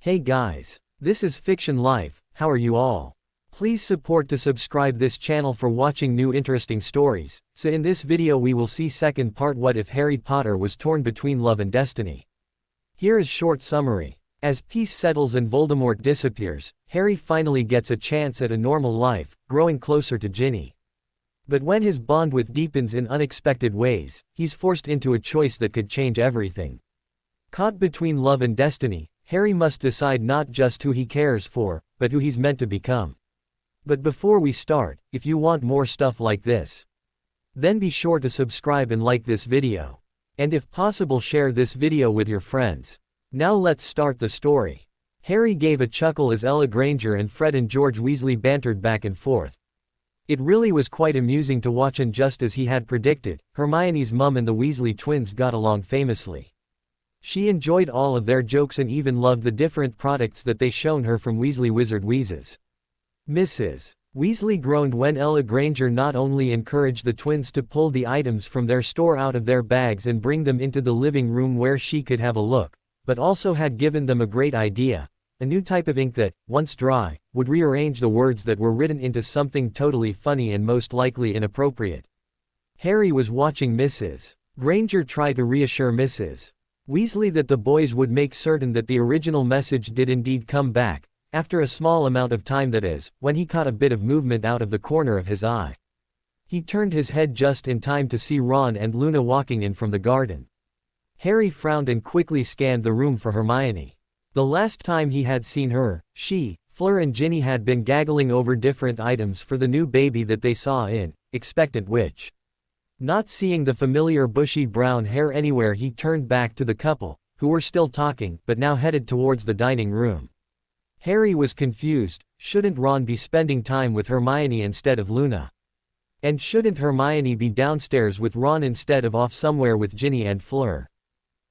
Hey guys. This is Fiction Life, how are you all? Please support to subscribe this channel for watching new interesting stories. So in this video we will see second part, what if Harry Potter was torn between love and destiny. Here is short summary. As peace settles and Voldemort disappears, Harry finally gets a chance at a normal life, growing closer to Ginny. But when his bond with deepens in unexpected ways, he's forced into a choice that could change everything. Caught between love and destiny, Harry must decide not just who he cares for, but who he's meant to become. But before we start, if you want more stuff like this, then be sure to subscribe and like this video. And if possible, share this video with your friends. Now let's start the story. Harry gave a chuckle as Ella Granger and Fred and George Weasley bantered back and forth. It really was quite amusing to watch, and just as he had predicted, Hermione's mum and the Weasley twins got along famously. She enjoyed all of their jokes and even loved the different products that they shown her from Weasley Wizard Wheezes. Mrs. Weasley groaned when Ella Granger not only encouraged the twins to pull the items from their store out of their bags and bring them into the living room where she could have a look, but also had given them a great idea, a new type of ink that, once dry, would rearrange the words that were written into something totally funny and most likely inappropriate. Harry was watching Mrs. Granger try to reassure Mrs. Weasley that the boys would make certain that the original message did indeed come back, after a small amount of time, that is, when he caught a bit of movement out of the corner of his eye. He turned his head just in time to see Ron and Luna walking in from the garden. Harry frowned and quickly scanned the room for Hermione. The last time he had seen her, she, Fleur and Ginny had been gaggling over different items for the new baby that they saw in Expectant Witch. Not seeing the familiar bushy brown hair anywhere, he turned back to the couple, who were still talking, but now headed towards the dining room. Harry was confused. Shouldn't Ron be spending time with Hermione instead of Luna? And shouldn't Hermione be downstairs with Ron instead of off somewhere with Ginny and Fleur?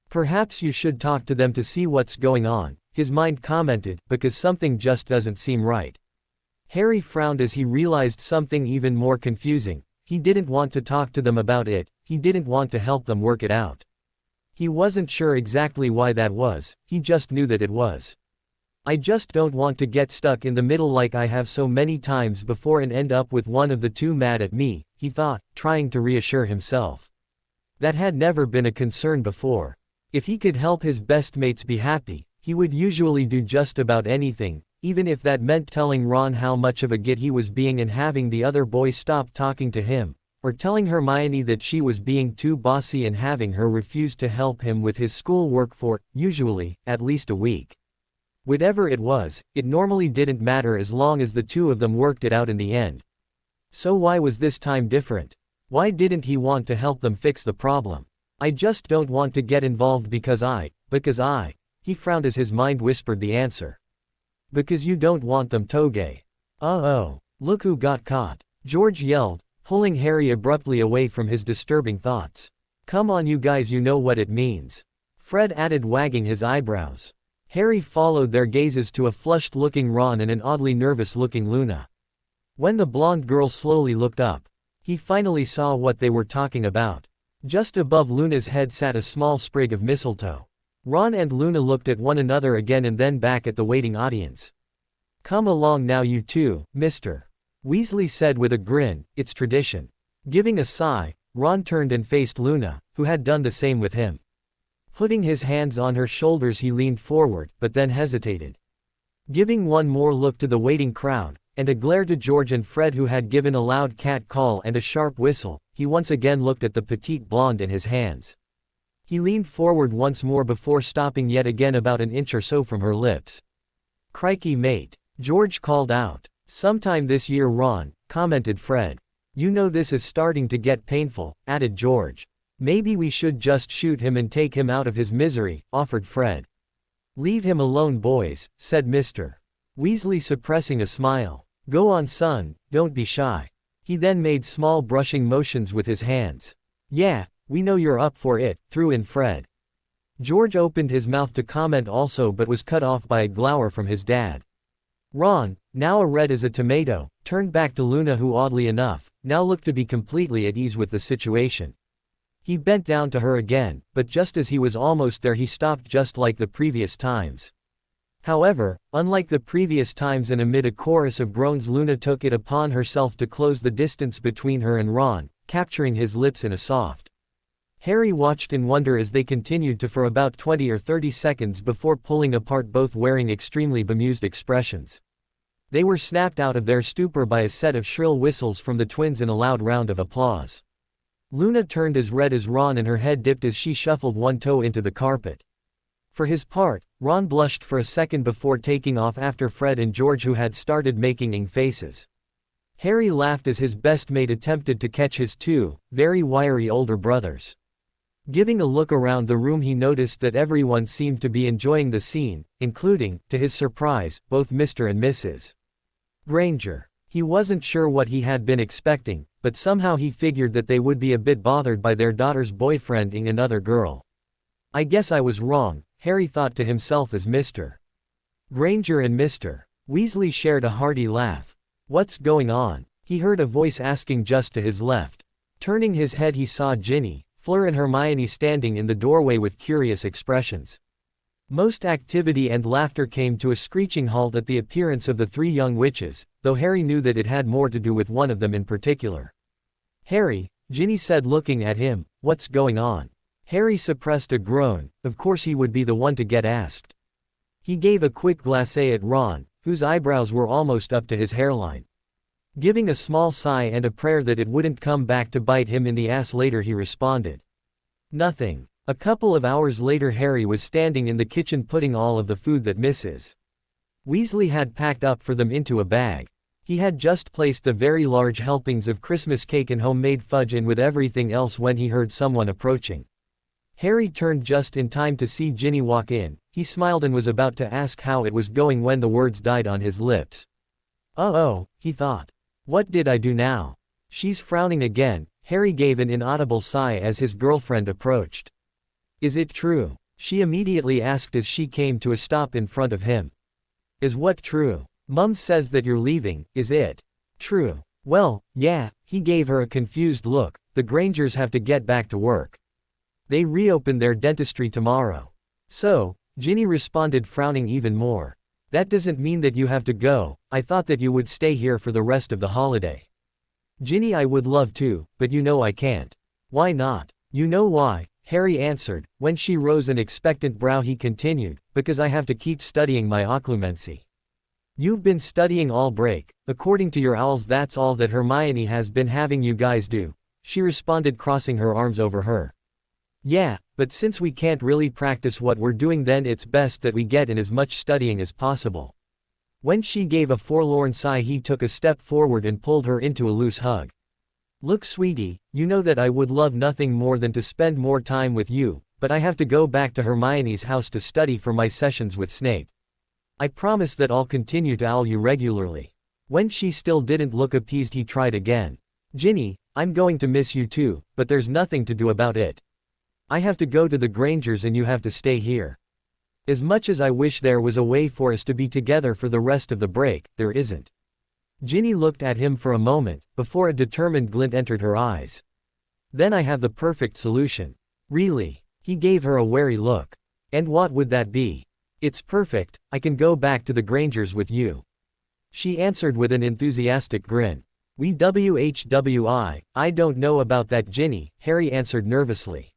Perhaps you should talk to them to see what's going on, his mind commented, because something just doesn't seem right. Harry frowned as he realized something even more confusing. He didn't want to talk to them about it, he didn't want to help them work it out. He wasn't sure exactly why that was, he just knew that it was. I just don't want to get stuck in the middle like I have so many times before and end up with one of the two mad at me, he thought, trying to reassure himself. That had never been a concern before. If he could help his best mates be happy, he would usually do just about anything, even if that meant telling Ron how much of a git he was being and having the other boys stop talking to him, or telling Hermione that she was being too bossy and having her refuse to help him with his schoolwork for, usually, at least a week. Whatever it was, it normally didn't matter as long as the two of them worked it out in the end. So why was this time different? Why didn't he want to help them fix the problem? I just don't want to get involved because I, he frowned as his mind whispered the answer. Because you don't want them, Toge. Oh, look who got caught, George yelled, pulling Harry abruptly away from his disturbing thoughts. Come on you guys, you know what it means, Fred added, wagging his eyebrows. Harry followed their gazes to a flushed-looking Ron and an oddly nervous-looking Luna. When the blonde girl slowly looked up, he finally saw what they were talking about. Just above Luna's head sat a small sprig of mistletoe. Ron and Luna looked at one another again and then back at the waiting audience. Come along now you two, Mr. Weasley said with a grin, it's tradition. Giving a sigh, Ron turned and faced Luna, who had done the same with him. Putting his hands on her shoulders he leaned forward, but then hesitated. Giving one more look to the waiting crowd, and a glare to George and Fred who had given a loud cat call and a sharp whistle, he once again looked at the petite blonde in his hands. He leaned forward once more before stopping yet again about an inch or so from her lips. Crikey mate, George called out. Sometime this year Ron, commented Fred. You know this is starting to get painful, added George. Maybe we should just shoot him and take him out of his misery, offered Fred. Leave him alone boys, said Mr. Weasley suppressing a smile. Go on son, don't be shy. He then made small brushing motions with his hands. Yeah, we know you're up for it, threw in Fred. George opened his mouth to comment also but was cut off by a glower from his dad. Ron, now red as a tomato, turned back to Luna who oddly enough, now looked to be completely at ease with the situation. He bent down to her again, but just as he was almost there he stopped just like the previous times. However, unlike the previous times and amid a chorus of groans, Luna took it upon herself to close the distance between her and Ron, capturing his lips in a soft. Harry watched in wonder as they continued to for about 20 or 30 seconds before pulling apart, both wearing extremely bemused expressions. They were snapped out of their stupor by a set of shrill whistles from the twins in a loud round of applause. Luna turned as red as Ron and her head dipped as she shuffled one toe into the carpet. For his part, Ron blushed for a second before taking off after Fred and George, who had started making faces. Harry laughed as his best mate attempted to catch his two, very wiry older brothers. Giving a look around the room, he noticed that everyone seemed to be enjoying the scene, including, to his surprise, both Mr. and Mrs. Granger. He wasn't sure what he had been expecting, but somehow he figured that they would be a bit bothered by their daughter's boyfriending another girl. I guess I was wrong, Harry thought to himself as Mr. Granger and Mr. Weasley shared a hearty laugh. What's going on? He heard a voice asking just to his left. Turning his head, he saw Ginny, Fleur and Hermione standing in the doorway with curious expressions. Most activity and laughter came to a screeching halt at the appearance of the three young witches, though Harry knew that it had more to do with one of them in particular. Harry, Ginny said, looking at him, what's going on? Harry suppressed a groan. Of course he would be the one to get asked. He gave a quick glacé at Ron, whose eyebrows were almost up to his hairline. Giving a small sigh and a prayer that it wouldn't come back to bite him in the ass later, he responded, nothing. A couple of hours later, Harry was standing in the kitchen putting all of the food that Mrs. Weasley had packed up for them into a bag. He had just placed the very large helpings of Christmas cake and homemade fudge in with everything else when he heard someone approaching. Harry turned just in time to see Ginny walk in. He smiled and was about to ask how it was going when the words died on his lips. Oh, he thought. What did I do now? She's frowning again. Harry gave an inaudible sigh as his girlfriend approached. Is it true? She immediately asked as she came to a stop in front of him. Is what true? Mum says that you're leaving, is it? True. Well, yeah, he gave her a confused look. The Grangers have to get back to work. They reopen their dentistry tomorrow. So, Ginny responded, frowning even more. That doesn't mean that you have to go. I thought that you would stay here for the rest of the holiday. Ginny, I would love to, but you know I can't. Why not? You know why, Harry answered. When she rose an expectant brow, he continued, because I have to keep studying my occlumency. You've been studying all break. According to your owls, that's all that Hermione has been having you guys do, she responded, crossing her arms over her. Yeah, but since we can't really practice what we're doing, then it's best that we get in as much studying as possible. When she gave a forlorn sigh, he took a step forward and pulled her into a loose hug. Look, sweetie, you know that I would love nothing more than to spend more time with you, but I have to go back to Hermione's house to study for my sessions with Snape. I promise that I'll continue to owl you regularly. When she still didn't look appeased, he tried again. Ginny, I'm going to miss you too, but there's nothing to do about it. I have to go to the Grangers and you have to stay here. As much as I wish there was a way for us to be together for the rest of the break, there isn't. Ginny looked at him for a moment, before a determined glint entered her eyes. Then I have the perfect solution. Really? He gave her a wary look. And what would that be? It's perfect, I can go back to the Grangers with you. She answered with an enthusiastic grin. I don't know about that, Ginny, Harry answered nervously.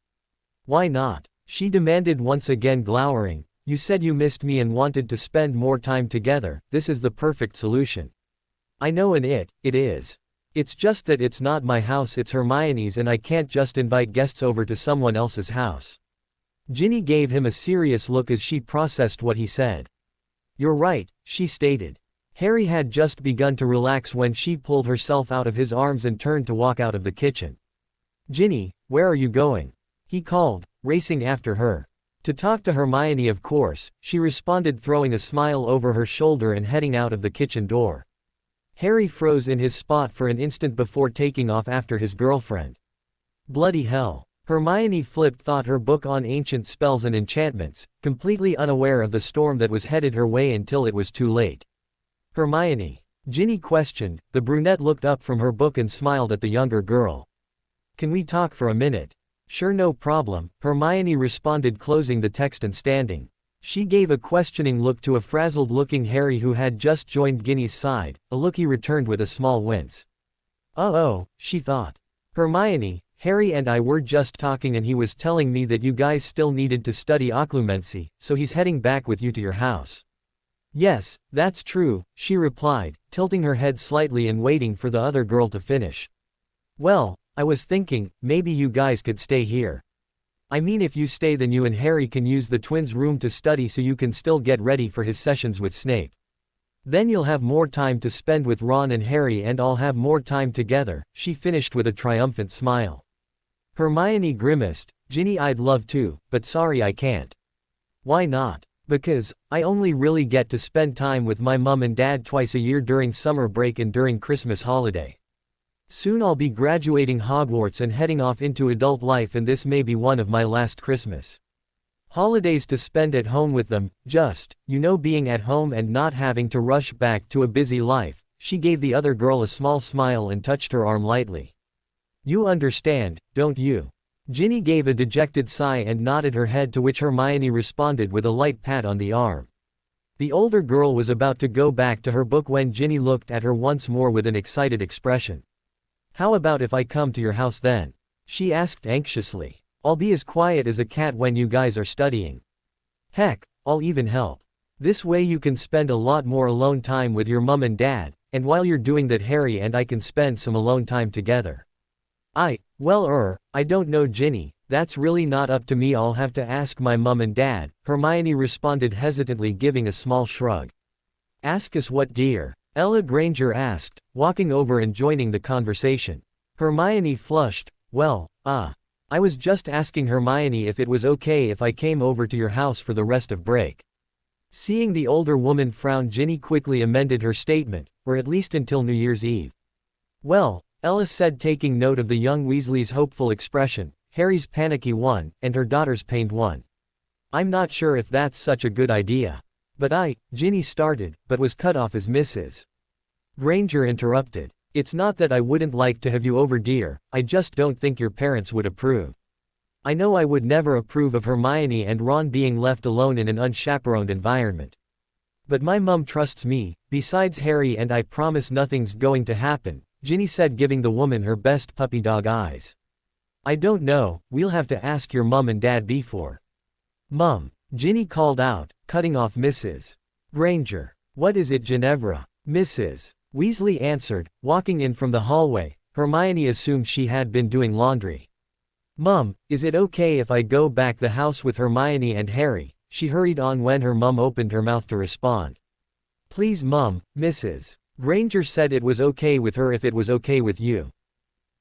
Why not? She demanded, once again glowering. You said you missed me and wanted to spend more time together. This is the perfect solution. I know, and it is. It's just that it's not my house, it's Hermione's, and I can't just invite guests over to someone else's house. Ginny gave him a serious look as she processed what he said. You're right, she stated. Harry had just begun to relax when she pulled herself out of his arms and turned to walk out of the kitchen. Ginny, where are you going? He called, racing after her. To talk to Hermione, of course, she responded, throwing a smile over her shoulder and heading out of the kitchen door. Harry froze in his spot for an instant before taking off after his girlfriend. Bloody hell. Hermione flipped thought her book on ancient spells and enchantments, completely unaware of the storm that was headed her way until it was too late. Hermione? Ginny questioned. The brunette looked up from her book and smiled at the younger girl. Can we talk for a minute? Sure, no problem, Hermione responded, closing the text and standing. She gave a questioning look to a frazzled-looking Harry who had just joined Ginny's side, a look he returned with a small wince. Oh, she thought. Hermione, Harry and I were just talking and he was telling me that you guys still needed to study occlumency, so he's heading back with you to your house. Yes, that's true, she replied, tilting her head slightly and waiting for the other girl to finish. Well, I was thinking, maybe you guys could stay here. I mean, if you stay then you and Harry can use the twins' room to study so you can still get ready for his sessions with Snape. Then you'll have more time to spend with Ron and Harry and I'll have more time together, she finished with a triumphant smile. Hermione grimaced. Ginny, I'd love to, but sorry I can't. Why not? Because I only really get to spend time with my mum and dad twice a year during summer break and during Christmas holiday. Soon I'll be graduating Hogwarts and heading off into adult life, and this may be one of my last Christmas holidays to spend at home with them, just, being at home and not having to rush back to a busy life. She gave the other girl a small smile and touched her arm lightly. You understand, don't you? Ginny gave a dejected sigh and nodded her head, to which Hermione responded with a light pat on the arm. The older girl was about to go back to her book when Ginny looked at her once more with an excited expression. How about if I come to your house then? She asked anxiously. I'll be as quiet as a cat when you guys are studying. Heck, I'll even help. This way you can spend a lot more alone time with your mum and dad, and while you're doing that Harry and I can spend some alone time together. I don't know, Ginny, that's really not up to me. I'll have to ask my mum and dad, Hermione responded hesitantly, giving a small shrug. Ask us what, dear? Ella Granger asked, walking over and joining the conversation. Hermione flushed. I was just asking, Hermione, if it was okay if I came over to your house for the rest of break. Seeing the older woman frown, Ginny quickly amended her statement, or at least until New Year's Eve. Well, Ella said, taking note of the young Weasley's hopeful expression, Harry's panicky one, and her daughter's pained one. I'm not sure if that's such a good idea. But Ginny started, but was cut off as Mrs. Granger interrupted. It's not that I wouldn't like to have you over, dear, I just don't think your parents would approve. I know I would never approve of Hermione and Ron being left alone in an unchaperoned environment. But my mum trusts me, besides Harry and I promise nothing's going to happen, Ginny said, giving the woman her best puppy dog eyes. I don't know, we'll have to ask your mum and dad before. Mum, Ginny called out, cutting off Mrs. Granger. What is it, Ginevra? Mrs. Weasley answered, walking in from the hallway. Hermione assumed she had been doing laundry. Mum, is it okay if I go back the house with Hermione and Harry? She hurried on when her mum opened her mouth to respond. Please, Mum, Mrs. Granger said it was okay with her if it was okay with you.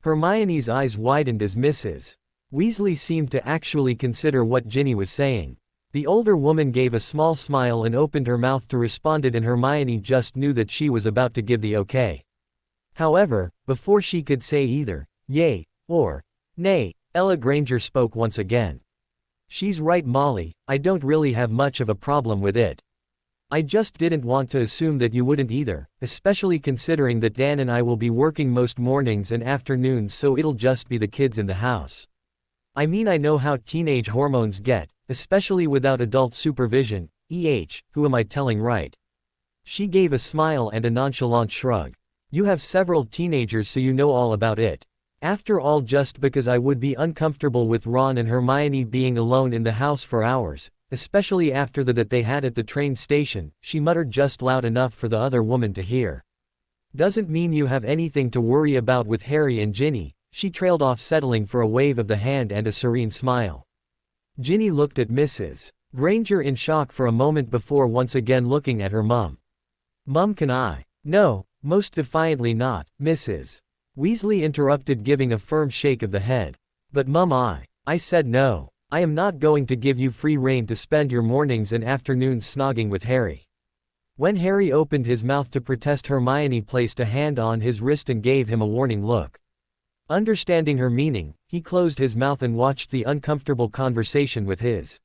Hermione's eyes widened as Mrs. Weasley seemed to actually consider what Ginny was saying. The older woman gave a small smile and opened her mouth to respond, and Hermione just knew that she was about to give the okay. However, before she could say either yay or nay, Ella Granger spoke once again. She's right, Molly, I don't really have much of a problem with it. I just didn't want to assume that you wouldn't either, especially considering that Dan and I will be working most mornings and afternoons, so it'll just be the kids in the house. I mean, I know how teenage hormones get, especially without adult supervision. Who am I telling, right? She gave a smile and a nonchalant shrug. You have several teenagers, so you know all about it. After all, just because I would be uncomfortable with Ron and Hermione being alone in the house for hours, especially after that they had at the train station, she muttered just loud enough for the other woman to hear. Doesn't mean you have anything to worry about with Harry and Ginny, she trailed off, settling for a wave of the hand and a serene smile. Ginny looked at Mrs. Granger in shock for a moment before once again looking at her mum. Mum, can I? No, most defiantly not, Mrs. Weasley interrupted, giving a firm shake of the head. But Mum, I said no. I am not going to give you free rein to spend your mornings and afternoons snogging with Harry. When Harry opened his mouth to protest, Hermione placed a hand on his wrist and gave him a warning look. Understanding her meaning, he closed his mouth and watched the uncomfortable conversation with his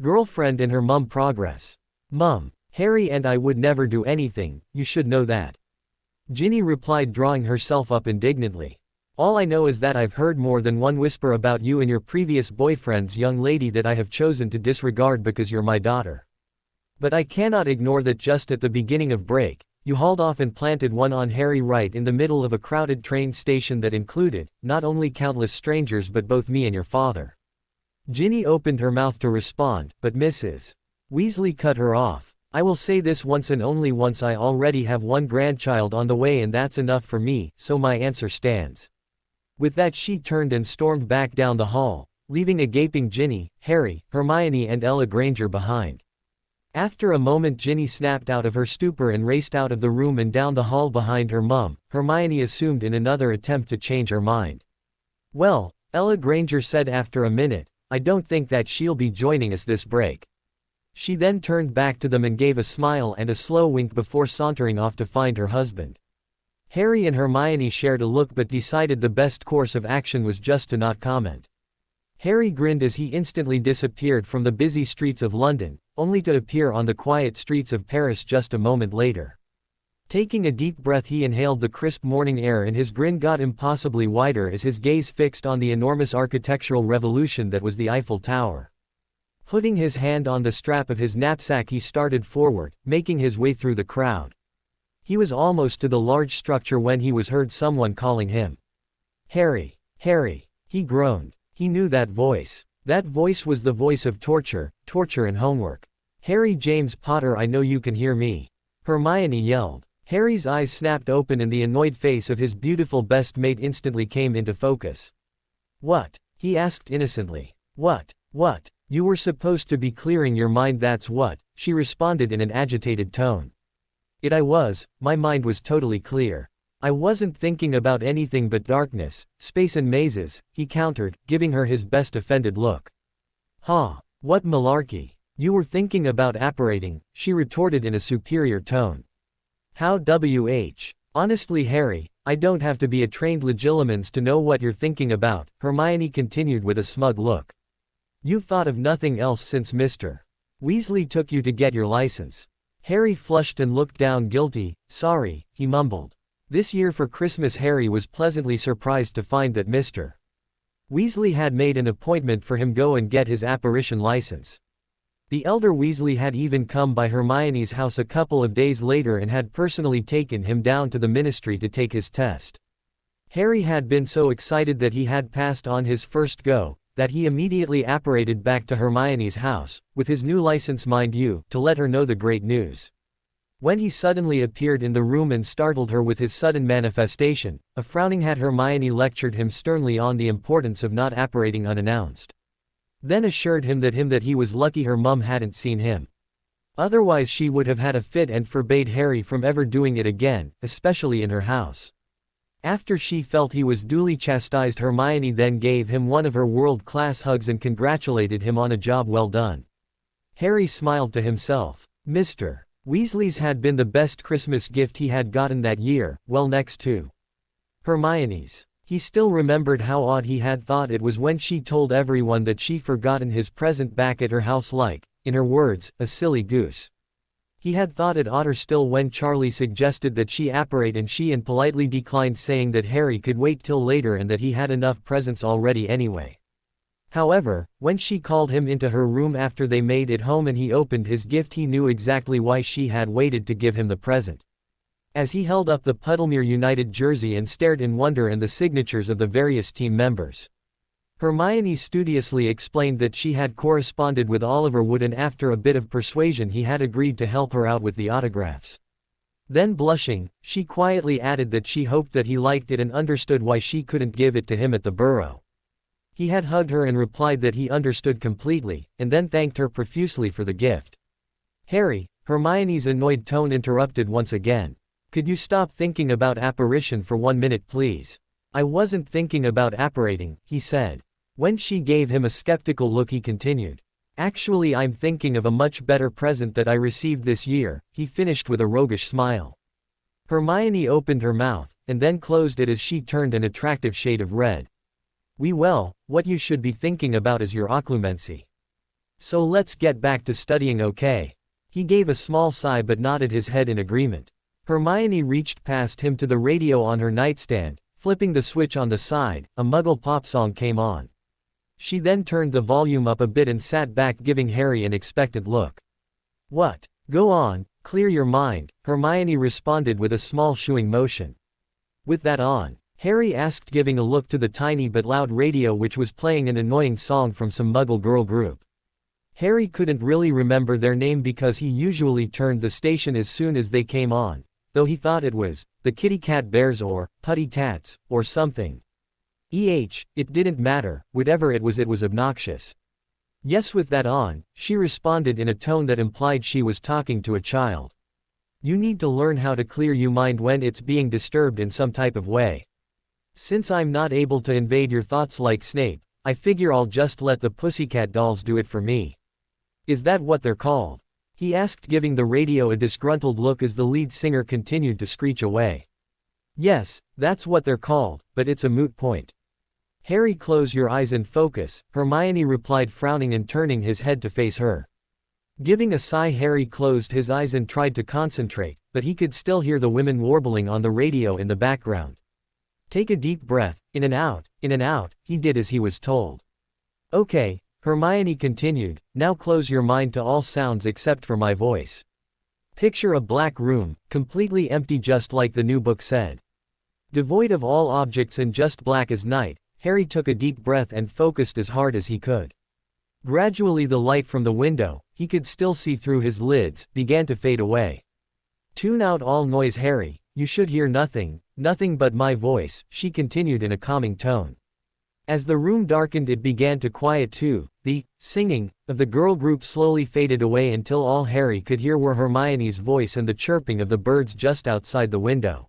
girlfriend and her mum progress. Mum, Harry and I would never do anything, you should know that. Ginny replied, drawing herself up indignantly. All I know is that I've heard more than one whisper about you and your previous boyfriend's young lady that I have chosen to disregard because you're my daughter. But I cannot ignore that just at the beginning of break, you hauled off and planted one on Harry right in the middle of a crowded train station that included, not only countless strangers but both me and your father." Ginny opened her mouth to respond, but Mrs. Weasley cut her off. "I will say this once and only once: I already have one grandchild on the way and that's enough for me, so my answer stands." With that she turned and stormed back down the hall, leaving a gaping Ginny, Harry, Hermione and Ella Granger behind. After a moment Ginny snapped out of her stupor and raced out of the room and down the hall behind her mum, Hermione assumed in another attempt to change her mind. "Well," Ella Granger said after a minute, "I don't think that she'll be joining us this break." She then turned back to them and gave a smile and a slow wink before sauntering off to find her husband. Harry and Hermione shared a look but decided the best course of action was just to not comment. Harry grinned as he instantly disappeared from the busy streets of London, only to appear on the quiet streets of Paris just a moment later. Taking a deep breath he inhaled the crisp morning air and his grin got impossibly wider as his gaze fixed on the enormous architectural revolution that was the Eiffel Tower. Putting his hand on the strap of his knapsack he started forward, making his way through the crowd. He was almost to the large structure when he was heard someone calling him. "Harry, Harry," he groaned. He knew that voice. That voice was the voice of torture and homework. "Harry James Potter, I know you can hear me," Hermione yelled. Harry's eyes snapped open and the annoyed face of his beautiful best mate instantly came into focus. "What?" he asked innocently. What? You were supposed to be clearing your mind, that's what," she responded in an agitated tone. I was, my mind was totally clear. I wasn't thinking about anything but darkness, space and mazes," he countered, giving her his best offended look. "Huh? What malarkey? You were thinking about apparating," she retorted in a superior tone. "How honestly Harry, I don't have to be a trained legilimens to know what you're thinking about," Hermione continued with a smug look. "You've thought of nothing else since Mr. Weasley took you to get your license." Harry flushed and looked down guilty. "Sorry," he mumbled. This year for Christmas Harry was pleasantly surprised to find that Mr. Weasley had made an appointment for him go and get his apparition license. The elder Weasley had even come by Hermione's house a couple of days later and had personally taken him down to the ministry to take his test. Harry had been so excited that he had passed on his first go, that he immediately apparated back to Hermione's house, with his new license mind you, to let her know the great news. When he suddenly appeared in the room and startled her with his sudden manifestation, a frowning hat Hermione lectured him sternly on the importance of not apparating unannounced. Then assured him that he was lucky her mum hadn't seen him. Otherwise she would have had a fit and forbade Harry from ever doing it again, especially in her house. After she felt he was duly chastised, Hermione then gave him one of her world-class hugs and congratulated him on a job well done. Harry smiled to himself. Mr. Weasley's had been the best Christmas gift he had gotten that year, well next to Hermione's. He still remembered how odd he had thought it was when she told everyone that she'd forgotten his present back at her house like, in her words, a silly goose. He had thought it odder still when Charlie suggested that she apparate and she politely declined, saying that Harry could wait till later and that he had enough presents already anyway. However, when she called him into her room after they made it home and he opened his gift, he knew exactly why she had waited to give him the present. As he held up the Puddlemere United jersey and stared in wonder and the signatures of the various team members. Hermione studiously explained that she had corresponded with Oliver Wood and after a bit of persuasion he had agreed to help her out with the autographs. Then blushing, she quietly added that she hoped that he liked it and understood why she couldn't give it to him at the Burrow. He had hugged her and replied that he understood completely, and then thanked her profusely for the gift. "Harry," Hermione's annoyed tone interrupted once again. "Could you stop thinking about apparition for 1 minute please?" "I wasn't thinking about apparating," he said. When she gave him a skeptical look he continued. "Actually I'm thinking of a much better present that I received this year," he finished with a roguish smile. Hermione opened her mouth, and then closed it as she turned an attractive shade of red. Well, what you should be thinking about is your occlumency. So let's get back to studying, okay?" He gave a small sigh but nodded his head in agreement. Hermione reached past him to the radio on her nightstand, Flipping the switch on the side, a Muggle pop song came on. She then turned the volume up a bit and sat back, giving Harry an expectant look. "What? Go on, clear your mind," Hermione responded with a small shooing motion. "With that on?" Harry asked, giving a look to the tiny but loud radio which was playing an annoying song from some Muggle girl group. Harry couldn't really remember their name because he usually turned the station as soon as they came on, though he thought it was the Kitty Cat Bears or Putty Tats, or something. It didn't matter, whatever it was obnoxious. "Yes, with that on," she responded in a tone that implied she was talking to a child. "You need to learn how to clear your mind when it's being disturbed in some type of way. Since I'm not able to invade your thoughts like Snape, I figure I'll just let the Pussycat Dolls do it for me." "Is that what they're called?" he asked, giving the radio a disgruntled look as the lead singer continued to screech away. "Yes, that's what they're called, but it's a moot point." "Harry, close your eyes and focus," Hermione replied, frowning and turning his head to face her. Giving a sigh, Harry closed his eyes and tried to concentrate, but he could still hear the women warbling on the radio in the background. "Take a deep breath, in and out," he did as he was told. "Okay," Hermione continued, "now close your mind to all sounds except for my voice. Picture a black room, completely empty just like the new book said. Devoid of all objects and just black as night." Harry took a deep breath and focused as hard as he could. Gradually the light from the window, he could still see through his lids, began to fade away. "Tune out all noise, Harry, you should hear nothing but my voice," she continued in a calming tone. As the room darkened, it began to quiet too. The singing of the girl group slowly faded away until all Harry could hear were Hermione's voice and the chirping of the birds just outside the window.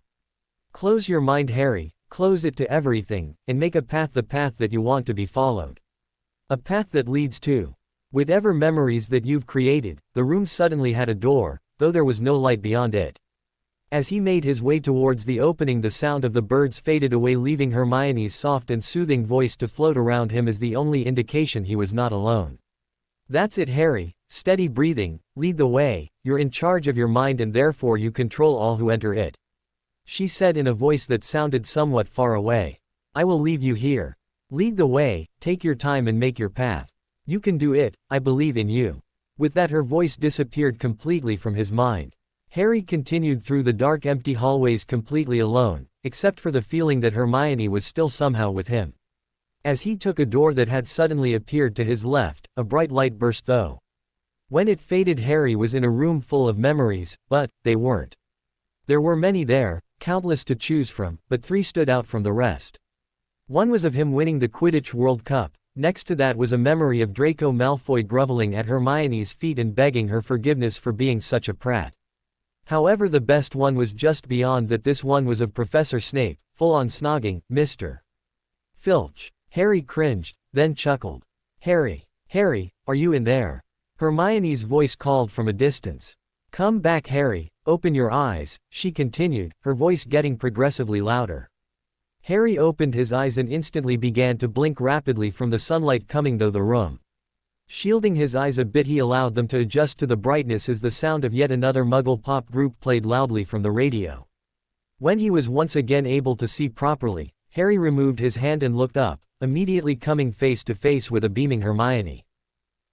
"Close your mind, Harry, close it to everything, and make a path, the path that you want to be followed. A path that leads to whatever memories that you've created." The room suddenly had a door, though there was no light beyond it. As he made his way towards the opening, the sound of the birds faded away, leaving Hermione's soft and soothing voice to float around him as the only indication he was not alone. "That's it, Harry, steady breathing, lead the way, you're in charge of your mind and therefore you control all who enter it," she said in a voice that sounded somewhat far away. "I will leave you here. Lead the way, take your time and make your path. You can do it, I believe in you." With that, her voice disappeared completely from his mind. Harry continued through the dark, empty hallways completely alone, except for the feeling that Hermione was still somehow with him. As he took a door that had suddenly appeared to his left, a bright light burst through. When it faded, Harry was in a room full of memories, but they weren't. There were many there, countless to choose from, but three stood out from the rest. One was of him winning the Quidditch World Cup. Next to that was a memory of Draco Malfoy groveling at Hermione's feet and begging her forgiveness for being such a prat. However, the best one was just beyond that. This one was of Professor Snape, full on snogging Mr. Filch. Harry cringed, then chuckled. Harry, are you in there?" Hermione's voice called from a distance. "Come back, Harry, open your eyes," she continued, her voice getting progressively louder. Harry opened his eyes and instantly began to blink rapidly from the sunlight coming through the room. Shielding his eyes a bit, he allowed them to adjust to the brightness as the sound of yet another Muggle pop group played loudly from the radio. When he was once again able to see properly, Harry removed his hand and looked up, immediately coming face to face with a beaming Hermione.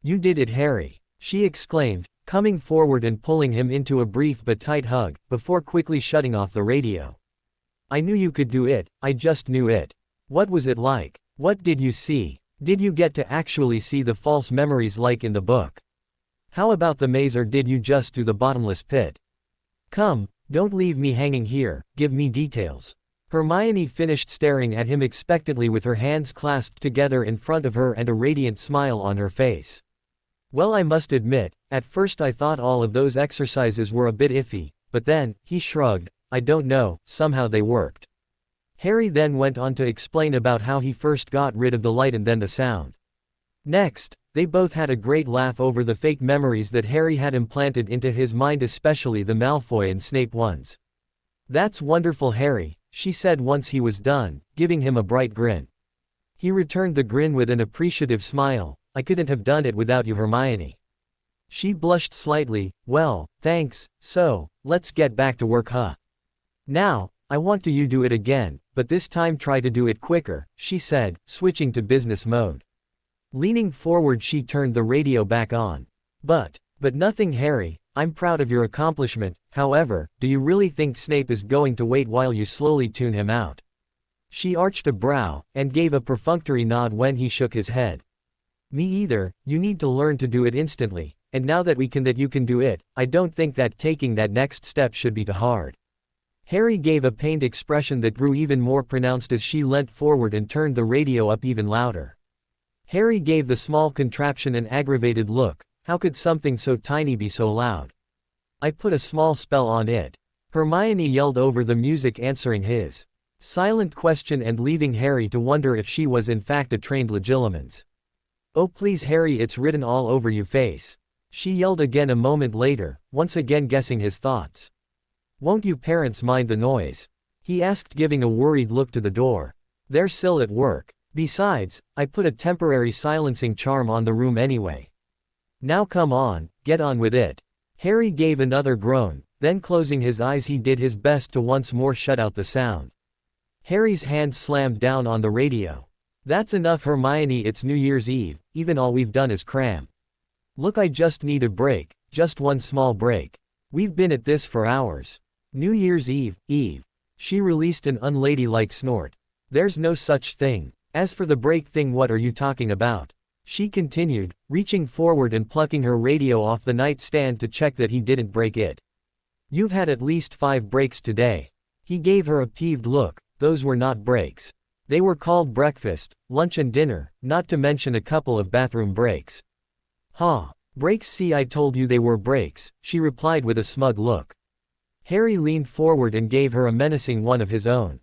"You did it, Harry," she exclaimed, coming forward and pulling him into a brief but tight hug, before quickly shutting off the radio. "I knew you could do it, I just knew it. What was it like? What did you see? Did you get to actually see the false memories like in the book? How about the maze, or did you just do the bottomless pit? Come, don't leave me hanging here, give me details." Hermione finished staring at him expectantly with her hands clasped together in front of her and a radiant smile on her face. "Well, I must admit, at first I thought all of those exercises were a bit iffy, but then," he shrugged, "I don't know, somehow they worked." Harry then went on to explain about how he first got rid of the light and then the sound. Next, they both had a great laugh over the fake memories that Harry had implanted into his mind, especially the Malfoy and Snape ones. "That's wonderful, Harry," she said once he was done, giving him a bright grin. He returned the grin with an appreciative smile. "I couldn't have done it without you, Hermione." She blushed slightly. "Well, thanks, so, let's get back to work, huh? Now, I want to you do it again, but this time try to do it quicker, she said, switching to business mode. Leaning forward she turned the radio back on. But nothing Harry, I'm proud of your accomplishment, however, do you really think Snape is going to wait while you slowly tune him out? She arched a brow, and gave a perfunctory nod when he shook his head. Me either, you need to learn to do it instantly, and now that you can do it, I don't think that taking that next step should be too hard. Harry gave a pained expression that grew even more pronounced as she leant forward and turned the radio up even louder. Harry gave the small contraption an aggravated look. How could something so tiny be so loud? I put a small spell on it. Hermione yelled over the music, answering his silent question and leaving Harry to wonder if she was in fact a trained Legilimens. Oh please Harry, it's written all over your face. She yelled again a moment later, once again guessing his thoughts. Won't you parents mind the noise? He asked, giving a worried look to the door. They're still at work. Besides, I put a temporary silencing charm on the room anyway. Now come on, get on with it. Harry gave another groan, then closing his eyes he did his best to once more shut out the sound. Harry's hand slammed down on the radio. That's enough Hermione, it's New Year's Eve, even all we've done is cram. Look, I just need a break, just one small break. We've been at this for hours. New Year's Eve. She released an unladylike snort. There's no such thing. As for the break thing, what are you talking about? She continued, reaching forward and plucking her radio off the nightstand to check that he didn't break it. You've had at least 5 breaks today. He gave her a peeved look. Those were not breaks. They were called breakfast, lunch and dinner, not to mention a couple of bathroom breaks. Huh. Breaks, see, I told you they were breaks, she replied with a smug look. Harry leaned forward and gave her a menacing one of his own.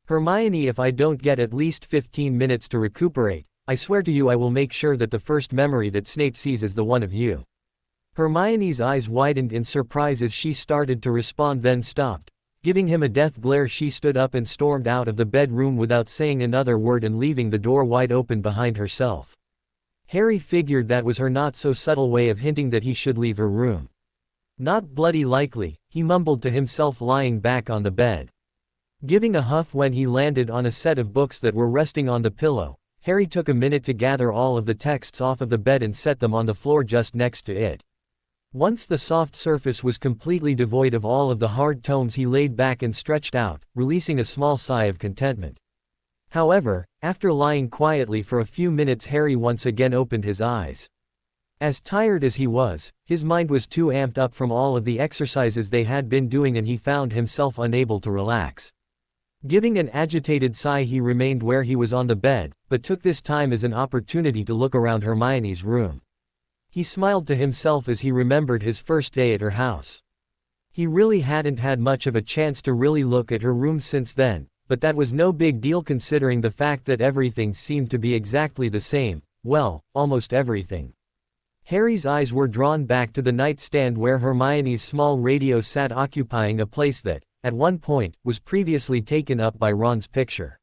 Hermione, if I don't get at least 15 minutes to recuperate, I swear to you I will make sure that the first memory that Snape sees is the one of you. Hermione's eyes widened in surprise as she started to respond, then stopped. Giving him a death glare, she stood up and stormed out of the bedroom without saying another word and leaving the door wide open behind herself. Harry figured that was her not so subtle way of hinting that he should leave her room. Not bloody likely, he mumbled to himself lying back on the bed. Giving a huff when he landed on a set of books that were resting on the pillow, Harry took a minute to gather all of the texts off of the bed and set them on the floor just next to it. Once the soft surface was completely devoid of all of the hard tomes, he laid back and stretched out, releasing a small sigh of contentment. However, after lying quietly for a few minutes, Harry once again opened his eyes. As tired as he was, his mind was too amped up from all of the exercises they had been doing, and he found himself unable to relax. Giving an agitated sigh, he remained where he was on the bed, but took this time as an opportunity to look around Hermione's room. He smiled to himself as he remembered his first day at her house. He really hadn't had much of a chance to really look at her room since then, but that was no big deal considering the fact that everything seemed to be exactly the same, well, almost everything. Harry's eyes were drawn back to the nightstand where Hermione's small radio sat, occupying a place that, at one point, was previously taken up by Ron's picture.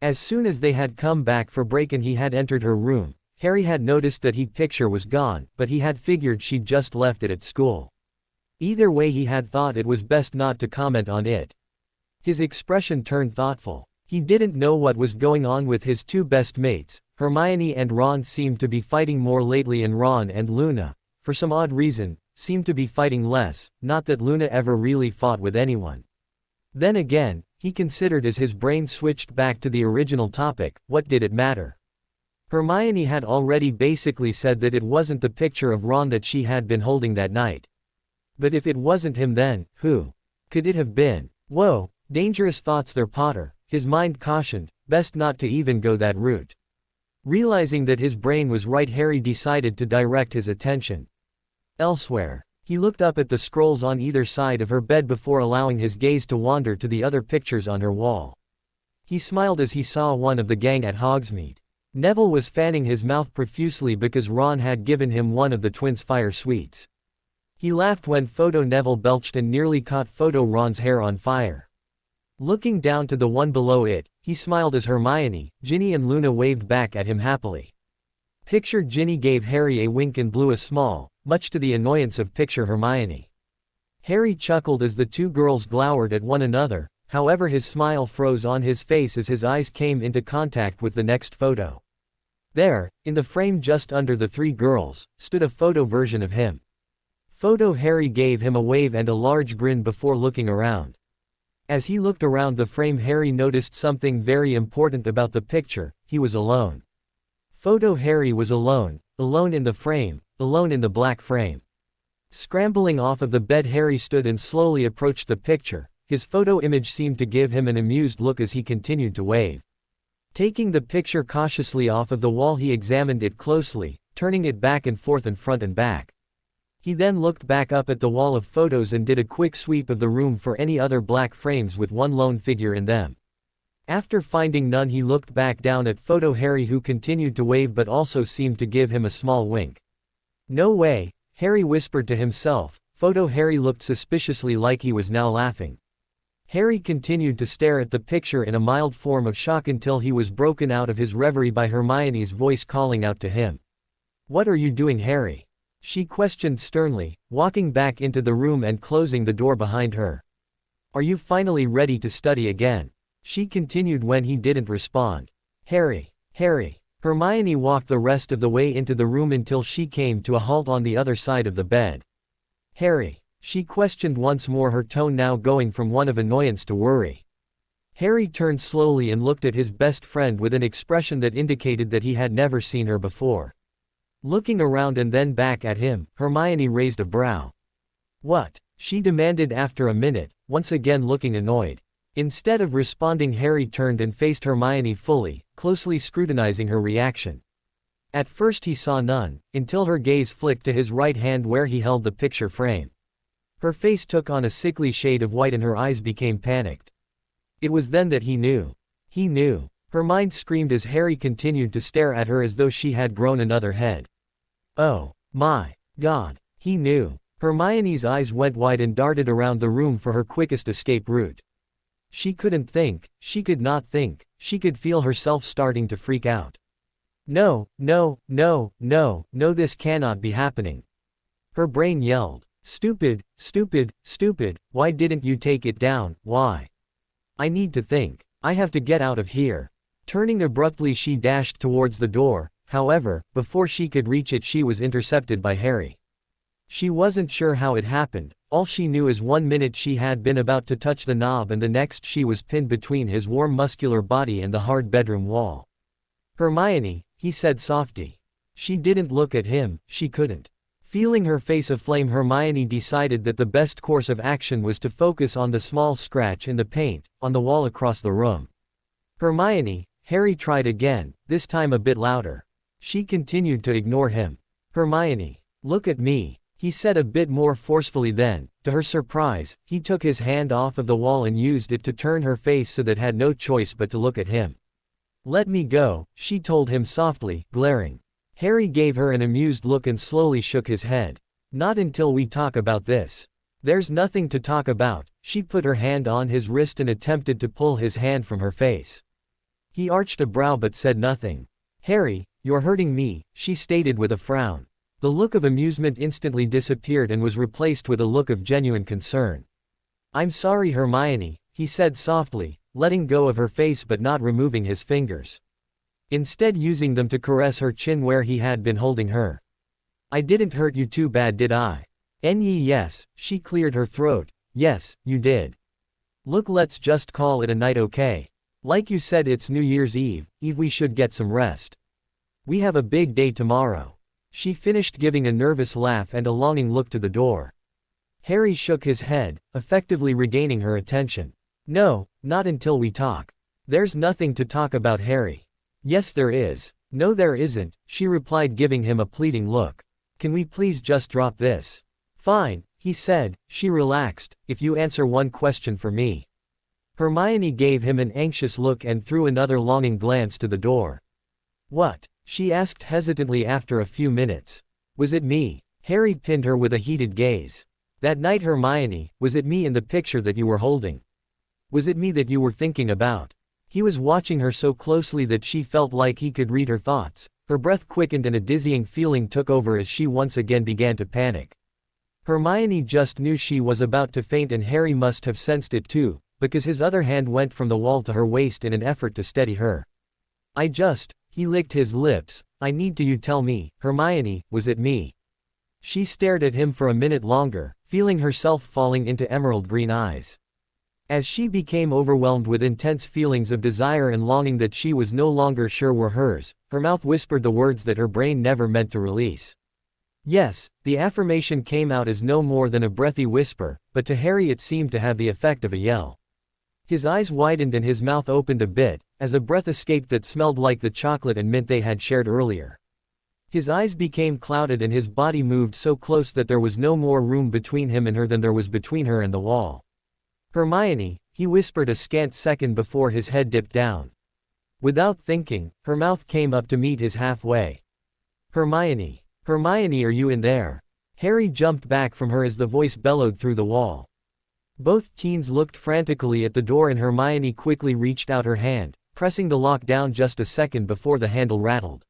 As soon as they had come back for break and he had entered her room, Harry had noticed that his picture was gone, but he had figured she'd just left it at school. Either way, he had thought it was best not to comment on it. His expression turned thoughtful. He didn't know what was going on with his 2 best mates. Hermione and Ron seemed to be fighting more lately, and Ron and Luna, for some odd reason, seemed to be fighting less, not that Luna ever really fought with anyone. Then again, he considered as his brain switched back to the original topic, what did it matter? Hermione had already basically said that it wasn't the picture of Ron that she had been holding that night. But if it wasn't him, then, who could it have been? Whoa, dangerous thoughts there, Potter, his mind cautioned, best not to even go that route. Realizing that his brain was right, Harry decided to direct his attention elsewhere. He looked up at the scrolls on either side of her bed before allowing his gaze to wander to the other pictures on her wall. He smiled as he saw one of the gang at Hogsmeade. Neville was fanning his mouth profusely because Ron had given him one of the twins' fire sweets. He laughed when Photo Neville belched and nearly caught Photo Ron's hair on fire. Looking down to the one below it, he smiled as Hermione, Ginny and Luna waved back at him happily. Picture Ginny gave Harry a wink and blew a small, much to the annoyance of Picture Hermione. Harry chuckled as the 2 girls glowered at one another, however his smile froze on his face as his eyes came into contact with the next photo. There, in the frame just under the three girls, stood a photo version of him. Photo Harry gave him a wave and a large grin before looking around. As he looked around the frame, Harry noticed something very important about the picture: he was alone. Photo Harry was alone, alone in the frame, alone in the black frame. Scrambling off of the bed, Harry stood and slowly approached the picture. His photo image seemed to give him an amused look as he continued to wave. Taking the picture cautiously off of the wall, he examined it closely, turning it back and forth and front and back. He then looked back up at the wall of photos and did a quick sweep of the room for any other black frames with one lone figure in them. After finding none, he looked back down at Photo Harry, who continued to wave but also seemed to give him a small wink. "No way," Harry whispered to himself. Photo Harry looked suspiciously like he was now laughing. Harry continued to stare at the picture in a mild form of shock until he was broken out of his reverie by Hermione's voice calling out to him. "What are you doing, Harry?" she questioned sternly, walking back into the room and closing the door behind her. "Are you finally ready to study again?" she continued when he didn't respond. Harry. Hermione walked the rest of the way into the room until she came to a halt on the other side of the bed. "Harry?" she questioned once more, her tone now going from one of annoyance to worry. Harry turned slowly and looked at his best friend with an expression that indicated that he had never seen her before. Looking around and then back at him, Hermione raised a brow. "What?" she demanded after a minute, once again looking annoyed. Instead of responding, Harry turned and faced Hermione fully, closely scrutinizing her reaction. At first he saw none, until her gaze flicked to his right hand where he held the picture frame. Her face took on a sickly shade of white and her eyes became panicked. It was then that he knew. He knew. Her mind screamed as Harry continued to stare at her as though she had grown another head. Oh my God, he knew. Hermione's eyes went wide and darted around the room for her quickest escape route. She couldn't think, she could not think, she could feel herself starting to freak out. No, this cannot be happening. Her brain yelled. Stupid, why didn't you take it down, why? I need to think. I have to get out of here. Turning abruptly, she dashed towards the door. However, before she could reach it, she was intercepted by Harry. She wasn't sure how it happened. All she knew is 1 minute she had been about to touch the knob and the next she was pinned between his warm muscular body and the hard bedroom wall. "Hermione," he said softly. She didn't look at him, she couldn't. Feeling her face aflame, Hermione decided that the best course of action was to focus on the small scratch in the paint, on the wall across the room. "Hermione," Harry tried again, this time a bit louder. She continued to ignore him. "Hermione, look at me," he said a bit more forcefully. Then, to her surprise, he took his hand off of the wall and used it to turn her face so that had no choice but to look at him. "Let me go," she told him softly, glaring. Harry gave her an amused look and slowly shook his head. "Not until we talk about this." "There's nothing to talk about." She put her hand on his wrist and attempted to pull his hand from her face. He arched a brow but said nothing. "Harry, you're hurting me," she stated with a frown. The look of amusement instantly disappeared and was replaced with a look of genuine concern. "I'm sorry, Hermione," he said softly, letting go of her face but not removing his fingers. Instead using them to caress her chin where he had been holding her. "I didn't hurt you too bad, did I?" Yes, she cleared her throat. "Yes, you did. Look, let's just call it a night, okay? Like you said, it's New Year's Eve, we should get some rest. We have a big day tomorrow." She finished, giving a nervous laugh and a longing look to the door. Harry shook his head, effectively regaining her attention. "No, not until we talk." "There's nothing to talk about, Harry." "Yes there is." "No there isn't," she replied, giving him a pleading look. "Can we please just drop this?" "Fine," he said. She relaxed. "If you answer one question for me." Hermione gave him an anxious look and threw another longing glance to the door. "What?" she asked hesitantly after a few minutes. "Was it me?" Harry pinned her with a heated gaze. "That night, Hermione, was it me in the picture that you were holding? Was it me that you were thinking about?" He was watching her so closely that she felt like he could read her thoughts. Her breath quickened and a dizzying feeling took over as she once again began to panic. Hermione just knew she was about to faint, and Harry must have sensed it too, because his other hand went from the wall to her waist in an effort to steady her. He licked his lips. I need to you tell me, Hermione, was it me? She stared at him for a minute longer, feeling herself falling into emerald green eyes. As she became overwhelmed with intense feelings of desire and longing that she was no longer sure were hers, her mouth whispered the words that her brain never meant to release. Yes, the affirmation came out as no more than a breathy whisper, but to Harry it seemed to have the effect of a yell. His eyes widened and his mouth opened a bit, as a breath escaped that smelled like the chocolate and mint they had shared earlier. His eyes became clouded and his body moved so close that there was no more room between him and her than there was between her and the wall. Hermione, he whispered a scant second before his head dipped down. Without thinking, her mouth came up to meet his halfway. Hermione. Hermione, are you in there? Harry jumped back from her as the voice bellowed through the wall. Both teens looked frantically at the door and Hermione quickly reached out her hand, pressing the lock down just a second before the handle rattled.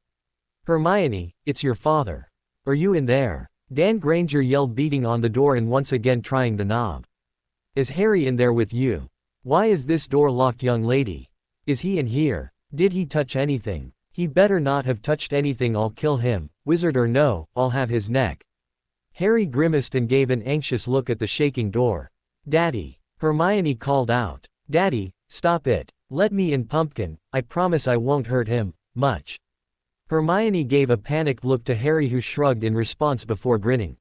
Hermione, it's your father. Are you in there? Dan Granger yelled, beating on the door and once again trying the knob. Is Harry in there with you? Why is this door locked, young lady? Is he in here? Did he touch anything? He better not have touched anything. I'll kill him, wizard or no, I'll have his neck. Harry grimaced and gave an anxious look at the shaking door. Daddy. Hermione called out. Daddy, stop it. Let me in, Pumpkin. I promise I won't hurt him much. Hermione gave a panicked look to Harry, who shrugged in response before grinning.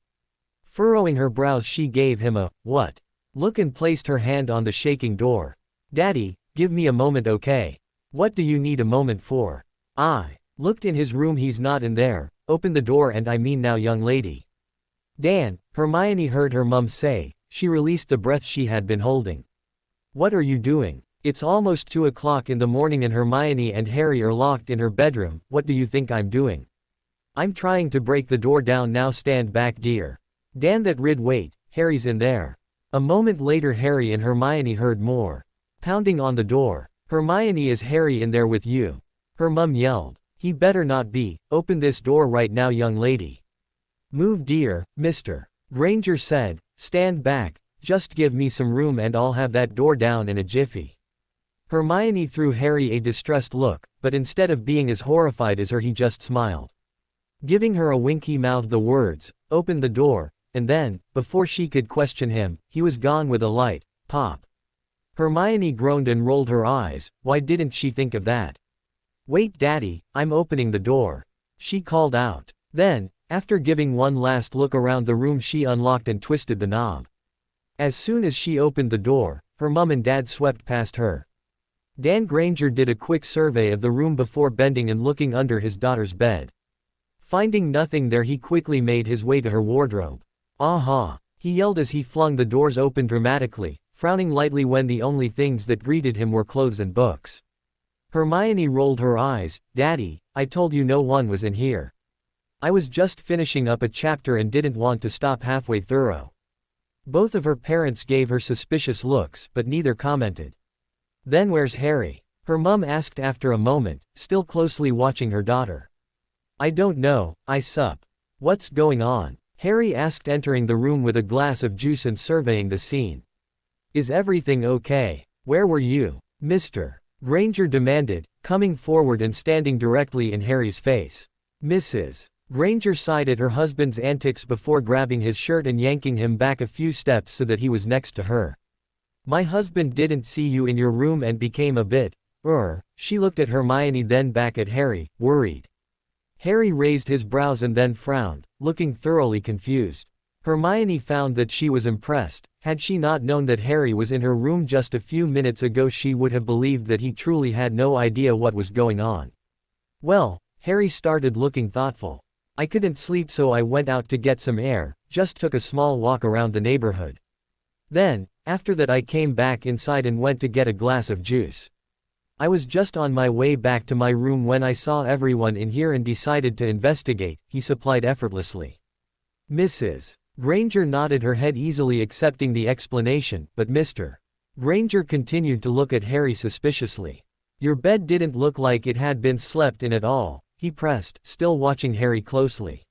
Furrowing her brows, she gave him a what look and placed her hand on the shaking door. Daddy, give me a moment, okay? What do you need a moment for? I looked in his room. He's not in there. Open the door, and I mean now, young lady. Dan, Hermione heard her mum say. She released the breath she had been holding. What are you doing? It's almost 2 o'clock in the morning and Hermione and Harry are locked in her bedroom. What do you think I'm doing? I'm trying to break the door down. Now stand back, dear. Dan, that rid, wait, Harry's in there. A moment later Harry and Hermione heard more pounding on the door. Hermione, is Harry in there with you? Her mum yelled. He better not be. Open this door right now, young lady. Move, dear, Mr. Granger said. Stand back, just give me some room and I'll have that door down in a jiffy. Hermione threw Harry a distressed look, but instead of being as horrified as her, he just smiled. Giving her a wink, he mouthed the words, open the door, and then, before she could question him, he was gone with a light pop. Hermione groaned and rolled her eyes. Why didn't she think of that? Wait, Daddy, I'm opening the door, she called out. Then, after giving one last look around the room, she unlocked and twisted the knob. As soon as she opened the door, her mum and dad swept past her. Dan Granger did a quick survey of the room before bending and looking under his daughter's bed. Finding nothing there, he quickly made his way to her wardrobe. Aha! He yelled as he flung the doors open dramatically, frowning lightly when the only things that greeted him were clothes and books. Hermione rolled her eyes. Daddy, I told you no one was in here. I was just finishing up a chapter and didn't want to stop halfway through. Both of her parents gave her suspicious looks, but neither commented. Then where's Harry? Her mum asked after a moment, still closely watching her daughter. I don't know, I sup. What's going on? Harry asked, entering the room with a glass of juice and surveying the scene. Is everything okay? Where were you, Mr. Granger demanded, coming forward and standing directly in Harry's face. Mrs. Granger sighed at her husband's antics before grabbing his shirt and yanking him back a few steps so that he was next to her. My husband didn't see you in your room and became a bit, she looked at Hermione, then back at Harry, worried. Harry raised his brows and then frowned, looking thoroughly confused. Hermione found that she was impressed. Had she not known that Harry was in her room just a few minutes ago, she would have believed that he truly had no idea what was going on. Well, Harry started looking thoughtful. I couldn't sleep, so I went out to get some air, just took a small walk around the neighborhood. Then, after that I came back inside and went to get a glass of juice. I was just on my way back to my room when I saw everyone in here and decided to investigate, he supplied effortlessly. Mrs. Granger nodded her head easily, accepting the explanation, but Mr. Granger continued to look at Harry suspiciously. Your bed didn't look like it had been slept in at all, he pressed, still watching Harry closely.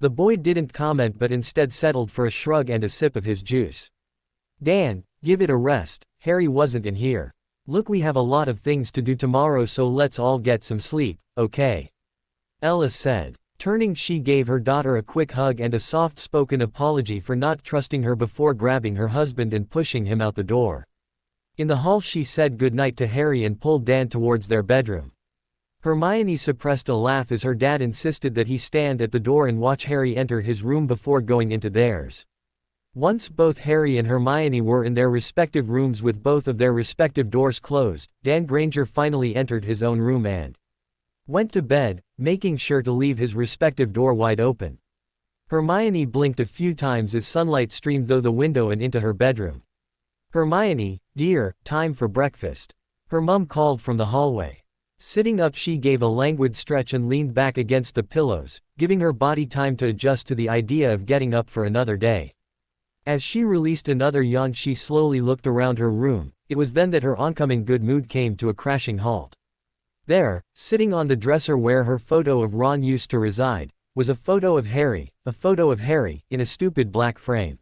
The boy didn't comment but instead settled for a shrug and a sip of his juice. Dan, Give it a rest, Harry wasn't in here. Look, we have a lot of things to do tomorrow, so let's all get some sleep, okay? Ella said. Turning, she gave her daughter a quick hug and a soft-spoken apology for not trusting her before grabbing her husband and pushing him out the door. In the hall, she said goodnight to Harry and pulled Dan towards their bedroom. Hermione suppressed a laugh as her dad insisted that he stand at the door and watch Harry enter his room before going into theirs. Once both Harry and Hermione were in their respective rooms with both of their respective doors closed, Dan Granger finally entered his own room and went to bed, making sure to leave his respective door wide open. Hermione blinked a few times as sunlight streamed through the window and into her bedroom. "Hermione, dear, time for breakfast," her mum called from the hallway. Sitting up, she gave a languid stretch and leaned back against the pillows, giving her body time to adjust to the idea of getting up for another day. As she released another yawn, she slowly looked around her room. It was then that her oncoming good mood came to a crashing halt. There, sitting on the dresser where her photo of Ron used to reside, was a photo of Harry, in a stupid black frame.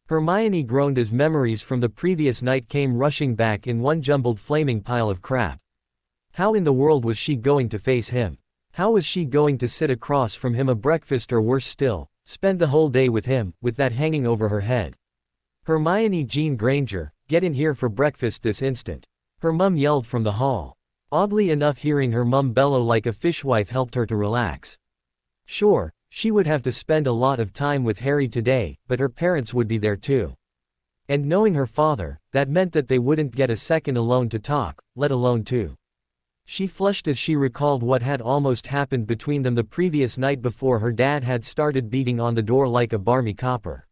Hermione groaned as memories from the previous night came rushing back in one jumbled flaming pile of crap. How in the world was she going to face him? How was she going to sit across from him at breakfast, or worse still, spend the whole day with him, with that hanging over her head? "Hermione Jean Granger, get in here for breakfast this instant," her mum yelled from the hall. Oddly enough, hearing her mum bellow like a fishwife helped her to relax. Sure, she would have to spend a lot of time with Harry today, but her parents would be there too. And knowing her father, that meant that they wouldn't get a second alone to talk, let alone two. She flushed as she recalled what had almost happened between them the previous night before her dad had started beating on the door like a barmy copper.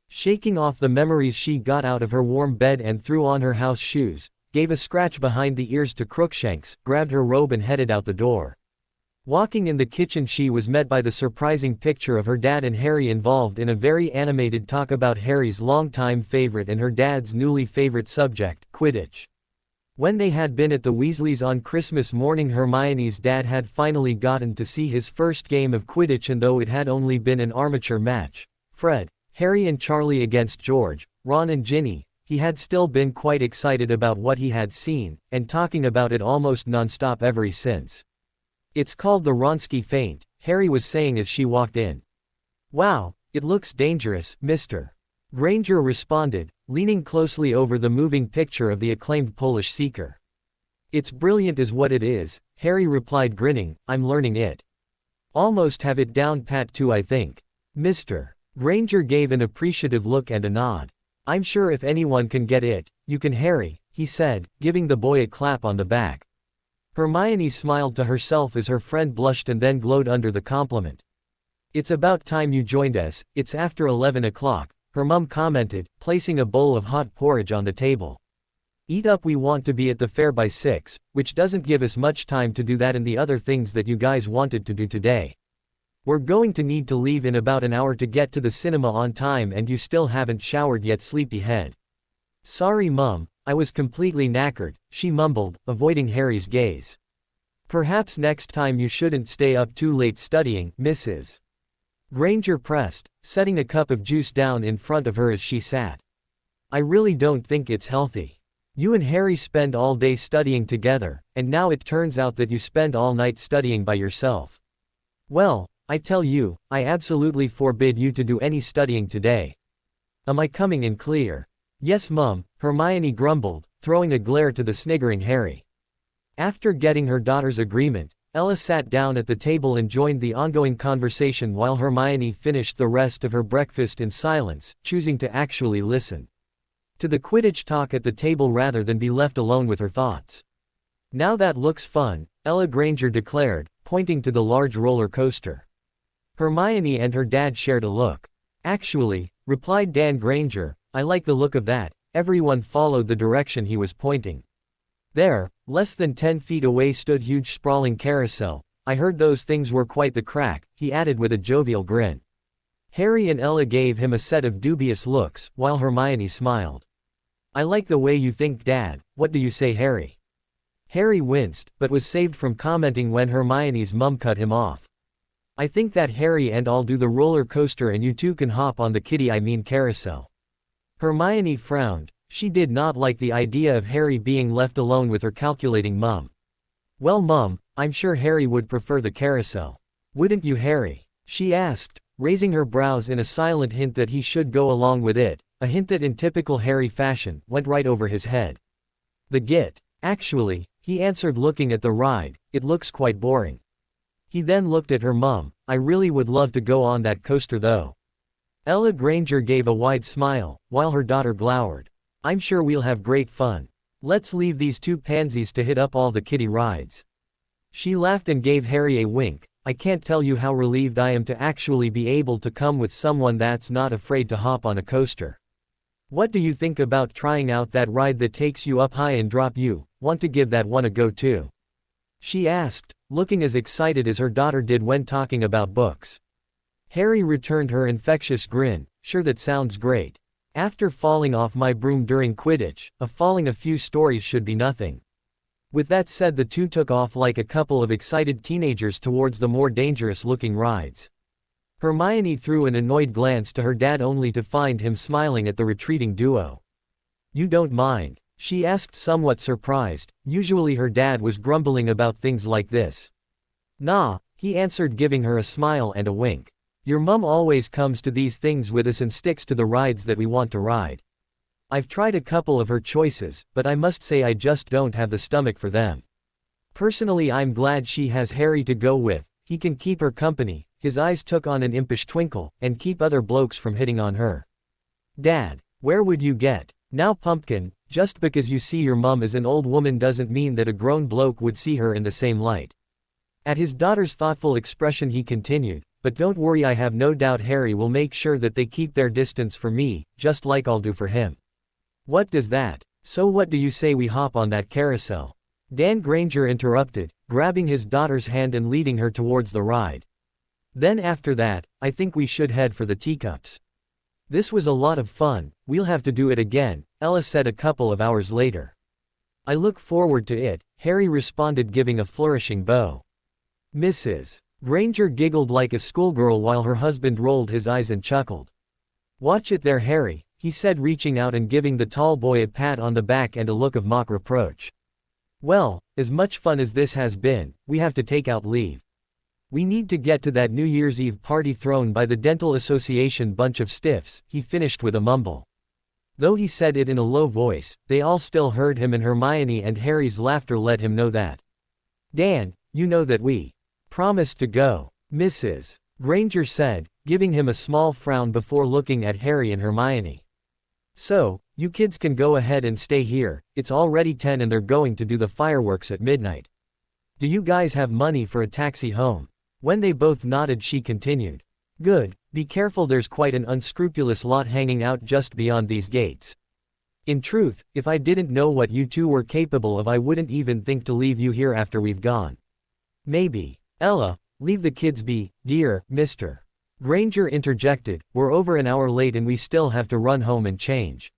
Shaking off the memories, she got out of her warm bed and threw on her house shoes, gave a scratch behind the ears to Crookshanks, grabbed her robe and headed out the door. Walking in the kitchen, she was met by the surprising picture of her dad and Harry involved in a very animated talk about Harry's longtime favorite and her dad's newly favorite subject, Quidditch. When they had been at the Weasleys on Christmas morning, Hermione's dad had finally gotten to see his first game of Quidditch, and though it had only been an amateur match, Fred, Harry and Charlie against George, Ron and Ginny, he had still been quite excited about what he had seen, and talking about it almost non-stop ever since. "It's called the Wronski feint," Harry was saying as she walked in. "Wow, it looks dangerous, Mr. Granger responded, leaning closely over the moving picture of the acclaimed Polish seeker. "It's brilliant is what it is," Harry replied, grinning. "I'm learning it. Almost have it down pat too, I think." Mr. Granger gave an appreciative look and a nod. "I'm sure if anyone can get it, you can, Harry," he said, giving the boy a clap on the back. Hermione smiled to herself as her friend blushed and then glowed under the compliment. "It's about time you joined us, it's after 11 o'clock. Her mum commented, placing a bowl of hot porridge on the table. "Eat up, we want to be at the fair by 6, which doesn't give us much time to do that and the other things that you guys wanted to do today. We're going to need to leave in about an hour to get to the cinema on time, and you still haven't showered yet, sleepyhead." "Sorry Mum, I was completely knackered," she mumbled, avoiding Harry's gaze. "Perhaps next time you shouldn't stay up too late studying, Mrs. Granger pressed, setting a cup of juice down in front of her as she sat. "I really don't think it's healthy. You and Harry spend all day studying together, and now it turns out that you spend all night studying by yourself. Well, I tell you, I absolutely forbid you to do any studying today. Am I coming in clear?" "Yes, Mum," Hermione grumbled, throwing a glare to the sniggering Harry. After getting her daughter's agreement, Ella sat down at the table and joined the ongoing conversation while Hermione finished the rest of her breakfast in silence, choosing to actually listen to the Quidditch talk at the table rather than be left alone with her thoughts. "Now that looks fun," Ella Granger declared, pointing to the large roller coaster. Hermione and her dad shared a look. "Actually," replied Dan Granger, "I like the look of that." Everyone followed the direction he was pointing. There, less than 10 feet away, stood huge sprawling carousel. "I heard those things were quite the crack," he added with a jovial grin. Harry and Ella gave him a set of dubious looks, while Hermione smiled. "I like the way you think, Dad. What do you say, Harry?" Harry winced, but was saved from commenting when Hermione's mum cut him off. "I think that Harry and I'll do the roller coaster and you two can hop on the carousel." Hermione frowned. She did not like the idea of Harry being left alone with her calculating mum. Well mum, I'm sure Harry would prefer the carousel. Wouldn't you Harry? She asked, raising her brows in a silent hint that he should go along with it, a hint that in typical Harry fashion, went right over his head. The git. Actually, he answered looking at the ride, it looks quite boring. He then looked at her mum, I really would love to go on that coaster though. Ella Granger gave a wide smile, while her daughter glowered. I'm sure we'll have great fun. Let's leave these two pansies to hit up all the kiddie rides. She laughed and gave Harry a wink. I can't tell you how relieved I am to actually be able to come with someone that's not afraid to hop on a coaster. What do you think about trying out that ride that takes you up high and drop you? Want to give that one a go too? She asked, looking as excited as her daughter did when talking about books. Harry returned her infectious grin, sure that sounds great. After falling off my broom during Quidditch, falling a few stories should be nothing. With that said, the two took off like a couple of excited teenagers towards the more dangerous-looking rides. Hermione threw an annoyed glance to her dad only to find him smiling at the retreating duo. You don't mind? She asked somewhat surprised, usually her dad was grumbling about things like this. Nah, he answered giving her a smile and a wink. Your mum always comes to these things with us and sticks to the rides that we want to ride. I've tried a couple of her choices, but I must say I just don't have the stomach for them. Personally I'm glad she has Harry to go with, he can keep her company, his eyes took on an impish twinkle, and keep other blokes from hitting on her. Dad, where would you get? Now Pumpkin, just because you see your mum as an old woman doesn't mean that a grown bloke would see her in the same light. At his daughter's thoughtful expression he continued, but don't worry, I have no doubt Harry will make sure that they keep their distance for me, just like I'll do for him. What does that? So what do you say we hop on that carousel? Dan Granger interrupted, grabbing his daughter's hand and leading her towards the ride. Then after that, I think we should head for the teacups. This was a lot of fun, we'll have to do it again, Ella said a couple of hours later. I look forward to it, Harry responded giving a flourishing bow. Mrs. Granger giggled like a schoolgirl while her husband rolled his eyes and chuckled. Watch it there Harry, he said reaching out and giving the tall boy a pat on the back and a look of mock reproach. Well, as much fun as this has been, we have to take out leave. We need to get to that New Year's Eve party thrown by the Dental Association bunch of stiffs, he finished with a mumble. Though he said it in a low voice, they all still heard him and Hermione and Harry's laughter let him know that. Dan, you know that we promised to go, Mrs. Granger said, giving him a small frown before looking at Harry and Hermione. So, you kids can go ahead and stay here, it's already 10 and they're going to do the fireworks at midnight. Do you guys have money for a taxi home? When they both nodded she continued. Good, be careful, there's quite an unscrupulous lot hanging out just beyond these gates. In truth, if I didn't know what you two were capable of I wouldn't even think to leave you here after we've gone. Maybe. Ella, leave the kids be, dear, Mr. Granger interjected, we're over an hour late and we still have to run home and change.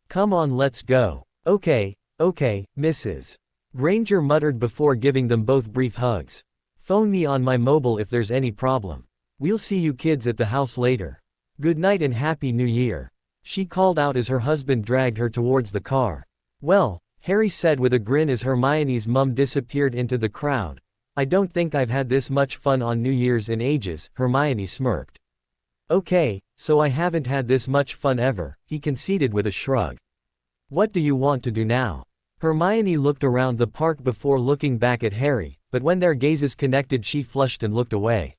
Come on, let's go. Okay, Mrs. Granger muttered before giving them both brief hugs. Phone me on my mobile if there's any problem. We'll see you kids at the house later. Good night and Happy New Year. She called out as her husband dragged her towards the car. Well, Harry said with a grin as Hermione's mum disappeared into the crowd. I don't think I've had this much fun on New Year's in ages, Hermione smirked. Okay, so I haven't had this much fun ever, he conceded with a shrug. What do you want to do now? Hermione looked around the park before looking back at Harry, but when their gazes connected she flushed and looked away.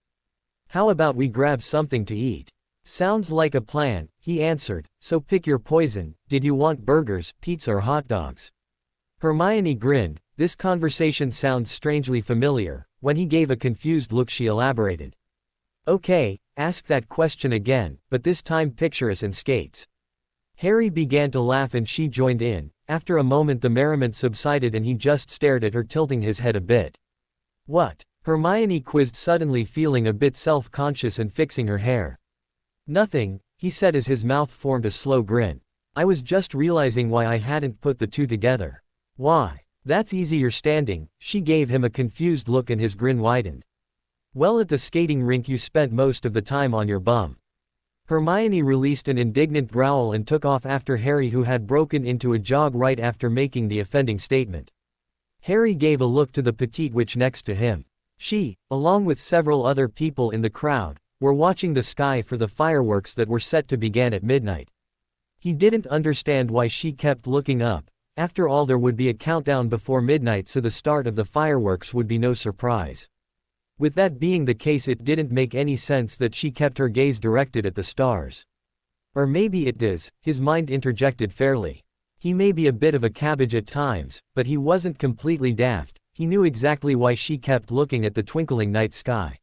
How about we grab something to eat? Sounds like a plan, he answered, so pick your poison, did you want burgers, pizza or hot dogs? Hermione grinned, this conversation sounds strangely familiar, when he gave a confused look she elaborated. Okay, ask that question again, but this time picture us in skates. Harry began to laugh and she joined in, after a moment the merriment subsided and he just stared at her tilting his head a bit. What? Hermione quizzed suddenly feeling a bit self-conscious and fixing her hair. Nothing, he said as his mouth formed a slow grin. I was just realizing why I hadn't put the two together. Why? That's easy, you're standing, she gave him a confused look and his grin widened. Well, at the skating rink you spent most of the time on your bum. Hermione released an indignant growl and took off after Harry, who had broken into a jog right after making the offending statement. Harry gave a look to the petite witch next to him. She, along with several other people in the crowd, were watching the sky for the fireworks that were set to begin at midnight. He didn't understand why she kept looking up. After all, there would be a countdown before midnight, so the start of the fireworks would be no surprise. With that being the case, it didn't make any sense that she kept her gaze directed at the stars. Or maybe it does, his mind interjected fairly. He may be a bit of a cabbage at times, but he wasn't completely daft. He knew exactly why she kept looking at the twinkling night sky.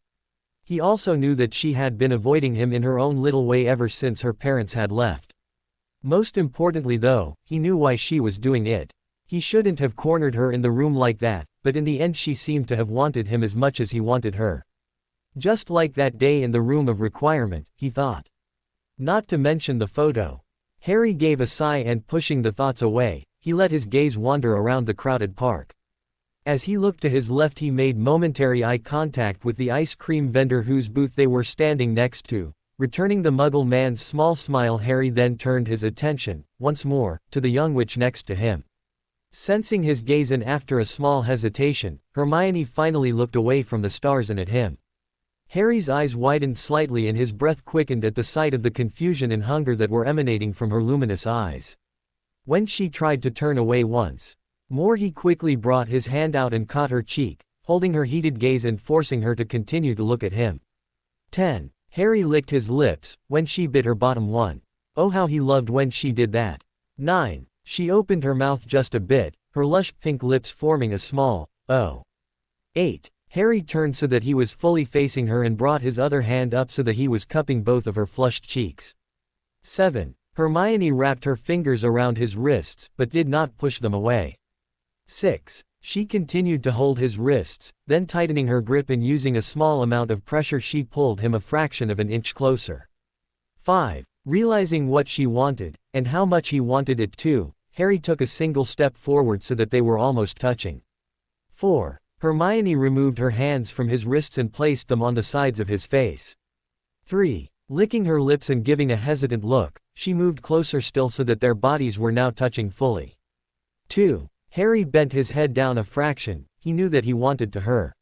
He also knew that she had been avoiding him in her own little way ever since her parents had left. Most importantly though, he knew why she was doing it. He shouldn't have cornered her in the room like that, but in the end she seemed to have wanted him as much as he wanted her. Just like that day in the room of requirement, he thought. Not to mention the photo. Harry gave a sigh and, pushing the thoughts away, he let his gaze wander around the crowded park. As he looked to his left, he made momentary eye contact with the ice cream vendor whose booth they were standing next to. Returning the Muggle man's small smile, Harry then turned his attention, once more, to the young witch next to him. Sensing his gaze and after a small hesitation, Hermione finally looked away from the stars and at him. Harry's eyes widened slightly and his breath quickened at the sight of the confusion and hunger that were emanating from her luminous eyes. When she tried to turn away once more, he quickly brought his hand out and caught her cheek, holding her heated gaze and forcing her to continue to look at him. 10. Harry licked his lips when she bit her bottom one. Oh, how he loved when she did that. 9. She opened her mouth just a bit, her lush pink lips forming a small O. 8. Harry turned so that he was fully facing her and brought his other hand up so that he was cupping both of her flushed cheeks. 7. Hermione wrapped her fingers around his wrists, but did not push them away. 6. She continued to hold his wrists, then tightening her grip and using a small amount of pressure she pulled him a fraction of an inch closer. 5. Realizing what she wanted, and how much he wanted it too, Harry took a single step forward so that they were almost touching. 4. Hermione removed her hands from his wrists and placed them on the sides of his face. 3. Licking her lips and giving a hesitant look, she moved closer still so that their bodies were now touching fully. 2. Harry bent his head down a fraction. He knew that he wanted to her.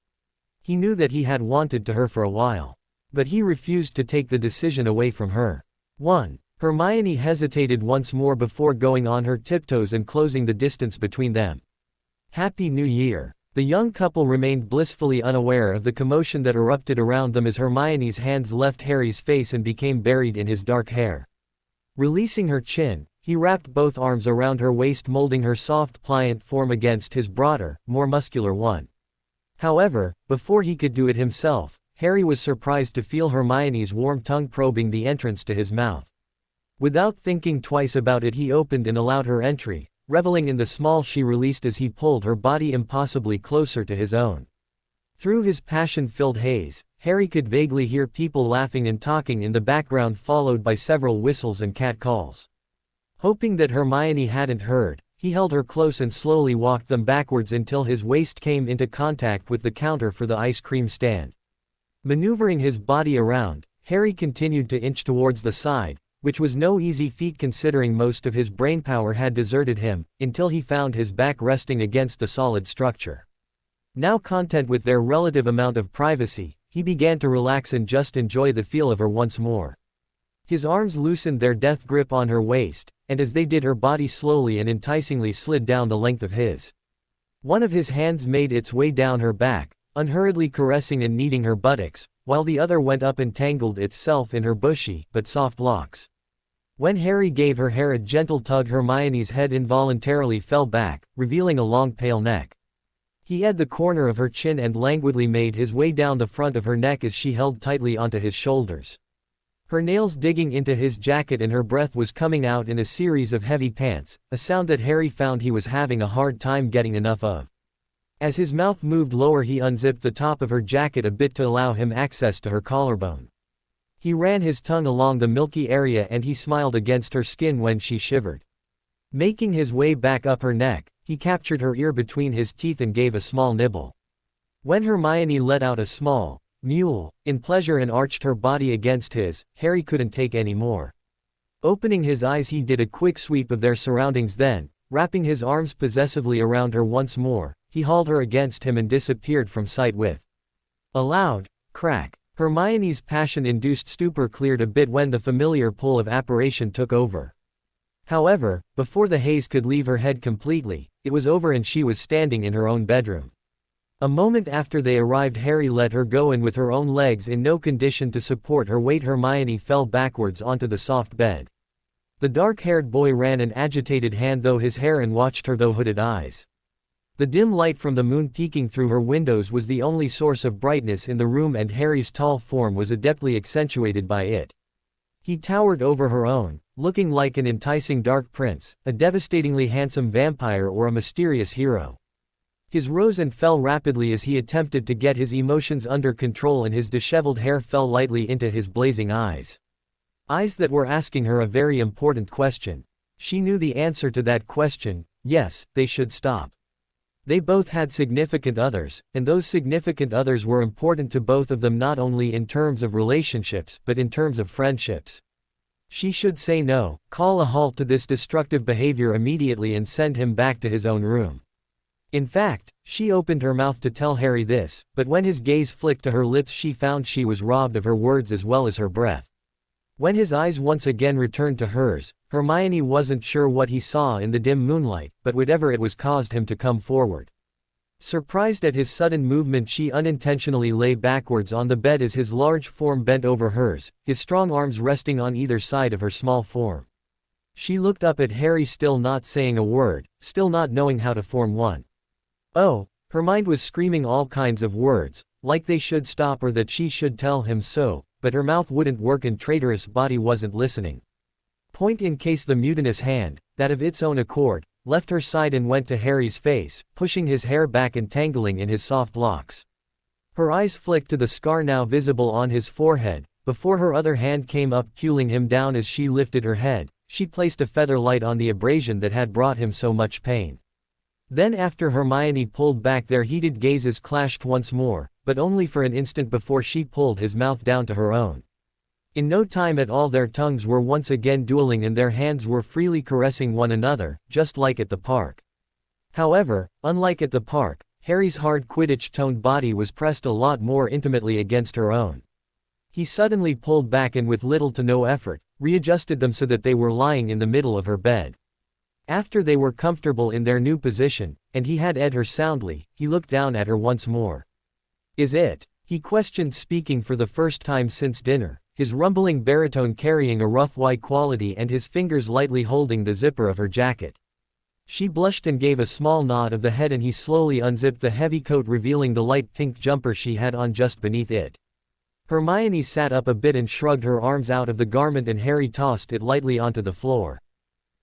He knew that he had wanted to her for a while. But he refused to take the decision away from her. 1. Hermione hesitated once more before going on her tiptoes and closing the distance between them. Happy New Year. The young couple remained blissfully unaware of the commotion that erupted around them as Hermione's hands left Harry's face and became buried in his dark hair. Releasing her chin, he wrapped both arms around her waist, molding her soft, pliant form against his broader, more muscular one. However, before he could do it himself, Harry was surprised to feel Hermione's warm tongue probing the entrance to his mouth. Without thinking twice about it, he opened and allowed her entry, reveling in the smile she released as he pulled her body impossibly closer to his own. Through his passion-filled haze, Harry could vaguely hear people laughing and talking in the background, followed by several whistles and catcalls. Hoping that Hermione hadn't heard, he held her close and slowly walked them backwards until his waist came into contact with the counter for the ice cream stand. Maneuvering his body around, Harry continued to inch towards the side, which was no easy feat considering most of his brainpower had deserted him, until he found his back resting against the solid structure. Now content with their relative amount of privacy, he began to relax and just enjoy the feel of her once more. His arms loosened their death grip on her waist, and as they did, her body slowly and enticingly slid down the length of his. One of his hands made its way down her back, unhurriedly caressing and kneading her buttocks, while the other went up and tangled itself in her bushy but soft locks. When Harry gave her hair a gentle tug, Hermione's head involuntarily fell back, revealing a long pale neck. He had the corner of her chin and languidly made his way down the front of her neck as she held tightly onto his shoulders. Her nails digging into his jacket and her breath was coming out in a series of heavy pants, a sound that Harry found he was having a hard time getting enough of. As his mouth moved lower, he unzipped the top of her jacket a bit to allow him access to her collarbone. He ran his tongue along the milky area and he smiled against her skin when she shivered. Making his way back up her neck, he captured her ear between his teeth and gave a small nibble. When Hermione let out a small, mule, in pleasure and arched her body against his. Harry couldn't take any more. Opening his eyes, he did a quick sweep of their surroundings, then, wrapping his arms possessively around her once more, he hauled her against him and disappeared from sight with a loud crack. Hermione's passion-induced stupor cleared a bit when the familiar pull of apparition took over. However, before the haze could leave her head completely, it was over and she was standing in her own bedroom. A moment after they arrived, Harry let her go, and with her own legs in no condition to support her weight, Hermione fell backwards onto the soft bed. The dark-haired boy ran an agitated hand through his hair and watched her through hooded eyes. The dim light from the moon peeking through her windows was the only source of brightness in the room, and Harry's tall form was adeptly accentuated by it. He towered over her own, looking like an enticing dark prince, a devastatingly handsome vampire, or a mysterious hero. His rose and fell rapidly as he attempted to get his emotions under control, and his disheveled hair fell lightly into his blazing eyes. Eyes that were asking her a very important question. She knew the answer to that question: yes, they should stop. They both had significant others, and those significant others were important to both of them, not only in terms of relationships but in terms of friendships. She should say no, call a halt to this destructive behavior immediately, and send him back to his own room. In fact, she opened her mouth to tell Harry this, but when his gaze flicked to her lips, she found she was robbed of her words as well as her breath. When his eyes once again returned to hers, Hermione wasn't sure what he saw in the dim moonlight, but whatever it was caused him to come forward. Surprised at his sudden movement, she unintentionally lay backwards on the bed as his large form bent over hers, his strong arms resting on either side of her small form. She looked up at Harry, still not saying a word, still not knowing how to form one. Oh, her mind was screaming all kinds of words, like they should stop or that she should tell him so, but her mouth wouldn't work and traitorous body wasn't listening. Point in case the mutinous hand, that of its own accord, left her side and went to Harry's face, pushing his hair back and tangling in his soft locks. Her eyes flicked to the scar now visible on his forehead, before her other hand came up, cooling him down. As she lifted her head, she placed a feather light on the abrasion that had brought him so much pain. Then after Hermione pulled back, their heated gazes clashed once more, but only for an instant before she pulled his mouth down to her own. In no time at all their tongues were once again dueling and their hands were freely caressing one another, just like at the park. However, unlike at the park, Harry's hard Quidditch-toned body was pressed a lot more intimately against her own. He suddenly pulled back and with little to no effort, readjusted them so that they were lying in the middle of her bed. After they were comfortable in their new position, and he had ed her soundly, he looked down at her once more. "Is it?" he questioned, speaking for the first time since dinner, his rumbling baritone carrying a rough white quality and his fingers lightly holding the zipper of her jacket. She blushed and gave a small nod of the head, and he slowly unzipped the heavy coat, revealing the light pink jumper she had on just beneath it. Hermione sat up a bit and shrugged her arms out of the garment, and Harry tossed it lightly onto the floor.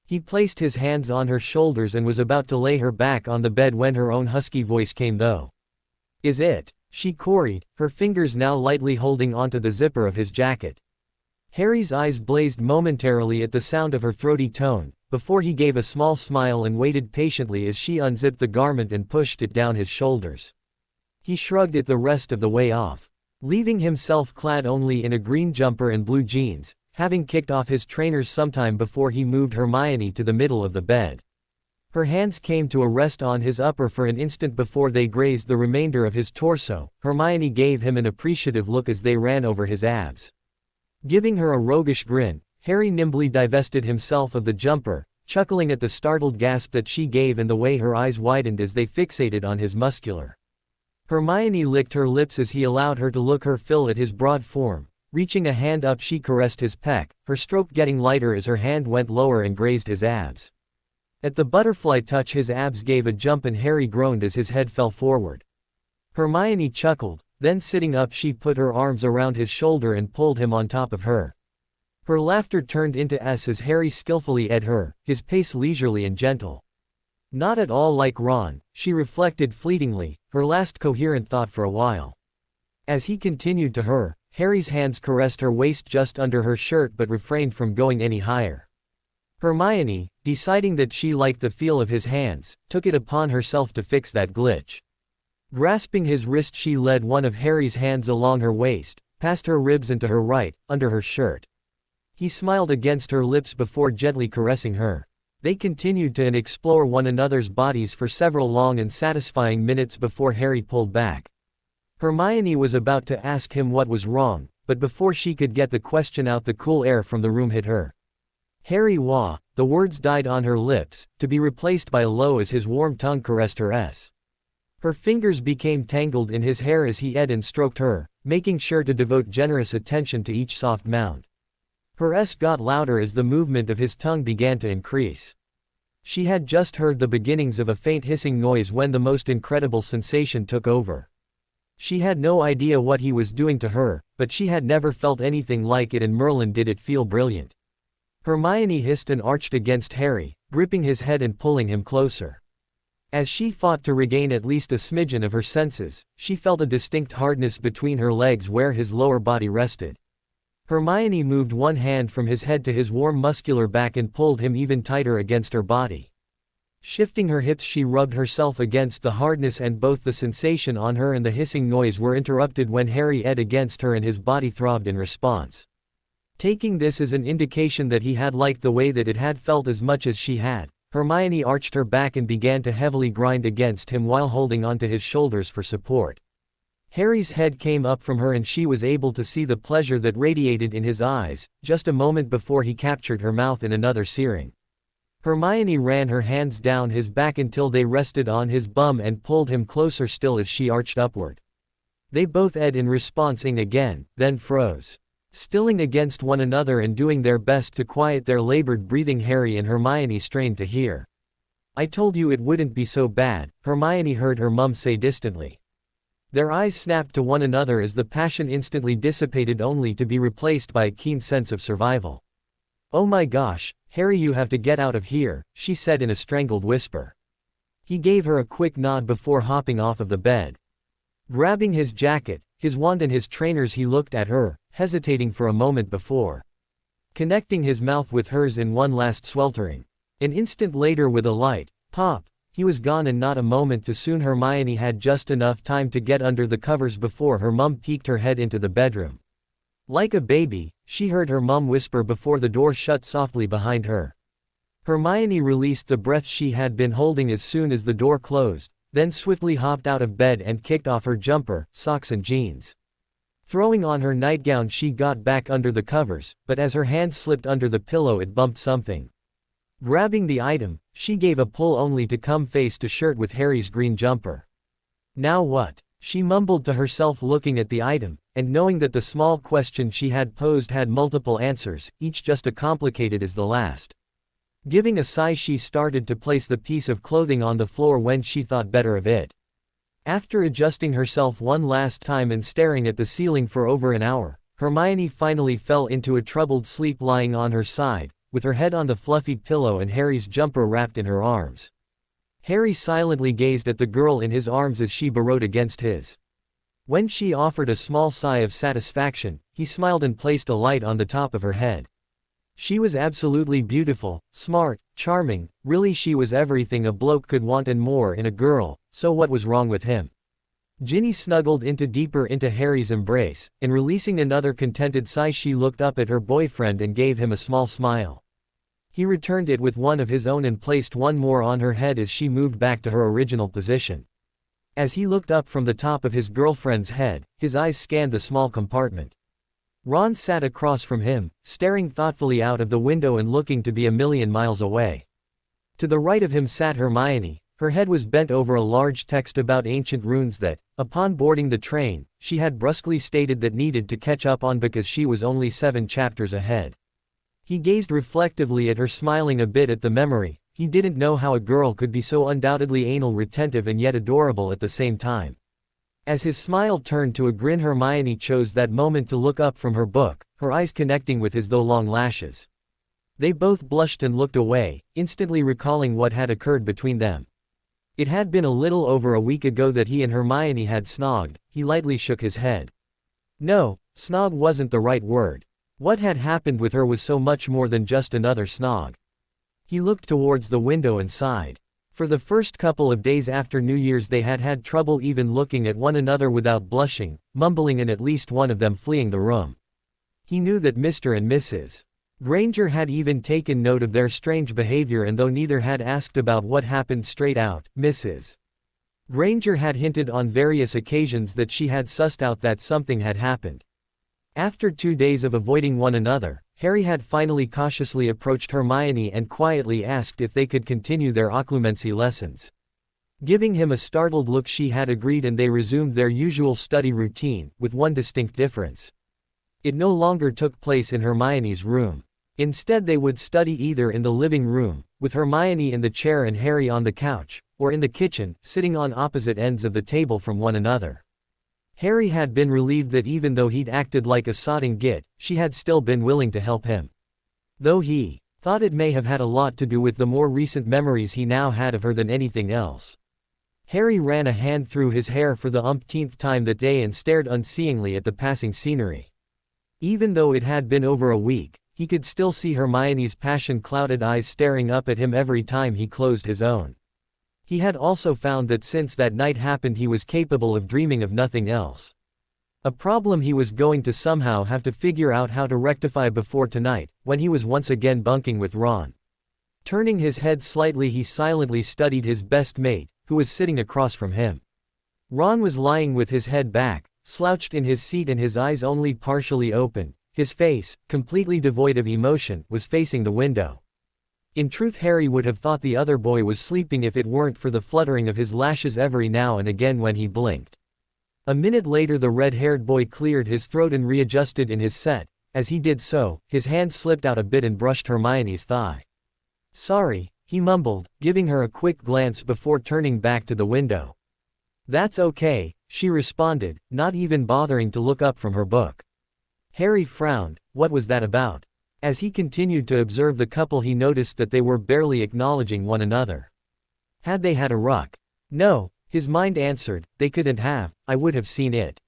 He placed his hands on her shoulders and was about to lay her back on the bed when her own husky voice came though. "Is it?" she queried, her fingers now lightly holding onto the zipper of his jacket. Harry's eyes blazed momentarily at the sound of her throaty tone, before he gave a small smile and waited patiently as she unzipped the garment and pushed it down his shoulders. He shrugged it the rest of the way off, leaving himself clad only in a green jumper and blue jeans, having kicked off his trainers sometime before he moved Hermione to the middle of the bed. Her hands came to a rest on his upper for an instant before they grazed the remainder of his torso. Hermione gave him an appreciative look as they ran over his abs. Giving her a roguish grin, Harry nimbly divested himself of the jumper, chuckling at the startled gasp that she gave and the way her eyes widened as they fixated on his muscular. Hermione licked her lips as he allowed her to look her fill at his broad form. Reaching a hand up, she caressed his pec, her stroke getting lighter as her hand went lower and grazed his abs. At the butterfly touch, his abs gave a jump and Harry groaned as his head fell forward. Hermione chuckled, then sitting up she put her arms around his shoulder and pulled him on top of her. Her laughter turned into S as Harry skillfully ed her, his pace leisurely and gentle. Not at all like Ron, she reflected fleetingly, her last coherent thought for a while. As he continued to her, Harry's hands caressed her waist just under her shirt but refrained from going any higher. Hermione, deciding that she liked the feel of his hands, took it upon herself to fix that glitch. Grasping his wrist, she led one of Harry's hands along her waist, past her ribs and to her right, under her shirt. He smiled against her lips before gently caressing her. They continued to explore one another's bodies for several long and satisfying minutes before Harry pulled back. Hermione was about to ask him what was wrong, but before she could get the question out, the cool air from the room hit her. "Harry Wah," the words died on her lips, to be replaced by a low as his warm tongue caressed her s. Her fingers became tangled in his hair as he and stroked her, making sure to devote generous attention to each soft mound. Her s got louder as the movement of his tongue began to increase. She had just heard the beginnings of a faint hissing noise when the most incredible sensation took over. She had no idea what he was doing to her, but she had never felt anything like it, and Merlin did it feel brilliant. Hermione hissed and arched against Harry, gripping his head and pulling him closer. As she fought to regain at least a smidgen of her senses, she felt a distinct hardness between her legs where his lower body rested. Hermione moved one hand from his head to his warm muscular back and pulled him even tighter against her body. Shifting her hips, she rubbed herself against the hardness, and both the sensation on her and the hissing noise were interrupted when Harry edged against her and his body throbbed in response. Taking this as an indication that he had liked the way that it had felt as much as she had, Hermione arched her back and began to heavily grind against him while holding onto his shoulders for support. Harry's head came up from her and she was able to see the pleasure that radiated in his eyes, just a moment before he captured her mouth in another searing. Hermione ran her hands down his back until they rested on his bum and pulled him closer still as she arched upward. They both edged in responding again, then froze. Stilling against one another and doing their best to quiet their labored breathing, Harry and Hermione strained to hear. "I told you it wouldn't be so bad," Hermione heard her mum say distantly. Their eyes snapped to one another as the passion instantly dissipated, only to be replaced by a keen sense of survival. "Oh my gosh, Harry, you have to get out of here," she said in a strangled whisper. He gave her a quick nod before hopping off of the bed. Grabbing his jacket, his wand and his trainers, he looked at her, hesitating for a moment before connecting his mouth with hers in one last sweltering. An instant later, with a light pop, he was gone, and not a moment too soon. Hermione had just enough time to get under the covers before her mum peeked her head into the bedroom. Like a baby, she heard her mum whisper before the door shut softly behind her. Hermione released the breath she had been holding as soon as the door closed, then swiftly hopped out of bed and kicked off her jumper, socks and jeans. Throwing on her nightgown, she got back under the covers, but as her hand slipped under the pillow, it bumped something. Grabbing the item, she gave a pull only to come face to shirt with Harry's green jumper. "Now what?" she mumbled to herself, looking at the item, and knowing that the small question she had posed had multiple answers, each just as complicated as the last. Giving a sigh, she started to place the piece of clothing on the floor when she thought better of it. After adjusting herself one last time and staring at the ceiling for over an hour, Hermione finally fell into a troubled sleep, lying on her side, with her head on the fluffy pillow and Harry's jumper wrapped in her arms. Harry silently gazed at the girl in his arms as she burrowed against his. When she offered a small sigh of satisfaction, he smiled and placed a light on the top of her head. She was absolutely beautiful, smart, charming, really she was everything a bloke could want and more in a girl, so what was wrong with him? Ginny snuggled deeper into Harry's embrace, and releasing another contented sigh, she looked up at her boyfriend and gave him a small smile. He returned it with one of his own and placed one more on her head as she moved back to her original position. As he looked up from the top of his girlfriend's head, his eyes scanned the small compartment. Ron sat across from him, staring thoughtfully out of the window and looking to be a million miles away. To the right of him sat Hermione. Her head was bent over a large text about ancient runes that, upon boarding the train, she had brusquely stated that needed to catch up on because she was only 7 chapters ahead. He gazed reflectively at her, smiling a bit at the memory. He didn't know how a girl could be so undoubtedly anal retentive and yet adorable at the same time. As his smile turned to a grin, Hermione chose that moment to look up from her book, her eyes connecting with his though long lashes. They both blushed and looked away, instantly recalling what had occurred between them. It had been a little over a week ago that he and Hermione had snogged. He lightly shook his head. No, snog wasn't the right word. What had happened with her was so much more than just another snog. He looked towards the window and sighed. For the first couple of days after New Year's they had had trouble even looking at one another without blushing, mumbling and at least one of them fleeing the room. He knew that Mr. and Mrs. Granger had even taken note of their strange behavior, and though neither had asked about what happened straight out, Mrs. Granger had hinted on various occasions that she had sussed out that something had happened. After 2 days of avoiding one another, Harry had finally cautiously approached Hermione and quietly asked if they could continue their occlumency lessons. Giving him a startled look, she had agreed, and they resumed their usual study routine, with one distinct difference. It no longer took place in Hermione's room. Instead they would study either in the living room, with Hermione in the chair and Harry on the couch, or in the kitchen, sitting on opposite ends of the table from one another. Harry had been relieved that even though he'd acted like a sodding git, she had still been willing to help him. Though he thought it may have had a lot to do with the more recent memories he now had of her than anything else. Harry ran a hand through his hair for the umpteenth time that day and stared unseeingly at the passing scenery. Even though it had been over a week, he could still see Hermione's passion-clouded eyes staring up at him every time he closed his own. He had also found that since that night happened he was capable of dreaming of nothing else. A problem he was going to somehow have to figure out how to rectify before tonight, when he was once again bunking with Ron. Turning his head slightly, he silently studied his best mate, who was sitting across from him. Ron was lying with his head back, slouched in his seat and his eyes only partially open. His face, completely devoid of emotion, was facing the window. In truth, Harry would have thought the other boy was sleeping if it weren't for the fluttering of his lashes every now and again when he blinked. A minute later the red-haired boy cleared his throat and readjusted in his set. As he did so, his hand slipped out a bit and brushed Hermione's thigh. "Sorry," he mumbled, giving her a quick glance before turning back to the window. "That's okay," she responded, not even bothering to look up from her book. Harry frowned. What was that about? As he continued to observe the couple he noticed that they were barely acknowledging one another. Had they had a ruck? No, his mind answered, they couldn't have, I would have seen it.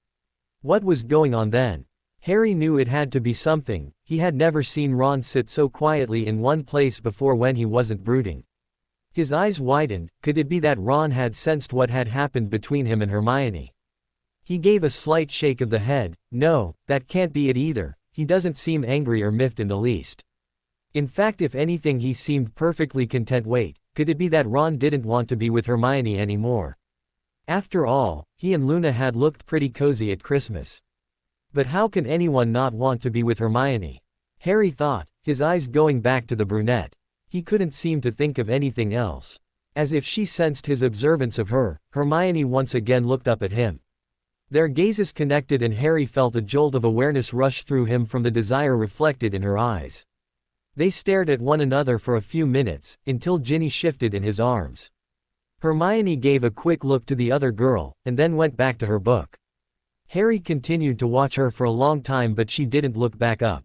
What was going on then? Harry knew it had to be something. He had never seen Ron sit so quietly in one place before when he wasn't brooding. His eyes widened. Could it be that Ron had sensed what had happened between him and Hermione? He gave a slight shake of the head. No, that can't be it either. He doesn't seem angry or miffed in the least. In fact, if anything, he seemed perfectly content. Wait, could it be that Ron didn't want to be with Hermione anymore? After all, he and Luna had looked pretty cozy at Christmas. But how can anyone not want to be with Hermione? Harry thought, his eyes going back to the brunette. He couldn't seem to think of anything else. As if she sensed his observance of her, Hermione once again looked up at him. Their gazes connected and Harry felt a jolt of awareness rush through him from the desire reflected in her eyes. They stared at one another for a few minutes, until Ginny shifted in his arms. Hermione gave a quick look to the other girl, and then went back to her book. Harry continued to watch her for a long time, but she didn't look back up.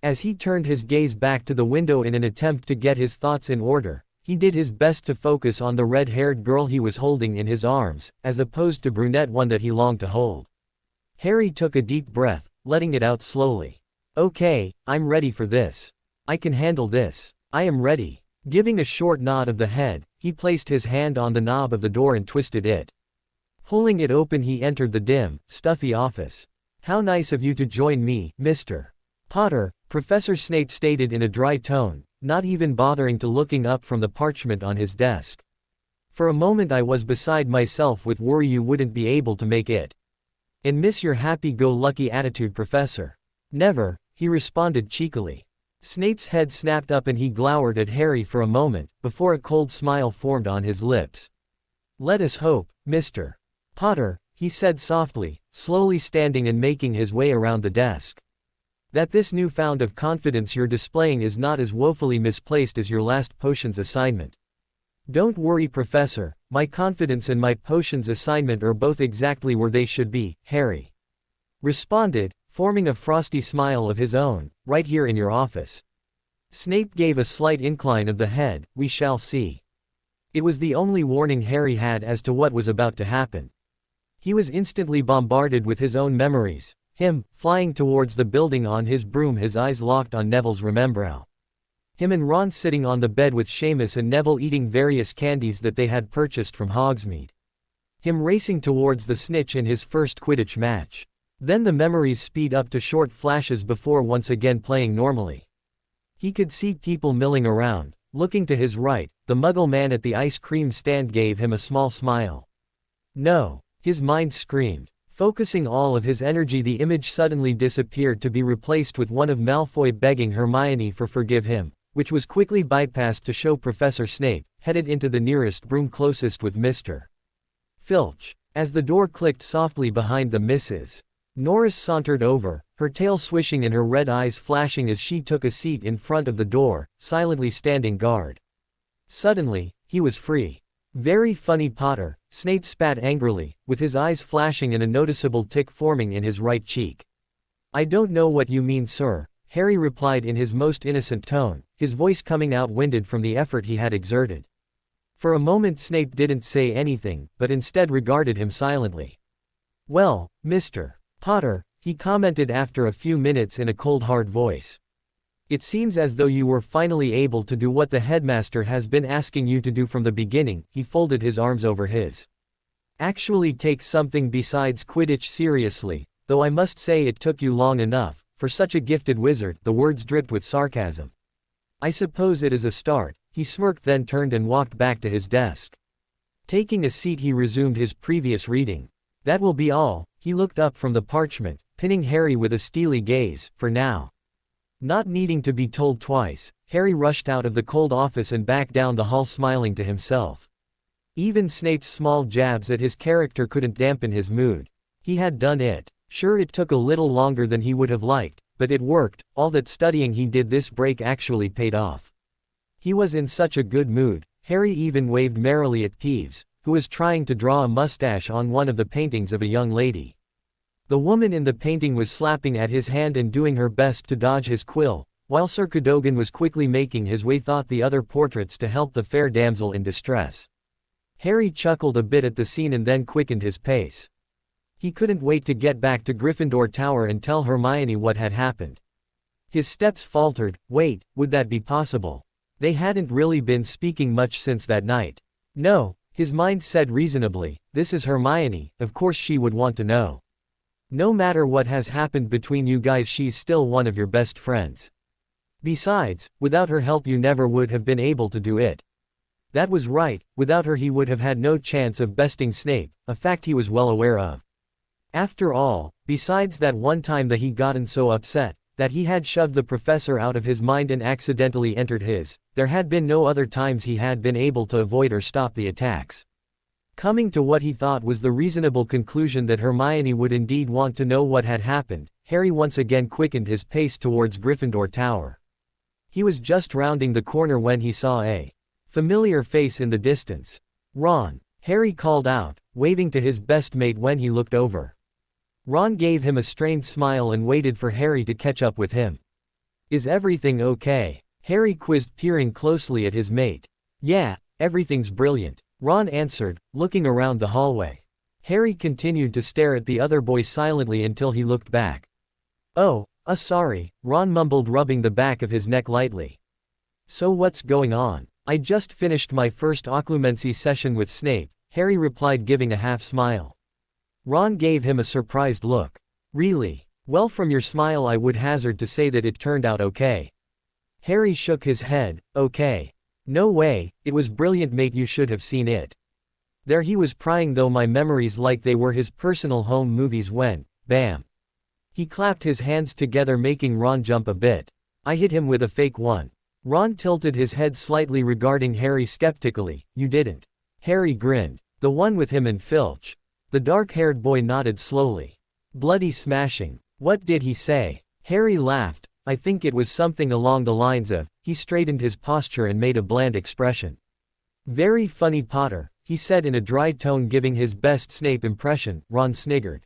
As he turned his gaze back to the window in an attempt to get his thoughts in order, he did his best to focus on the red-haired girl he was holding in his arms, as opposed to brunette one that he longed to hold. Harry took a deep breath, letting it out slowly. Okay, I'm ready for this. I can handle this. I am ready. Giving a short nod of the head, he placed his hand on the knob of the door and twisted it. Pulling it open, he entered the dim, stuffy office. How nice of you to join me, Mr. Potter, Professor Snape stated in a dry tone, not even bothering to looking up from the parchment on his desk. For a moment I was beside myself with worry you wouldn't be able to make it. And miss your happy-go-lucky attitude, Professor. Never, he responded cheekily. Snape's head snapped up and he glowered at Harry for a moment, before a cold smile formed on his lips. Let us hope, Mr. Potter, he said softly, slowly standing and making his way around the desk, that this new found of confidence you're displaying is not as woefully misplaced as your last potions assignment. Don't worry, Professor, my confidence and my potions assignment are both exactly where they should be, Harry responded, forming a frosty smile of his own, right here in your office. Snape gave a slight incline of the head, we shall see. It was the only warning Harry had as to what was about to happen. He was instantly bombarded with his own memories. Him, flying towards the building on his broom, his eyes locked on Neville's Remembrow. Him and Ron sitting on the bed with Seamus and Neville eating various candies that they had purchased from Hogsmeade. Him racing towards the snitch in his first Quidditch match. Then the memories speed up to short flashes before once again playing normally. He could see people milling around. Looking to his right, the Muggle man at the ice cream stand gave him a small smile. No, his mind screamed. Focusing all of his energy, the image suddenly disappeared to be replaced with one of Malfoy begging Hermione for forgive him, which was quickly bypassed to show Professor Snape, headed into the nearest room closest with Mr. Filch. As the door clicked softly behind the Mrs. Norris sauntered over, her tail swishing and her red eyes flashing as she took a seat in front of the door, silently standing guard. Suddenly, he was free. Very funny, Potter, Snape spat angrily, with his eyes flashing and a noticeable tic forming in his right cheek. I don't know what you mean, sir, Harry replied in his most innocent tone, his voice coming out winded from the effort he had exerted. For a moment Snape didn't say anything, but instead regarded him silently. Well, Mr. Potter, he commented after a few minutes in a cold hard voice. It seems as though you were finally able to do what the headmaster has been asking you to do from the beginning. He folded his arms over his. Actually take something besides Quidditch seriously, though I must say it took you long enough, for such a gifted wizard. The words dripped with sarcasm. I suppose it is a start, he smirked, then turned and walked back to his desk. Taking a seat, he resumed his previous reading. That will be all. He looked up from the parchment, pinning Harry with a steely gaze, for now. Not needing to be told twice, Harry rushed out of the cold office and back down the hall smiling to himself. Even Snape's small jabs at his character couldn't dampen his mood. He had done it. Sure, it took a little longer than he would have liked, but it worked. All that studying he did this break actually paid off. He was in such a good mood. Harry even waved merrily at Peeves, who was trying to draw a mustache on one of the paintings of a young lady. The woman in the painting was slapping at his hand and doing her best to dodge his quill, while Sir Cadogan was quickly making his way through the other portraits to help the fair damsel in distress. Harry chuckled a bit at the scene and then quickened his pace. He couldn't wait to get back to Gryffindor Tower and tell Hermione what had happened. His steps faltered. Wait, would that be possible? They hadn't really been speaking much since that night. No, his mind said reasonably, this is Hermione, of course she would want to know. No matter what has happened between you guys, she's still one of your best friends. Besides, without her help you never would have been able to do it. That was right, without her he would have had no chance of besting Snape, a fact he was well aware of. After all, besides that one time that he gotten so upset, that he had shoved the professor out of his mind and accidentally entered his, there had been no other times he had been able to avoid or stop the attacks. Coming to what he thought was the reasonable conclusion that Hermione would indeed want to know what had happened, Harry once again quickened his pace towards Gryffindor Tower. He was just rounding the corner when he saw a familiar face in the distance. Ron, Harry called out, waving to his best mate when he looked over. Ron gave him a strained smile and waited for Harry to catch up with him. Is everything okay? Harry quizzed, peering closely at his mate. Yeah, everything's brilliant, Ron answered, looking around the hallway. Harry continued to stare at the other boy silently until he looked back. Oh, sorry, Ron mumbled, rubbing the back of his neck lightly. So what's going on? I just finished my first occlumency session with Snape, Harry replied, giving a half smile. Ron gave him a surprised look. Really? Well, from your smile I would hazard to say that it turned out okay. Harry shook his head. Okay. No way, it was brilliant, mate, you should have seen it. There he was prying though my memories like they were his personal home movies when, bam. He clapped his hands together, making Ron jump a bit. I hit him with a fake one. Ron tilted his head slightly, regarding Harry skeptically. You didn't? Harry grinned. The one with him and Filch. The dark-haired boy nodded slowly. Bloody smashing. What did he say? Harry laughed. I think it was something along the lines of, he straightened his posture and made a bland expression. Very funny, Potter, he said in a dry tone, giving his best Snape impression. Ron sniggered.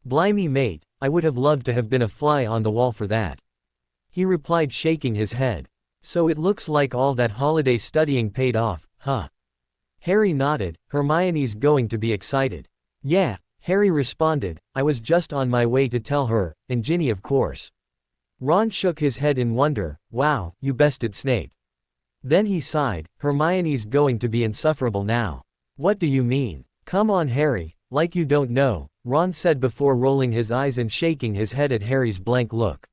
Blimey, mate, I would have loved to have been a fly on the wall for that. He replied, shaking his head. So it looks like all that holiday studying paid off, huh? Harry nodded. Hermione's going to be excited. Yeah, Harry responded, I was just on my way to tell her, and Ginny of course. Ron shook his head in wonder. Wow, you bested Snape. Then he sighed, Hermione's going to be insufferable now. What do you mean? Come on Harry, like you don't know, Ron said before rolling his eyes and shaking his head at Harry's blank look.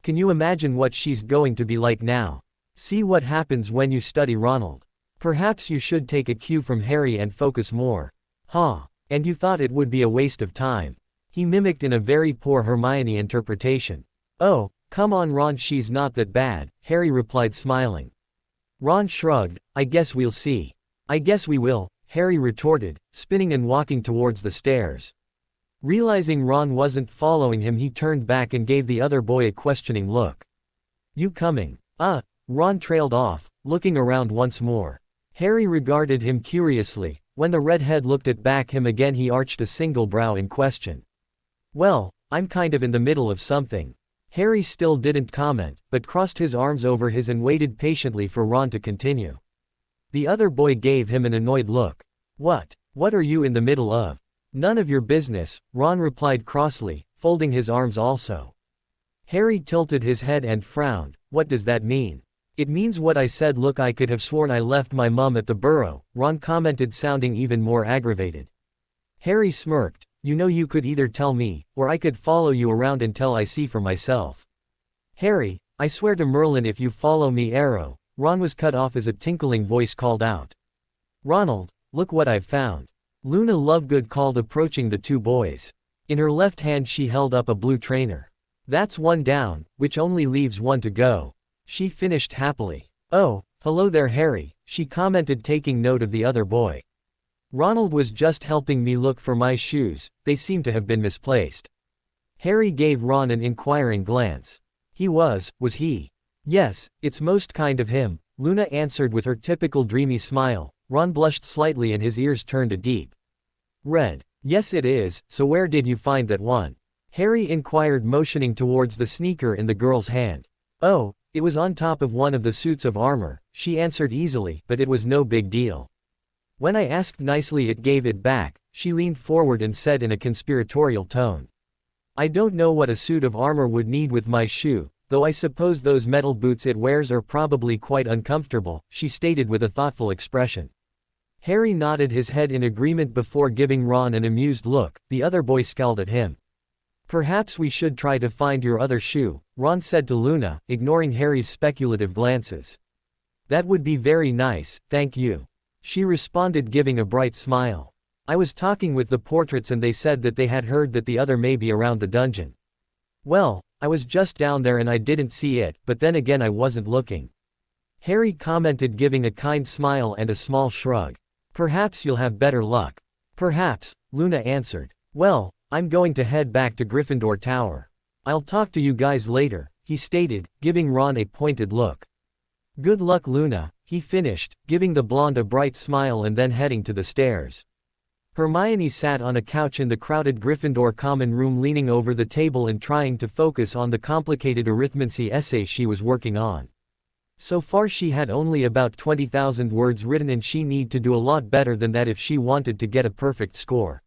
Can you imagine what she's going to be like now? See what happens when you study Ronald. Perhaps you should take a cue from Harry and focus more. Huh. And you thought it would be a waste of time. He mimicked in a very poor Hermione interpretation. Oh, come on Ron, she's not that bad, Harry replied smiling. Ron shrugged, I guess we'll see. I guess we will, Harry retorted, spinning and walking towards the stairs. Realizing Ron wasn't following him, he turned back and gave the other boy a questioning look. You coming? Ron trailed off, looking around once more. Harry regarded him curiously. When the redhead looked at him again, he arched a single brow in question. Well, I'm kind of in the middle of something. Harry still didn't comment, but crossed his arms over his and waited patiently for Ron to continue. The other boy gave him an annoyed look. What are you in the middle of? None of your business, Ron replied crossly, folding his arms also. Harry tilted his head and frowned. What does that mean? It means what I said. Look, I could have sworn I left my mum at the Burrow, Ron commented, sounding even more aggravated. Harry smirked. You know, you could either tell me, or I could follow you around until I see for myself. Harry, I swear to Merlin if you follow me, Arrow. Ron was cut off as a tinkling voice called out. Ronald, look what I've found. Luna Lovegood called, approaching the two boys. In her left hand she held up a blue trainer. That's one down, which only leaves one to go. She finished happily. Oh, hello there Harry, she commented, taking note of the other boy. Ronald was just helping me look for my shoes, they seem to have been misplaced. Harry gave Ron an inquiring glance. He was he? Yes, it's most kind of him, Luna answered with her typical dreamy smile. Ron blushed slightly and his ears turned a deep red. Yes it is, so where did you find that one? Harry inquired, motioning towards the sneaker in the girl's hand. Oh, it was on top of one of the suits of armor, she answered easily, but it was no big deal. When I asked nicely it gave it back, she leaned forward and said in a conspiratorial tone. I don't know what a suit of armor would need with my shoe, though I suppose those metal boots it wears are probably quite uncomfortable, she stated with a thoughtful expression. Harry nodded his head in agreement before giving Ron an amused look. The other boy scowled at him. Perhaps we should try to find your other shoe, Ron said to Luna, ignoring Harry's speculative glances. That would be very nice, thank you. She responded, giving a bright smile. I was talking with the portraits and they said that they had heard that the other may be around the dungeon. Well, I was just down there and I didn't see it, but then again I wasn't looking. Harry commented, giving a kind smile and a small shrug. Perhaps you'll have better luck. Perhaps, Luna answered. Well, I'm going to head back to Gryffindor Tower. I'll talk to you guys later, he stated, giving Ron a pointed look. Good luck Luna, he finished, giving the blonde a bright smile and then heading to the stairs. Hermione sat on a couch in the crowded Gryffindor common room, leaning over the table and trying to focus on the complicated arithmancy essay she was working on. So far she had only about 20,000 words written and she needed to do a lot better than that if she wanted to get a perfect score.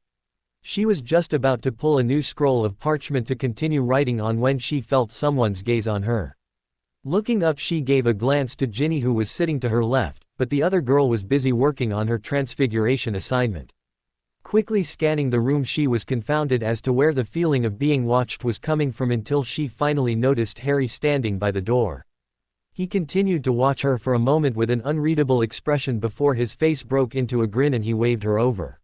She was just about to pull a new scroll of parchment to continue writing on when she felt someone's gaze on her. Looking up she gave a glance to Ginny, who was sitting to her left, but the other girl was busy working on her transfiguration assignment. Quickly scanning the room she was confounded as to where the feeling of being watched was coming from until she finally noticed Harry standing by the door. He continued to watch her for a moment with an unreadable expression before his face broke into a grin and he waved her over.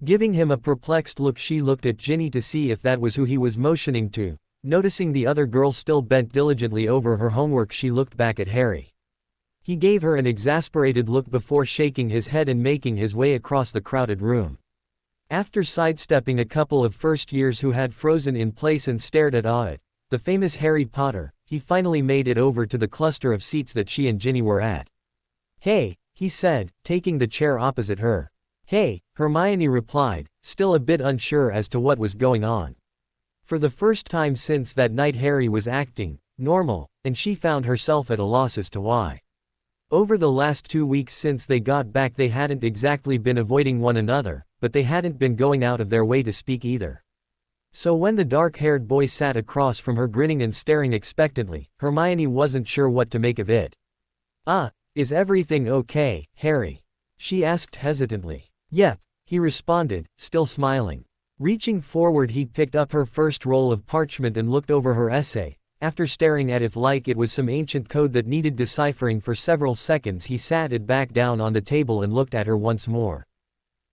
Giving him a perplexed look, she looked at Ginny to see if that was who he was motioning to. Noticing the other girl still bent diligently over her homework, she looked back at Harry. He gave her an exasperated look before shaking his head and making his way across the crowded room. After sidestepping a couple of first years who had frozen in place and stared at awe at the famous Harry Potter, he finally made it over to the cluster of seats that she and Ginny were at. Hey, he said, taking the chair opposite her. Hey, Hermione replied, still a bit unsure as to what was going on. For the first time since that night Harry was acting normal, and she found herself at a loss as to why. Over the last 2 weeks since they got back they hadn't exactly been avoiding one another, but they hadn't been going out of their way to speak either. So when the dark-haired boy sat across from her grinning and staring expectantly, Hermione wasn't sure what to make of it. Is everything okay, Harry? She asked hesitantly. Yep, he responded, still smiling. Reaching forward, he picked up her first roll of parchment and looked over her essay. After staring at it like it was some ancient code that needed deciphering for several seconds, he sat it back down on the table and looked at her once more.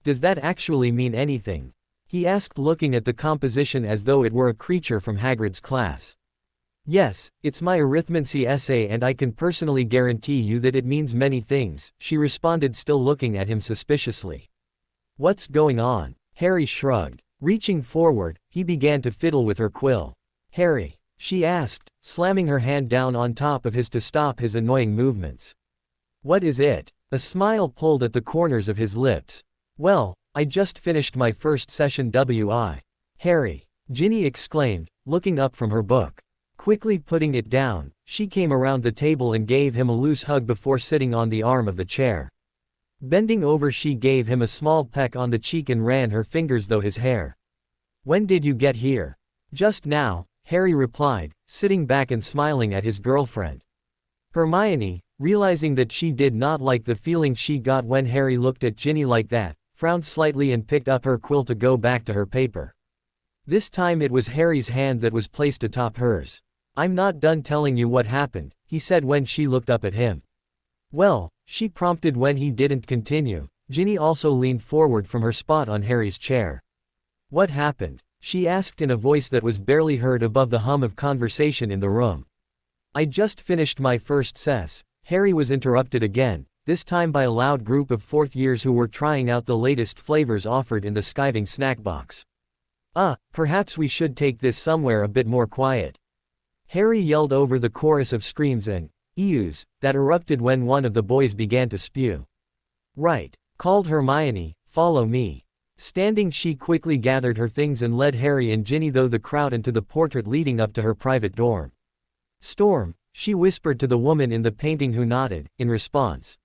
Does that actually mean anything? He asked, looking at the composition as though it were a creature from Hagrid's class. Yes, it's my arithmancy essay and I can personally guarantee you that it means many things, she responded, still looking at him suspiciously. What's going on? Harry shrugged. Reaching forward, he began to fiddle with her quill. Harry, she asked, slamming her hand down on top of his to stop his annoying movements. What is it? A smile pulled at the corners of his lips. Well, I just finished my first session Harry, Ginny exclaimed, looking up from her book. Quickly putting it down, she came around the table and gave him a loose hug before sitting on the arm of the chair. Bending over, she gave him a small peck on the cheek and ran her fingers through his hair. When did you get here? Just now, Harry replied, sitting back and smiling at his girlfriend. Hermione, realizing that she did not like the feeling she got when Harry looked at Ginny like that, frowned slightly and picked up her quill to go back to her paper. This time it was Harry's hand that was placed atop hers. I'm not done telling you what happened, he said when she looked up at him. Well, she prompted when he didn't continue. Ginny also leaned forward from her spot on Harry's chair. What happened? She asked in a voice that was barely heard above the hum of conversation in the room. I just finished my first sess. Harry was interrupted again, this time by a loud group of fourth years who were trying out the latest flavors offered in the skiving snack box. Perhaps we should take this somewhere a bit more quiet. Harry yelled over the chorus of screams and ews that erupted when one of the boys began to spew. Right, called Hermione, follow me. Standing, she quickly gathered her things and led Harry and Ginny through the crowd into the portrait leading up to her private dorm. Storm, she whispered to the woman in the painting who nodded, in response.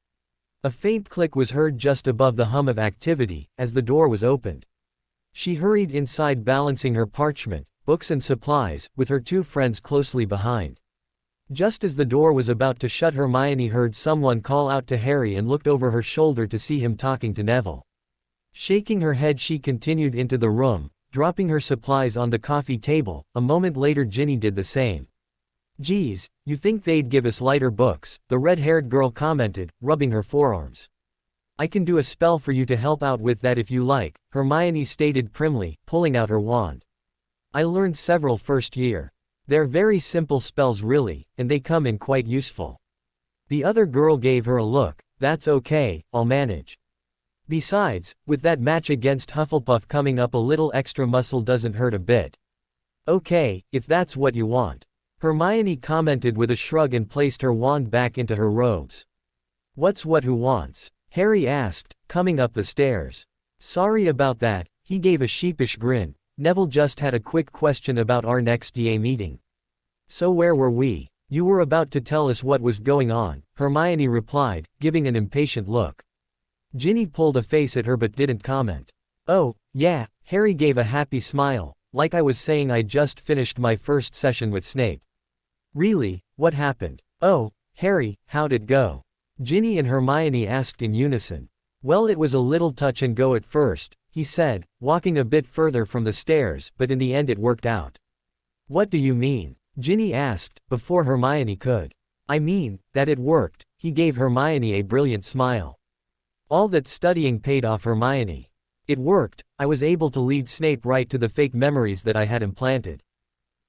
A faint click was heard just above the hum of activity, as the door was opened. She hurried inside, balancing her parchment, books and supplies, with her two friends closely behind. Just as the door was about to shut, Hermione heard someone call out to Harry and looked over her shoulder to see him talking to Neville. Shaking her head, she continued into the room, dropping her supplies on the coffee table. A moment later, Ginny did the same. Geez, you think they'd give us lighter books, the red-haired girl commented, rubbing her forearms. I can do a spell for you to help out with that if you like, Hermione stated primly, pulling out her wand. I learned several first year. They're very simple spells really, and they come in quite useful. The other girl gave her a look. That's okay, I'll manage. Besides, with that match against Hufflepuff coming up, a little extra muscle doesn't hurt a bit. Okay, if that's what you want. Hermione commented with a shrug and placed her wand back into her robes. What's what who wants? Harry asked, coming up the stairs. Sorry about that, he gave a sheepish grin. Neville just had a quick question about our next DA meeting. So where were we? You were about to tell us what was going on, Hermione replied, giving an impatient look. Ginny pulled a face at her but didn't comment. Oh, yeah, Harry gave a happy smile. Like I was saying, I just finished my first session with Snape. Really, what happened? Oh, Harry, how'd it go? Ginny and Hermione asked in unison. Well, it was a little touch and go at first, he said, walking a bit further from the stairs, but in the end it worked out. What do you mean? Ginny asked, before Hermione could. I mean, that it worked, he gave Hermione a brilliant smile. All that studying paid off, Hermione. It worked, I was able to lead Snape right to the fake memories that I had implanted.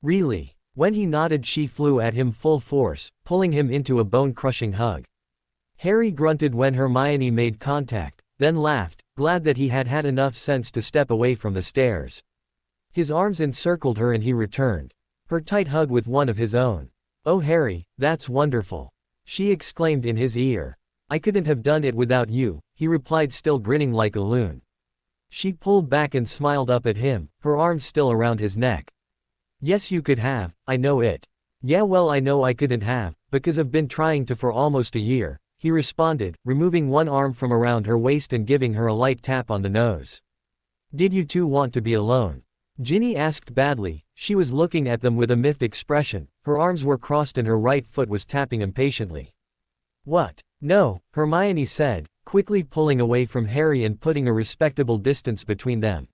Really? When he nodded, she flew at him full force, pulling him into a bone-crushing hug. Harry grunted when Hermione made contact, then laughed, glad that he had had enough sense to step away from the stairs. His arms encircled her and he returned her tight hug with one of his own. Oh Harry, that's wonderful, she exclaimed in his ear. I couldn't have done it without you, he replied, still grinning like a loon. She pulled back and smiled up at him, her arms still around his neck. Yes, you could have, I know it. Yeah, well, I know I couldn't have, because I've been trying to for almost a year, he responded, removing one arm from around her waist and giving her a light tap on the nose. Did you two want to be alone? Ginny asked badly. She was looking at them with a miffed expression, her arms were crossed and her right foot was tapping impatiently. What? No, Hermione said, quickly pulling away from Harry and putting a respectable distance between them.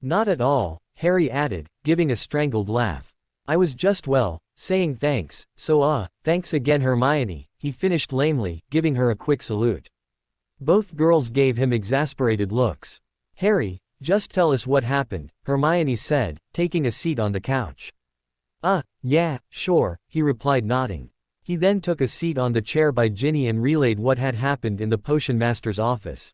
Not at all, Harry added, giving a strangled laugh. I was just saying thanks, so thanks again Hermione, he finished lamely, giving her a quick salute. Both girls gave him exasperated looks. Harry, just tell us what happened, Hermione said, taking a seat on the couch. Yeah, sure, he replied nodding. He then took a seat on the chair by Ginny and relayed what had happened in the potion master's office.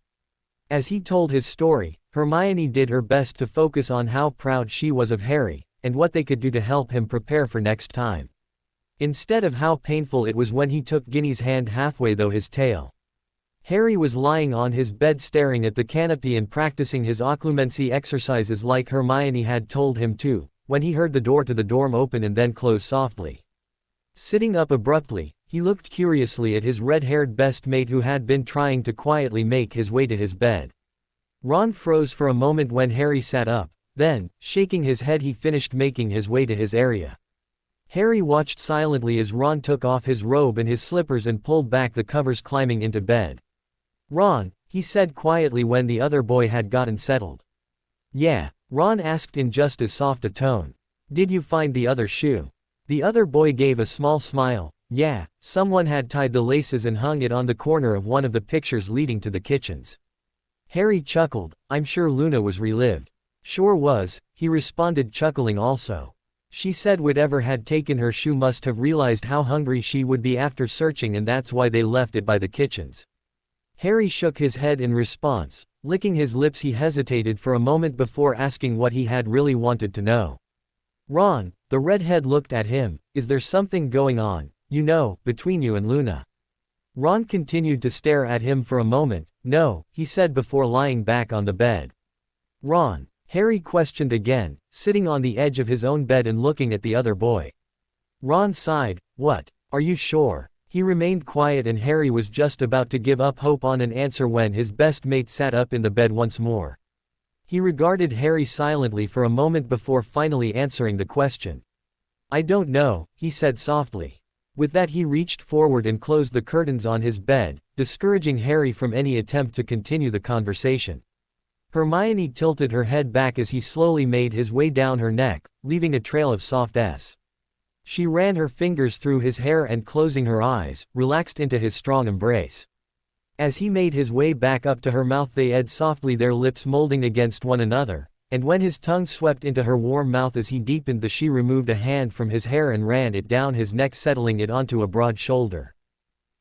As he told his story, Hermione did her best to focus on how proud she was of Harry, and what they could do to help him prepare for next time. Instead of how painful it was when he took Ginny's hand halfway through his tail. Harry was lying on his bed staring at the canopy and practicing his occlumency exercises like Hermione had told him to, when he heard the door to the dorm open and then close softly. Sitting up abruptly, he looked curiously at his red-haired best mate who had been trying to quietly make his way to his bed. Ron froze for a moment when Harry sat up, then, shaking his head, he finished making his way to his area. Harry watched silently as Ron took off his robe and his slippers and pulled back the covers, climbing into bed. Ron, he said quietly when the other boy had gotten settled. Yeah, Ron asked in just as soft a tone. Did you find the other shoe? The other boy gave a small smile. Yeah, someone had tied the laces and hung it on the corner of one of the pictures leading to the kitchens. Harry chuckled. I'm sure Luna was relived. Sure was, he responded, chuckling also. She said whatever had taken her shoe must have realized how hungry she would be after searching, and that's why they left it by the kitchens. Harry shook his head in response. Licking his lips, he hesitated for a moment before asking what he had really wanted to know. Ron, the redhead looked at him. Is there something going on, between you and Luna? Ron continued to stare at him for a moment. No, he said before lying back on the bed. Ron, Harry questioned again, sitting on the edge of his own bed and looking at the other boy. Ron sighed. What? Are you sure? He remained quiet and Harry was just about to give up hope on an answer when his best mate sat up in the bed once more. He regarded Harry silently for a moment before finally answering the question. I don't know, he said softly. With that, he reached forward and closed the curtains on his bed, discouraging Harry from any attempt to continue the conversation. Hermione tilted her head back as he slowly made his way down her neck, leaving a trail of soft S. She ran her fingers through his hair and, closing her eyes, relaxed into his strong embrace. As he made his way back up to her mouth, they edged softly, their lips molding against one another, and when his tongue swept into her warm mouth as he deepened, she removed a hand from his hair and ran it down his neck, settling it onto a broad shoulder.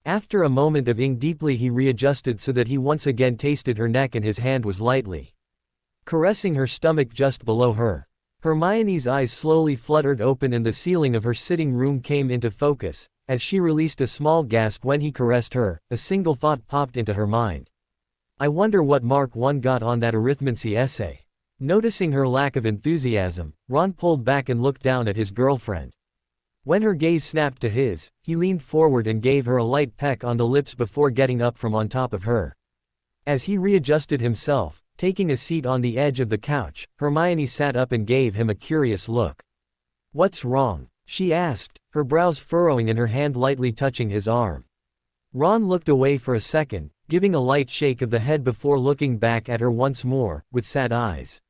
After a moment of ing deeply, he readjusted so that he once again tasted her neck, and his hand was lightly caressing her stomach just below her. Hermione's eyes slowly fluttered open and the ceiling of her sitting room came into focus. As she released a small gasp when he caressed her, a single thought popped into her mind. I wonder what Mark 1 got on that arithmancy essay. Noticing her lack of enthusiasm, Ron pulled back and looked down at his girlfriend. When her gaze snapped to his, he leaned forward and gave her a light peck on the lips before getting up from on top of her. As he readjusted himself, taking a seat on the edge of the couch, Hermione sat up and gave him a curious look. What's wrong? She asked, her brows furrowing and her hand lightly touching his arm. Ron looked away for a second, giving a light shake of the head before looking back at her once more, with sad eyes.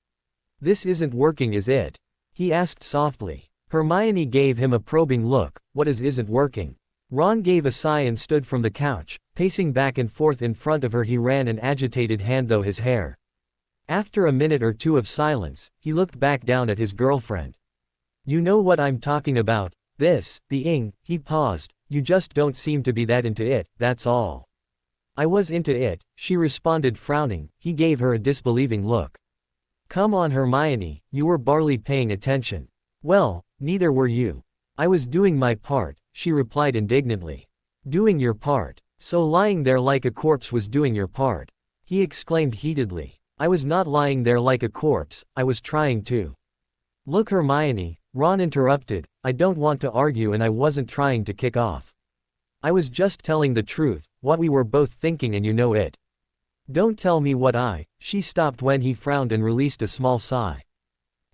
This isn't working, is it? He asked softly. Hermione gave him a probing look. What isn't working? Ron gave a sigh and stood from the couch, pacing back and forth in front of her. He ran an agitated hand through his hair. After a minute or two of silence, he looked back down at his girlfriend. You know what I'm talking about. He paused. You just don't seem to be that into it, that's all. I was into it, she responded, frowning. He gave her a disbelieving look. Come on, Hermione, you were barely paying attention. Well, neither were you. I was doing my part, she replied indignantly. Doing your part? So lying there like a corpse was doing your part? He exclaimed heatedly. I was not lying there like a corpse, I was trying to. Look, Hermione, Ron interrupted, I don't want to argue and I wasn't trying to kick off. I was just telling the truth, what we were both thinking, and you know it. Don't tell me what she stopped when he frowned and released a small sigh.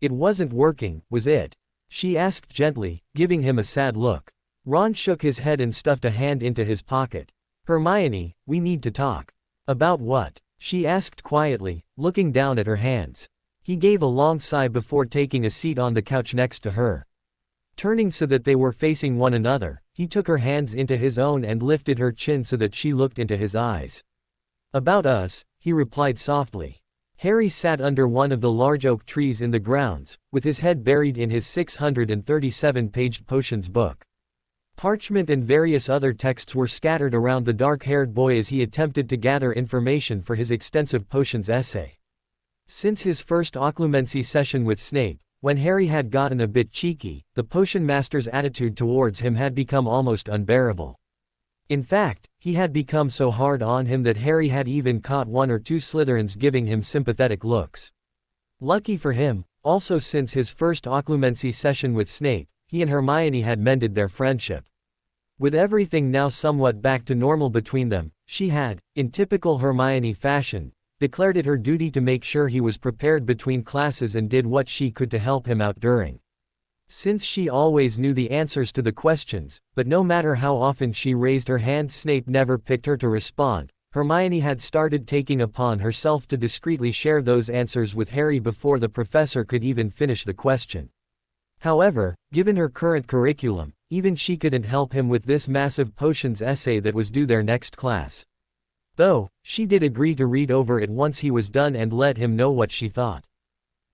It wasn't working, was it? She asked gently, giving him a sad look. Ron shook his head and stuffed a hand into his pocket. Hermione, we need to talk. About what? She asked quietly, looking down at her hands. He gave a long sigh before taking a seat on the couch next to her. Turning so that they were facing one another, he took her hands into his own and lifted her chin so that she looked into his eyes. About us, he replied softly. Harry sat under one of the large oak trees in the grounds, with his head buried in his 637-paged potions book. Parchment and various other texts were scattered around the dark-haired boy as he attempted to gather information for his extensive potions essay. Since his first occlumency session with Snape, when Harry had gotten a bit cheeky, the potion master's attitude towards him had become almost unbearable. In fact, he had become so hard on him that Harry had even caught one or two Slytherins giving him sympathetic looks. Lucky for him, also since his first occlumency session with Snape, he and Hermione had mended their friendship. With everything now somewhat back to normal between them, she had, in typical Hermione fashion, declared it her duty to make sure he was prepared between classes and did what she could to help him out during. Since she always knew the answers to the questions, but no matter how often she raised her hand Snape never picked her to respond, Hermione had started taking upon herself to discreetly share those answers with Harry before the professor could even finish the question. However, given her current curriculum, even she couldn't help him with this massive potions essay that was due their next class. Though, she did agree to read over it once he was done and let him know what she thought.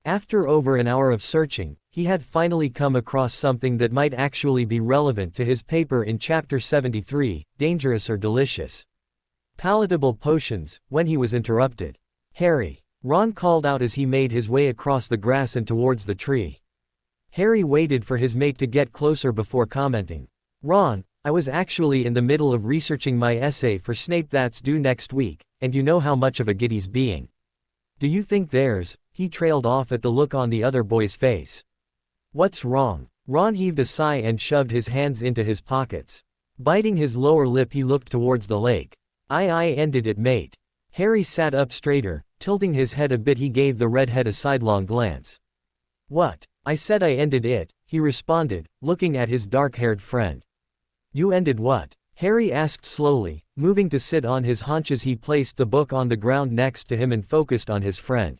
After over an hour of searching, he had finally come across something that might actually be relevant to his paper in Chapter 73, Dangerous or Delicious. Palatable Potions, when he was interrupted. Harry. Ron called out as he made his way across the grass and towards the tree. Harry waited for his mate to get closer before commenting. Ron, I was actually in the middle of researching my essay for Snape that's due next week, and you know how much of a gid he's being. Do you think there's, he trailed off at the look on the other boy's face. What's wrong? Ron heaved a sigh and shoved his hands into his pockets. Biting his lower lip he looked towards the lake. I ended it mate. Harry sat up straighter, tilting his head a bit. He gave the redhead a sidelong glance. What? I said I ended it, he responded, looking at his dark-haired friend. You ended what? Harry asked slowly, moving to sit on his haunches. He placed the book on the ground next to him and focused on his friend.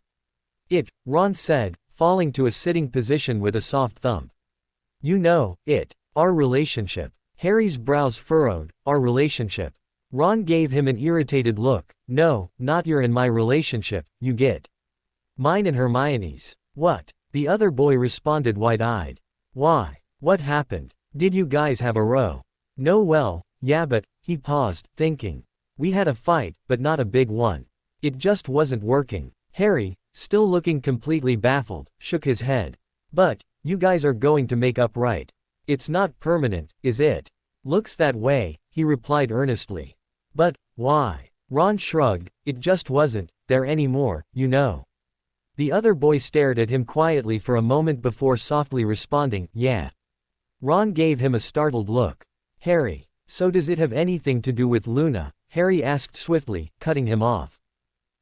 Ron said, falling to a sitting position with a soft thump. You know, our relationship. Harry's brows furrowed. Our relationship. Ron gave him an irritated look. No, not your and my relationship, you get. Mine and Hermione's. What? The other boy responded wide-eyed. Why? What happened? Did you guys have a row? No well, yeah but, he paused, thinking. We had a fight, but not a big one. It just wasn't working. Harry, still looking completely baffled, shook his head. But, you guys are going to make up right? It's not permanent, is it? Looks that way, he replied earnestly. But, why? Ron shrugged, it just wasn't there anymore, you know. The other boy stared at him quietly for a moment before softly responding, yeah. Ron gave him a startled look. Harry, so does it have anything to do with Luna? Harry asked swiftly, cutting him off.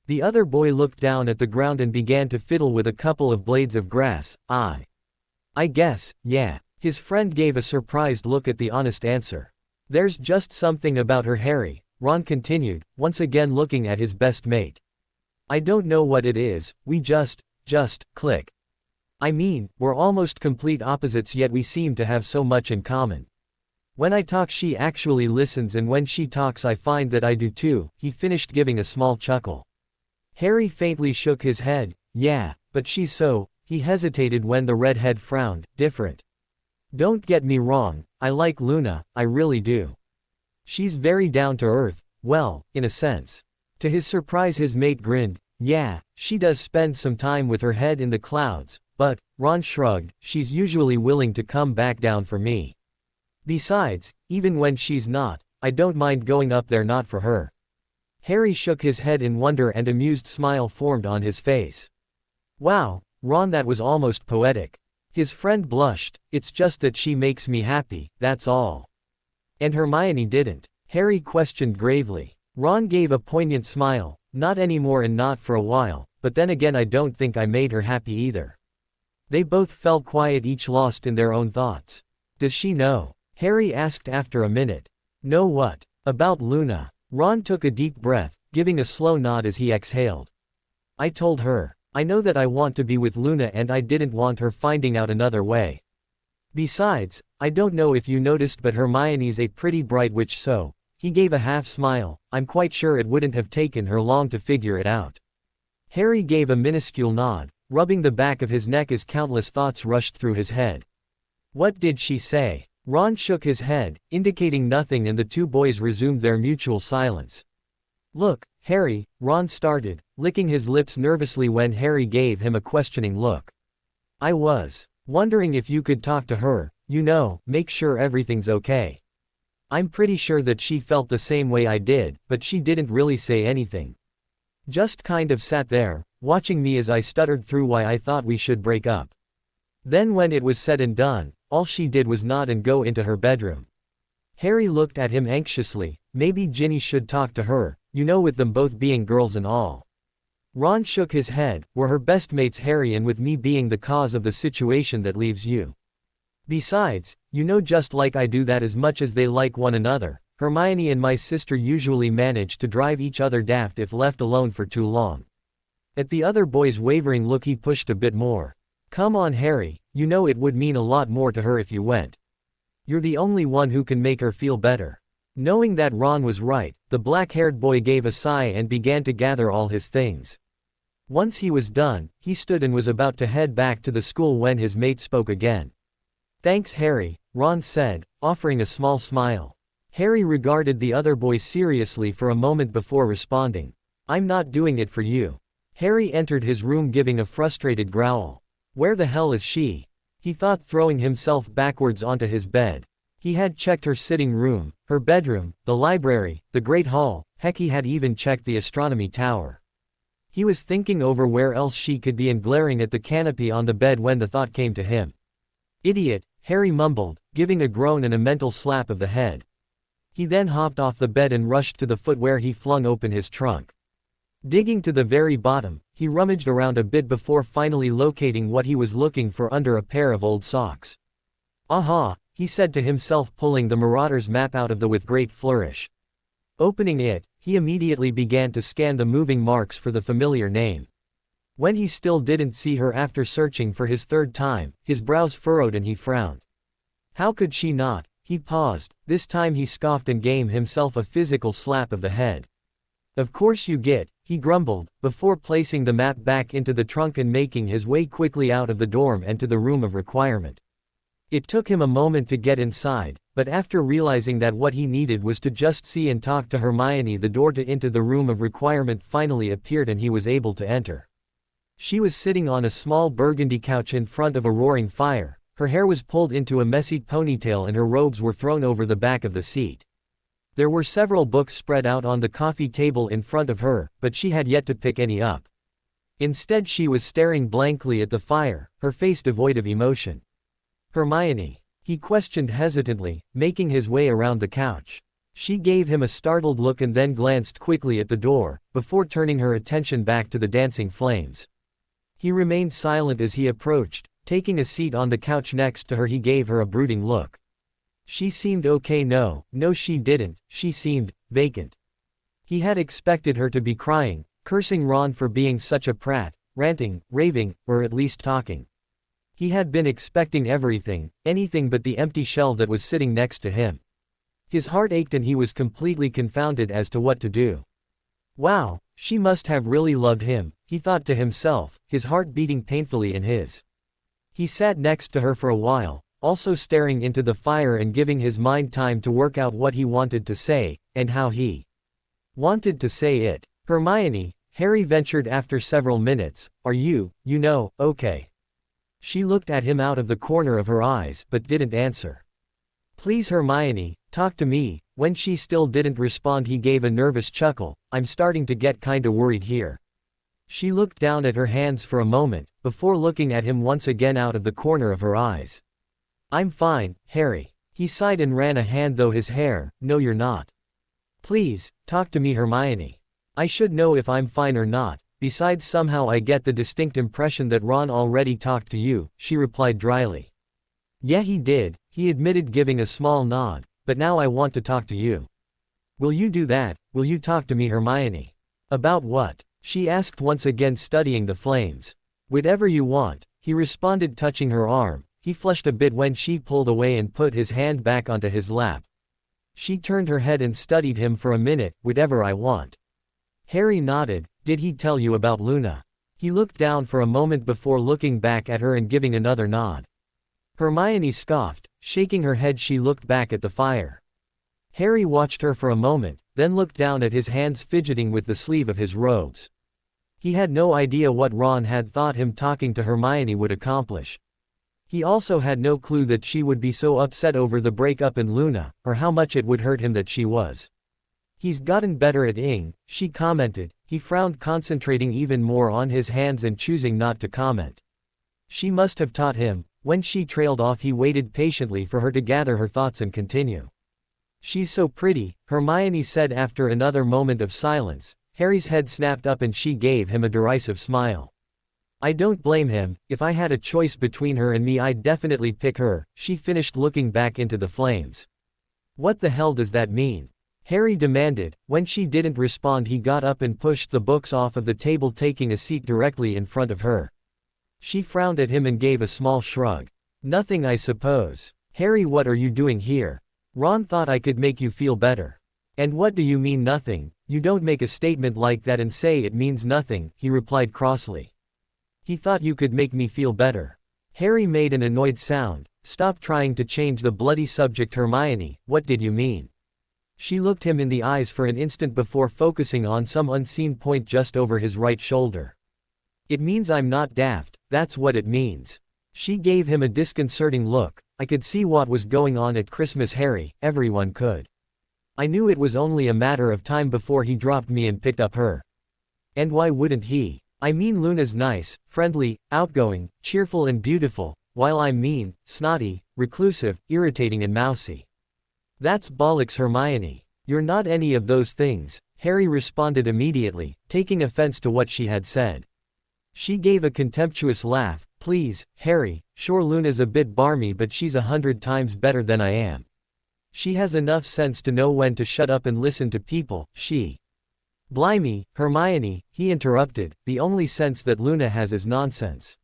The other boy looked down at the ground and began to fiddle with a couple of blades of grass. I guess, yeah. His friend gave a surprised look at the honest answer. There's just something about her Harry, Ron continued, once again looking at his best mate. I don't know what it is, we just click. I mean, we're almost complete opposites yet we seem to have so much in common. When I talk she actually listens and when she talks I find that I do too, he finished giving a small chuckle. Harry faintly shook his head, yeah, but she's so, he hesitated when the redhead frowned, different. Don't get me wrong, I like Luna, I really do. She's very down to earth, well, in a sense. To his surprise his mate grinned, yeah, she does spend some time with her head in the clouds, but, Ron shrugged, she's usually willing to come back down for me. Besides, even when she's not, I don't mind going up there not for her. Harry shook his head in wonder and amused smile formed on his face. Wow, Ron, that was almost poetic. His friend blushed, it's just that she makes me happy, that's all. And Hermione didn't? Harry questioned gravely. Ron gave a poignant smile, not anymore and not for a while, but then again I don't think I made her happy either. They both fell quiet, each lost in their own thoughts. Does she know? Harry asked after a minute. Know what? About Luna. Ron took a deep breath, giving a slow nod as he exhaled. I told her. I know that I want to be with Luna and I didn't want her finding out another way. Besides, I don't know if you noticed, but Hermione's a pretty bright witch, so, he gave a half smile, I'm quite sure it wouldn't have taken her long to figure it out. Harry gave a minuscule nod, rubbing the back of his neck as countless thoughts rushed through his head. What did she say? Ron shook his head, indicating nothing, and the two boys resumed their mutual silence. Look, Harry, Ron started, licking his lips nervously when Harry gave him a questioning look. I was wondering if you could talk to her, you know, make sure everything's okay. I'm pretty sure that she felt the same way I did, but she didn't really say anything. Just kind of sat there, watching me as I stuttered through why I thought we should break up. Then when it was said and done, all she did was nod and go into her bedroom. Harry looked at him anxiously. Maybe Ginny should talk to her, you know, with them both being girls and all. Ron shook his head. We're her best mates, Harry, and with me being the cause of the situation, that leaves you. Besides, you know, just like I do, that as much as they like one another, Hermione and my sister usually manage to drive each other daft if left alone for too long. At the other boy's wavering look, he pushed a bit more. Come on, Harry, you know it would mean a lot more to her if you went. You're the only one who can make her feel better. Knowing that Ron was right, the black-haired boy gave a sigh and began to gather all his things. Once he was done, he stood and was about to head back to the school when his mate spoke again. Thanks, Harry, Ron said, offering a small smile. Harry regarded the other boy seriously for a moment before responding. I'm not doing it for you. Harry entered his room giving a frustrated growl. Where the hell is she? He thought, throwing himself backwards onto his bed. He had checked her sitting room, her bedroom, the library, the Great Hall, heck, he had even checked the astronomy tower. He was thinking over where else she could be and glaring at the canopy on the bed when the thought came to him. Idiot, Harry mumbled, giving a groan and a mental slap of the head. He then hopped off the bed and rushed to the foot where he flung open his trunk. Digging to the very bottom, he rummaged around a bit before finally locating what he was looking for under a pair of old socks. Aha, he said to himself, pulling the Marauder's map out of the with great flourish. Opening it, he immediately began to scan the moving marks for the familiar name. When he still didn't see her after searching for his third time, his brows furrowed and he frowned. How could she not? He paused. This time he scoffed and gave himself a physical slap of the head. Of course you get, he grumbled, before placing the map back into the trunk and making his way quickly out of the dorm and to the room of requirement. It took him a moment to get inside, but after realizing that what he needed was to just see and talk to Hermione, the door into the room of requirement finally appeared and he was able to enter. She was sitting on a small burgundy couch in front of a roaring fire. Her hair was pulled into a messy ponytail and her robes were thrown over the back of the seat. There were several books spread out on the coffee table in front of her, but she had yet to pick any up. Instead, she was staring blankly at the fire, her face devoid of emotion. Hermione? He questioned hesitantly, making his way around the couch. She gave him a startled look and then glanced quickly at the door, before turning her attention back to the dancing flames. He remained silent as he approached. Taking a seat on the couch next to her, he gave her a brooding look. She seemed okay. No, she didn't. She seemed vacant. He had expected her to be crying, cursing Ron for being such a prat, ranting, raving, or at least talking. He had been expecting everything, anything but the empty shell that was sitting next to him. His heart ached and he was completely confounded as to what to do. Wow, she must have really loved him, he thought to himself, his heart beating painfully in his. He sat next to her for a while, also staring into the fire and giving his mind time to work out what he wanted to say, and how he wanted to say it. Hermione, Harry ventured after several minutes, are you, okay? She looked at him out of the corner of her eyes but didn't answer. Please Hermione, talk to me. When she still didn't respond, he gave a nervous chuckle. I'm starting to get kinda worried here. She looked down at her hands for a moment, before looking at him once again out of the corner of her eyes. I'm fine, Harry. He sighed and ran a hand through his hair. No, you're not. Please, talk to me Hermione. I should know if I'm fine or not. besides somehow I get the distinct impression that Ron already talked to you, she replied dryly. Yeah, he did, he admitted, giving a small nod, but now I want to talk to you. Will you do that? Will you talk to me, Hermione? About what? She asked, once again studying the flames. Whatever you want, he responded, touching her arm. He flushed a bit when she pulled away and put his hand back onto his lap. She turned her head and studied him for a minute. Whatever I want. Harry nodded. Did he tell you about Luna? He looked down for a moment before looking back at her and giving another nod. Hermione scoffed. Shaking her head, she looked back at the fire. Harry watched her for a moment, then looked down at his hands fidgeting with the sleeve of his robes. He had no idea what Ron had thought him talking to Hermione would accomplish. He also had no clue that she would be so upset over the breakup in Luna, or how much it would hurt him that she was. He's gotten better at ing, she commented. He frowned, concentrating even more on his hands and choosing not to comment. She must have taught him. When she trailed off, he waited patiently for her to gather her thoughts and continue. She's so pretty, Hermione said after another moment of silence. Harry's head snapped up and she gave him a derisive smile. I don't blame him. If I had a choice between her and me, I'd definitely pick her, she finished, looking back into the flames. What the hell does that mean? Harry demanded. When she didn't respond, he got up and pushed the books off of the table, taking a seat directly in front of her. She frowned at him and gave a small shrug. Nothing, I suppose. Harry, what are you doing here? Ron thought I could make you feel better. And what do you mean nothing? You don't make a statement like that and say it means nothing, he replied crossly. He thought you could make me feel better. Harry made an annoyed sound. Stop trying to change the bloody subject, Hermione. What did you mean? She looked him in the eyes for an instant before focusing on some unseen point just over his right shoulder. It means I'm not daft, that's what it means. She gave him a disconcerting look. I could see what was going on at Christmas, Harry, everyone could. I knew it was only a matter of time before he dropped me and picked up her. And why wouldn't he? I mean, Luna's nice, friendly, outgoing, cheerful and beautiful, while I'm mean, snotty, reclusive, irritating and mousy. That's bollocks, Hermione. You're not any of those things, Harry responded immediately, taking offense to what she had said. She gave a contemptuous laugh. Please, Harry, sure Luna's a bit barmy, but she's 100 times better than I am. She has enough sense to know when to shut up and listen to people, she. Blimey, Hermione, he interrupted, the only sense that Luna has is nonsense.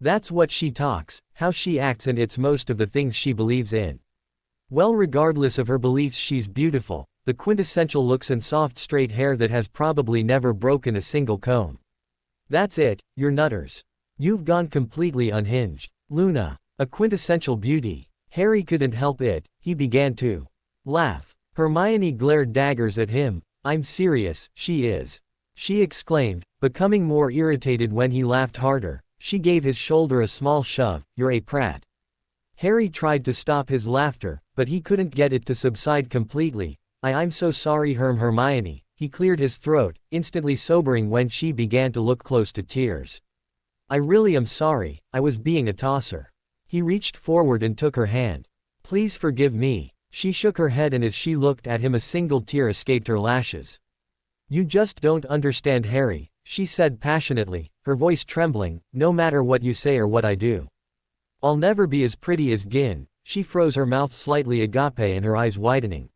That's what she talks, how she acts, and it's most of the things she believes in. Well, regardless of her beliefs, she's beautiful, the quintessential looks and soft straight hair that has probably never broken a single comb. That's it, you're nutters. You've gone completely unhinged. Luna, a quintessential beauty. Harry couldn't help it, he began to laugh. Hermione glared daggers at him. I'm serious, she is. She exclaimed, becoming more irritated when he laughed harder. She gave his shoulder a small shove. You're a prat. Harry tried to stop his laughter, but he couldn't get it to subside completely. I'm so sorry, Hermione. He cleared his throat, instantly sobering when she began to look close to tears. I really am sorry, I was being a tosser. He reached forward and took her hand. Please forgive me. She shook her head, and as she looked at him, a single tear escaped her lashes. You just don't understand, Harry, she said passionately, her voice trembling. No matter what you say or what I do, I'll never be as pretty as Gin. She froze, her mouth slightly agape and her eyes widening.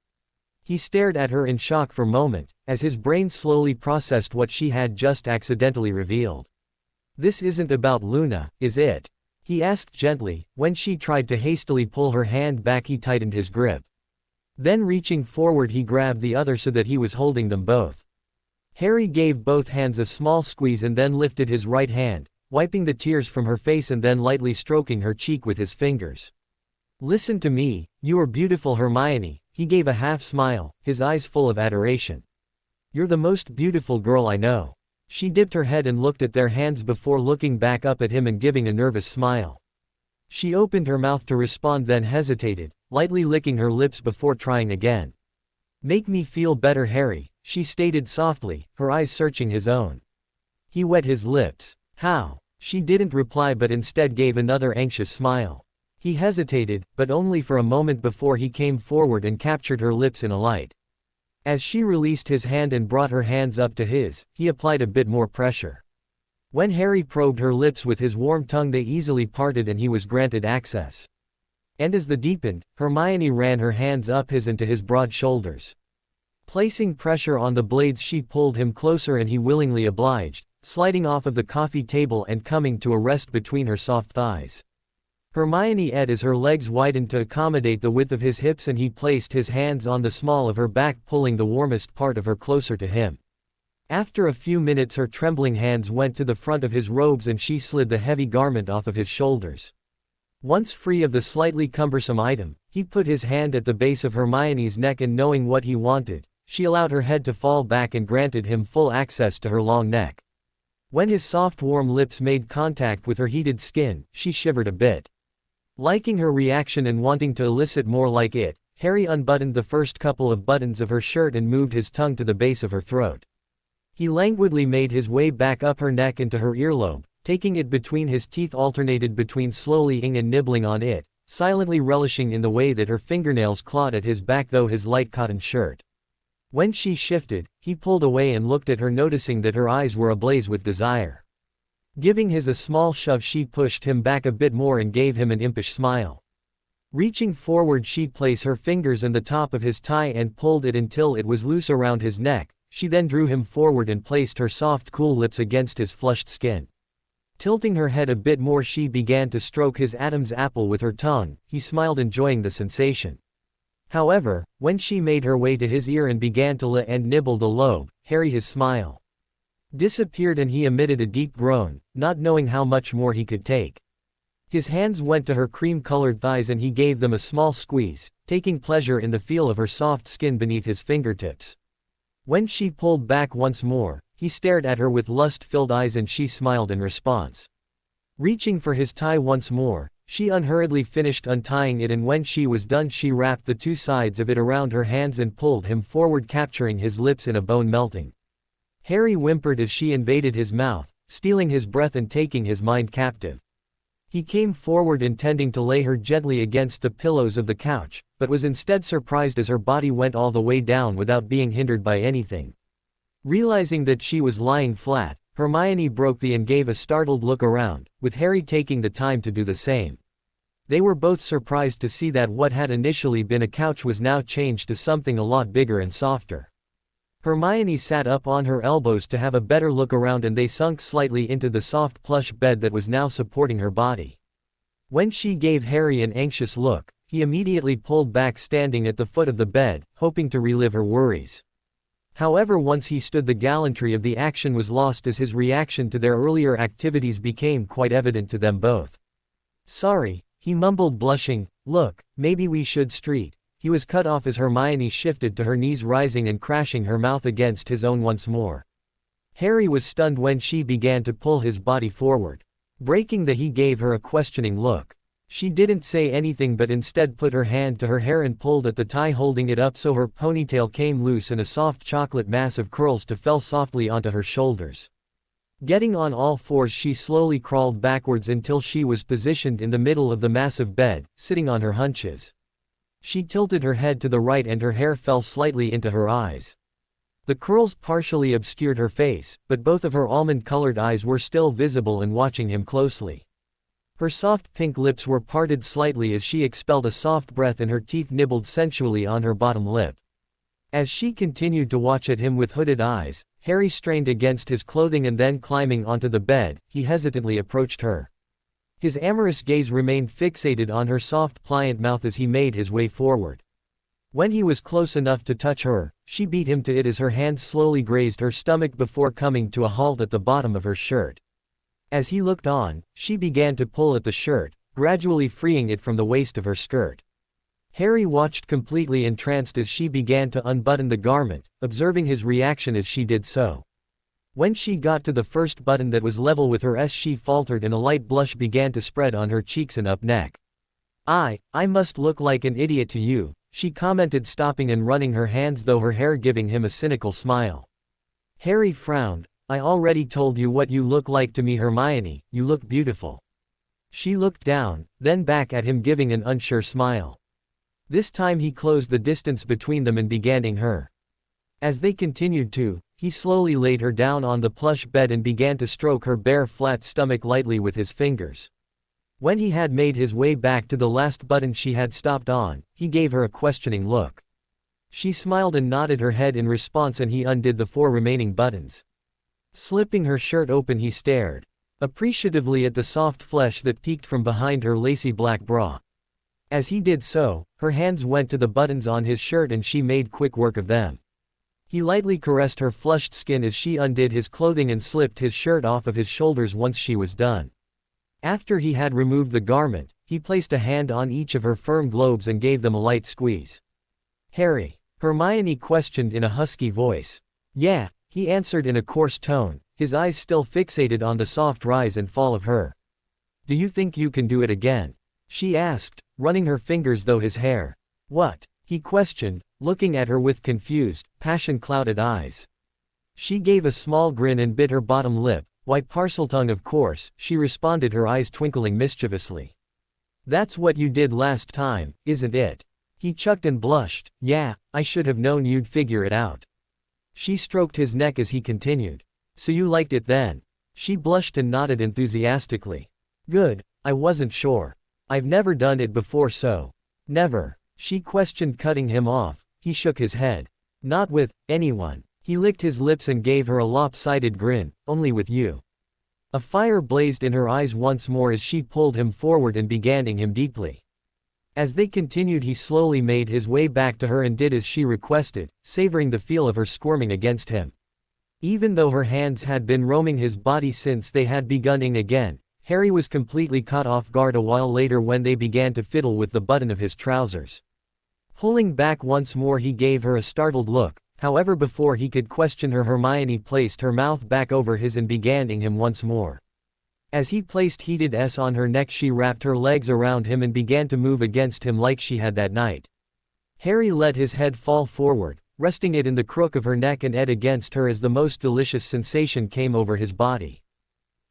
He stared at her in shock for a moment, as his brain slowly processed what she had just accidentally revealed. This isn't about Luna, is it? He asked gently. When she tried to hastily pull her hand back, he tightened his grip. Then reaching forward, he grabbed the other so that he was holding them both. Harry gave both hands a small squeeze and then lifted his right hand, wiping the tears from her face and then lightly stroking her cheek with his fingers. Listen to me, you are beautiful, Hermione, he gave a half smile, his eyes full of adoration. You're the most beautiful girl I know. She dipped her head and looked at their hands before looking back up at him and giving a nervous smile. She opened her mouth to respond, then hesitated, lightly licking her lips before trying again. Make me feel better, Harry, she stated softly, her eyes searching his own. He wet his lips. How? She didn't reply but instead gave another anxious smile. He hesitated, but only for a moment before he came forward and captured her lips in a light As she released his hand and brought her hands up to his, he applied a bit more pressure. When Harry probed her lips with his warm tongue, they easily parted and he was granted access. And as the deepened, Hermione ran her hands up his and to his broad shoulders. Placing pressure on the blades, she pulled him closer and he willingly obliged, sliding off of the coffee table and coming to a rest between her soft thighs. Hermione ed as her legs widened to accommodate the width of his hips, and he placed his hands on the small of her back, pulling the warmest part of her closer to him. After a few minutes, her trembling hands went to the front of his robes and she slid the heavy garment off of his shoulders. Once free of the slightly cumbersome item, he put his hand at the base of Hermione's neck, and knowing what he wanted, she allowed her head to fall back and granted him full access to her long neck. When his soft warm lips made contact with her heated skin, she shivered a bit. Liking her reaction and wanting to elicit more like it, Harry unbuttoned the first couple of buttons of her shirt and moved his tongue to the base of her throat. He languidly made his way back up her neck into her earlobe, taking it between his teeth, alternated between slowly eating and nibbling on it, silently relishing in the way that her fingernails clawed at his back through his light cotton shirt. When she shifted, he pulled away and looked at her, noticing that her eyes were ablaze with desire. Giving his a small shove, she pushed him back a bit more and gave him an impish smile. Reaching forward, she placed her fingers on the top of his tie and pulled it until it was loose around his neck. She then drew him forward and placed her soft, cool lips against his flushed skin. Tilting her head a bit more, she began to stroke his Adam's apple with her tongue. He smiled, enjoying the sensation. However, when she made her way to his ear and began to lick and nibble the lobe, his smile disappeared and he emitted a deep groan, not knowing how much more he could take. His hands went to her cream-colored thighs and he gave them a small squeeze, taking pleasure in the feel of her soft skin beneath his fingertips. When she pulled back once more, he stared at her with lust-filled eyes and she smiled in response. Reaching for his tie once more, she unhurriedly finished untying it, and when she was done, she wrapped the two sides of it around her hands and pulled him forward, capturing his lips in a bone-melting. Harry whimpered as she invaded his mouth, stealing his breath and taking his mind captive. He came forward intending to lay her gently against the pillows of the couch, but was instead surprised as her body went all the way down without being hindered by anything. Realizing that she was lying flat, Hermione broke the and gave a startled look around, with Harry taking the time to do the same. They were both surprised to see that what had initially been a couch was now changed to something a lot bigger and softer. Hermione sat up on her elbows to have a better look around, and they sunk slightly into the soft plush bed that was now supporting her body. When she gave Harry an anxious look, he immediately pulled back, standing at the foot of the bed, hoping to relive her worries. However, once he stood, the gallantry of the action was lost as his reaction to their earlier activities became quite evident to them both. "Sorry," he mumbled, blushing. "Look, maybe we should street." He was cut off as Hermione shifted to her knees, rising and crashing her mouth against his own once more. Harry was stunned when she began to pull his body forward. Breaking that, he gave her a questioning look. She didn't say anything but instead put her hand to her hair and pulled at the tie, holding it up so her ponytail came loose and a soft chocolate mass of curls fell softly onto her shoulders. Getting on all fours, she slowly crawled backwards until she was positioned in the middle of the massive bed, sitting on her hunches. She tilted her head to the right and her hair fell slightly into her eyes. The curls partially obscured her face, but both of her almond-colored eyes were still visible and watching him closely. Her soft pink lips were parted slightly as she expelled a soft breath and her teeth nibbled sensually on her bottom lip. As she continued to watch at him with hooded eyes, Harry strained against his clothing and then, climbing onto the bed, he hesitantly approached her. His amorous gaze remained fixated on her soft, pliant mouth as he made his way forward. When he was close enough to touch her, she beat him to it as her hand slowly grazed her stomach before coming to a halt at the bottom of her shirt. As he looked on, she began to pull at the shirt, gradually freeing it from the waist of her skirt. Harry watched completely entranced as she began to unbutton the garment, observing his reaction as she did so. When she got to the first button that was level with her she faltered and a light blush began to spread on her cheeks and up neck. I must look like an idiot to you," she commented, stopping and running her hands through her hair, giving him a cynical smile. Harry frowned. "I already told you what you look like to me, Hermione. You look beautiful." She looked down, then back at him, giving an unsure smile. This time he closed the distance between them and began her. As they continued to, he slowly laid her down on the plush bed and began to stroke her bare flat stomach lightly with his fingers. When he had made his way back to the last button she had stopped on, he gave her a questioning look. She smiled and nodded her head in response, and he undid the 4 remaining buttons. Slipping her shirt open, he stared appreciatively at the soft flesh that peeked from behind her lacy black bra. As he did so, her hands went to the buttons on his shirt and she made quick work of them. He lightly caressed her flushed skin as she undid his clothing and slipped his shirt off of his shoulders once she was done. After he had removed the garment, he placed a hand on each of her firm globes and gave them a light squeeze. "Harry?" Hermione questioned in a husky voice. "Yeah," he answered in a coarse tone, his eyes still fixated on the soft rise and fall of her. "Do you think you can do it again?" she asked, running her fingers through his hair. "What?" he questioned, looking at her with confused, passion-clouded eyes. She gave a small grin and bit her bottom lip. "Why, Parseltongue, of course," she responded, her eyes twinkling mischievously. "That's what you did last time, isn't it?" He chuckled and blushed. "Yeah, I should have known you'd figure it out." She stroked his neck as he continued. "So you liked it then?" She blushed and nodded enthusiastically. "Good, I wasn't sure. I've never done it before, so." "Never?" she questioned, cutting him off. He shook his head. "Not with anyone." He licked his lips and gave her a lopsided grin. "Only with you." A fire blazed in her eyes once more as she pulled him forward and began eyeing him deeply. As they continued, he slowly made his way back to her and did as she requested, savoring the feel of her squirming against him. Even though her hands had been roaming his body since they had begun again, Harry was completely caught off guard a while later when they began to fiddle with the button of his trousers. Pulling back once more, he gave her a startled look. However, before he could question her, Hermione placed her mouth back over his and began eyeing him once more. As he placed heated S on her neck, she wrapped her legs around him and began to move against him like she had that night. Harry let his head fall forward, resting it in the crook of her neck and against her as the most delicious sensation came over his body.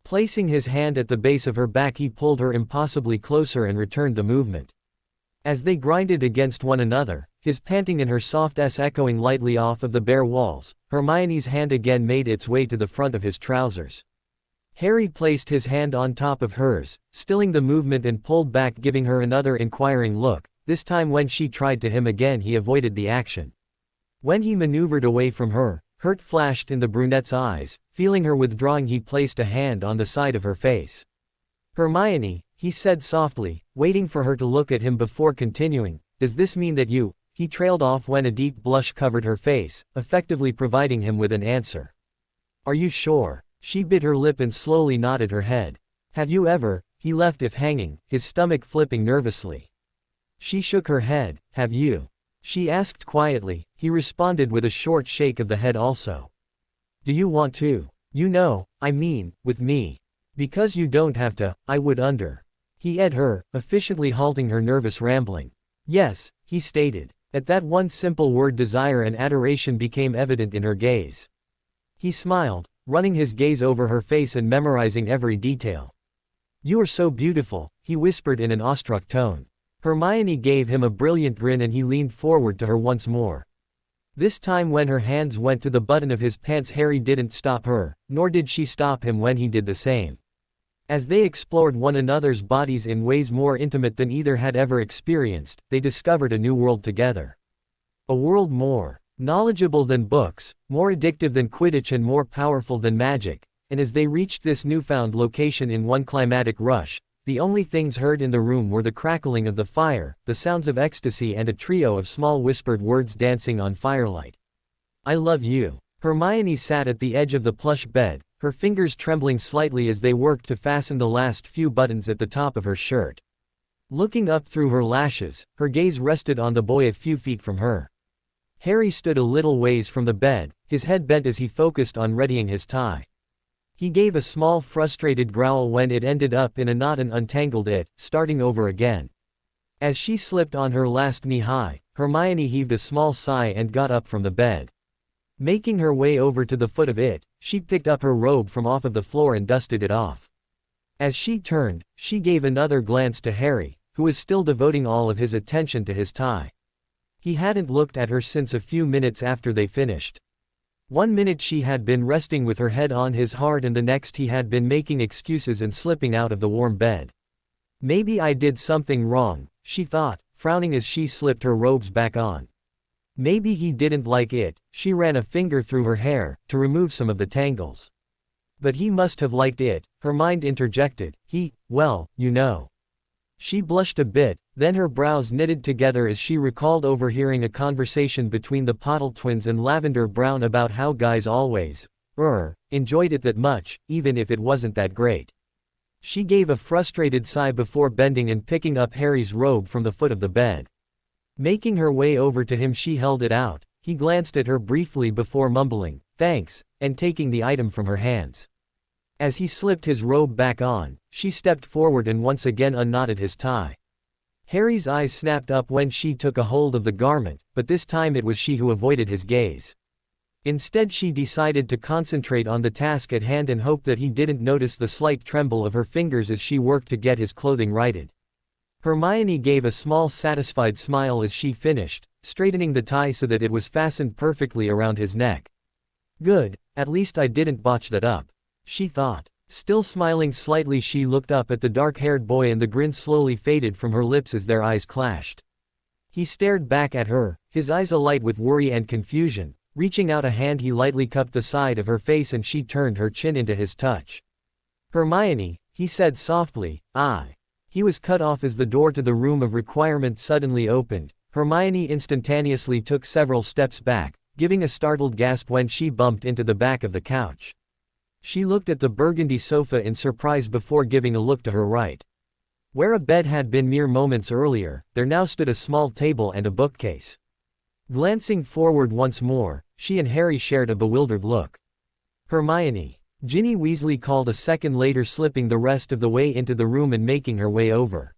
Placing his hand at the base of her back, he pulled her impossibly closer and returned the movement. As they grinded against one another, his panting and her soft S echoing lightly off of the bare walls, Hermione's hand again made its way to the front of his trousers. Harry placed his hand on top of hers, stilling the movement, and pulled back, giving her another inquiring look. This time when she tried to him again, he avoided the action. When he maneuvered away from her, hurt flashed in the brunette's eyes. Feeling her withdrawing, he placed a hand on the side of her face. "Hermione," he said softly, waiting for her to look at him before continuing, "does this mean that you—" He trailed off when a deep blush covered her face, effectively providing him with an answer. "Are you sure?" She bit her lip and slowly nodded her head. "Have you ever—" He left off hanging, his stomach flipping nervously. She shook her head. "Have you?" she asked quietly. He responded with a short shake of the head also. "Do you want to? You know, I mean, with me. Because you don't have to, I would under." He eyed her, efficiently halting her nervous rambling. "Yes," he stated. At that one simple word, desire and adoration became evident in her gaze. He smiled, running his gaze over her face and memorizing every detail. "You are so beautiful," he whispered in an awestruck tone. Hermione gave him a brilliant grin and he leaned forward to her once more. This time when her hands went to the button of his pants, Harry didn't stop her, nor did she stop him when he did the same. As they explored one another's bodies in ways more intimate than either had ever experienced, they discovered a new world together. A world more knowledgeable than books, more addictive than Quidditch, and more powerful than magic. And as they reached this newfound location in one climatic rush, the only things heard in the room were the crackling of the fire, the sounds of ecstasy, and a trio of small whispered words dancing on firelight. "I love you." Hermione sat at the edge of the plush bed, her fingers trembling slightly as they worked to fasten the last few buttons at the top of her shirt. Looking up through her lashes, her gaze rested on the boy a few feet from her. Harry stood a little ways from the bed, his head bent as he focused on readying his tie. He gave a small frustrated growl when it ended up in a knot and untangled it, starting over again. As she slipped on her last knee-high, Hermione heaved a small sigh and got up from the bed. Making her way over to the foot of it, she picked up her robe from off of the floor and dusted it off. As she turned, she gave another glance to Harry, who was still devoting all of his attention to his tie. He hadn't looked at her since a few minutes after they finished. 1 minute she had been resting with her head on his heart and the next he had been making excuses and slipping out of the warm bed. Maybe I did something wrong, she thought, frowning as she slipped her robes back on. Maybe he didn't like it, she ran a finger through her hair, to remove some of the tangles. But he must have liked it, her mind interjected, well, you know. She blushed a bit, then her brows knitted together as she recalled overhearing a conversation between the Pottle twins and Lavender Brown about how guys always, enjoyed it that much, even if it wasn't that great. She gave a frustrated sigh before bending and picking up Harry's robe from the foot of the bed. Making her way over to him she held it out, he glanced at her briefly before mumbling, "Thanks," and taking the item from her hands. As he slipped his robe back on, she stepped forward and once again unknotted his tie. Harry's eyes snapped up when she took a hold of the garment, but this time it was she who avoided his gaze. Instead she decided to concentrate on the task at hand and hope that he didn't notice the slight tremble of her fingers as she worked to get his clothing righted. Hermione gave a small satisfied smile as she finished, straightening the tie so that it was fastened perfectly around his neck. Good, at least I didn't botch that up, she thought. Still smiling slightly she looked up at the dark-haired boy and the grin slowly faded from her lips as their eyes clashed. He stared back at her, his eyes alight with worry and confusion. Reaching out a hand he lightly cupped the side of her face and she turned her chin into his touch. "Hermione," he said softly, He was cut off as the door to the room of requirement suddenly opened. Hermione instantaneously took several steps back, giving a startled gasp when she bumped into the back of the couch. She looked at the burgundy sofa in surprise before giving a look to her right. Where a bed had been mere moments earlier, there now stood a small table and a bookcase. Glancing forward once more, she and Harry shared a bewildered look. "Hermione," Ginny Weasley called a second later, slipping the rest of the way into the room and making her way over.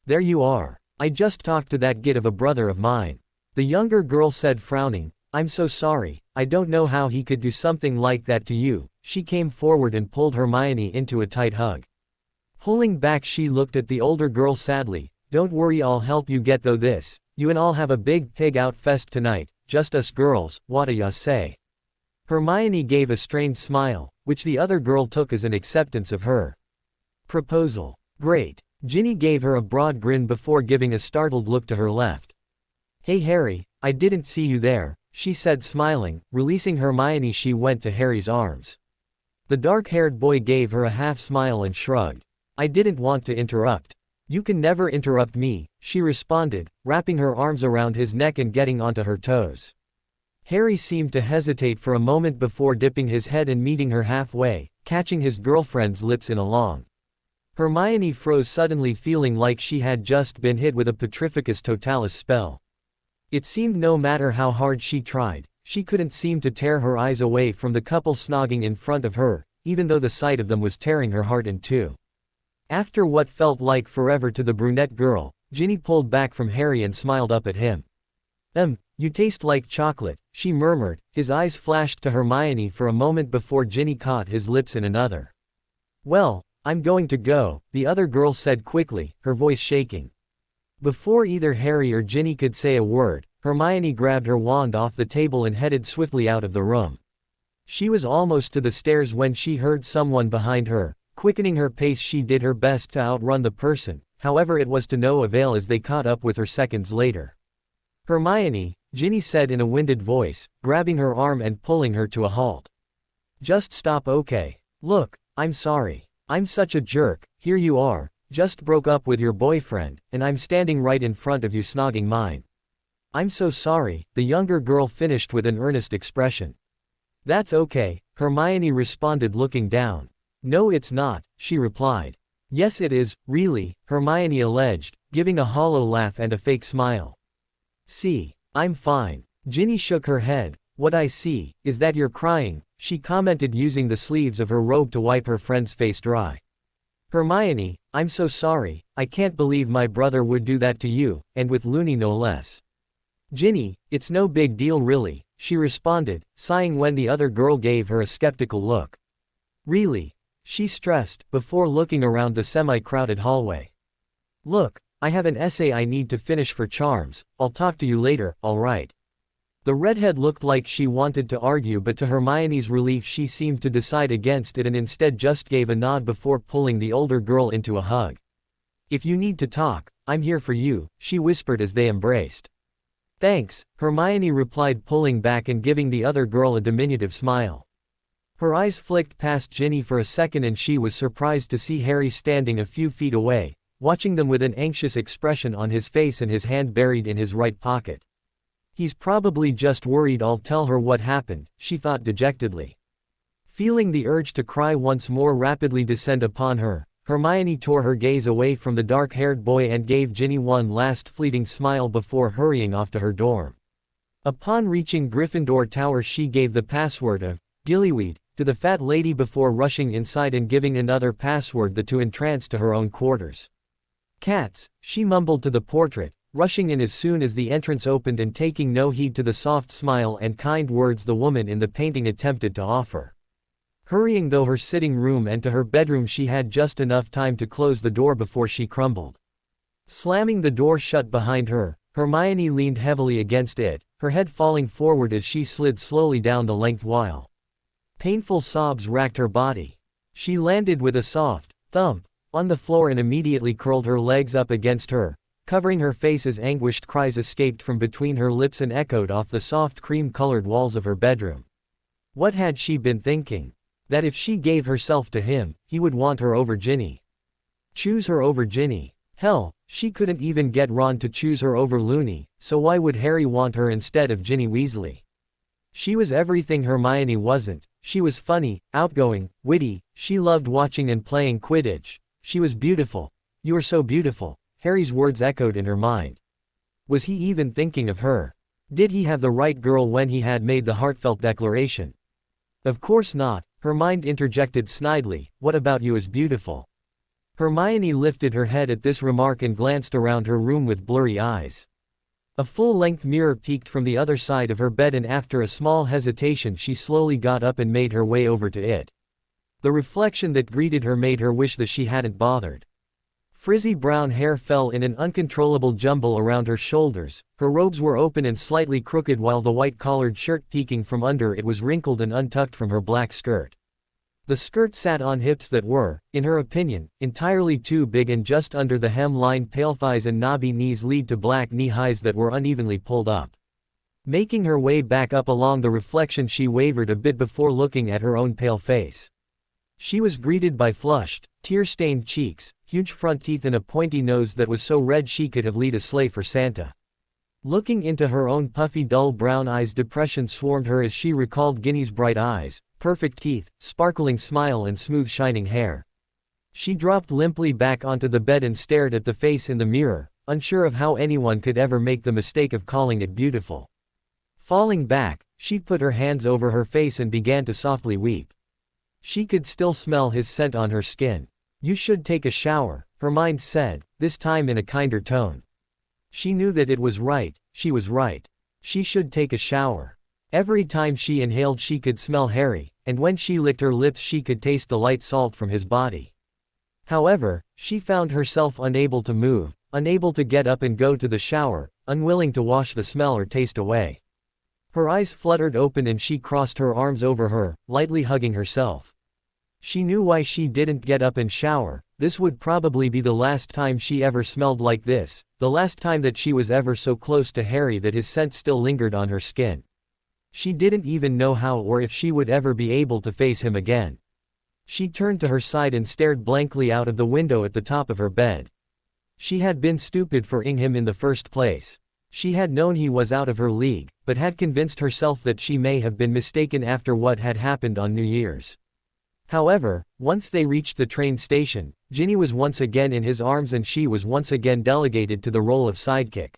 "There you are. I just talked to that git of a brother of mine," the younger girl said, frowning. "I'm so sorry, I don't know how he could do something like that to you." She came forward and pulled Hermione into a tight hug. Pulling back she looked at the older girl sadly. "Don't worry, I'll help you get through this. You and I'll have a big pig out fest tonight, just us girls, what'd ya say?" Hermione gave a strained smile, which the other girl took as an acceptance of her proposal. "Great." Ginny gave her a broad grin before giving a startled look to her left. "Hey Harry, I didn't see you there," she said smiling. Releasing Hermione she went to Harry's arms. The dark-haired boy gave her a half-smile and shrugged. "I didn't want to interrupt." "You can never interrupt me," she responded, wrapping her arms around his neck and getting onto her toes. Harry seemed to hesitate for a moment before dipping his head and meeting her halfway, catching his girlfriend's lips in a long. Hermione froze suddenly, feeling like she had just been hit with a Petrificus Totalis spell. It seemed no matter how hard she tried, she couldn't seem to tear her eyes away from the couple snogging in front of her, even though the sight of them was tearing her heart in two. After what felt like forever to the brunette girl, Ginny pulled back from Harry and smiled up at him. You taste like chocolate," she murmured. His eyes flashed to Hermione for a moment before Ginny caught his lips in another. "Well, I'm going to go," the other girl said quickly, her voice shaking. Before either Harry or Ginny could say a word, Hermione grabbed her wand off the table and headed swiftly out of the room. She was almost to the stairs when she heard someone behind her. Quickening her pace she did her best to outrun the person, however it was to no avail as they caught up with her seconds later. "Hermione," Ginny said in a winded voice, grabbing her arm and pulling her to a halt. "Just stop, okay? Look, I'm sorry. I'm such a jerk. Here you are, just broke up with your boyfriend, and I'm standing right in front of you snogging mine. I'm so sorry," the younger girl finished with an earnest expression. "That's okay," Hermione responded, looking down. "No, it's not," she replied. "Yes, it is, really," Hermione alleged, giving a hollow laugh and a fake smile. "See, I'm fine." Ginny shook her head. "What I see is that you're crying," she commented, using the sleeves of her robe to wipe her friend's face dry. "Hermione, I'm so sorry. I can't believe my brother would do that to you, and with Loony no less." "Ginny, it's no big deal really," she responded, sighing when the other girl gave her a skeptical look. "Really?" she stressed, before looking around the semi-crowded hallway. "Look, I have an essay I need to finish for Charms. I'll talk to you later, alright. The redhead looked like she wanted to argue, but to Hermione's relief she seemed to decide against it and instead just gave a nod before pulling the older girl into a hug. If you need to talk, I'm here for you, she whispered as they embraced. Thanks, Hermione replied, pulling back and giving the other girl a diminutive smile. Her eyes flicked past Ginny for a second and she was surprised to see Harry standing a few feet away, watching them with an anxious expression on his face and his hand buried in his right pocket. He's probably just worried I'll tell her what happened, she thought dejectedly. Feeling the urge to cry once more rapidly descend upon her, Hermione tore her gaze away from the dark-haired boy and gave Ginny one last fleeting smile before hurrying off to her dorm. Upon reaching Gryffindor Tower she gave the password of Gillyweed to the fat lady before rushing inside and giving another password, the two entranced to her own quarters. Cats, she mumbled to the portrait, rushing in as soon as the entrance opened and taking no heed to the soft smile and kind words the woman in the painting attempted to offer. Hurrying through her sitting room and to her bedroom, she had just enough time to close the door before she crumbled. Slamming the door shut behind her, Hermione leaned heavily against it, her head falling forward as she slid slowly down the length while painful sobs racked her body. She landed with a soft thump on the floor and immediately curled her legs up against her, covering her face as anguished cries escaped from between her lips and echoed off the soft cream-colored walls of her bedroom. What had she been thinking? That if she gave herself to him, he would want her over Ginny. Choose her over Ginny. Hell, she couldn't even get Ron to choose her over Loony, so why would Harry want her instead of Ginny Weasley? She was everything Hermione wasn't. She was funny, outgoing, witty, she loved watching and playing Quidditch. She was beautiful. You are so beautiful, Harry's words echoed in her mind. Was he even thinking of her? Did he have the right girl when he had made the heartfelt declaration? Of course not, her mind interjected snidely, what about you is beautiful? Hermione lifted her head at this remark and glanced around her room with blurry eyes. A full-length mirror peeked from the other side of her bed and after a small hesitation she slowly got up and made her way over to it. The reflection that greeted her made her wish that she hadn't bothered. Frizzy brown hair fell in an uncontrollable jumble around her shoulders, her robes were open and slightly crooked while the white-collared shirt peeking from under it was wrinkled and untucked from her black skirt. The skirt sat on hips that were, in her opinion, entirely too big and just under the hem-line pale thighs and knobby knees lead to black knee-highs that were unevenly pulled up. Making her way back up along the reflection she wavered a bit before looking at her own pale face. She was greeted by flushed, tear-stained cheeks, huge front teeth and a pointy nose that was so red she could have led a sleigh for Santa. Looking into her own puffy dull brown eyes, depression swarmed her as she recalled Ginny's bright eyes, perfect teeth, sparkling smile and smooth shining hair. She dropped limply back onto the bed and stared at the face in the mirror, unsure of how anyone could ever make the mistake of calling it beautiful. Falling back, she put her hands over her face and began to softly weep. She could still smell his scent on her skin. You should take a shower, her mind said, this time in a kinder tone. She knew that it was right, she was right. She should take a shower. Every time she inhaled she could smell Harry, and when she licked her lips she could taste the light salt from his body. However, she found herself unable to move, unable to get up and go to the shower, unwilling to wash the smell or taste away. Her eyes fluttered open and she crossed her arms over her, lightly hugging herself. She knew why she didn't get up and shower. This would probably be the last time she ever smelled like this, the last time that she was ever so close to Harry that his scent still lingered on her skin. She didn't even know how or if she would ever be able to face him again. She turned to her side and stared blankly out of the window at the top of her bed. She had been stupid for ing him in the first place. She had known he was out of her league, but had convinced herself that she may have been mistaken after what had happened on New Year's. However, once they reached the train station, Ginny was once again in his arms and she was once again delegated to the role of sidekick.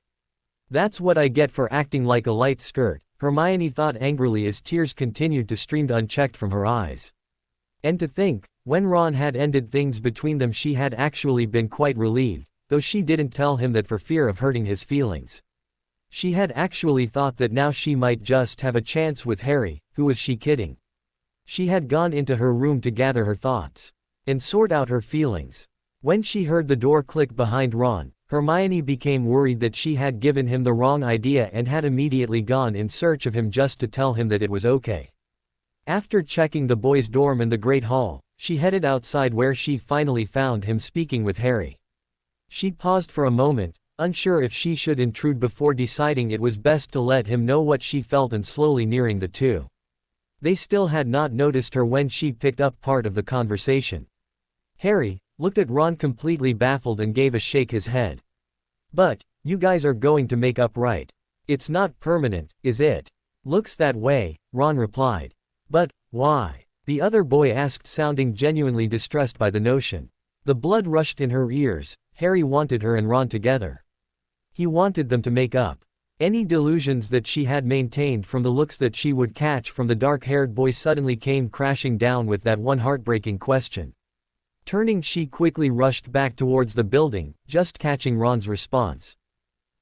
That's what I get for acting like a light skirt, Hermione thought angrily as tears continued to stream unchecked from her eyes. And to think, when Ron had ended things between them she had actually been quite relieved, though she didn't tell him that for fear of hurting his feelings. She had actually thought that now she might just have a chance with Harry. Who was she kidding? She had gone into her room to gather her thoughts and sort out her feelings. When she heard the door click behind Ron, Hermione became worried that she had given him the wrong idea and had immediately gone in search of him just to tell him that it was okay. After checking the boys' dorm and the Great Hall, she headed outside where she finally found him speaking with Harry. She paused for a moment, unsure if she should intrude before deciding it was best to let him know what she felt and slowly nearing the two. They still had not noticed her when she picked up part of the conversation. Harry looked at Ron completely baffled and gave a shake his head. "But, you guys are going to make up, right? It's not permanent, is it?" "Looks that way," Ron replied. "But, why?" the other boy asked, sounding genuinely distressed by the notion. The blood rushed in her ears. Harry wanted her and Ron together. He wanted them to make up. Any delusions that she had maintained from the looks that she would catch from the dark-haired boy suddenly came crashing down with that one heartbreaking question. Turning, she quickly rushed back towards the building, just catching Ron's response.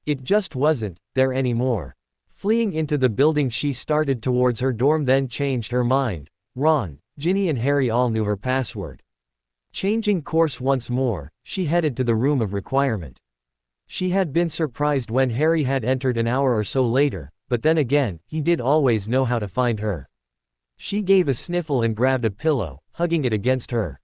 It just wasn't there anymore. Fleeing into the building, she started towards her dorm, then changed her mind. Ron, Ginny and Harry all knew her password. Changing course once more, she headed to the room of requirement. She had been surprised when Harry had entered an hour or so later, but then again, he did always know how to find her. She gave a sniffle and grabbed a pillow, hugging it against her.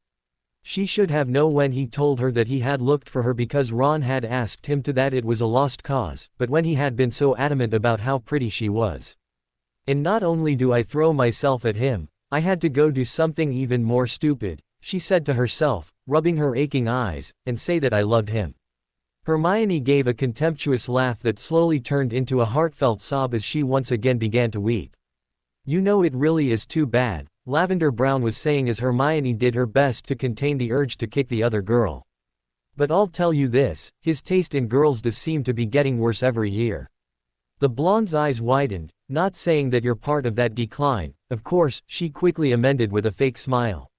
She should have known when he told her that he had looked for her because Ron had asked him to that it was a lost cause, but when he had been so adamant about how pretty she was. And not only do I throw myself at him, I had to go do something even more stupid, she said to herself, rubbing her aching eyes, and say that I loved him. Hermione gave a contemptuous laugh that slowly turned into a heartfelt sob as she once again began to weep. "You know, it really is too bad," Lavender Brown was saying as Hermione did her best to contain the urge to kick the other girl. "But I'll tell you this, his taste in girls does seem to be getting worse every year." The blonde's eyes widened, "Not saying that you're part of that decline, of course," she quickly amended with a fake smile.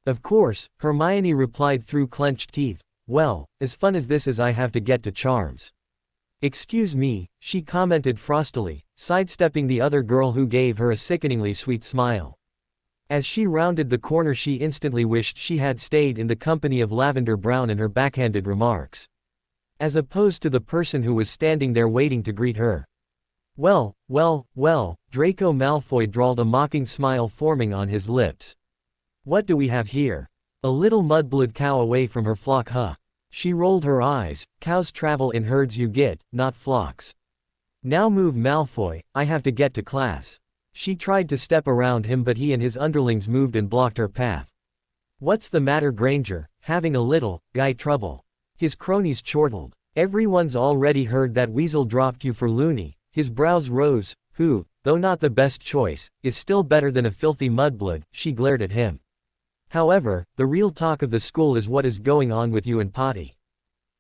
"Of course," Hermione replied through clenched teeth. "Well, as fun as this is, I have to get to Charms." "Excuse me," she commented frostily, sidestepping the other girl who gave her a sickeningly sweet smile. As she rounded the corner, she instantly wished she had stayed in the company of Lavender Brown and her backhanded remarks, as opposed to the person who was standing there waiting to greet her. Well, Draco Malfoy drawled, a mocking smile forming on his lips. "What do we have here? A little mudblood cow away from her flock, huh?" She rolled her eyes. "Cows travel in herds, you get, not flocks. Now move, Malfoy, I have to get to class." She tried to step around him, but he and his underlings moved and blocked her path. "What's the matter, Granger? Having a little guy trouble?" His cronies chortled. "Everyone's already heard that Weasel dropped you for Loony." His brows rose. "Who, though not the best choice, is still better than a filthy mudblood," she glared at him. "However, the real talk of the school is what is going on with you and Potty."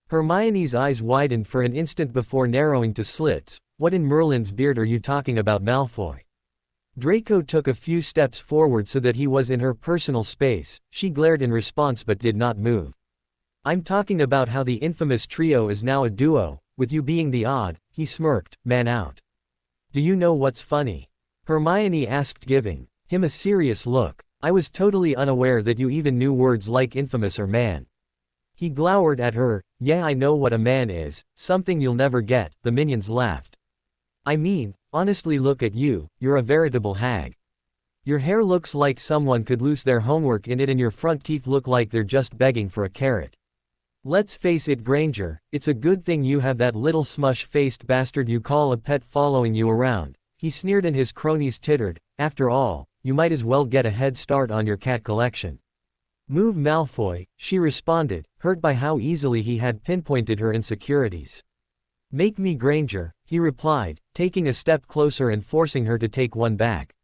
Hermione's eyes widened for an instant before narrowing to slits. "What in Merlin's beard are you talking about, Malfoy?" Draco took a few steps forward so that he was in her personal space. She glared in response but did not move. "I'm talking about how the infamous trio is now a duo, with you being the odd," he smirked, "man out." "Do you know what's funny?" Hermione asked, giving him a serious look. "I was totally unaware that you even knew words like infamous or man." He glowered at her. "Yeah, I know what a man is, something you'll never get," the minions laughed. "I mean, honestly, look at you, you're a veritable hag. Your hair looks like someone could lose their homework in it, and your front teeth look like they're just begging for a carrot. Let's face it, Granger, it's a good thing you have that little smush-faced bastard you call a pet following you around," he sneered, and his cronies tittered. "After all, you might as well get a head start on your cat collection." "Move, Malfoy," she responded, hurt by how easily he had pinpointed her insecurities. "Make me, Granger," he replied, taking a step closer and forcing her to take one back.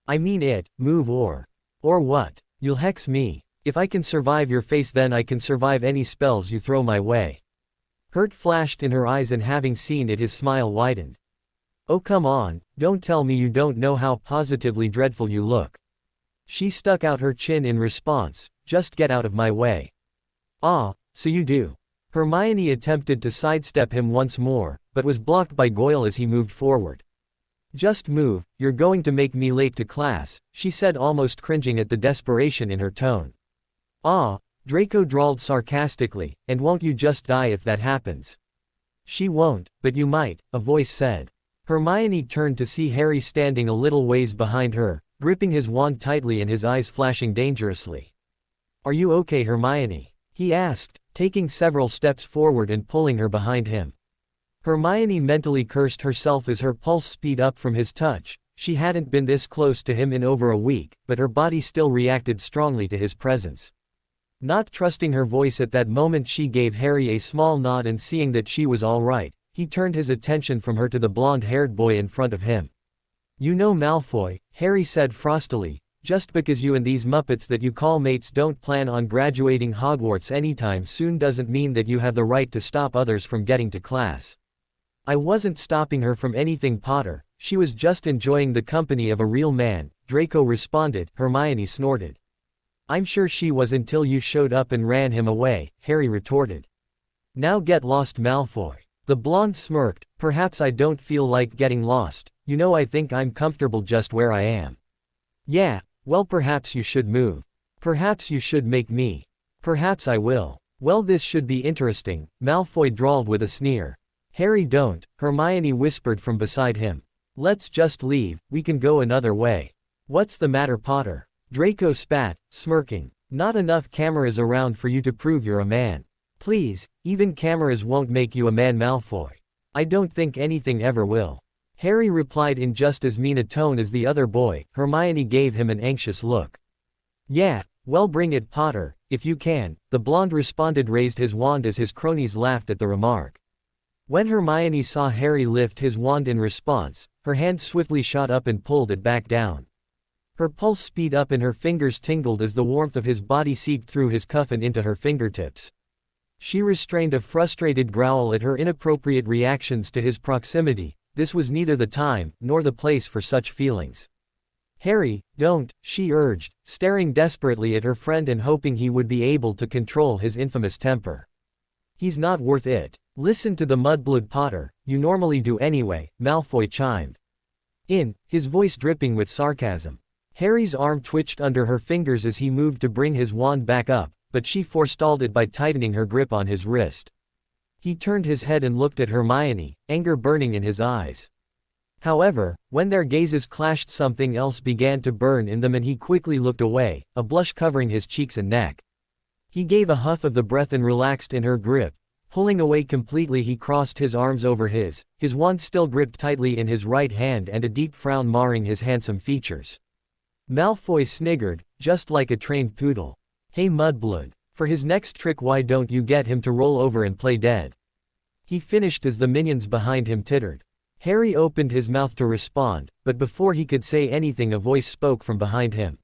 "I mean it, move or what? You'll hex me. If I can survive your face, then I can survive any spells you throw my way." Hurt flashed in her eyes, and having seen it, his smile widened. "Oh come on, don't tell me you don't know how positively dreadful you look." She stuck out her chin in response. "Just get out of my way." "Ah, so you do." Hermione attempted to sidestep him once more, but was blocked by Goyle as he moved forward. "Just move, you're going to make me late to class," she said, almost cringing at the desperation in her tone. "Ah, Draco drawled sarcastically, and won't you just die if that happens? She won't, but you might, a voice said. Hermione turned to see Harry standing a little ways behind her, gripping his wand tightly and his eyes flashing dangerously. Are you okay, Hermione? He asked, taking several steps forward and pulling her behind him. Hermione mentally cursed herself as her pulse speed up from his touch. She hadn't been this close to him in over a week, but her body still reacted strongly to his presence. Not trusting her voice at that moment, she gave Harry a small nod, and seeing that she was all right, he turned his attention from her to the blonde-haired boy in front of him. You know, Malfoy, Harry said frostily, just because you and these Muppets that you call mates don't plan on graduating Hogwarts anytime soon doesn't mean that you have the right to stop others from getting to class. I wasn't stopping her from anything, Potter. She was just enjoying the company of a real man, Draco responded. Hermione snorted. I'm sure she was until you showed up and ran him away, Harry retorted. Now get lost, Malfoy. The blonde smirked. Perhaps I don't feel like getting lost. You know, I think I'm comfortable just where I am. Yeah, well, perhaps you should move. Perhaps you should make me. Perhaps I will. Well, this should be interesting, Malfoy drawled with a sneer. Harry, don't, Hermione whispered from beside him. Let's just leave, we can go another way. What's the matter, Potter? Draco spat, smirking. Not enough cameras around for you to prove you're a man. Please, even cameras won't make you a man, Malfoy. I don't think anything ever will. Harry replied in just as mean a tone as the other boy. Hermione gave him an anxious look. Yeah, well, bring it, Potter, if you can, the blonde responded, raised his wand as his cronies laughed at the remark. When Hermione saw Harry lift his wand in response, her hand swiftly shot up and pulled it back down. Her pulse speed up and her fingers tingled as the warmth of his body seeped through his cuff and into her fingertips. She restrained a frustrated growl at her inappropriate reactions to his proximity. This was neither the time, nor the place for such feelings. Harry, don't, she urged, staring desperately at her friend and hoping he would be able to control his infamous temper. He's not worth it. Listen to the mudblood, Potter, you normally do anyway, Malfoy chimed in, his voice dripping with sarcasm. Harry's arm twitched under her fingers as he moved to bring his wand back up, but she forestalled it by tightening her grip on his wrist. He turned his head and looked at Hermione, anger burning in his eyes. However, when their gazes clashed, something else began to burn in them and he quickly looked away, a blush covering his cheeks and neck. He gave a huff of the breath and relaxed in her grip. Pulling away completely, he crossed his arms over his wand still gripped tightly in his right hand and a deep frown marring his handsome features. Malfoy sniggered, just like a trained poodle. Hey Mudblood, for his next trick why don't you get him to roll over and play dead? He finished as the minions behind him tittered. Harry opened his mouth to respond, but before he could say anything a voice spoke from behind him.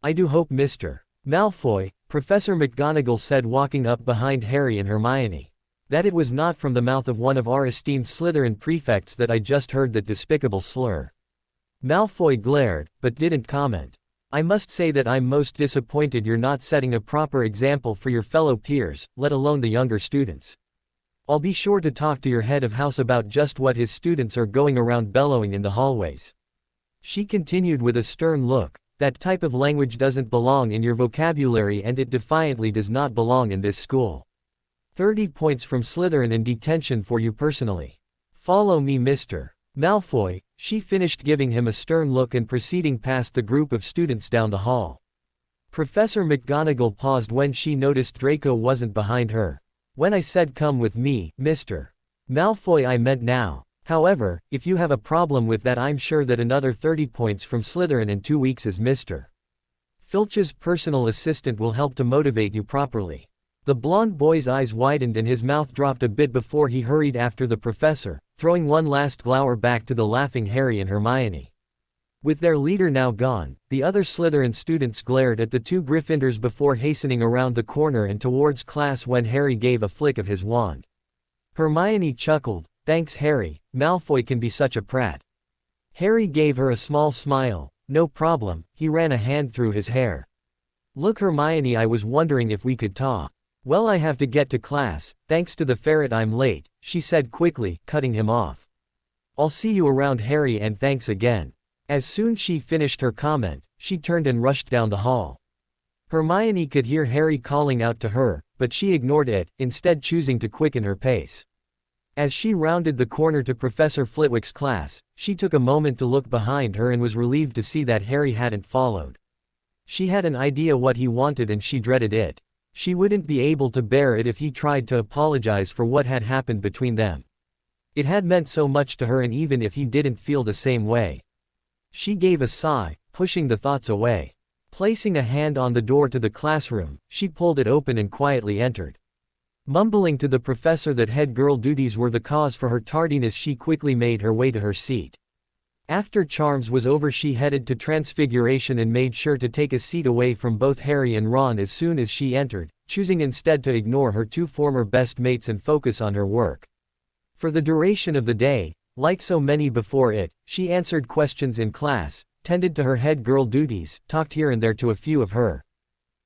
I do hope Mr. Malfoy, Professor McGonagall said, walking up behind Harry and Hermione, that it was not from the mouth of one of our esteemed Slytherin prefects that I just heard that despicable slur. Malfoy glared, but didn't comment. I must say that I'm most disappointed you're not setting a proper example for your fellow peers, let alone the younger students. I'll be sure to talk to your head of house about just what his students are going around bellowing in the hallways. She continued with a stern look. That type of language doesn't belong in your vocabulary, and it defiantly does not belong in this school. 30 points from Slytherin and detention for you personally. Follow me, Mr. Malfoy. She finished, giving him a stern look and proceeding past the group of students down the hall. Professor McGonagall paused when she noticed Draco wasn't behind her. When I said come with me, Mr. Malfoy, I meant now. However, if you have a problem with that, I'm sure that another 30 points from Slytherin in 2 weeks as Mr. Filch's personal assistant will help to motivate you properly. The blonde boy's eyes widened and his mouth dropped a bit before he hurried after the professor, throwing one last glower back to the laughing Harry and Hermione. With their leader now gone, the other Slytherin students glared at the two Gryffindors before hastening around the corner and towards class when Harry gave a flick of his wand. Hermione chuckled, thanks Harry, Malfoy can be such a prat. Harry gave her a small smile, no problem, he ran a hand through his hair. Look Hermione, I was wondering if we could talk. Well, I have to get to class, thanks to the ferret I'm late, she said quickly, cutting him off. I'll see you around Harry, and thanks again. As soon as she finished her comment, she turned and rushed down the hall. Hermione could hear Harry calling out to her, but she ignored it, instead choosing to quicken her pace. As she rounded the corner to Professor Flitwick's class, she took a moment to look behind her and was relieved to see that Harry hadn't followed. She had an idea what he wanted and she dreaded it. She wouldn't be able to bear it if he tried to apologize for what had happened between them. It had meant so much to her, and even if he didn't feel the same way. She gave a sigh, pushing the thoughts away. Placing a hand on the door to the classroom, she pulled it open and quietly entered. Mumbling to the professor that head girl duties were the cause for her tardiness, she quickly made her way to her seat. After charms was over, she headed to Transfiguration and made sure to take a seat away from both Harry and Ron as soon as she entered, choosing instead to ignore her two former best mates and focus on her work. For the duration of the day, like so many before it, she answered questions in class, tended to her head girl duties, talked here and there to a few of her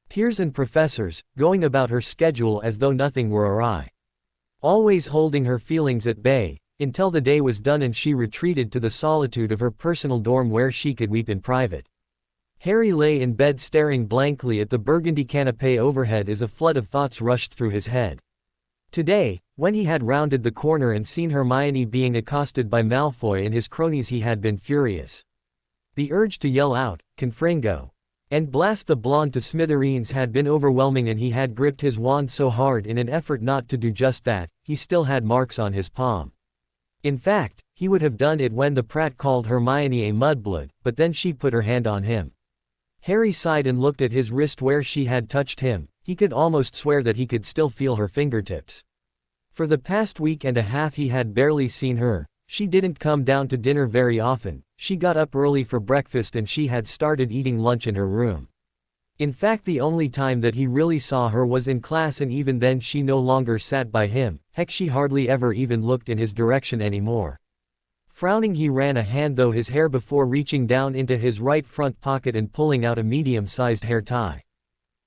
peers and professors, going about her schedule as though nothing were awry. Always holding her feelings at bay, until the day was done and she retreated to the solitude of her personal dorm where she could weep in private. Harry lay in bed staring blankly at the burgundy canapé overhead as a flood of thoughts rushed through his head. Today, when he had rounded the corner and seen Hermione being accosted by Malfoy and his cronies, he had been furious. The urge to yell out, "Confringo!" and blast the blonde to smithereens had been overwhelming, and he had gripped his wand so hard in an effort not to do just that, he still had marks on his palm. In fact, he would have done it when the Prat called Hermione a mudblood, but then she put her hand on him. Harry sighed and looked at his wrist where she had touched him. He could almost swear that he could still feel her fingertips. For the past week and a half he had barely seen her. She didn't come down to dinner very often. She got up early for breakfast and she had started eating lunch in her room. In fact, the only time that he really saw her was in class, and even then she no longer sat by him. Heck, she hardly ever even looked in his direction anymore. Frowning, he ran a hand through his hair before reaching down into his right front pocket and pulling out a medium-sized hair tie.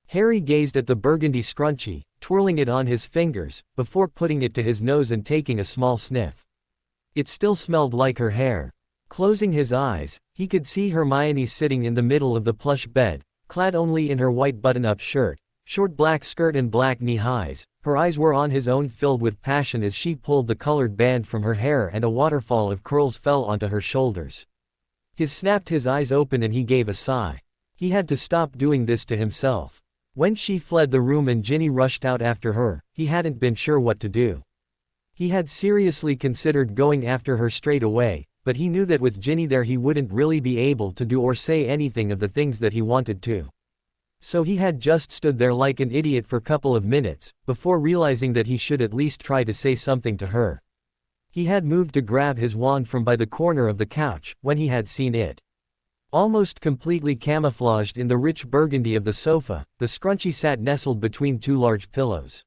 Harry gazed at the burgundy scrunchie, twirling it on his fingers, before putting it to his nose and taking a small sniff. It still smelled like her hair. Closing his eyes, he could see Hermione sitting in the middle of the plush bed, clad only in her white button-up shirt, short black skirt and black knee-highs. Her eyes were on his own, filled with passion as she pulled the colored band from her hair and a waterfall of curls fell onto her shoulders. He snapped his eyes open and he gave a sigh. He had to stop doing this to himself. When she fled the room and Ginny rushed out after her, he hadn't been sure what to do. He had seriously considered going after her straight away, but he knew that with Ginny there he wouldn't really be able to do or say anything of the things that he wanted to. So he had just stood there like an idiot for a couple of minutes, before realizing that he should at least try to say something to her. He had moved to grab his wand from by the corner of the couch, when he had seen it. Almost completely camouflaged in the rich burgundy of the sofa, the scrunchie sat nestled between two large pillows.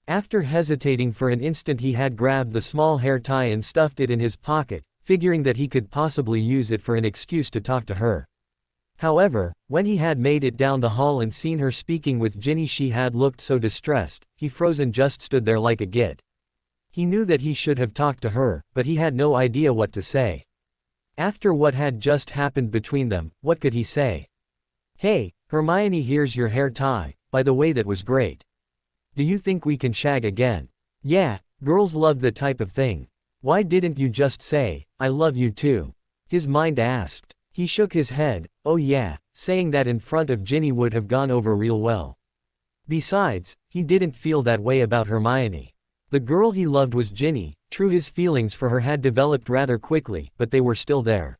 After hesitating for an instant, he had grabbed the small hair tie and stuffed it in his pocket, figuring that he could possibly use it for an excuse to talk to her. However, when he had made it down the hall and seen her speaking with Ginny, she had looked so distressed, he froze and just stood there like a git. He knew that he should have talked to her, but he had no idea what to say. After what had just happened between them, what could he say? "Hey, Hermione, here's your hair tie, by the way, that was great. Do you think we can shag again?" "Yeah, girls love that type of thing. Why didn't you just say, 'I love you too'?" his mind asked. He shook his head. Oh yeah, saying that in front of Ginny would have gone over real well. Besides, he didn't feel that way about Hermione. The girl he loved was Ginny. True, his feelings for her had developed rather quickly, but they were still there.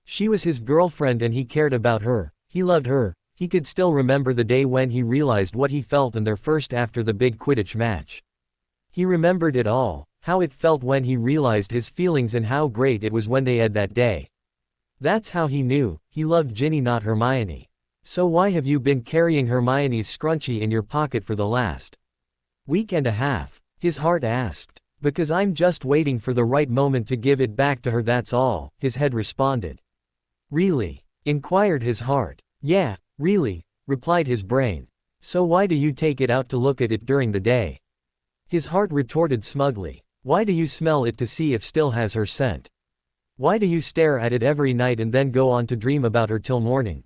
She was his girlfriend and he cared about her. He loved her. He could still remember the day when he realized what he felt in their first after the big Quidditch match. He remembered it all, how it felt when he realized his feelings and how great it was when they had that day. That's how he knew, he loved Ginny, not Hermione. "So why have you been carrying Hermione's scrunchie in your pocket for the last week and a half?" his heart asked. "Because I'm just waiting for the right moment to give it back to her, that's all," his head responded. "Really?" inquired his heart. "Yeah, really," replied his brain. "So why do you take it out to look at it during the day?" His heart retorted smugly. "Why do you smell it to see if still has her scent? Why do you stare at it every night and then go on to dream about her till morning?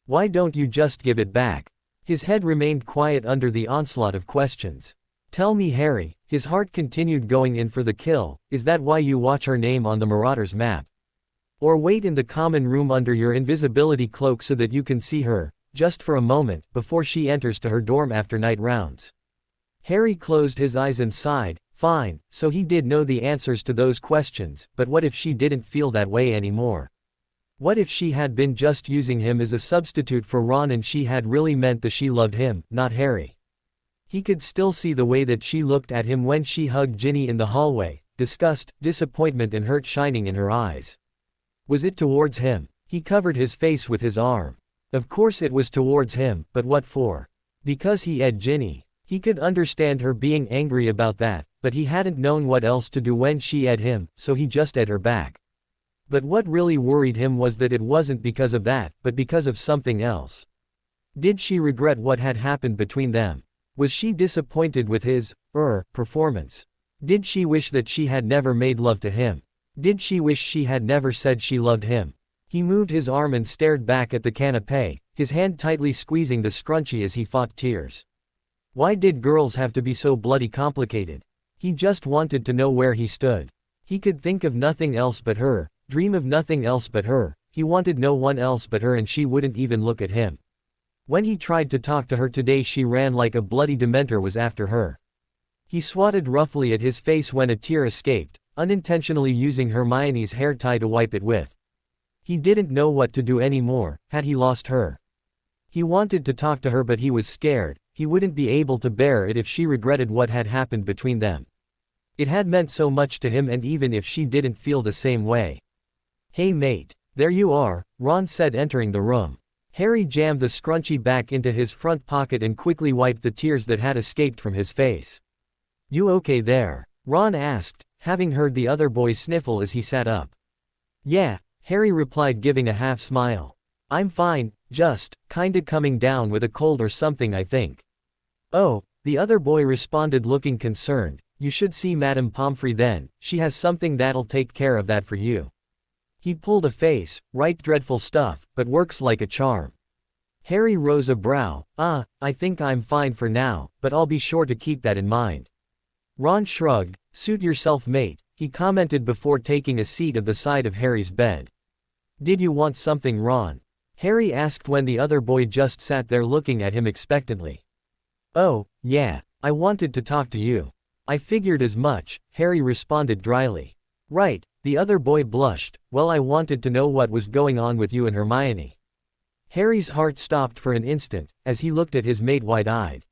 Why don't you just give it back?" His head remained quiet under the onslaught of questions. Tell me, Harry, his heart continued going in for the kill, is that why you watch her name on the Marauders map? Or wait in the common room under your invisibility cloak so that you can see her, just for a moment, before she enters to her dorm after night rounds? Harry closed his eyes and sighed. Fine, so he did know the answers to those questions, but what if she didn't feel that way anymore? What if she had been just using him as a substitute for Ron and she had really meant that she loved him, not Harry? He could still see the way that she looked at him when she hugged Ginny in the hallway, disgust, disappointment and hurt shining in her eyes. Was it towards him? He covered his face with his arm. Of course it was towards him, but what for? Because he had Ginny. He could understand her being angry about that, but he hadn't known what else to do when she had him, so he just had her back. But what really worried him was that it wasn't because of that, but because of something else. Did she regret what had happened between them? Was she disappointed with his, performance? Did she wish that she had never made love to him? Did she wish she had never said she loved him? He moved his arm and stared back at the canapé, his hand tightly squeezing the scrunchie as he fought tears. Why did girls have to be so bloody complicated? He just wanted to know where he stood. He could think of nothing else but her, dream of nothing else but her, he wanted no one else but her and she wouldn't even look at him. When he tried to talk to her today she ran like a bloody dementor was after her. He swatted roughly at his face when a tear escaped, unintentionally using Hermione's hair tie to wipe it with. He didn't know what to do anymore, had he lost her? He wanted to talk to her but he was scared, he wouldn't be able to bear it if she regretted what had happened between them. It had meant so much to him and even if she didn't feel the same way. Hey mate, there you are, Ron said entering the room. Harry jammed the scrunchie back into his front pocket and quickly wiped the tears that had escaped from his face. You okay there? Ron asked, having heard the other boy sniffle as he sat up. Yeah, Harry replied giving a half smile. I'm fine, just, kinda coming down with a cold or something I think. Oh, the other boy responded looking concerned, you should see Madame Pomfrey then, she has something that'll take care of that for you. He pulled a face, right dreadful stuff, but works like a charm. Harry rose a brow, I think I'm fine for now, but I'll be sure to keep that in mind. Ron shrugged, suit yourself mate, he commented before taking a seat at the side of Harry's bed. Did you want something Ron? Harry asked when the other boy just sat there looking at him expectantly. Oh, yeah, I wanted to talk to you. I figured as much, Harry responded dryly. Right, the other boy blushed, well I wanted to know what was going on with you and Hermione. Harry's heart stopped for an instant, as he looked at his mate wide-eyed.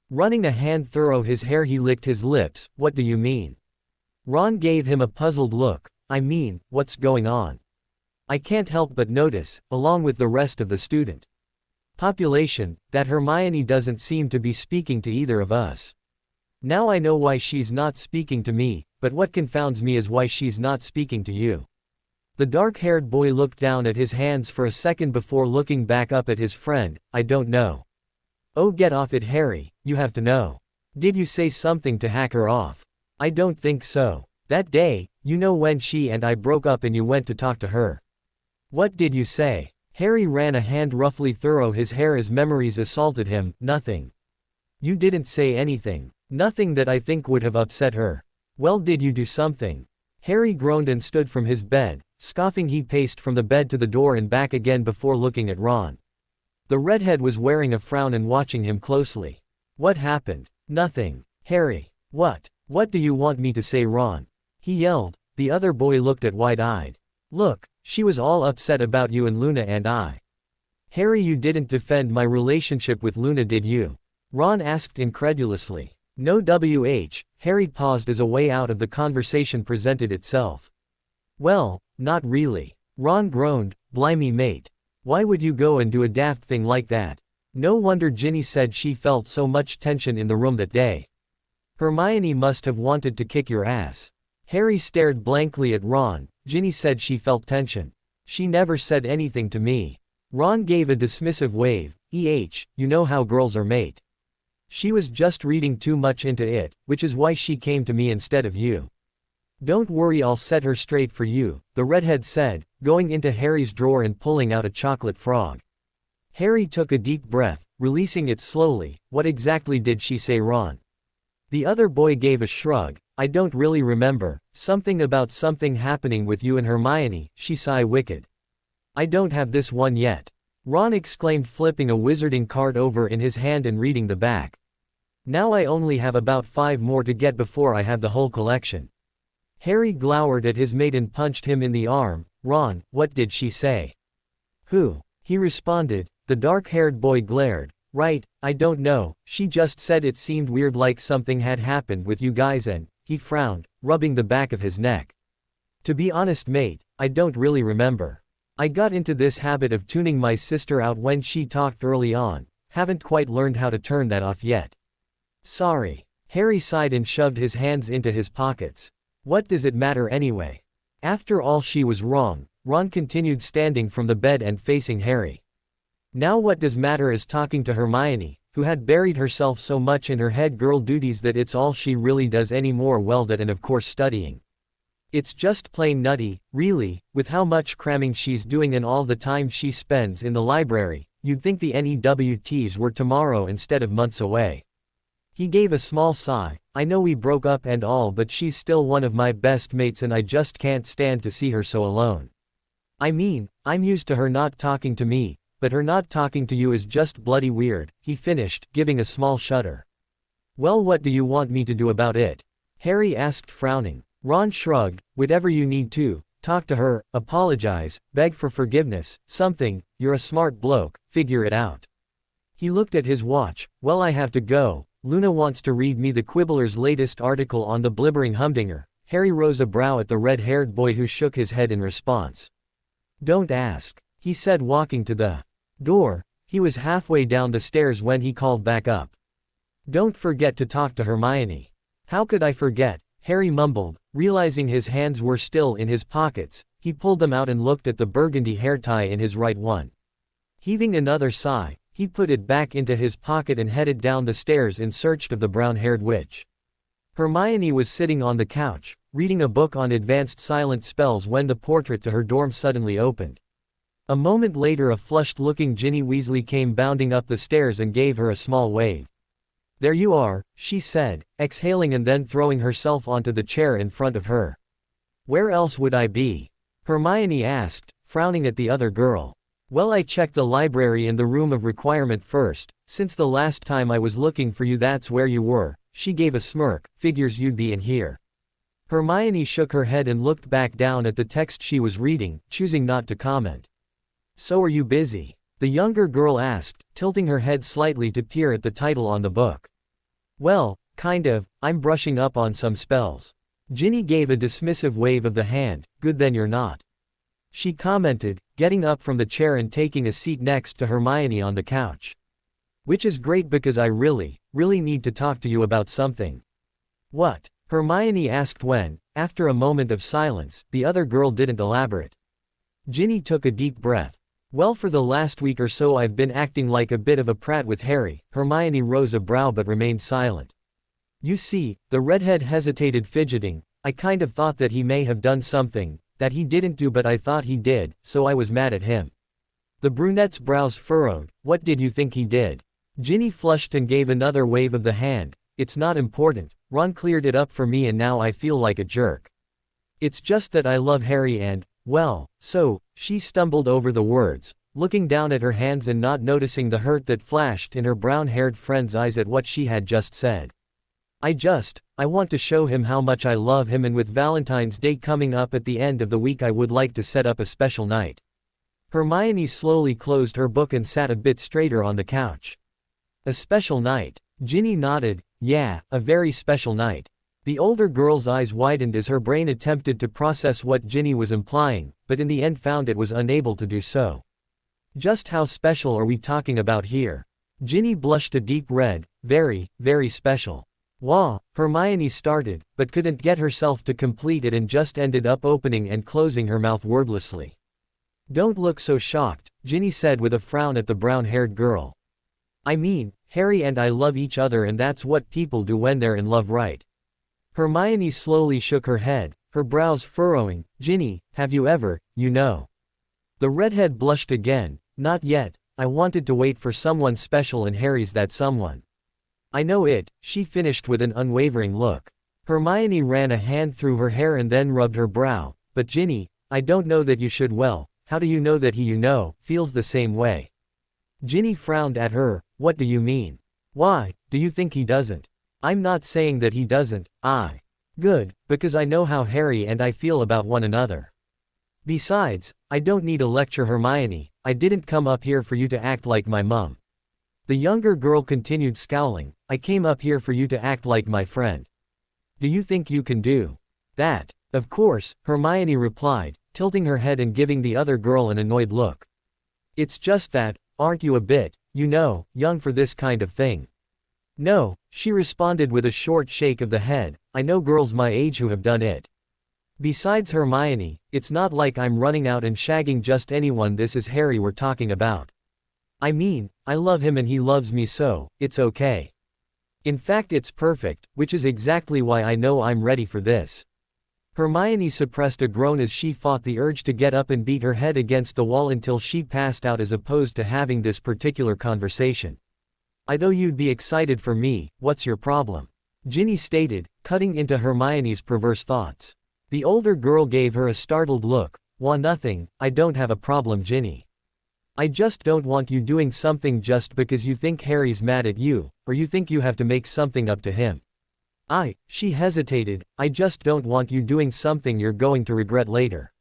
Running a hand through his hair he licked his lips, what do you mean? Ron gave him a puzzled look, I mean, what's going on? I can't help but notice, along with the rest of the student population, that Hermione doesn't seem to be speaking to either of us. Now I know why she's not speaking to me, but what confounds me is why she's not speaking to you. The dark-haired boy looked down at his hands for a second before looking back up at his friend, I don't know. Oh get off it Harry, you have to know. Did you say something to hack her off? I don't think so. That day, you know when she and I broke up and you went to talk to her. What did you say? Harry ran a hand roughly through his hair as memories assaulted him, nothing. You didn't say anything. Nothing that I think would have upset her. Well did you do something? Harry groaned and stood from his bed, scoffing he paced from the bed to the door and back again before looking at Ron. The redhead was wearing a frown and watching him closely. What happened? Nothing. Harry. What do you want me to say Ron? He yelled. The other boy looked at wide-eyed. Look, she was all upset about you and Luna and I. Harry you didn't defend my relationship with Luna did you? Ron asked incredulously. No Harry paused as a way out of the conversation presented itself. Well, not really. Ron groaned, blimey mate. Why would you go and do a daft thing like that? No wonder Ginny said she felt so much tension in the room that day. Hermione must have wanted to kick your ass. Harry stared blankly at Ron, Ginny said she felt tension. She never said anything to me. Ron gave a dismissive wave, you know how girls are mate. She was just reading too much into it, which is why she came to me instead of you. Don't worry I'll set her straight for you, the redhead said, going into Harry's drawer and pulling out a chocolate frog. Harry took a deep breath, releasing it slowly. What exactly did she say, Ron? The other boy gave a shrug. I don't really remember. Something about something happening with you and Hermione, she sighed wicked. I don't have this one yet. Ron exclaimed, flipping a wizarding card over in his hand and reading the back. Now I only have about 5 more to get before I have the whole collection. Harry glowered at his mate and punched him in the arm. Ron, what did she say? Who? He responded. The dark-haired boy glared. Right, I don't know, she just said it seemed weird, like something had happened with you guys, and, he frowned, rubbing the back of his neck. To be honest, mate, I don't really remember. I got into this habit of tuning my sister out when she talked early on, haven't quite learned how to turn that off yet. Sorry. Harry sighed and shoved his hands into his pockets. What does it matter anyway? After all, she was wrong. Ron continued, standing from the bed and facing Harry. Now what does matter is talking to Hermione, who had buried herself so much in her head girl duties that it's all she really does anymore. Well, that and of course studying. It's just plain nutty, really, with how much cramming she's doing and all the time she spends in the library. You'd think the NEWTs were tomorrow instead of months away. He gave a small sigh. I know we broke up and all, but she's still one of my best mates and I just can't stand to see her so alone. I mean, I'm used to her not talking to me, but her not talking to you is just bloody weird, he finished, giving a small shudder. Well, what do you want me to do about it? Harry asked, frowning. Ron shrugged. Whatever you need to. Talk to her, apologize, beg for forgiveness, something. You're a smart bloke, figure it out. He looked at his watch. Well, I have to go. Luna wants to read me the Quibbler's latest article on the Blibbering Humdinger. Harry rose a brow at the red-haired boy, who shook his head in response. Don't ask, he said, walking to the door. He was halfway down the stairs when he called back up. Don't forget to talk to Hermione. How could I forget? Harry mumbled, realizing his hands were still in his pockets. He pulled them out and looked at the burgundy hair tie in his right one. Heaving another sigh, he put it back into his pocket and headed down the stairs in search of the brown-haired witch. Hermione was sitting on the couch, reading a book on advanced silent spells when the portrait to her dorm suddenly opened. A moment later, a flushed-looking Ginny Weasley came bounding up the stairs and gave her a small wave. There you are, she said, exhaling and then throwing herself onto the chair in front of her. Where else would I be? Hermione asked, frowning at the other girl. Well, I checked the library and the room of requirement first. Since the last time I was looking for you, that's where you were. She gave a smirk. Figures you'd be in here. Hermione shook her head and looked back down at the text she was reading, choosing not to comment. So are you busy? The younger girl asked, tilting her head slightly to peer at the title on the book. Well, kind of. I'm brushing up on some spells. Ginny gave a dismissive wave of the hand. Good, then you're not. She commented, getting up from the chair and taking a seat next to Hermione on the couch. Which is great because I really need to talk to you about something. What? Hermione asked when, after a moment of silence, the other girl didn't elaborate. Ginny took a deep breath. Well, for the last week or so I've been acting like a bit of a prat with Harry. Hermione rose a brow but remained silent. You see, the redhead hesitated, fidgeting. I kind of thought that he may have done something that he didn't do, but I thought he did, so I was mad at him. The brunette's brows furrowed. What did you think he did? Ginny flushed and gave another wave of the hand. It's not important. Ron cleared it up for me and now I feel like a jerk. It's just that I love Harry and, well, so, she stumbled over the words, looking down at her hands and not noticing the hurt that flashed in her brown-haired friend's eyes at what she had just said. I want to show him how much I love him, and with Valentine's Day coming up at the end of the week I would like to set up a special night. Hermione slowly closed her book and sat a bit straighter on the couch. A special night? Ginny nodded. Yeah, a very special night. The older girl's eyes widened as her brain attempted to process what Ginny was implying, but in the end found it was unable to do so. Just how special are we talking about here? Ginny blushed a deep red. Very, very special. Wah, Hermione started, but couldn't get herself to complete it and just ended up opening and closing her mouth wordlessly. Don't look so shocked, Ginny said with a frown at the brown-haired girl. I mean, Harry and I love each other, and that's what people do when they're in love, right? Hermione slowly shook her head, her brows furrowing. Ginny, have you ever, The redhead blushed again. Not yet, I wanted to wait for someone special and Harry's that someone. I know it, she finished with an unwavering look. Hermione ran a hand through her hair and then rubbed her brow. But Ginny, I don't know that you should. Well, how do you know that he feels the same way? Ginny frowned at her. What do you mean? Why, do you think he doesn't? I'm not saying that he doesn't. Good, because I know how Harry and I feel about one another. Besides, I don't need a lecture, Hermione. I didn't come up here for you to act like my mum. The younger girl continued, scowling. I came up here for you to act like my friend. Do you think you can do that? Of course, Hermione replied, tilting her head and giving the other girl an annoyed look. It's just that, aren't you a bit, young for this kind of thing? No, she responded with a short shake of the head. I know girls my age who have done it. Besides, Hermione, it's not like I'm running out and shagging just anyone. This is Harry we're talking about. I mean, I love him and he loves me, so it's okay. In fact, it's perfect, which is exactly why I know I'm ready for this. Hermione suppressed a groan as she fought the urge to get up and beat her head against the wall until she passed out, as opposed to having this particular conversation. I know you'd be excited for me. What's your problem? Ginny stated, cutting into Hermione's perverse thoughts. The older girl gave her a startled look. Nothing, I don't have a problem, Ginny. I just don't want you doing something just because you think Harry's mad at you, or you think you have to make something up to him. She hesitated, I just don't want you doing something you're going to regret later.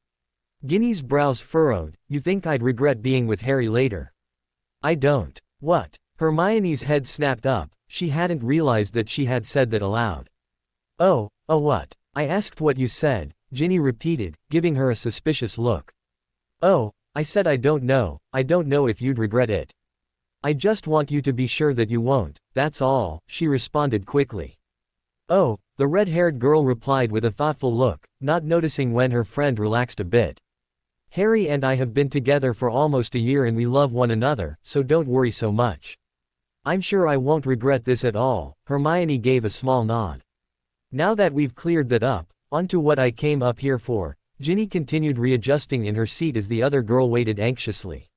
Ginny's brows furrowed. You think I'd regret being with Harry later? I don't. What? Hermione's head snapped up. She hadn't realized that she had said that aloud. Oh, what? I asked what you said, Ginny repeated, giving her a suspicious look. Oh, I said I don't know if you'd regret it. I just want you to be sure that you won't, that's all, she responded quickly. Oh, the red-haired girl replied with a thoughtful look, not noticing when her friend relaxed a bit. Harry and I have been together for almost a year and we love one another, so don't worry so much. I'm sure I won't regret this at all. Hermione gave a small nod. Now that we've cleared that up, onto what I came up here for, Ginny continued, readjusting in her seat as the other girl waited anxiously.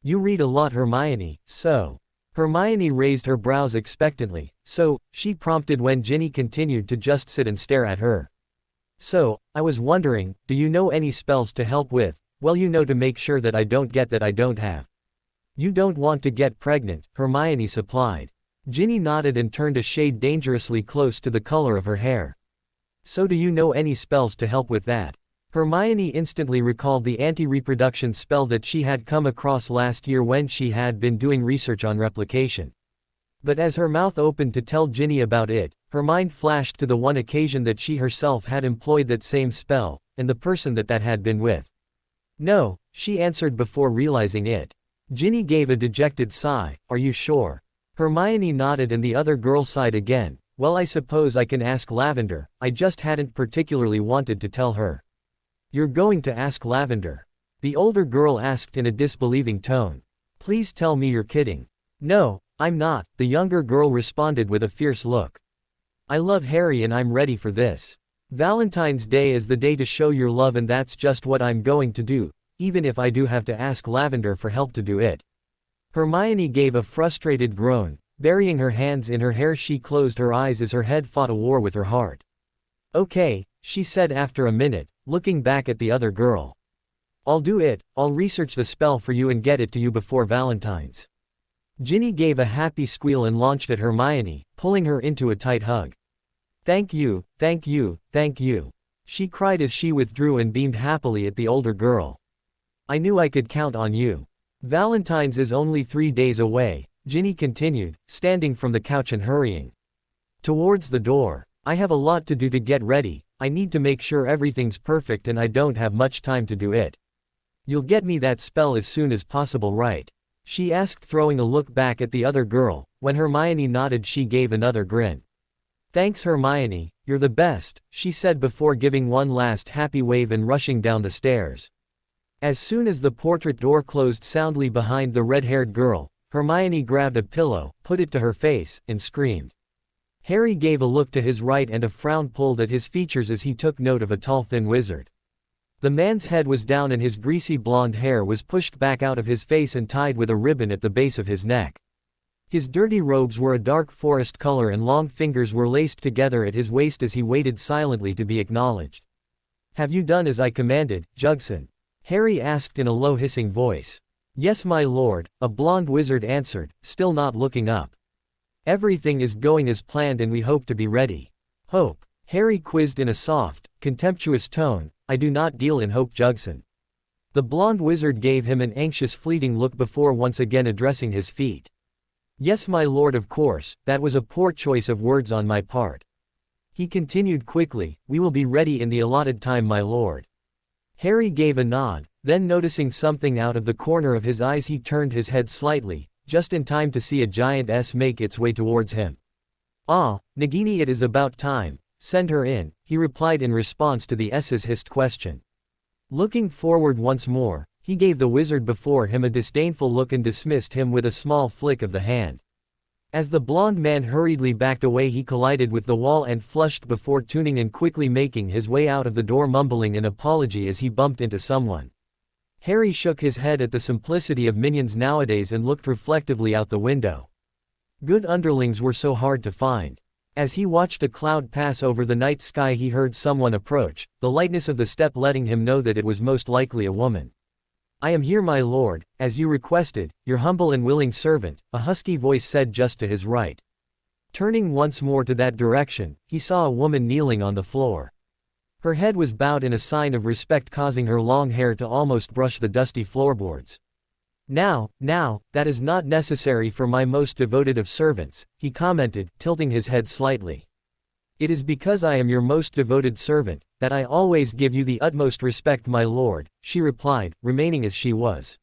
You read a lot, Hermione, so. Hermione raised her brows expectantly. So, she prompted when Ginny continued to just sit and stare at her. So, I was wondering, do you know any spells to help with, to make sure that I don't get that I don't have. You don't want to get pregnant, Hermione supplied. Ginny nodded and turned a shade dangerously close to the color of her hair. So do you know any spells to help with that? Hermione instantly recalled the anti-reproduction spell that she had come across last year when she had been doing research on replication. But as her mouth opened to tell Ginny about it, her mind flashed to the one occasion that she herself had employed that same spell, and the person that had been with. No, she answered before realizing it. Ginny gave a dejected sigh. Are you sure? Hermione nodded and the other girl sighed again. Well, I suppose I can ask Lavender, I just hadn't particularly wanted to tell her. You're going to ask Lavender? The older girl asked in a disbelieving tone. Please tell me you're kidding. No, I'm not, the younger girl responded with a fierce look. I love Harry and I'm ready for this. Valentine's Day is the day to show your love and that's just what I'm going to do, even if I do have to ask Lavender for help to do it. Hermione gave a frustrated groan. Burying her hands in her hair, she closed her eyes as her head fought a war with her heart. Okay, she said after a minute, looking back at the other girl. I'll do it, I'll research the spell for you and get it to you before Valentine's. Ginny gave a happy squeal and launched at Hermione, pulling her into a tight hug. Thank you, thank you, thank you. She cried as she withdrew and beamed happily at the older girl. I knew I could count on you. Valentine's is only 3 days away, Ginny continued, standing from the couch and hurrying towards the door. I have a lot to do to get ready, I need to make sure everything's perfect and I don't have much time to do it. You'll get me that spell as soon as possible, right? She asked, throwing a look back at the other girl. When Hermione nodded, she gave another grin. Thanks, Hermione, you're the best, she said before giving one last happy wave and rushing down the stairs. As soon as the portrait door closed soundly behind the red-haired girl, Hermione grabbed a pillow, put it to her face, and screamed. Harry gave a look to his right and a frown pulled at his features as he took note of a tall thin wizard. The man's head was down and his greasy blonde hair was pushed back out of his face and tied with a ribbon at the base of his neck. His dirty robes were a dark forest color and long fingers were laced together at his waist as he waited silently to be acknowledged. "Have you done as I commanded, Jugson?" Harry asked in a low hissing voice. "Yes, my lord," a blonde wizard answered, still not looking up. "Everything is going as planned and we hope to be ready." "Hope?" Harry quizzed in a soft, contemptuous tone. "I do not deal in hope, Jugson." The blonde wizard gave him an anxious fleeting look before once again addressing his feet. "Yes, my lord, of course, that was a poor choice of words on my part." He continued quickly, "We will be ready in the allotted time, my lord." Harry gave a nod, then noticing something out of the corner of his eyes he turned his head slightly, just in time to see a giant S make its way towards him. "Ah, Nagini, it is about time. Send her in," he replied in response to the S's hissed question. Looking forward once more, he gave the wizard before him a disdainful look and dismissed him with a small flick of the hand. As the blonde man hurriedly backed away, he collided with the wall and flushed before tuning and quickly making his way out of the door, mumbling an apology as he bumped into someone. Harry shook his head at the simplicity of minions nowadays and looked reflectively out the window. Good underlings were so hard to find. As he watched a cloud pass over the night sky, he heard someone approach, the lightness of the step letting him know that it was most likely a woman. "I am here, my lord, as you requested, your humble and willing servant," a husky voice said just to his right. Turning once more to that direction, he saw a woman kneeling on the floor. Her head was bowed in a sign of respect, causing her long hair to almost brush the dusty floorboards. Now, that is not necessary for my most devoted of servants," he commented, tilting his head slightly. "It is because I am your most devoted servant, that I always give you the utmost respect, my lord," she replied, remaining as she was.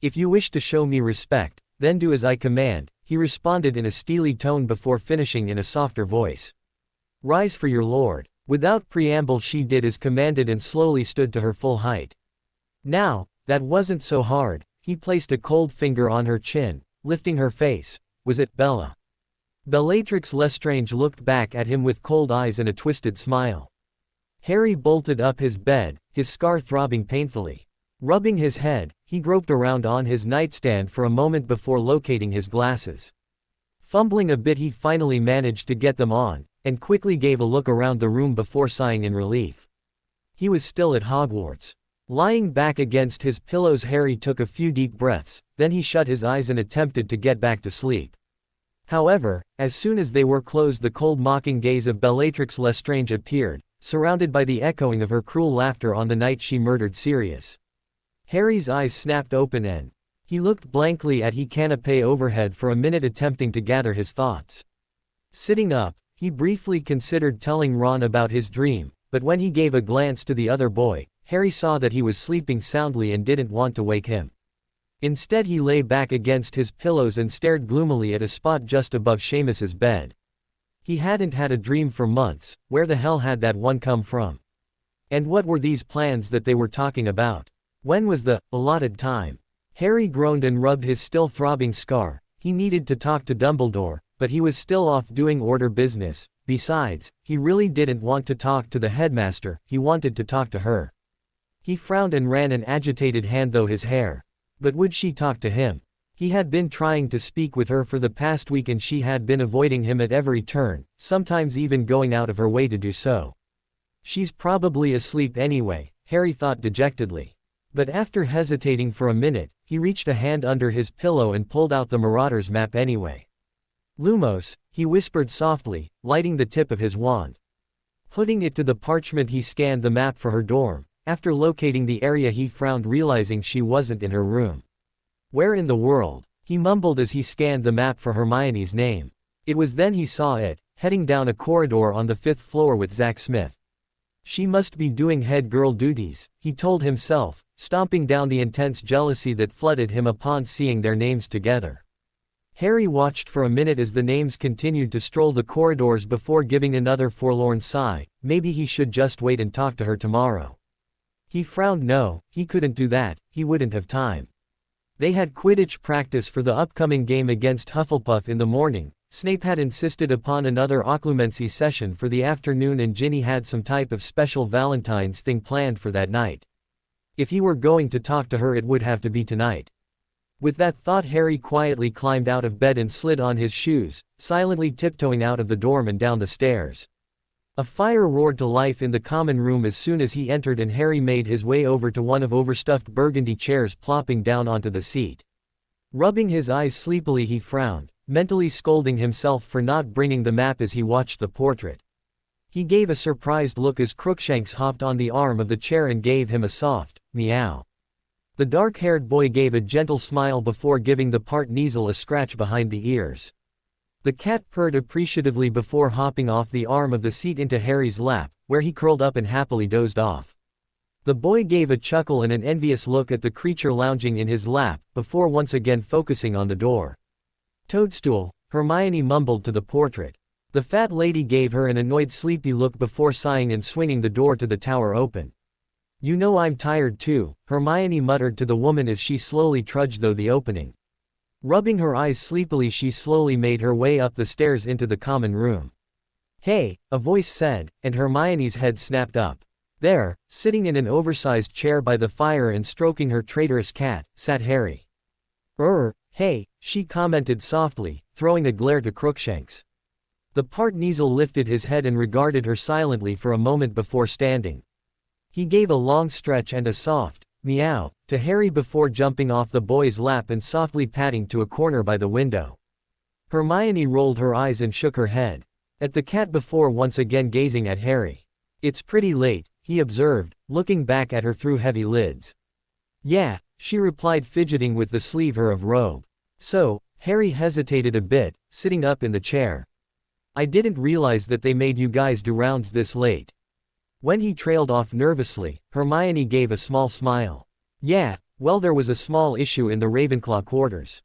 "If you wish to show me respect, then do as I command," he responded in a steely tone before finishing in a softer voice. "Rise for your lord." Without preamble, she did as commanded and slowly stood to her full height. Now, that wasn't so hard. He placed a cold finger on her chin, lifting her face. "Was it Bella?" Bellatrix Lestrange looked back at him with cold eyes and a twisted smile. Harry bolted up his bed, his scar throbbing painfully. Rubbing his head, he groped around on his nightstand for a moment before locating his glasses. Fumbling a bit, he finally managed to get them on, and quickly gave a look around the room before sighing in relief. He was still at Hogwarts. Lying back against his pillows, Harry took a few deep breaths, then he shut his eyes and attempted to get back to sleep. However, as soon as they were closed, the cold mocking gaze of Bellatrix Lestrange appeared, surrounded by the echoing of her cruel laughter on the night she murdered Sirius. Harry's eyes snapped open and he looked blankly at the canapé overhead for a minute, attempting to gather his thoughts. Sitting up, he briefly considered telling Ron about his dream, but when he gave a glance to the other boy, Harry saw that he was sleeping soundly and didn't want to wake him. Instead, he lay back against his pillows and stared gloomily at a spot just above Seamus's bed. He hadn't had a dream for months. Where the hell had that one come from? And what were these plans that they were talking about? When was the allotted time? Harry groaned and rubbed his still throbbing scar. He needed to talk to Dumbledore, but he was still off doing order business. Besides, he really didn't want to talk to the headmaster, he wanted to talk to her. He frowned and ran an agitated hand through his hair. But would she talk to him? He had been trying to speak with her for the past week and she had been avoiding him at every turn, sometimes even going out of her way to do so. She's probably asleep anyway, Harry thought dejectedly. But after hesitating for a minute, he reached a hand under his pillow and pulled out the Marauders map anyway. "Lumos," he whispered softly, lighting the tip of his wand. Putting it to the parchment, he scanned the map for her dorm. After locating the area, he frowned, realizing she wasn't in her room. "Where in the world?" he mumbled as he scanned the map for Hermione's name. It was then he saw it, heading down a corridor on the 5th floor with Zach Smith. She must be doing head girl duties, he told himself, stomping down the intense jealousy that flooded him upon seeing their names together. Harry watched for a minute as the names continued to stroll the corridors before giving another forlorn sigh. Maybe he should just wait and talk to her tomorrow. He frowned. No, he couldn't do that, he wouldn't have time. They had Quidditch practice for the upcoming game against Hufflepuff in the morning, Snape had insisted upon another occlumency session for the afternoon and Ginny had some type of special Valentine's thing planned for that night. If he were going to talk to her it would have to be tonight. With that thought Harry quietly climbed out of bed and slid on his shoes, silently tiptoeing out of the dorm and down the stairs. A fire roared to life in the common room as soon as he entered and Harry made his way over to one of overstuffed burgundy chairs, plopping down onto the seat. Rubbing his eyes sleepily he frowned, mentally scolding himself for not bringing the map as he watched the portrait. He gave a surprised look as Crookshanks hopped on the arm of the chair and gave him a soft meow. The dark-haired boy gave a gentle smile before giving the part Kneazle a scratch behind the ears. The cat purred appreciatively before hopping off the arm of the seat into Harry's lap, where he curled up and happily dozed off. The boy gave a chuckle and an envious look at the creature lounging in his lap, before once again focusing on the door. "Toadstool," Hermione mumbled to the portrait. The fat lady gave her an annoyed sleepy look before sighing and swinging the door to the tower open. "You know I'm tired too," Hermione muttered to the woman as she slowly trudged through the opening. Rubbing her eyes sleepily she slowly made her way up the stairs into the common room. "Hey," a voice said, and Hermione's head snapped up. There, sitting in an oversized chair by the fire and stroking her traitorous cat, sat Harry. Hey," she commented softly, throwing a glare to Crookshanks. The part Kneazle lifted his head and regarded her silently for a moment before standing. He gave a long stretch and a soft meow to Harry before jumping off the boy's lap and softly padding to a corner by the window. Hermione rolled her eyes and shook her head at the cat before once again gazing at Harry. "It's pretty late," he observed, looking back at her through heavy lids. "Yeah," she replied, fidgeting with the sleeve of her robe. "So," Harry hesitated a bit, sitting up in the chair. "I didn't realize that they made you guys do rounds this late." When he trailed off nervously, Hermione gave a small smile. "Yeah, well there was a small issue in the Ravenclaw quarters.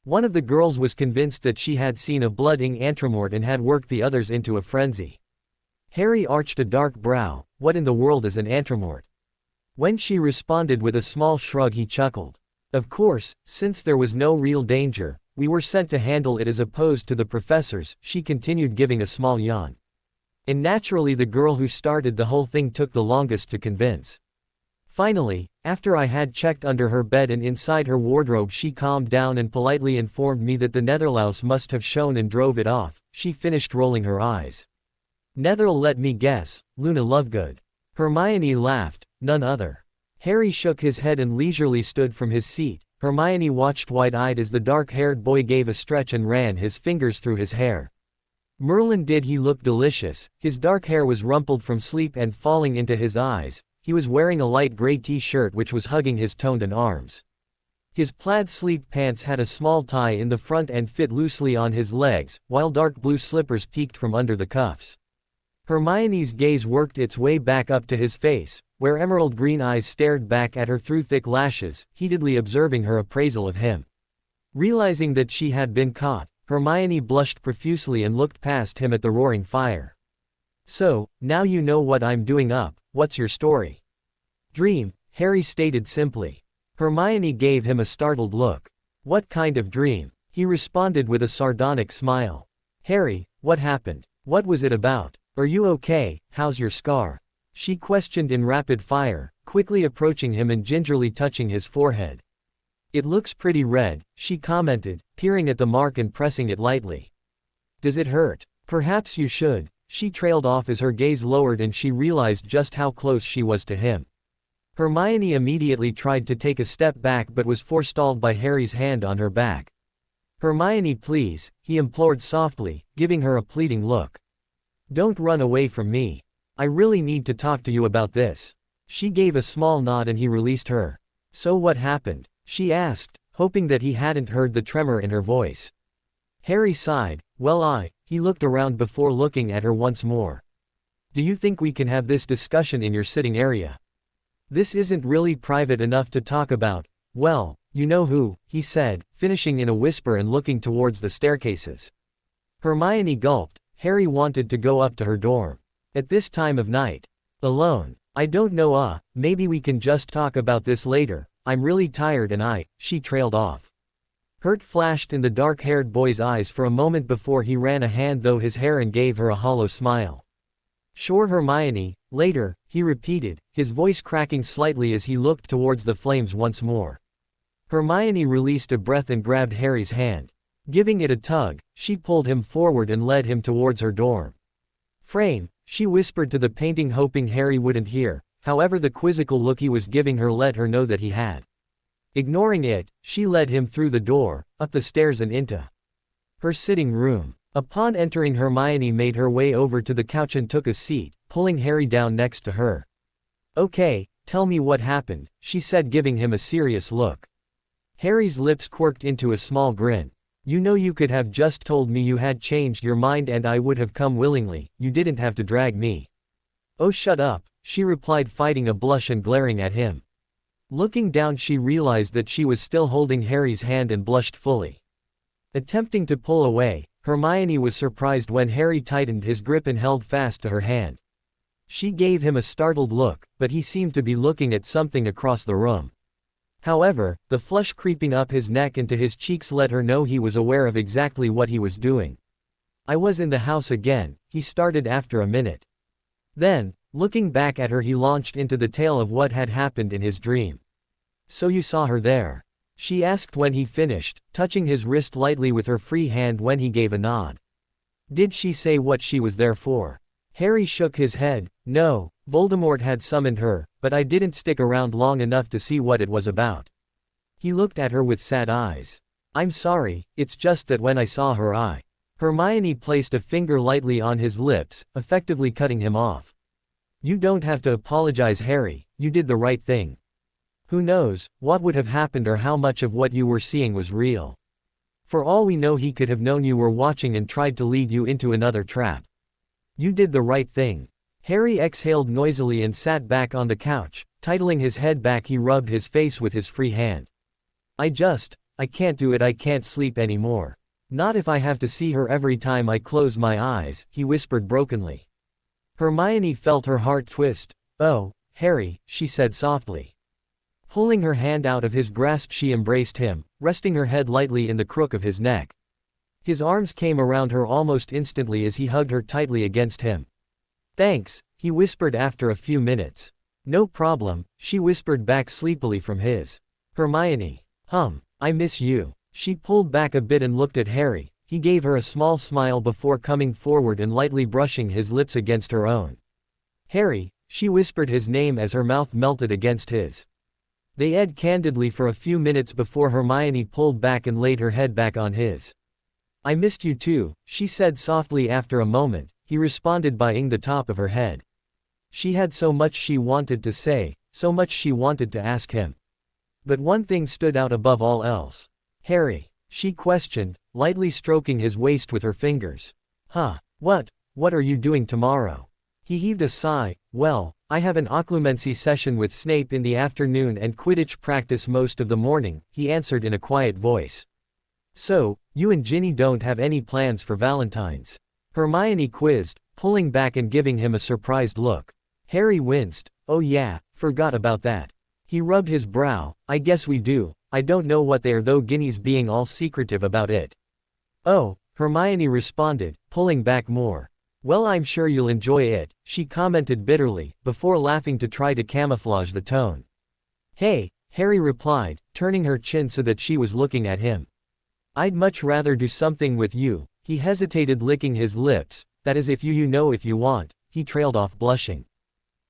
One of the girls was convinced that she had seen a blood-ing Antrimort and had worked the others into a frenzy." Harry arched a dark brow. "What in the world is an Antrimort?" When she responded with a small shrug he chuckled. "Of course, since there was no real danger, we were sent to handle it as opposed to the professors," she continued, giving a small yawn. "And naturally the girl who started the whole thing took the longest to convince. Finally, after I had checked under her bed and inside her wardrobe she calmed down and politely informed me that the Netherlouse must have shown and drove it off," she finished, rolling her eyes. "Netherl, let me guess, Luna Lovegood." Hermione laughed. "None other." Harry shook his head and leisurely stood from his seat. Hermione watched wide-eyed as the dark-haired boy gave a stretch and ran his fingers through his hair. Merlin, did he look delicious. His dark hair was rumpled from sleep and falling into his eyes. He was wearing a light gray t-shirt which was hugging his toned arms. His plaid sleek pants had a small tie in the front and fit loosely on his legs, while dark blue slippers peeked from under the cuffs. Hermione's gaze worked its way back up to his face, where emerald green eyes stared back at her through thick lashes, heatedly observing her appraisal of him. Realizing that she had been caught, Hermione blushed profusely and looked past him at the roaring fire. "So, now you know what I'm doing up. What's your story?" "Dream," Harry stated simply. Hermione gave him a startled look. "What kind of dream?" he responded with a sardonic smile. "Harry, what happened? What was it about? Are you okay? How's your scar?" she questioned in rapid fire, quickly approaching him and gingerly touching his forehead. "It looks pretty red," she commented, peering at the mark and pressing it lightly. "Does it hurt? Perhaps you should." She trailed off as her gaze lowered and she realized just how close she was to him. Hermione immediately tried to take a step back but was forestalled by Harry's hand on her back. "Hermione, please," he implored softly, giving her a pleading look. "Don't run away from me. I really need to talk to you about this." She gave a small nod and he released her. "So what happened?" she asked, hoping that he hadn't heard the tremor in her voice. Harry sighed. "Well, he looked around before looking at her once more. "Do you think we can have this discussion in your sitting area? This isn't really private enough to talk about." "Well, you know who," he said, finishing in a whisper and looking towards the staircases. Hermione gulped. Harry wanted to go up to her dorm. At this time of night. Alone. "I don't know, maybe we can just talk about this later. I'm really tired and she trailed off. Hurt flashed in the dark-haired boy's eyes for a moment before he ran a hand through his hair and gave her a hollow smile. "Sure, Hermione," later, he repeated, his voice cracking slightly as he looked towards the flames once more. Hermione released a breath and grabbed Harry's hand. Giving it a tug, she pulled him forward and led him towards her dorm. "Frame," she whispered to the painting, hoping Harry wouldn't hear, however the quizzical look he was giving her let her know that he had. Ignoring it, she led him through the door, up the stairs and into her sitting room. Upon entering, Hermione made her way over to the couch and took a seat, pulling Harry down next to her. "Okay, tell me what happened," she said, giving him a serious look. Harry's lips quirked into a small grin. "You know, you could have just told me you had changed your mind and I would have come willingly, you didn't have to drag me." "Oh, shut up," she replied, fighting a blush and glaring at him. Looking down, she realized that she was still holding Harry's hand and blushed fully. Attempting to pull away, Hermione was surprised when Harry tightened his grip and held fast to her hand. She gave him a startled look, but he seemed to be looking at something across the room. However, the flush creeping up his neck and to his cheeks let her know he was aware of exactly what he was doing. "I was in the house again," he started after a minute. Then, looking back at her, he launched into the tale of what had happened in his dream. "So you saw her there?" she asked when he finished, touching his wrist lightly with her free hand when he gave a nod. "Did she say what she was there for?" Harry shook his head. "No, Voldemort had summoned her, but I didn't stick around long enough to see what it was about." He looked at her with sad eyes. "I'm sorry, it's just that when I saw her Hermione placed a finger lightly on his lips, effectively cutting him off. "You don't have to apologize, Harry, you did the right thing. Who knows what would have happened or how much of what you were seeing was real. For all we know, he could have known you were watching and tried to lead you into another trap. You did the right thing." Harry exhaled noisily and sat back on the couch. Titling his head back, he rubbed his face with his free hand. I can't do it, I can't sleep anymore. Not if I have to see her every time I close my eyes," he whispered brokenly. Hermione felt her heart twist. "Oh, Harry," she said softly. Pulling her hand out of his grasp, she embraced him, resting her head lightly in the crook of his neck. His arms came around her almost instantly as he hugged her tightly against him. "Thanks," he whispered after a few minutes. "No problem," she whispered back sleepily from his. Hermione. I miss you." She pulled back a bit and looked at Harry. He gave her a small smile before coming forward and lightly brushing his lips against her own. "Harry," she whispered his name as her mouth melted against his. They ed candidly for a few minutes before Hermione pulled back and laid her head back on his. "I missed you too," she said softly after a moment. He responded by ing the top of her head. She had so much she wanted to say, so much she wanted to ask him. But one thing stood out above all else. "Harry," she questioned, lightly stroking his waist with her fingers. What are you doing tomorrow?" He heaved a sigh. "Well, I have an occlumency session with Snape in the afternoon and Quidditch practice most of the morning," he answered in a quiet voice. "So, you and Ginny don't have any plans for Valentine's?" Hermione quizzed, pulling back and giving him a surprised look. Harry winced. "Oh yeah, forgot about that." He rubbed his brow. "I guess we do. I don't know what they are though, Ginny's being all secretive about it." "Oh," Hermione responded, pulling back more. "Well, I'm sure you'll enjoy it," she commented bitterly, before laughing to try to camouflage the tone. "Hey," Harry replied, turning her chin so that she was looking at him. "I'd much rather do something with you." He hesitated, licking his lips. "That is if you know if you want," he trailed off, blushing.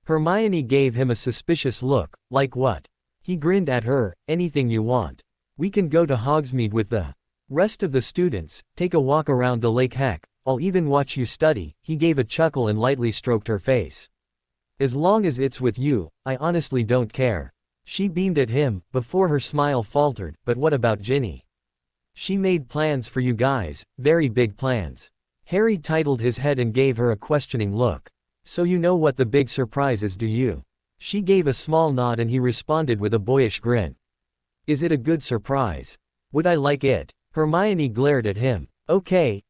Hermione gave him a suspicious look. "Like what?" He grinned at her. "Anything you want. We can go to Hogsmeade with the rest of the students, take a walk around the lake, heck, I'll even watch you study." He gave a chuckle and lightly stroked her face. "As long as it's with you, I honestly don't care." She beamed at him, before her smile faltered. "But what about Ginny? She made plans for you guys, very big plans." Harry titled his head and gave her a questioning look. "So you know what the big surprise is, do you?" She gave a small nod and he responded with a boyish grin. "Is it a good surprise? Would I like it?" Hermione glared at him. Okay,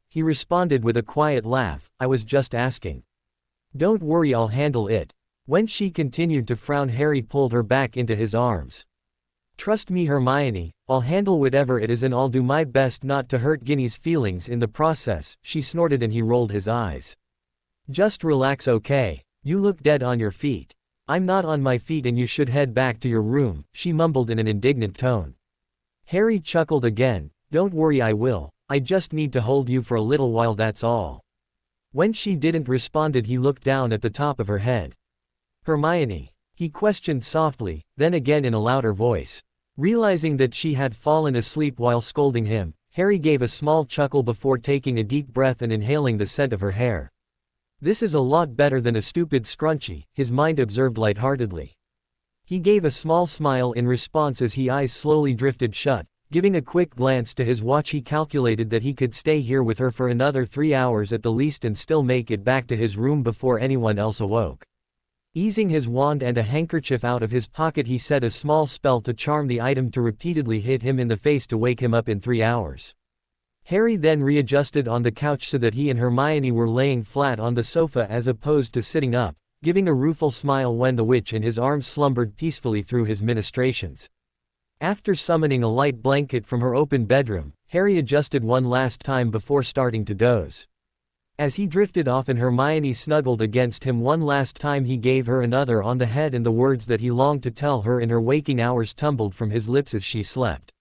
he responded with a quiet laugh. "I was just asking. Don't worry, I'll handle it." When she continued to frown, Harry pulled her back into his arms. Trust me, Hermione, I'll handle whatever it is and I'll do my best not to hurt Ginny's feelings in the process, she snorted and he rolled his eyes. Just relax, okay? You look dead on your feet. I'm not on my feet and you should head back to your room, she mumbled in an indignant tone. Harry chuckled again. Don't worry, I will. I just need to hold you for a little while, that's all. When she didn't respond, he looked down at the top of her head. Hermione, he questioned softly, then again in a louder voice. Realizing that she had fallen asleep while scolding him, Harry gave a small chuckle before taking a deep breath and inhaling the scent of her hair. This is a lot better than a stupid scrunchie, his mind observed lightheartedly. He gave a small smile in response as his eyes slowly drifted shut. Giving a quick glance to his watch, he calculated that he could stay here with her for another 3 hours at the least and still make it back to his room before anyone else awoke. Easing his wand and a handkerchief out of his pocket, he said a small spell to charm the item to repeatedly hit him in the face to wake him up in 3 hours. Harry then readjusted on the couch so that he and Hermione were laying flat on the sofa as opposed to sitting up, giving a rueful smile when the witch in his arms slumbered peacefully through his ministrations. After summoning a light blanket from her open bedroom, Harry adjusted one last time before starting to doze. As he drifted off and Hermione snuggled against him one last time, he gave her another on the head and the words that he longed to tell her in her waking hours tumbled from his lips as she slept.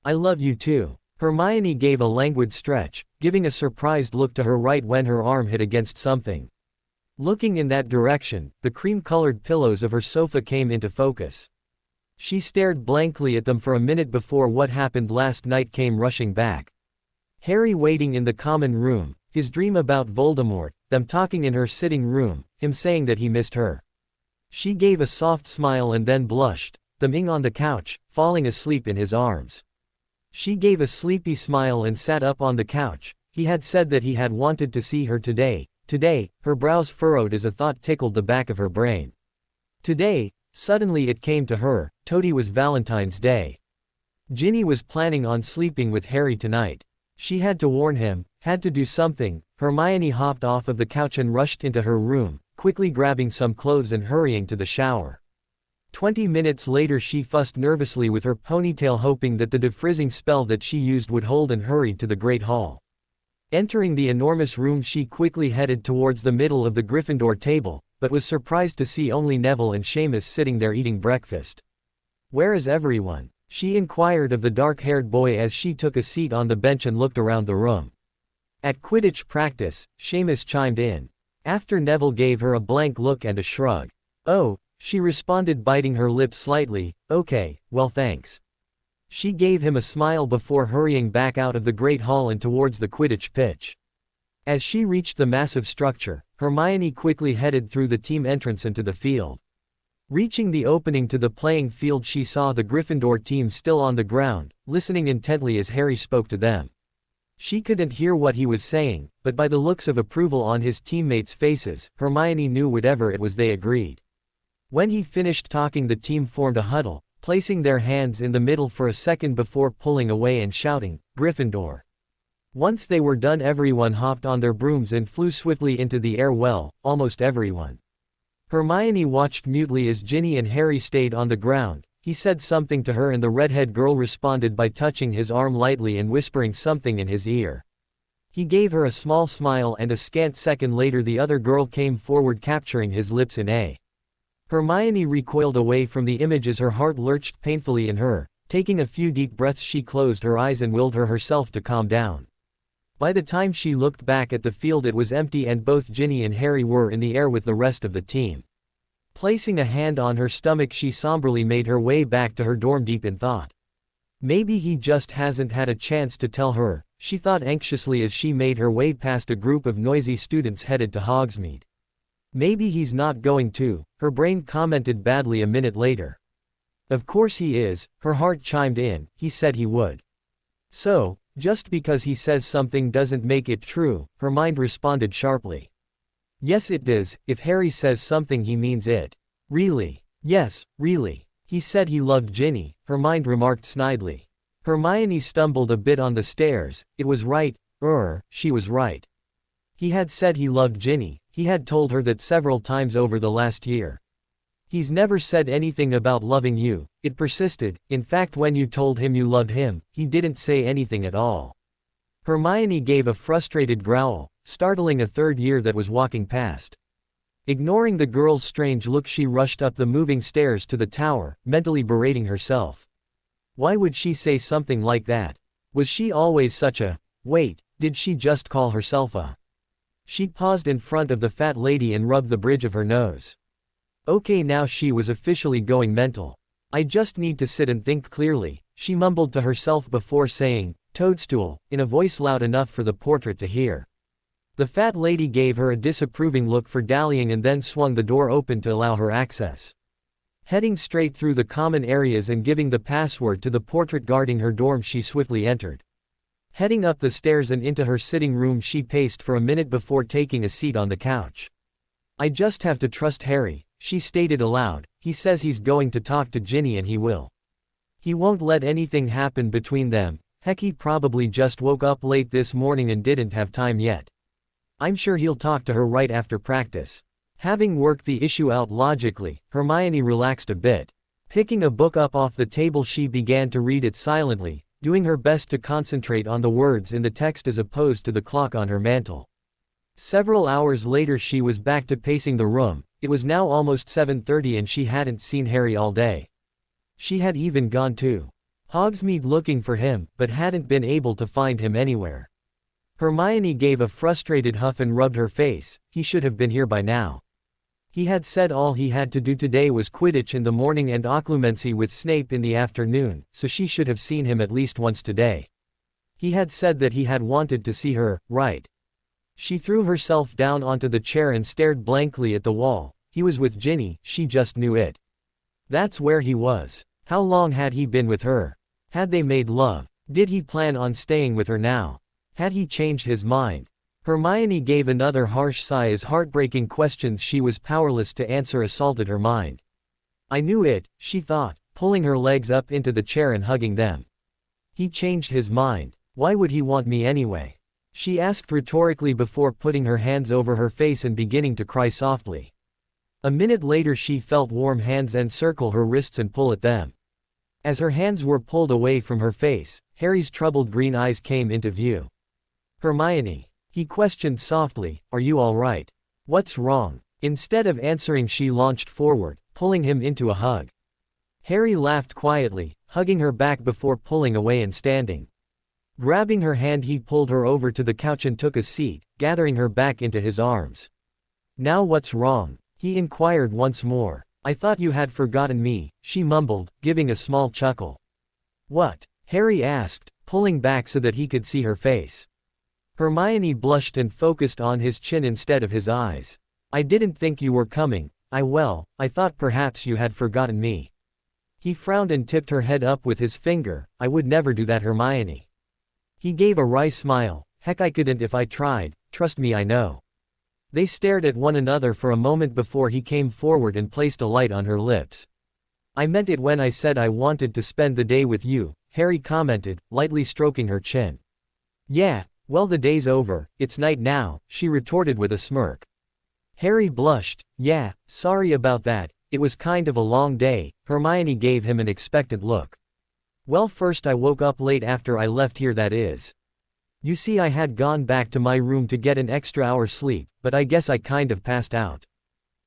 I love you too. Hermione gave a languid stretch, giving a surprised look to her right when her arm hit against something. Looking in that direction, the cream-colored pillows of her sofa came into focus. She stared blankly at them for a minute before what happened last night came rushing back. Harry waiting in the common room, his dream about Voldemort, them talking in her sitting room, him saying that he missed her. She gave a soft smile and then blushed, them ing on the couch, falling asleep in his arms. She gave a sleepy smile and sat up on the couch. He had said that he had wanted to see her today, her brows furrowed as a thought tickled the back of her brain. Today, suddenly it came to her, Toady was Valentine's Day. Ginny was planning on sleeping with Harry tonight. She had to warn him, had to do something. Hermione hopped off of the couch and rushed into her room, quickly grabbing some clothes and hurrying to the shower. 20 minutes later she fussed nervously with her ponytail, hoping that the defrizzing spell that she used would hold, and hurried to the Great Hall. Entering the enormous room, she quickly headed towards the middle of the Gryffindor table, but was surprised to see only Neville and Seamus sitting there eating breakfast. Where is everyone? She inquired of the dark-haired boy as she took a seat on the bench and looked around the room. At Quidditch practice, Seamus chimed in. After Neville gave her a blank look and a shrug. Oh, she responded, biting her lips slightly. Okay, well thanks. She gave him a smile before hurrying back out of the Great Hall and towards the Quidditch pitch. As she reached the massive structure, Hermione quickly headed through the team entrance into the field. Reaching the opening to the playing field, she saw the Gryffindor team still on the ground, listening intently as Harry spoke to them. She couldn't hear what he was saying, but by the looks of approval on his teammates' faces, Hermione knew whatever it was they agreed. When he finished talking, the team formed a huddle, placing their hands in the middle for a second before pulling away and shouting, Gryffindor. Once they were done, everyone hopped on their brooms and flew swiftly into the air. Well, almost everyone. Hermione watched mutely as Ginny and Harry stayed on the ground. He said something to her and the redhead girl responded by touching his arm lightly and whispering something in his ear. He gave her a small smile and a scant second later the other girl came forward, capturing his lips in a. Hermione recoiled away from the image as her heart lurched painfully in her. Taking a few deep breaths, she closed her eyes and willed herself to calm down. By the time she looked back at the field, it was empty and both Ginny and Harry were in the air with the rest of the team. Placing a hand on her stomach, she somberly made her way back to her dorm, deep in thought. Maybe he just hasn't had a chance to tell her, she thought anxiously as she made her way past a group of noisy students headed to Hogsmeade. Maybe he's not going to, her brain commented badly a minute later. Of course he is, her heart chimed in, he said he would. So, just because he says something doesn't make it true, her mind responded sharply. Yes it does, if Harry says something he means it. Really? Yes, really. He said he loved Ginny, her mind remarked snidely. Hermione stumbled a bit on the stairs. It was right, she was right. He had said he loved Ginny, he had told her that several times over the last year. He's never said anything about loving you, it persisted. In fact, when you told him you loved him, he didn't say anything at all. Hermione gave a frustrated growl, startling a third year that was walking past. Ignoring the girl's strange look, she rushed up the moving stairs to the tower, mentally berating herself. Why would she say something like that? Was she always such a... Wait, did she just call herself a... She paused in front of the fat lady and rubbed the bridge of her nose. Okay, now she was officially going mental. I just need to sit and think clearly, she mumbled to herself before saying, "Toadstool," in a voice loud enough for the portrait to hear. The fat lady gave her a disapproving look for dallying and then swung the door open to allow her access. Heading straight through the common areas and giving the password to the portrait guarding her dorm, she swiftly entered. Heading up the stairs and into her sitting room, she paced for a minute before taking a seat on the couch. I just have to trust Harry, she stated aloud. He says he's going to talk to Ginny and he will. He won't let anything happen between them. Heck, he probably just woke up late this morning and didn't have time yet. I'm sure he'll talk to her right after practice. Having worked the issue out logically, Hermione relaxed a bit. Picking a book up off the table, she began to read it silently, doing her best to concentrate on the words in the text as opposed to the clock on her mantle. Several hours later, she was back to pacing the room. It was now almost 7:30 and she hadn't seen Harry all day. She had even gone to Hogsmeade looking for him, but hadn't been able to find him anywhere. Hermione gave a frustrated huff and rubbed her face. He should have been here by now. He had said all he had to do today was Quidditch in the morning and occlumency with Snape in the afternoon, so she should have seen him at least once today. He had said that he had wanted to see her, right? She threw herself down onto the chair and stared blankly at the wall. He was with Ginny, she just knew it. That's where he was. How long had he been with her? Had they made love? Did he plan on staying with her now? Had he changed his mind? Hermione gave another harsh sigh as heartbreaking questions she was powerless to answer assaulted her mind. I knew it, she thought, pulling her legs up into the chair and hugging them. He changed his mind. Why would he want me anyway? She asked rhetorically before putting her hands over her face and beginning to cry softly. A minute later, she felt warm hands encircle her wrists and pull at them. As her hands were pulled away from her face, Harry's troubled green eyes came into view. Hermione, he questioned softly, are you all right? What's wrong? Instead of answering, she launched forward, pulling him into a hug. Harry laughed quietly, hugging her back before pulling away and standing. Grabbing her hand, he pulled her over to the couch and took a seat, gathering her back into his arms. Now what's wrong? He inquired once more. I thought you had forgotten me, she mumbled, giving a small chuckle. What? Harry asked, pulling back so that he could see her face. Hermione blushed and focused on his chin instead of his eyes. I didn't think you were coming. I thought perhaps you had forgotten me. He frowned and tipped her head up with his finger. I would never do that, Hermione. He gave a wry smile. Heck, I couldn't if I tried, trust me, I know. They stared at one another for a moment before he came forward and placed a light on her lips. I meant it when I said I wanted to spend the day with you, Harry commented, lightly stroking her chin. Yeah, well, the day's over, it's night now, she retorted with a smirk. Harry blushed. Yeah, sorry about that, it was kind of a long day. Hermione gave him an expectant look. Well, first I woke up late after I left here, that is. You see, I had gone back to my room to get an extra hour's sleep, but I guess I kind of passed out.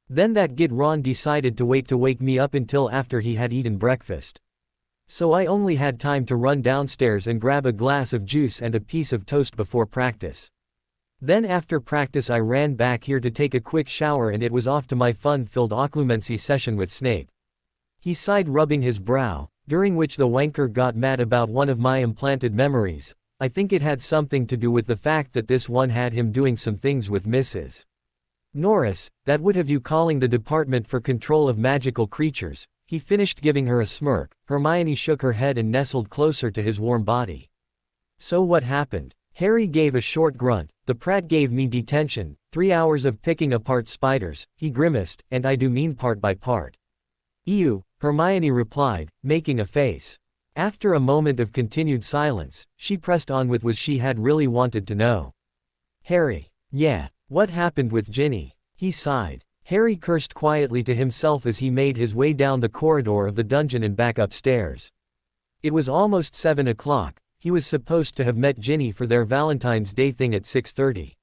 Then that git Ron decided to wait to wake me up until after he had eaten breakfast. So I only had time to run downstairs and grab a glass of juice and a piece of toast before practice. Then after practice I ran back here to take a quick shower and it was off to my fun-filled occlumency session with Snape. He sighed, rubbing his brow, during which the wanker got mad about one of my implanted memories. I think it had something to do with the fact that this one had him doing some things with Mrs. Norris, that would have you calling the Department for Control of Magical Creatures. He finished, giving her a smirk. Hermione shook her head and nestled closer to his warm body. So what happened? Harry gave a short grunt. The Prat gave me detention, 3 hours of picking apart spiders, he grimaced, and I do mean part by part. Ew, Hermione replied, making a face. After a moment of continued silence, she pressed on with what she had really wanted to know. Harry. Yeah. What happened with Ginny? He sighed. Harry cursed quietly to himself as he made his way down the corridor of the dungeon and back upstairs. It was almost 7 o'clock, he was supposed to have met Ginny for their Valentine's Day thing at 6:30.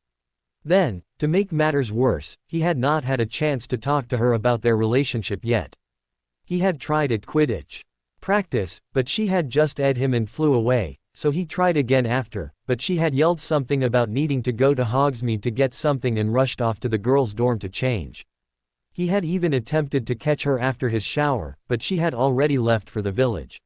Then, to make matters worse, he had not had a chance to talk to her about their relationship yet. He had tried at Quidditch practice, but she had just ed him and flew away, so he tried again after, but she had yelled something about needing to go to Hogsmeade to get something and rushed off to the girls' dorm to change. He had even attempted to catch her after his shower, but she had already left for the village.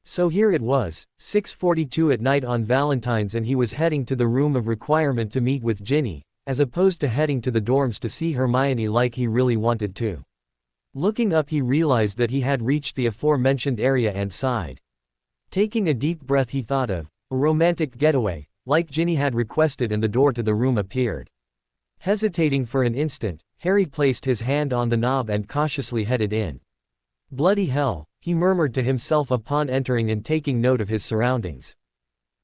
So here it was, 6:42 at night on Valentine's, and he was heading to the room of requirement to meet with Ginny, as opposed to heading to the dorms to see Hermione like he really wanted to. Looking up, he realized that he had reached the aforementioned area and sighed. Taking a deep breath, he thought of a romantic getaway, like Ginny had requested, and the door to the room appeared. Hesitating for an instant, Harry placed his hand on the knob and cautiously headed in. Bloody hell, he murmured to himself upon entering and taking note of his surroundings.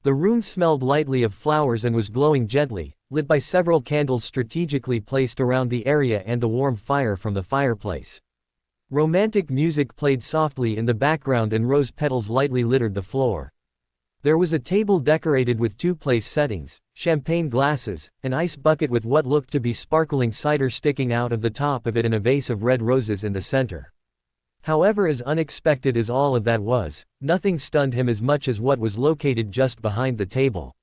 The room smelled lightly of flowers and was glowing gently, lit by several candles strategically placed around the area and the warm fire from the fireplace. Romantic music played softly in the background and rose petals lightly littered the floor. There was a table decorated with 2 place settings, champagne glasses, an ice bucket with what looked to be sparkling cider sticking out of the top of it, and a vase of red roses in the center. However, as unexpected as all of that was, nothing stunned him as much as what was located just behind the table.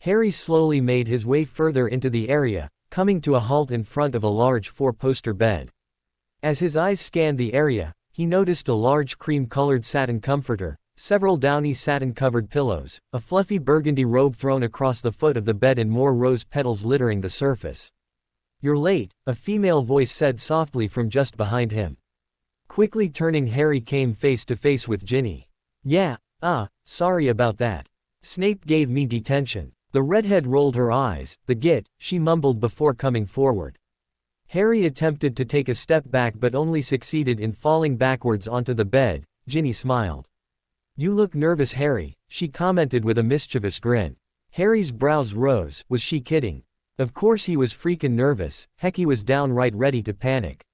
Harry slowly made his way further into the area, coming to a halt in front of a large 4-poster bed. As his eyes scanned the area, he noticed a large cream-colored satin comforter, several downy satin-covered pillows, a fluffy burgundy robe thrown across the foot of the bed, and more rose petals littering the surface. "You're late," a female voice said softly from just behind him. Quickly turning, Harry came face to face with Ginny. "Yeah, sorry about that. Snape gave me detention." The redhead rolled her eyes. "The git," she mumbled before coming forward. Harry attempted to take a step back but only succeeded in falling backwards onto the bed. Ginny smiled. "You look nervous, Harry," she commented with a mischievous grin. Harry's brows rose. Was she kidding? Of course he was freaking nervous, heck, he was downright ready to panic.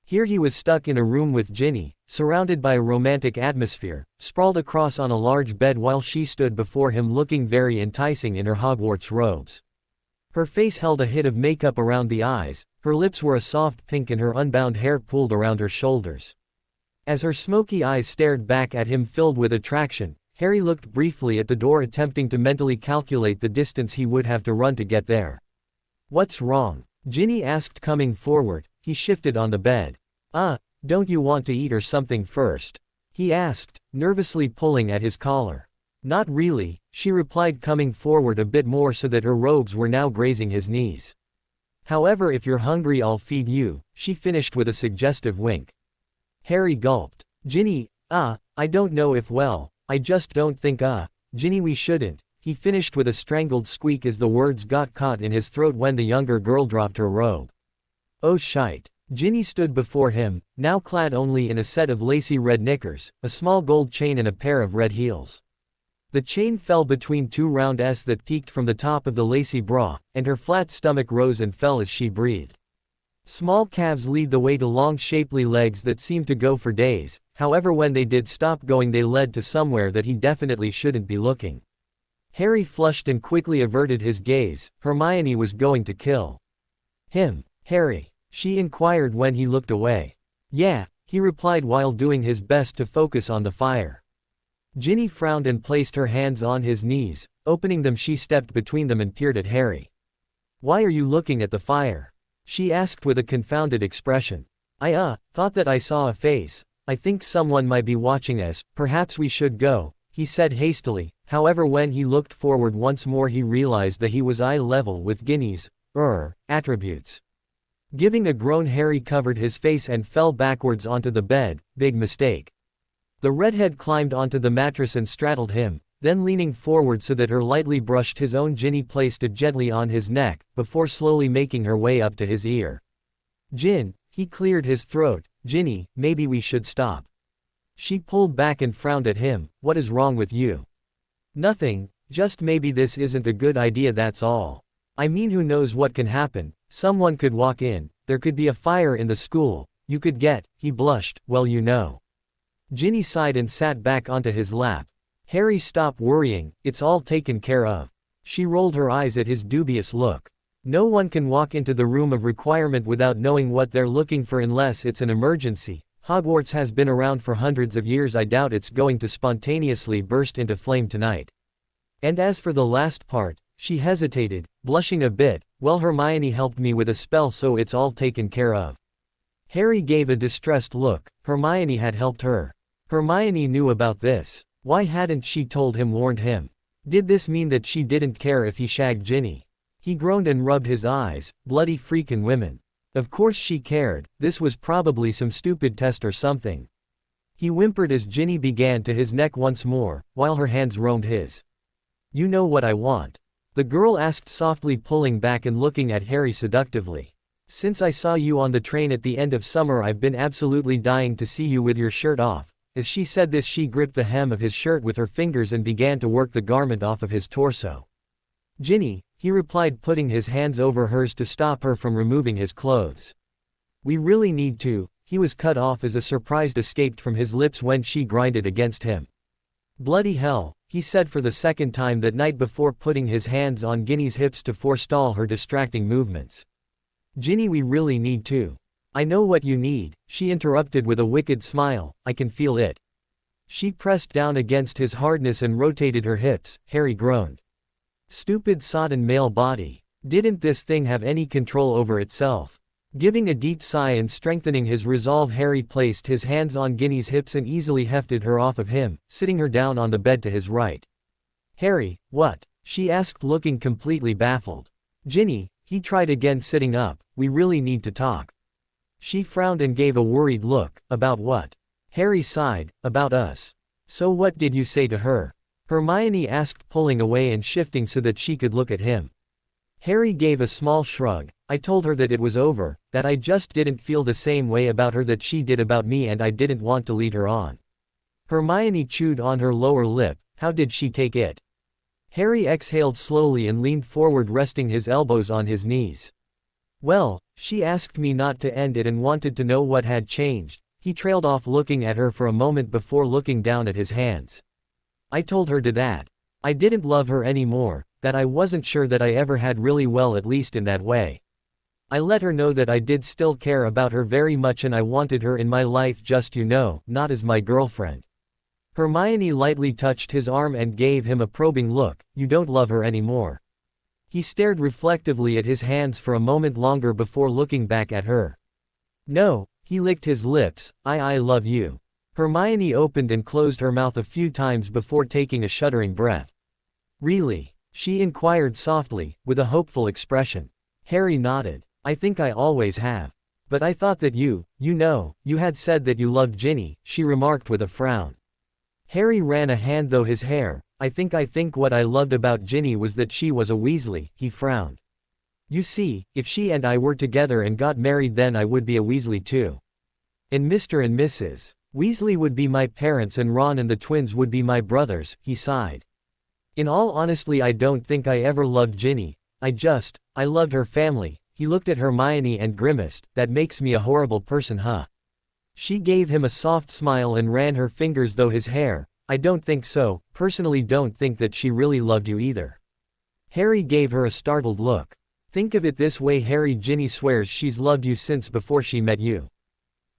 Here he was stuck in a room with Ginny, surrounded by a romantic atmosphere, sprawled across on a large bed while she stood before him looking very enticing in her Hogwarts robes. Her face held a hit of makeup around the eyes, her lips were a soft pink, and her unbound hair pooled around her shoulders. As her smoky eyes stared back at him filled with attraction, Harry looked briefly at the door, attempting to mentally calculate the distance he would have to run to get there. "What's wrong?" Ginny asked, coming forward. He shifted on the bed. Don't you want to eat or something first?" he asked, nervously pulling at his collar. "Not really," she replied, coming forward a bit more so that her robes were now grazing his knees. "However, if you're hungry, I'll feed you," she finished with a suggestive wink. Harry gulped. "Ginny, I don't know if I just don't think Ginny, we shouldn't," he finished with a strangled squeak as the words got caught in his throat when the younger girl dropped her robe. "Oh shite." Ginny stood before him, now clad only in a set of lacy red knickers, a small gold chain and a pair of red heels. The chain fell between 2 round S that peeked from the top of the lacy bra, and her flat stomach rose and fell as she breathed. Small calves lead the way to long shapely legs that seemed to go for days, however when they did stop going they led to somewhere that he definitely shouldn't be looking. Harry flushed and quickly averted his gaze. Hermione was going to kill him. "Harry?" she inquired when he looked away. "Yeah," he replied while doing his best to focus on the fire. Ginny frowned and placed her hands on his knees. Opening them, she stepped between them and peered at Harry. "Why are you looking at the fire?" she asked with a confounded expression. "I thought that I saw a face. I think someone might be watching us. Perhaps we should go," he said hastily. However, when he looked forward once more he realized that he was eye level with Ginny's attributes. Giving a groan, Harry covered his face and fell backwards onto the bed. Big mistake. The redhead climbed onto the mattress and straddled him, then leaning forward so that her lightly brushed his own, Ginny placed it gently on his neck, before slowly making her way up to his ear. "Gin," he cleared his throat. "Ginny, maybe we should stop." She pulled back and frowned at him. "What is wrong with you?" "Nothing, just maybe this isn't a good idea, that's all. I mean, who knows what can happen. Someone could walk in, there could be a fire in the school, you could get, he blushed, well you know. Ginny sighed and sat back onto his lap. Harry, stop worrying, it's all taken care of. She rolled her eyes at his dubious look. No one can walk into the room of requirement without knowing what they're looking for unless it's an emergency. Hogwarts has been around for hundreds of years, I doubt it's going to spontaneously burst into flame tonight. And as for the last part, she hesitated, blushing a bit, well Hermione helped me with a spell so it's all taken care of. Harry gave a distressed look. Hermione had helped her. Hermione knew about this. Why hadn't she told him, warned him? Did this mean that she didn't care if he shagged Ginny? He groaned and rubbed his eyes. Bloody freakin' women. Of course she cared, this was probably some stupid test or something. He whimpered as Ginny began to his neck once more, while her hands roamed his. You know what I want? The girl asked softly, pulling back and looking at Harry seductively. Since I saw you on the train at the end of summer I've been absolutely dying to see you with your shirt off. As she said this she gripped the hem of his shirt with her fingers and began to work the garment off of his torso. Ginny, he replied, putting his hands over hers to stop her from removing his clothes. We really need to. He was cut off as a surprise escaped from his lips when she grinded against him. Bloody hell, he said for the second time that night before putting his hands on Ginny's hips to forestall her distracting movements. Ginny, we really need to. I know what you need, she interrupted with a wicked smile, I can feel it. She pressed down against his hardness and rotated her hips. Harry groaned. Stupid sodden male body. Didn't this thing have any control over itself? Giving a deep sigh and strengthening his resolve, Harry placed his hands on Ginny's hips and easily hefted her off of him, sitting her down on the bed to his right. Harry, what? She asked, looking completely baffled. Ginny, he tried again, sitting up, we really need to talk. She frowned and gave a worried look. About what? Harry sighed, about us. So what did you say to her? Hermione asked, pulling away and shifting so that she could look at him. Harry gave a small shrug. I told her that it was over, that I just didn't feel the same way about her that she did about me and I didn't want to lead her on. Hermione chewed on her lower lip. How did she take it? Harry exhaled slowly and leaned forward, resting his elbows on his knees. Well, she asked me not to end it and wanted to know what had changed. He trailed off, looking at her for a moment before looking down at his hands. I told her that I didn't love her anymore, that I wasn't sure that I ever had really, well, at least in that way. I let her know that I did still care about her very much and I wanted her in my life, just, you know, not as my girlfriend. Hermione lightly touched his arm and gave him a probing look. You don't love her anymore? He stared reflectively at his hands for a moment longer before looking back at her. No, he licked his lips. I love you. Hermione opened and closed her mouth a few times before taking a shuddering breath. Really? She inquired softly, with a hopeful expression. Harry nodded. I think I always have. But I thought that you know, you had said that you loved Ginny, she remarked with a frown. Harry ran a hand through his hair. I think what I loved about Ginny was that she was a Weasley, he frowned. You see, if she and I were together and got married, then I would be a Weasley too. And Mr. and Mrs. Weasley would be my parents and Ron and the twins would be my brothers, he sighed. In all honesty, I don't think I ever loved Ginny. I loved her family. He looked at Hermione and grimaced. That makes me a horrible person, huh? She gave him a soft smile and ran her fingers through his hair. I don't think so, personally don't think that she really loved you either. Harry gave her a startled look. Think of it this way, Harry, Ginny swears she's loved you since before she met you.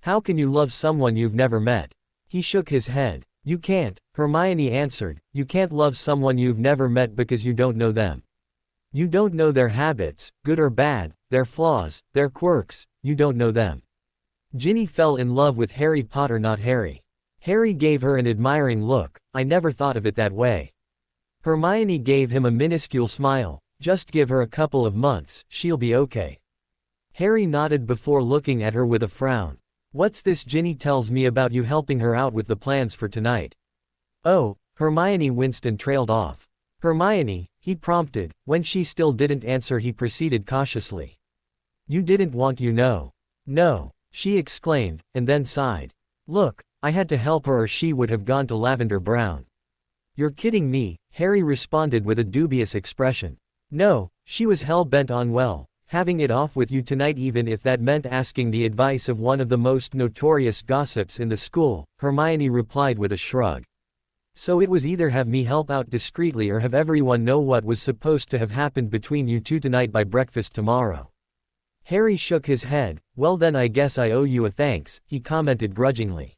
How can you love someone you've never met? He shook his head. You can't, Hermione answered. You can't love someone you've never met because you don't know them. You don't know their habits, good or bad, their flaws, their quirks, you don't know them. Ginny fell in love with Harry Potter, not Harry. Harry gave her an admiring look. I never thought of it that way. Hermione gave him a minuscule smile. Just give her a couple of months, she'll be okay. Harry nodded before looking at her with a frown. What's this Ginny tells me about you helping her out with the plans for tonight? Oh, Hermione winced and trailed off. Hermione, he prompted. When she still didn't answer, he proceeded cautiously. You didn't want, you know. No, she exclaimed, and then sighed. Look, I had to help her or she would have gone to Lavender Brown. You're kidding me, Harry responded with a dubious expression. No, she was hell-bent on, well, Having it off with you tonight, even if that meant asking the advice of one of the most notorious gossips in the school, Hermione replied with a shrug. So it was either have me help out discreetly or have everyone know what was supposed to have happened between you two tonight by breakfast tomorrow. Harry shook his head. Well then I guess I owe you a thanks, he commented grudgingly.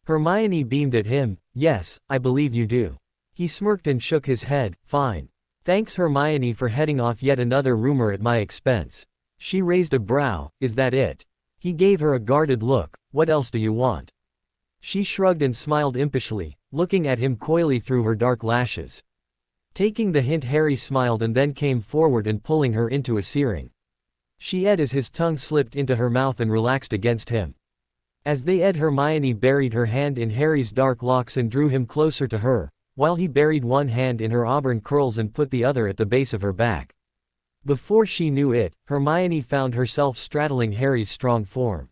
Hermione beamed at him. Yes, I believe you do. He smirked and shook his head. Fine. Thanks Hermione for heading off yet another rumor at my expense. She raised a brow. Is that it? He gave her a guarded look. What else do you want? She shrugged and smiled impishly, looking at him coyly through her dark lashes. Taking the hint, Harry smiled and then came forward and pulling her into a searing. She ed as his tongue slipped into her mouth and relaxed against him. As they ed, Hermione buried her hand in Harry's dark locks and drew him closer to her, while he buried one hand in her auburn curls and put the other at the base of her back. Before she knew it, Hermione found herself straddling Harry's strong form.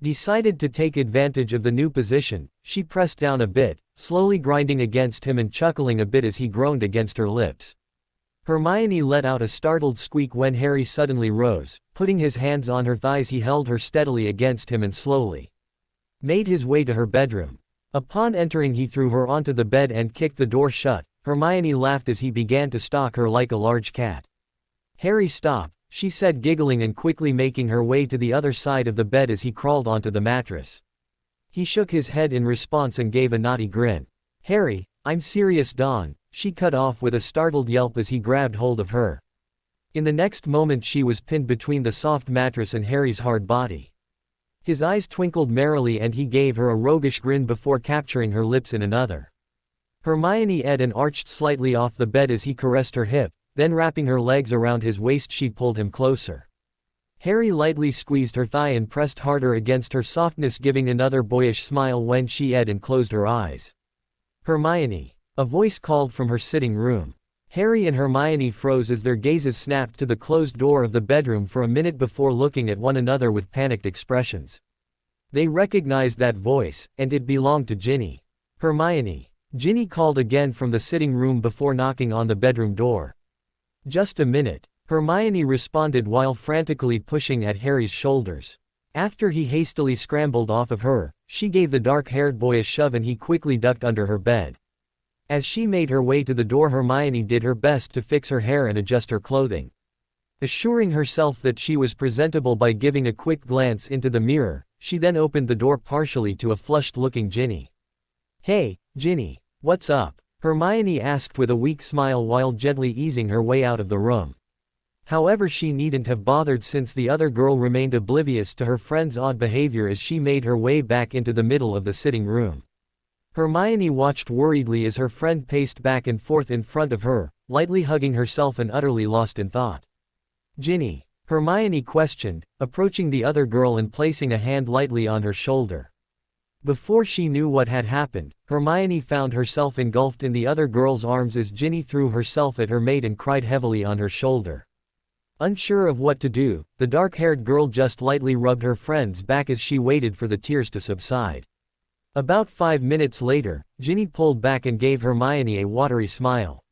Decided to take advantage of the new position, she pressed down a bit, slowly grinding against him and chuckling a bit as he groaned against her lips. Hermione let out a startled squeak when Harry suddenly rose. Putting his hands on her thighs, he held her steadily against him and slowly made his way to her bedroom. Upon entering, he threw her onto the bed and kicked the door shut. Hermione laughed as he began to stalk her like a large cat. Harry, stop, she said, giggling and quickly making her way to the other side of the bed as he crawled onto the mattress. He shook his head in response and gave a naughty grin. Harry, I'm serious, Dawn, she cut off with a startled yelp as he grabbed hold of her. In the next moment she was pinned between the soft mattress and Harry's hard body. His eyes twinkled merrily and he gave her a roguish grin before capturing her lips in another. Hermione ed and arched slightly off the bed as he caressed her hip, then wrapping her legs around his waist she pulled him closer. Harry lightly squeezed her thigh and pressed harder against her softness, giving another boyish smile when she ed and closed her eyes. Hermione. A voice called from her sitting room. Harry and Hermione froze as their gazes snapped to the closed door of the bedroom for a minute before looking at one another with panicked expressions. They recognized that voice, and it belonged to Ginny. Hermione. Ginny called again from the sitting room before knocking on the bedroom door. Just a minute, Hermione responded while frantically pushing at Harry's shoulders. After he hastily scrambled off of her, she gave the dark-haired boy a shove and he quickly ducked under her bed. As she made her way to the door, Hermione did her best to fix her hair and adjust her clothing. Assuring herself that she was presentable by giving a quick glance into the mirror, she then opened the door partially to a flushed-looking Ginny. Hey, Ginny, what's up? Hermione asked with a weak smile while gently easing her way out of the room. However, she needn't have bothered since the other girl remained oblivious to her friend's odd behavior as she made her way back into the middle of the sitting room. Hermione watched worriedly as her friend paced back and forth in front of her, lightly hugging herself and utterly lost in thought. Ginny? Hermione questioned, approaching the other girl and placing a hand lightly on her shoulder. Before she knew what had happened, Hermione found herself engulfed in the other girl's arms as Ginny threw herself at her mate and cried heavily on her shoulder. Unsure of what to do, the dark-haired girl just lightly rubbed her friend's back as she waited for the tears to subside. About 5 minutes later, Ginny pulled back and gave Hermione a watery smile.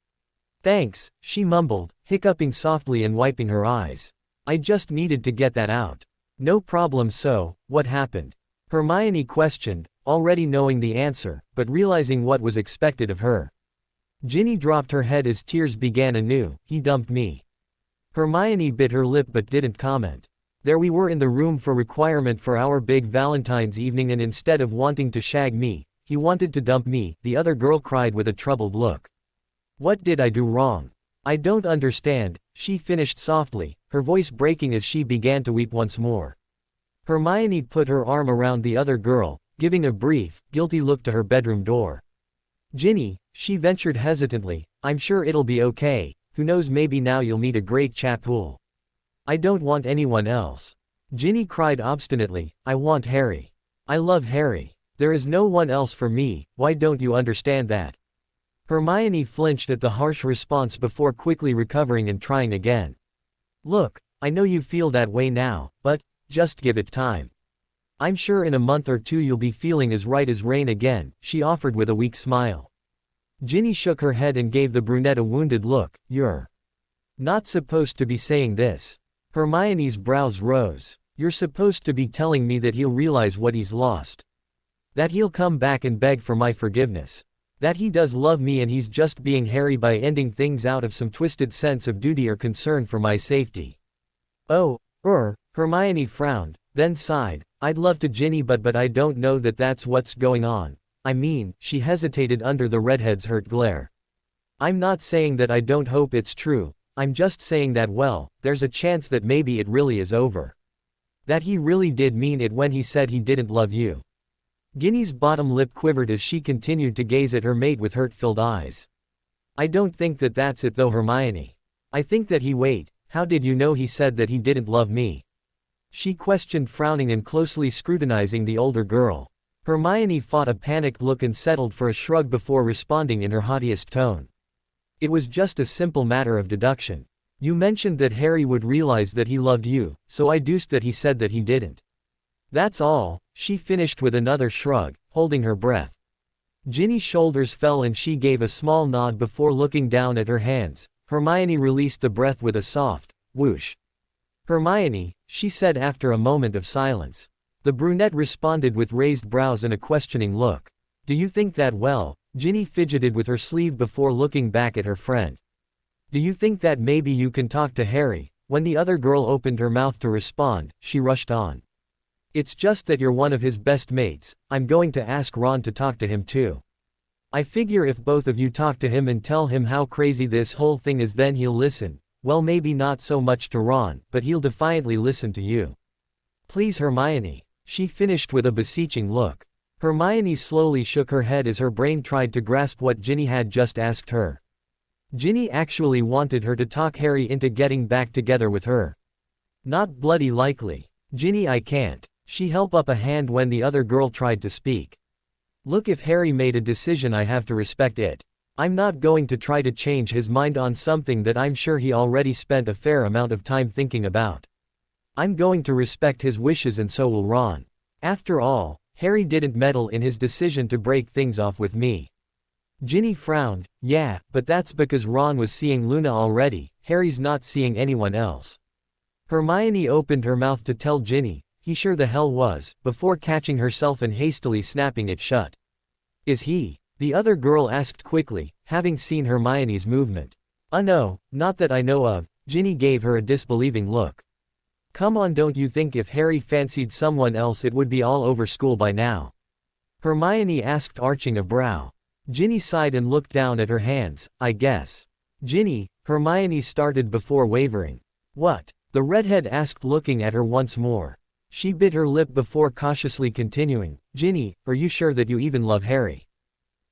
Thanks, she mumbled, hiccuping softly and wiping her eyes. I just needed to get that out. No problem. So, what happened? Hermione questioned, already knowing the answer, but realizing what was expected of her. Ginny dropped her head as tears began anew. He dumped me. Hermione bit her lip but didn't comment. There we were in the room for requirement for our big Valentine's evening, and instead of wanting to shag me, he wanted to dump me, the other girl cried with a troubled look. What did I do wrong? I don't understand, she finished softly, her voice breaking as she began to weep once more. Hermione put her arm around the other girl, giving a brief, guilty look to her bedroom door. Ginny, she ventured hesitantly, I'm sure it'll be okay, who knows, maybe now you'll meet a great chap who'll. I don't want anyone else. Ginny cried obstinately, I want Harry. I love Harry. There is no one else for me, why don't you understand that? Hermione flinched at the harsh response before quickly recovering and trying again. Look, I know you feel that way now, but just give it time. I'm sure in a month or two you'll be feeling as right as rain again, she offered with a weak smile. Ginny shook her head and gave the brunette a wounded look. You're not supposed to be saying this. Hermione's brows rose. You're supposed to be telling me that he'll realize what he's lost. That he'll come back and beg for my forgiveness. That he does love me and he's just being Harry by ending things out of some twisted sense of duty or concern for my safety. Oh, Hermione frowned, then sighed. I'd love to, Ginny, but I don't know that that's what's going on. I mean, she hesitated under the redhead's hurt glare. I'm not saying that I don't hope it's true, I'm just saying that, well, there's a chance that maybe it really is over. That he really did mean it when he said he didn't love you. Ginny's bottom lip quivered as she continued to gaze at her mate with hurt-filled eyes. I don't think that that's it though, Hermione. I think that wait, how did you know he said that he didn't love me? She questioned, frowning and closely scrutinizing the older girl. Hermione fought a panicked look and settled for a shrug before responding in her haughtiest tone. It was just a simple matter of deduction. You mentioned that Harry would realize that he loved you, so I deduced that he said that he didn't. That's all, she finished with another shrug, holding her breath. Ginny's shoulders fell and she gave a small nod before looking down at her hands. Hermione released the breath with a soft whoosh. Hermione, she said after a moment of silence. The brunette responded with raised brows and a questioning look. Do you think that, well, Ginny fidgeted with her sleeve before looking back at her friend. Do you think that maybe you can talk to Harry? When the other girl opened her mouth to respond, she rushed on. It's just that you're one of his best mates, I'm going to ask Ron to talk to him too. I figure if both of you talk to him and tell him how crazy this whole thing is, then he'll listen. Well, maybe not so much to Ron, but he'll defiantly listen to you. Please, Hermione, she finished with a beseeching look. Hermione slowly shook her head as her brain tried to grasp what Ginny had just asked her. Ginny actually wanted her to talk Harry into getting back together with her. Not bloody likely. Ginny, I can't. She held up a hand when the other girl tried to speak. Look, if Harry made a decision, I have to respect it. I'm not going to try to change his mind on something that I'm sure he already spent a fair amount of time thinking about. I'm going to respect his wishes, and so will Ron. After all, Harry didn't meddle in his decision to break things off with me. Ginny frowned. Yeah, but that's because Ron was seeing Luna already. Harry's not seeing anyone else. Hermione opened her mouth to tell Ginny, he sure the hell was, before catching herself and hastily snapping it shut. Is he? The other girl asked quickly, having seen Hermione's movement. No, not that I know of. Ginny gave her a disbelieving look. Come on, don't you think if Harry fancied someone else it would be all over school by now? Hermione asked, arching a brow. Ginny sighed and looked down at her hands. I guess. Ginny, Hermione started before wavering. What? The redhead asked, looking at her once more. She bit her lip before cautiously continuing. Ginny, are you sure that you even love Harry?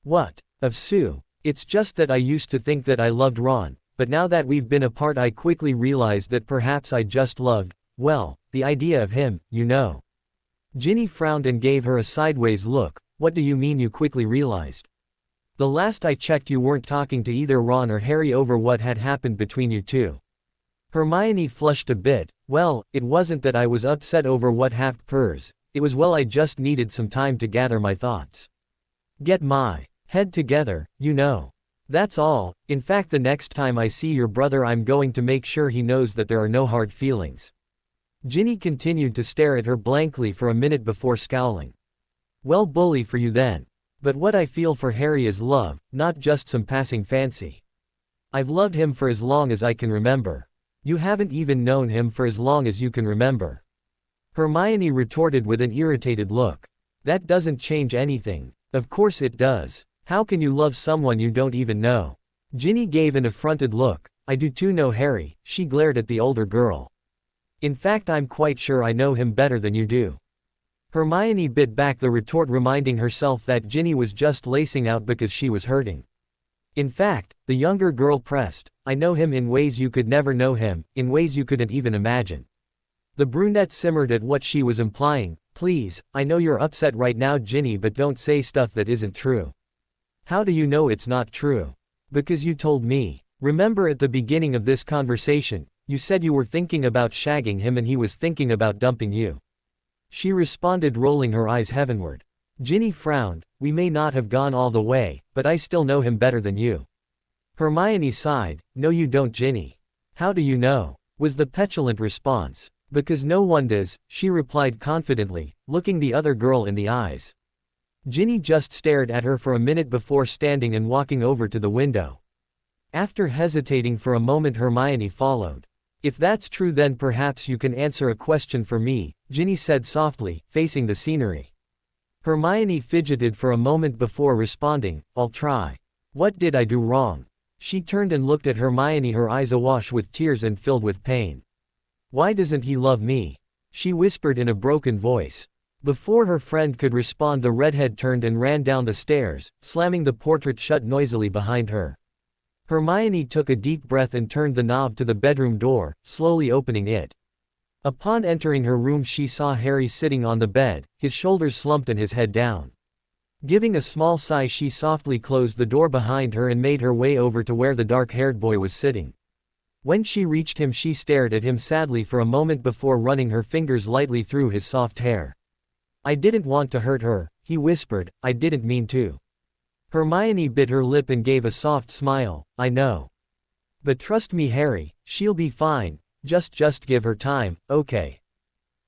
What? Of Sue. It's just that I used to think that I loved Ron, but now that we've been apart I quickly realized that perhaps I just loved, well, the idea of him, you know. Ginny frowned and gave her a sideways look. What do you mean you quickly realized? The last I checked you weren't talking to either Ron or Harry over what had happened between you two. Hermione flushed a bit. Well, it wasn't that I was upset over what happened, it was, well, I just needed some time to gather my thoughts. Get my head together, you know. That's all. In fact, the next time I see your brother I'm going to make sure he knows that there are no hard feelings. Ginny continued to stare at her blankly for a minute before scowling. Well, bully for you then. But what I feel for Harry is love, not just some passing fancy. I've loved him for as long as I can remember. You haven't even known him for as long as you can remember. Hermione retorted with an irritated look. That doesn't change anything. Of course it does. How can you love someone you don't even know? Ginny gave an affronted look. I do too know Harry, she glared at the older girl. In fact, I'm quite sure I know him better than you do. Hermione bit back the retort, reminding herself that Ginny was just lacing out because she was hurting. In fact, the younger girl pressed, I know him in ways you could never know him, in ways you couldn't even imagine. The brunette simmered at what she was implying. Please, I know you're upset right now, Ginny, but don't say stuff that isn't true. How do you know it's not true? Because you told me. Remember at the beginning of this conversation, you said you were thinking about shagging him and he was thinking about dumping you. She responded, rolling her eyes heavenward. Ginny frowned. We may not have gone all the way, but I still know him better than you. Hermione sighed. No you don't, Ginny. How do you know? was the petulant response. Because no one does, she replied confidently, looking the other girl in the eyes. Ginny just stared at her for a minute before standing and walking over to the window. After hesitating for a moment, Hermione followed. If that's true, then perhaps you can answer a question for me, Ginny said softly, facing the scenery. Hermione fidgeted for a moment before responding, I'll try. What did I do wrong? She turned and looked at Hermione, her eyes awash with tears and filled with pain. Why doesn't he love me? She whispered in a broken voice. Before her friend could respond, the redhead turned and ran down the stairs, slamming the portrait shut noisily behind her. Hermione took a deep breath and turned the knob to the bedroom door, slowly opening it. Upon entering her room, she saw Harry sitting on the bed, his shoulders slumped and his head down. Giving a small sigh, she softly closed the door behind her and made her way over to where the dark-haired boy was sitting. When she reached him, she stared at him sadly for a moment before running her fingers lightly through his soft hair. I didn't want to hurt her, he whispered, I didn't mean to. Hermione bit her lip and gave a soft smile, I know. But trust me, Harry, she'll be fine, just give her time, okay?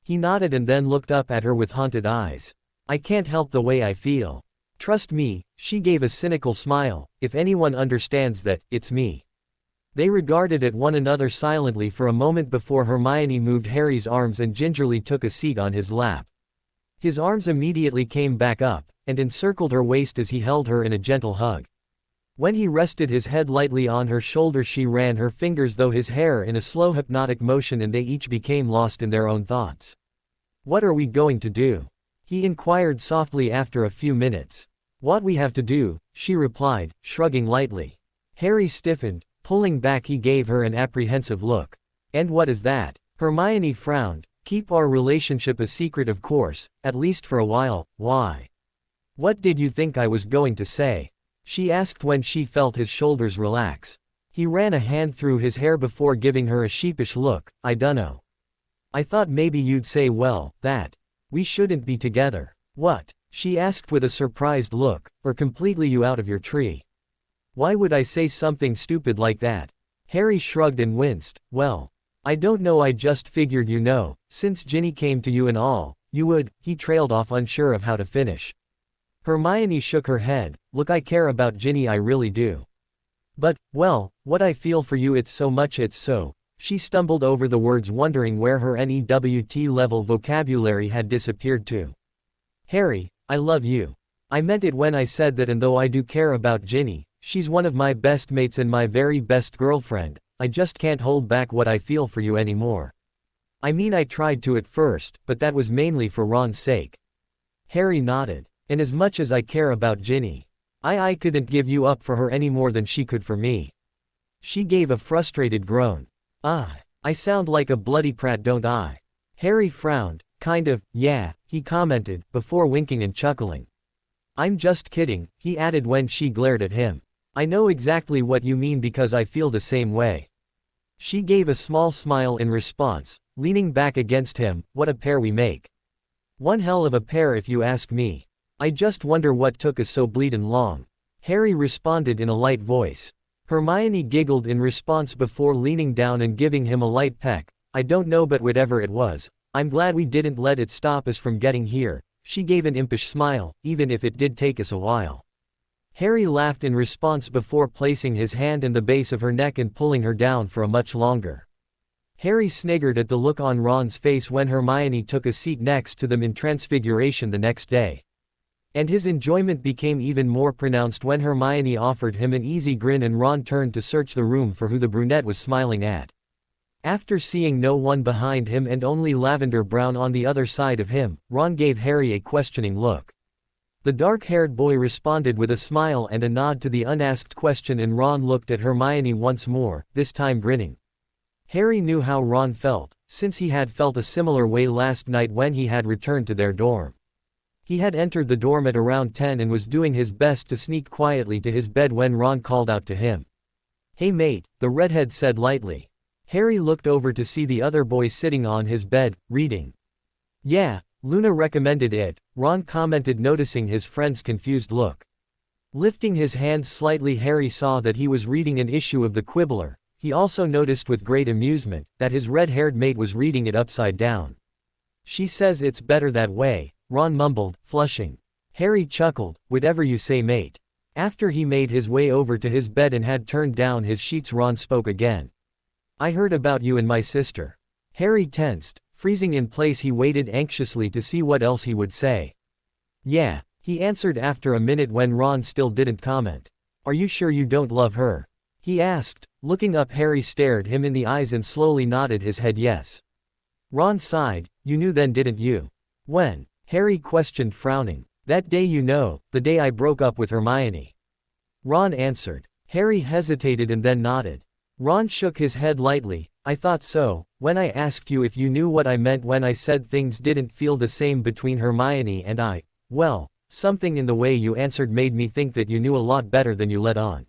He nodded and then looked up at her with haunted eyes. I can't help the way I feel. Trust me, she gave a cynical smile, if anyone understands that, it's me. They regarded at one another silently for a moment before Hermione moved Harry's arms and gingerly took a seat on his lap. His arms immediately came back up, and encircled her waist as he held her in a gentle hug. When he rested his head lightly on her shoulder, she ran her fingers through his hair in a slow hypnotic motion, and they each became lost in their own thoughts. What are we going to do? He inquired softly after a few minutes. What we have to do, she replied, shrugging lightly. Harry stiffened, pulling back. He gave her an apprehensive look. And what is that? Hermione frowned. Keep our relationship a secret, of course, at least for a while. Why? What did you think I was going to say? She asked when she felt his shoulders relax. He ran a hand through his hair before giving her a sheepish look. I dunno. I thought maybe you'd say, well, that we shouldn't be together. What? She asked with a surprised look, or completely you out of your tree. Why would I say something stupid like that? Harry shrugged and winced. Well, I don't know, I just figured, you know, since Ginny came to you and all, you would. He trailed off, unsure of how to finish. Hermione shook her head. Look, I care about Ginny, I really do. But, well, what I feel for you, it's so much, it's so. She stumbled over the words, wondering where her NEWT level vocabulary had disappeared to. Harry, I love you. I meant it when I said that, and though I do care about Ginny, she's one of my best mates and my very best girlfriend, I just can't hold back what I feel for you anymore. I mean, I tried to at first, but that was mainly for Ron's sake. Harry nodded. And as much as I care about Ginny, I couldn't give you up for her any more than she could for me. She gave a frustrated groan. I sound like a bloody prat, don't I? Harry frowned. Kind of, yeah, he commented, before winking and chuckling. I'm just kidding, he added when she glared at him. I know exactly what you mean because I feel the same way. She gave a small smile in response, leaning back against him. What a pair we make. One hell of a pair if you ask me. I just wonder what took us so bleedin' long. Harry responded in a light voice. Hermione giggled in response before leaning down and giving him a light peck. I don't know, but whatever it was, I'm glad we didn't let it stop us from getting here. She gave an impish smile, even if it did take us a while. Harry laughed in response before placing his hand in the base of her neck and pulling her down for a much longer. Harry sniggered at the look on Ron's face when Hermione took a seat next to them in Transfiguration the next day. And his enjoyment became even more pronounced when Hermione offered him an easy grin and Ron turned to search the room for who the brunette was smiling at. After seeing no one behind him and only Lavender Brown on the other side of him, Ron gave Harry a questioning look. The dark-haired boy responded with a smile and a nod to the unasked question, and Ron looked at Hermione once more, this time grinning. Harry knew how Ron felt, since he had felt a similar way last night when he had returned to their dorm. He had entered the dorm at around 10 and was doing his best to sneak quietly to his bed when Ron called out to him. Hey mate, the redhead said lightly. Harry looked over to see the other boy sitting on his bed, reading. Yeah, Luna recommended it, Ron commented, noticing his friend's confused look. Lifting his hands slightly, Harry saw that he was reading an issue of the Quibbler. He also noticed with great amusement that his red-haired mate was reading it upside down. She says it's better that way, Ron mumbled, flushing. Harry chuckled, whatever you say mate. After he made his way over to his bed and had turned down his sheets, Ron spoke again. I heard about you and my sister. Harry tensed, freezing in place. He waited anxiously to see what else he would say. Yeah, he answered after a minute when Ron still didn't comment. Are you sure you don't love her? He asked, looking up. Harry stared him in the eyes and slowly nodded his head yes. Ron sighed, you knew then didn't you? When? Harry questioned, frowning. That day, you know, the day I broke up with Hermione. Ron answered. Harry hesitated and then nodded. Ron shook his head lightly. I thought so, when I asked you if you knew what I meant when I said things didn't feel the same between Hermione and I. Well, something in the way you answered made me think that you knew a lot better than you let on.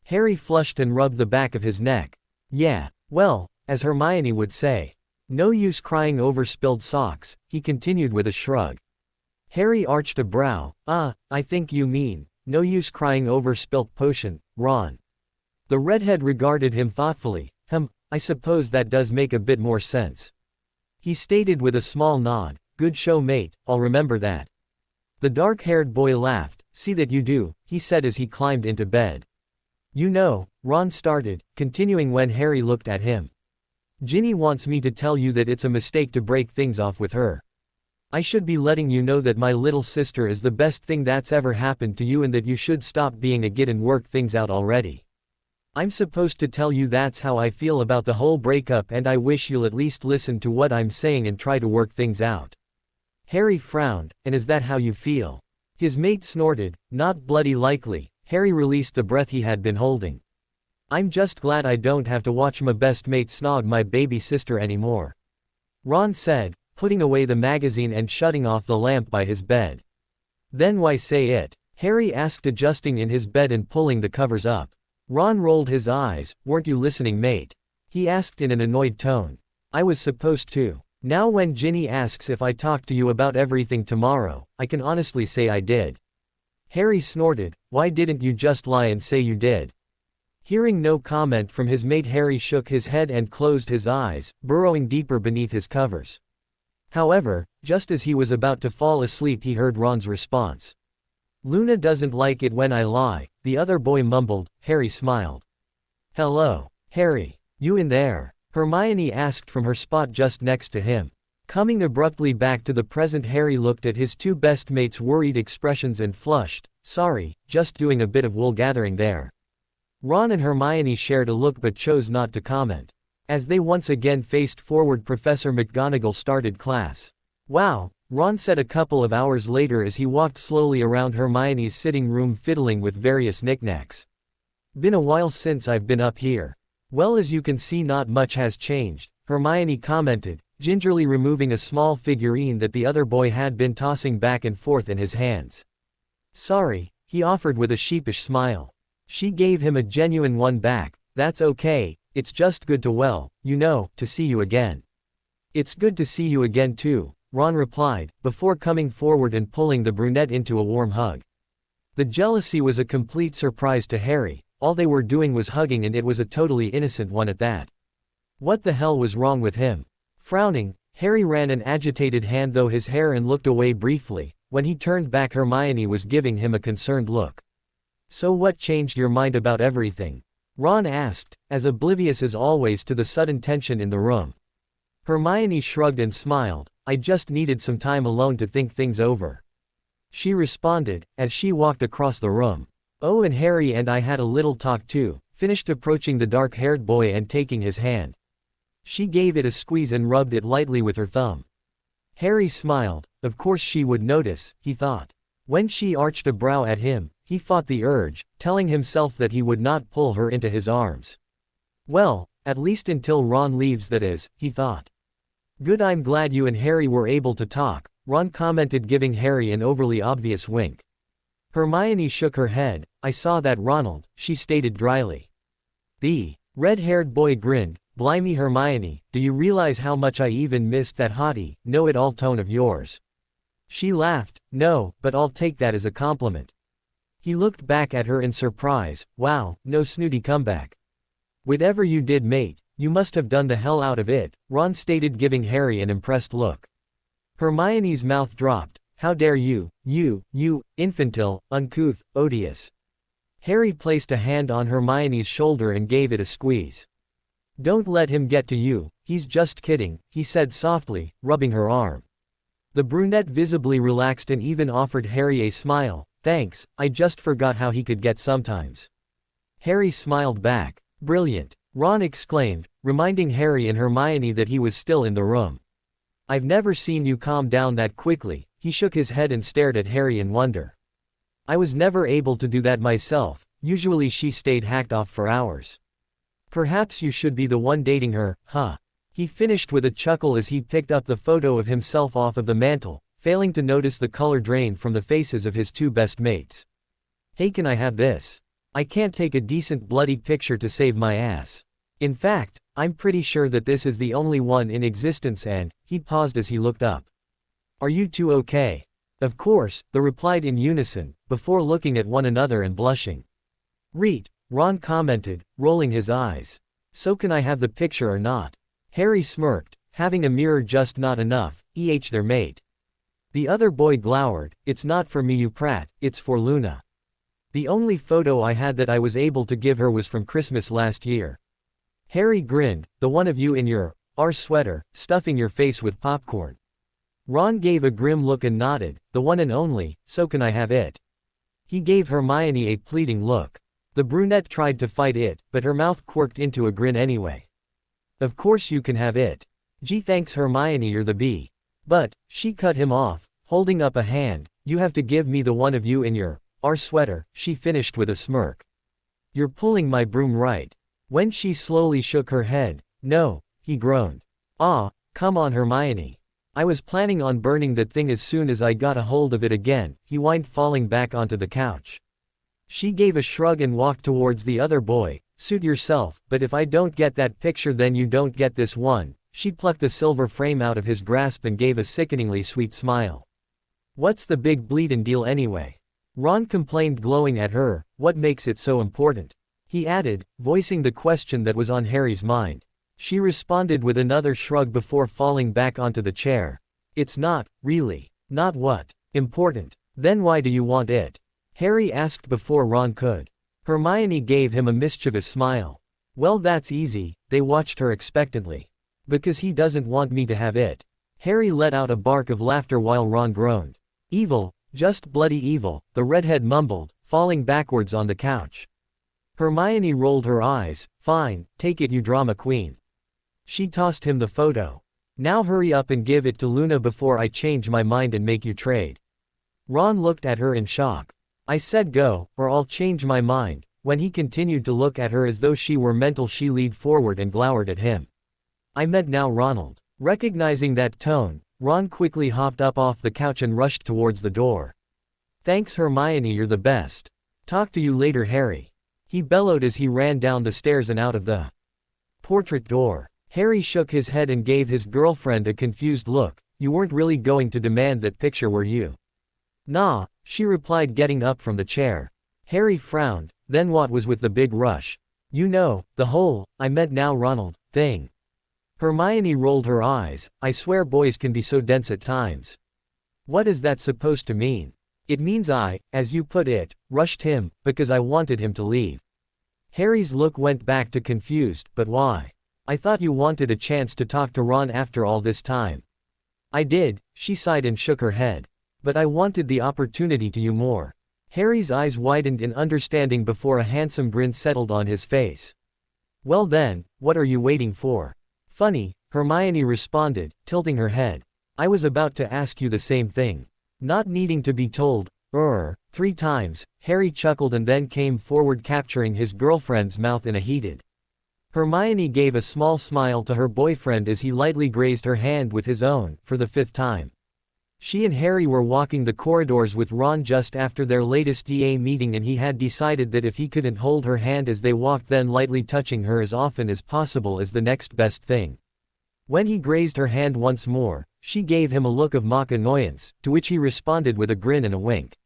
Harry flushed and rubbed the back of his neck. Yeah, well, as Hermione would say. No use crying over spilled socks, he continued with a shrug. Harry arched a brow. I think you mean, no use crying over spilt potion, Ron. The redhead regarded him thoughtfully. I suppose that does make a bit more sense. He stated with a small nod, good show mate, I'll remember that. The dark-haired boy laughed. See that you do, he said as he climbed into bed. You know, Ron started, continuing when Harry looked at him. Ginny wants me to tell you that it's a mistake to break things off with her. I should be letting you know that my little sister is the best thing that's ever happened to you and that you should stop being a git and work things out already. I'm supposed to tell you that's how I feel about the whole breakup, and I wish you'll at least listen to what I'm saying and try to work things out. Harry frowned. And is that how you feel? His mate snorted. Not bloody likely. Harry released the breath he had been holding. I'm just glad I don't have to watch my best mate snog my baby sister anymore. Ron said, putting away the magazine and shutting off the lamp by his bed. Then why say it? Harry asked, adjusting in his bed and pulling the covers up. Ron rolled his eyes. Weren't you listening mate? He asked in an annoyed tone. I was supposed to. Now when Ginny asks if I talk to you about everything tomorrow, I can honestly say I did. Harry snorted. Why didn't you just lie and say you did? Hearing no comment from his mate, Harry shook his head and closed his eyes, burrowing deeper beneath his covers. However, just as he was about to fall asleep, he heard Ron's response. Luna doesn't like it when I lie, the other boy mumbled. Harry smiled. Hello, Harry. You in there? Hermione asked from her spot just next to him. Coming abruptly back to the present, Harry looked at his two best mates' worried expressions and flushed. Sorry, just doing a bit of wool gathering there. Ron and Hermione shared a look but chose not to comment. As they once again faced forward, Professor McGonagall started class. Wow, Ron said a couple of hours later as he walked slowly around Hermione's sitting room fiddling with various knickknacks. Been a while since I've been up here. Well, as you can see, not much has changed, Hermione commented, gingerly removing a small figurine that the other boy had been tossing back and forth in his hands. Sorry, he offered with a sheepish smile. She gave him a genuine one back. That's okay, it's just good to see you again. It's good to see you again too, Ron replied, before coming forward and pulling the brunette into a warm hug. The jealousy was a complete surprise to Harry. All they were doing was hugging, and it was a totally innocent one at that. What the hell was wrong with him? Frowning, Harry ran an agitated hand through his hair and looked away briefly. When he turned back, Hermione was giving him a concerned look. So what changed your mind about everything? Ron asked, as oblivious as always to the sudden tension in the room. Hermione shrugged and smiled. I just needed some time alone to think things over. She responded, as she walked across the room. Oh, and Harry and I had a little talk too, finished approaching the dark-haired boy and taking his hand. She gave it a squeeze and rubbed it lightly with her thumb. Harry smiled. Of course she would notice, he thought. When she arched a brow at him, he fought the urge, telling himself that he would not pull her into his arms. Well, at least until Ron leaves, that is, he thought. Good, I'm glad you and Harry were able to talk, Ron commented, giving Harry an overly obvious wink. Hermione shook her head. I saw that, Ronald, she stated dryly. The red-haired boy grinned. Blimey, Hermione, do you realize how much I even missed that haughty, know-it-all tone of yours? She laughed. No, but I'll take that as a compliment. He looked back at her in surprise. Wow, no snooty comeback. Whatever you did, mate, you must have done the hell out of it, Ron stated, giving Harry an impressed look. Hermione's mouth dropped. How dare you, infantile, uncouth, odious. Harry placed a hand on Hermione's shoulder and gave it a squeeze. Don't let him get to you, he's just kidding, he said softly, rubbing her arm. The brunette visibly relaxed and even offered Harry a smile. Thanks, I just forgot how he could get sometimes. Harry smiled back. Brilliant, Ron exclaimed, reminding Harry and Hermione that he was still in the room. I've never seen you calm down that quickly. He shook his head and stared at Harry in wonder. I was never able to do that myself, usually she stayed hacked off for hours. Perhaps you should be the one dating her, huh? He finished with a chuckle as he picked up the photo of himself off of the mantel, failing to notice the color drain from the faces of his two best mates. Hey, can I have this? I can't take a decent bloody picture to save my ass. In fact, I'm pretty sure that this is the only one in existence, and he paused as he looked up. Are you two okay? Of course, they replied in unison, before looking at one another and blushing. Reet, Ron commented, rolling his eyes. So can I have the picture or not? Harry smirked, having a mirror just not enough, their mate. The other boy glowered, it's not for me you prat, it's for Luna. The only photo I had that I was able to give her was from Christmas last year. Harry grinned, the one of you in your sweater, stuffing your face with popcorn. Ron gave a grim look and nodded, the one and only, so can I have it? He gave Hermione a pleading look. The brunette tried to fight it, but her mouth quirked into a grin anyway. Of course you can have it. Gee, thanks Hermione, you're the bee. But, she cut him off, holding up a hand, you have to give me the one of you in your sweater, she finished with a smirk. You're pulling my broom right. When she slowly shook her head, no, he groaned. Come on Hermione. I was planning on burning that thing as soon as I got a hold of it again, he whined, falling back onto the couch. She gave a shrug and walked towards the other boy. Suit yourself, but if I don't get that picture then you don't get this one. She plucked the silver frame out of his grasp and gave a sickeningly sweet smile. What's the big bleedin' deal anyway? Ron complained, glowing at her. What makes it so important? He added, voicing the question that was on Harry's mind. She responded with another shrug before falling back onto the chair. It's not, really. Not what? Important. Then why do you want it? Harry asked before Ron could. Hermione gave him a mischievous smile. Well, that's easy, they watched her expectantly. Because he doesn't want me to have it. Harry let out a bark of laughter while Ron groaned. Evil, just bloody evil, the redhead mumbled, falling backwards on the couch. Hermione rolled her eyes. Fine, take it you drama queen. She tossed him the photo. Now hurry up and give it to Luna before I change my mind and make you trade. Ron looked at her in shock. I said go, or I'll change my mind. When he continued to look at her as though she were mental, she leaned forward and glowered at him. I meant now, Ronald. Recognizing that tone, Ron quickly hopped up off the couch and rushed towards the door. Thanks Hermione, you're the best. Talk to you later, Harry. He bellowed as he ran down the stairs and out of the portrait door. Harry shook his head and gave his girlfriend a confused look. You weren't really going to demand that picture, were you? Nah, she replied, getting up from the chair. Harry frowned. Then what was with the big rush? You know, the whole, I meant now Ronald, thing. Hermione rolled her eyes. I swear boys can be so dense at times. What is that supposed to mean? It means I, as you put it, rushed him, because I wanted him to leave. Harry's look went back to confused. But why? I thought you wanted a chance to talk to Ron after all this time. I did, she sighed and shook her head. But I wanted the opportunity to you more. Harry's eyes widened in understanding before a handsome grin settled on his face. Well then, what are you waiting for? Funny, Hermione responded, tilting her head. I was about to ask you the same thing. Not needing to be told, 3 times, Harry chuckled and then came forward, capturing his girlfriend's mouth in a heated. Hermione gave a small smile to her boyfriend as he lightly grazed her hand with his own, for the 5th time. She and Harry were walking the corridors with Ron just after their latest DA meeting, and he had decided that if he couldn't hold her hand as they walked, then lightly touching her as often as possible is the next best thing. When he grazed her hand once more, she gave him a look of mock annoyance, to which he responded with a grin and a wink.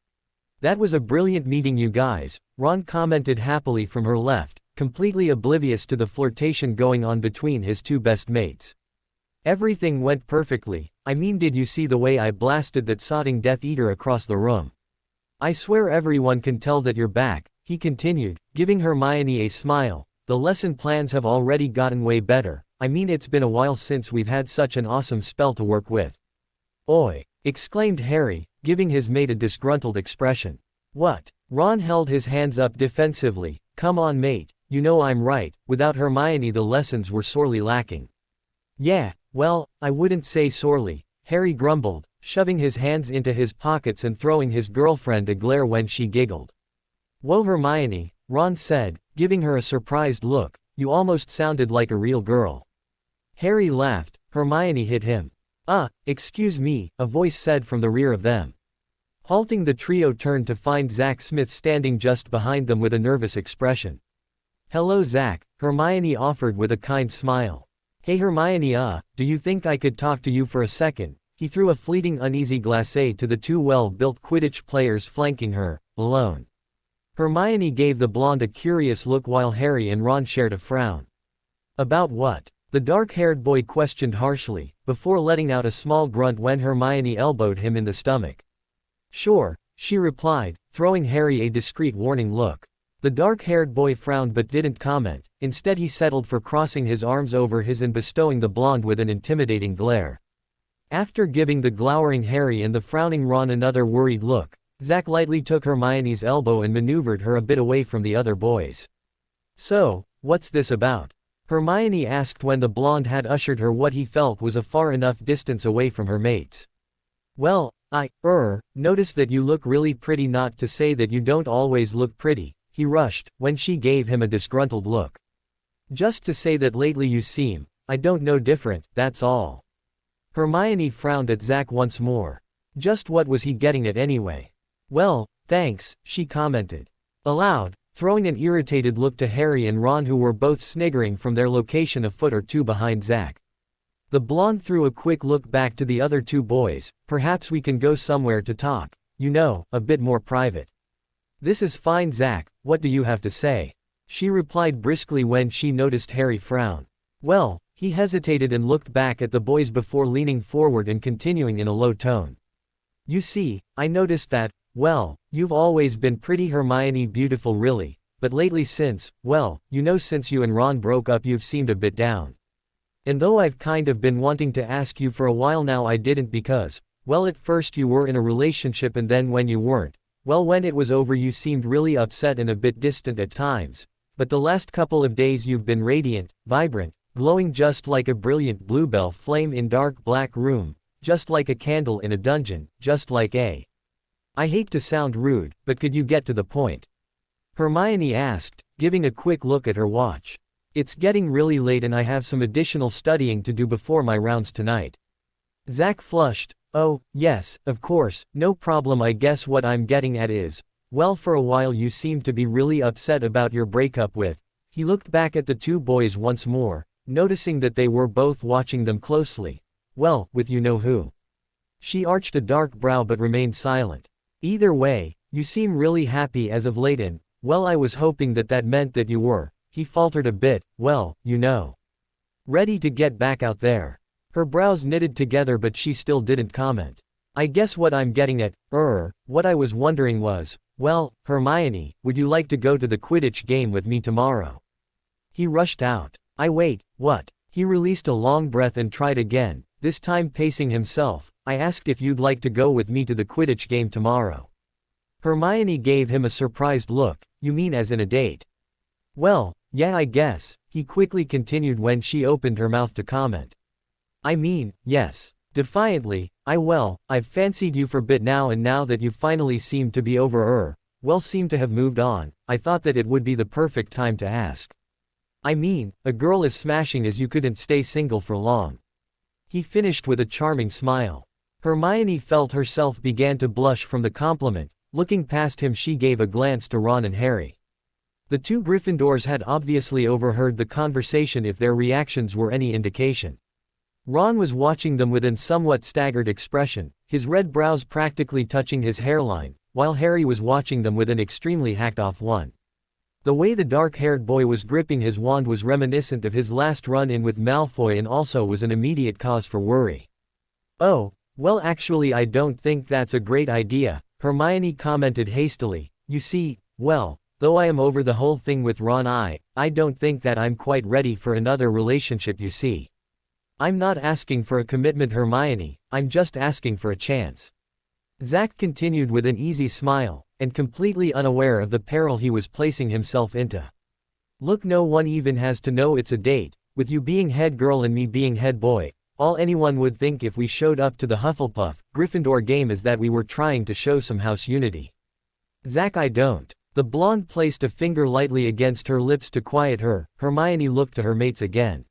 That was a brilliant meeting, you guys, Ron commented happily from her left, completely oblivious to the flirtation going on between his two best mates. Everything went perfectly. I mean, did you see the way I blasted that sodding Death Eater across the room? I swear everyone can tell that you're back, he continued, giving Hermione a smile. The lesson plans have already gotten way better. I mean, it's been a while since we've had such an awesome spell to work with. Oi! Exclaimed Harry, giving his mate a disgruntled expression. What? Ron held his hands up defensively. Come on, mate, you know I'm right. Without Hermione the lessons were sorely lacking. Yeah, well, I wouldn't say sorely, Harry grumbled, shoving his hands into his pockets and throwing his girlfriend a glare when she giggled. Whoa, Hermione, Ron said, giving her a surprised look, you almost sounded like a real girl. Harry laughed. Hermione hit him. Excuse me, a voice said from the rear of them. Halting, the trio turned to find Zach Smith standing just behind them with a nervous expression. Hello Zach, Hermione offered with a kind smile. Hey Hermione, do you think I could talk to you for a second? He threw a fleeting uneasy glacé to the two well-built Quidditch players flanking her, alone. Hermione gave the blonde a curious look while Harry and Ron shared a frown. About what? The dark-haired boy questioned harshly, before letting out a small grunt when Hermione elbowed him in the stomach. Sure, she replied, throwing Harry a discreet warning look. The dark-haired boy frowned but didn't comment. Instead he settled for crossing his arms over his and bestowing the blonde with an intimidating glare. After giving the glowering Harry and the frowning Ron another worried look, Zach lightly took Hermione's elbow and maneuvered her a bit away from the other boys. So, what's this about? Hermione asked when the blonde had ushered her what he felt was a far enough distance away from her mates. Well, I notice that you look really pretty, not to say that you don't always look pretty, he rushed, when she gave him a disgruntled look. Just to say that lately you seem, I don't know, different, that's all. Hermione frowned at Zach once more. Just what was he getting at anyway? Well, thanks, she commented. Aloud, throwing an irritated look to Harry and Ron, who were both sniggering from their location a foot or two behind Zach. The blonde threw a quick look back to the other two boys. Perhaps we can go somewhere to talk, you know, a bit more private. This is fine Zach, what do you have to say? She replied briskly when she noticed Harry frown. Well, he hesitated and looked back at the boys before leaning forward and continuing in a low tone. You see, I noticed that, well, you've always been pretty, Hermione, beautiful really, but lately since, well, you know, since you and Ron broke up you've seemed a bit down. And though I've kind of been wanting to ask you for a while now, I didn't because, well, at first you were in a relationship and then when you weren't, well, when it was over you seemed really upset and a bit distant at times, but the last couple of days you've been radiant, vibrant, glowing just like a brilliant bluebell flame in dark black room, just like a candle in a dungeon, just like a... I hate to sound rude, but could you get to the point? Hermione asked, giving a quick look at her watch. It's getting really late and I have some additional studying to do before my rounds tonight. Zach flushed. Oh, yes, of course, no problem. I guess what I'm getting at is, well, for a while you seemed to be really upset about your breakup with... He looked back at the two boys once more, noticing that they were both watching them closely. Well, with you know who. She arched a dark brow but remained silent. Either way, you seem really happy as of late and, well, I was hoping that that meant that you were, he faltered a bit, well, you know, ready to get back out there. Her brows knitted together but she still didn't comment. I guess what I'm getting at, what I was wondering was, well, Hermione, would you like to go to the Quidditch game with me tomorrow? He rushed out. Wait, what? He released a long breath and tried again, this time pacing himself. I asked if you'd like to go with me to the Quidditch game tomorrow. Hermione gave him a surprised look. You mean as in a date? Well, yeah, I guess, he quickly continued when she opened her mouth to comment. I mean, yes. Defiantly, I've fancied you for a bit now, and now that you finally seem to be over seem to have moved on, I thought that it would be the perfect time to ask. I mean, a girl as smashing as you couldn't stay single for long. He finished with a charming smile. Hermione felt herself began to blush from the compliment. Looking past him she gave a glance to Ron and Harry. The two Gryffindors had obviously overheard the conversation if their reactions were any indication. Ron was watching them with an somewhat staggered expression, his red brows practically touching his hairline, while Harry was watching them with an extremely hacked-off one. The way the dark-haired boy was gripping his wand was reminiscent of his last run-in with Malfoy and also was an immediate cause for worry. "Oh, well actually I don't think that's a great idea," Hermione commented hastily. "You see, well, though I am over the whole thing with Ron, I don't think that I'm quite ready for another relationship, you see. I'm not asking for a commitment, Hermione, I'm just asking for a chance." Zack continued with an easy smile, and completely unaware of the peril he was placing himself into. "Look, no one even has to know it's a date, with you being head girl and me being head boy. All anyone would think if we showed up to the Hufflepuff, Gryffindor game is that we were trying to show some house unity." "Zack, I don't." The blonde placed a finger lightly against her lips to quiet her. Hermione looked to her mates again.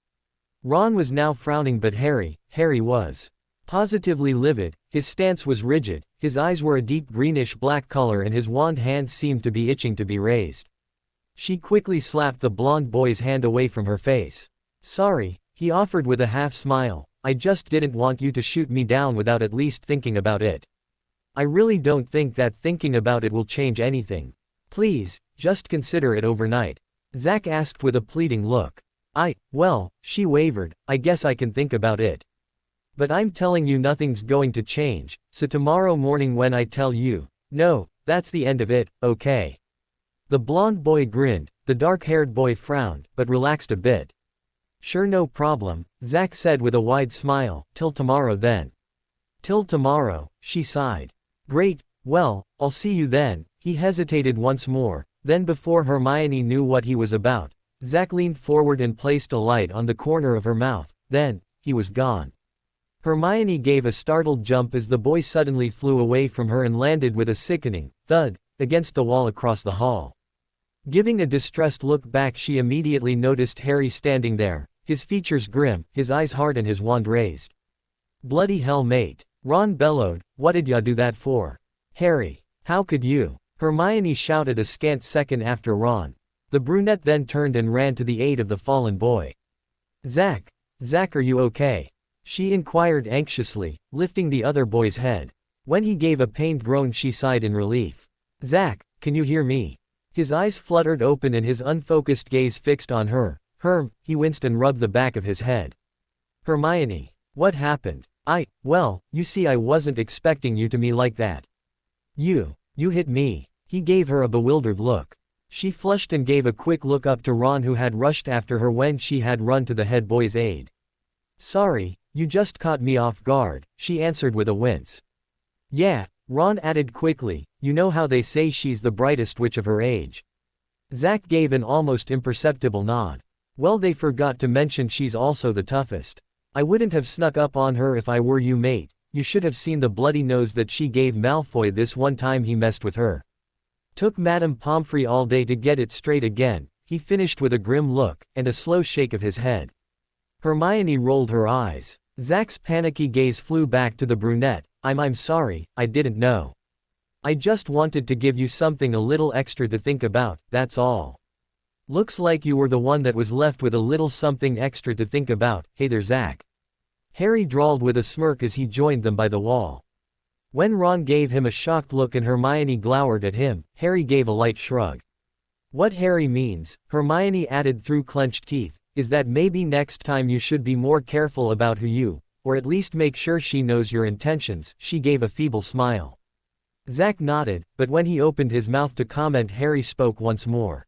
Ron was now frowning, but Harry was positively livid. His stance was rigid, his eyes were a deep greenish-black color and his wand hand seemed to be itching to be raised. She quickly slapped the blonde boy's hand away from her face. "Sorry," he offered with a half-smile, "I just didn't want you to shoot me down without at least thinking about it. I really don't think that thinking about it will change anything. Please, just consider it overnight," Zack asked with a pleading look. Well," she wavered, "I guess I can think about it. But I'm telling you nothing's going to change, so tomorrow morning when I tell you, no, that's the end of it, okay?" The blonde boy grinned, the dark-haired boy frowned, but relaxed a bit. "Sure, no problem," Zack said with a wide smile, "till tomorrow then." "Till tomorrow," she sighed. "Great, well, I'll see you then." He hesitated once more, then before Hermione knew what he was about, Zack leaned forward and placed a light on the corner of her mouth, then, he was gone. Hermione gave a startled jump as the boy suddenly flew away from her and landed with a sickening thud against the wall across the hall. Giving a distressed look back, she immediately noticed Harry standing there, his features grim, his eyes hard and his wand raised. "Bloody hell, mate," Ron bellowed, "what did ya do that for?" "Harry, how could you?" Hermione shouted a scant second after Ron. The brunette then turned and ran to the aid of the fallen boy. Zack, are you okay?" she inquired anxiously, lifting the other boy's head. When he gave a pained groan, she sighed in relief. "Zack, can you hear me?" His eyes fluttered open and his unfocused gaze fixed on her. He winced and rubbed the back of his head. "Hermione, what happened?" Well, you see, I wasn't expecting you to me like that." You hit me." He gave her a bewildered look. She flushed and gave a quick look up to Ron, who had rushed after her when she had run to the head boy's aid. "Sorry, you just caught me off guard," she answered with a wince. "Yeah," Ron added quickly, "you know how they say she's the brightest witch of her age." Zack gave an almost imperceptible nod. "Well, they forgot to mention she's also the toughest. I wouldn't have snuck up on her if I were you, mate. You should have seen the bloody nose that she gave Malfoy this one time he messed with her. Took Madame Pomfrey all day to get it straight again," he finished with a grim look, and a slow shake of his head. Hermione rolled her eyes. Zack's panicky gaze flew back to the brunette. I'm sorry, I didn't know. I just wanted to give you something a little extra to think about, that's all." "Looks like you were the one that was left with a little something extra to think about. Hey there, Zack," Harry drawled with a smirk as he joined them by the wall. When Ron gave him a shocked look and Hermione glowered at him, Harry gave a light shrug. "What Harry means," Hermione added through clenched teeth, "is that maybe next time you should be more careful about who you, or at least make sure she knows your intentions." She gave a feeble smile. Zack nodded, but when he opened his mouth to comment, Harry spoke once more.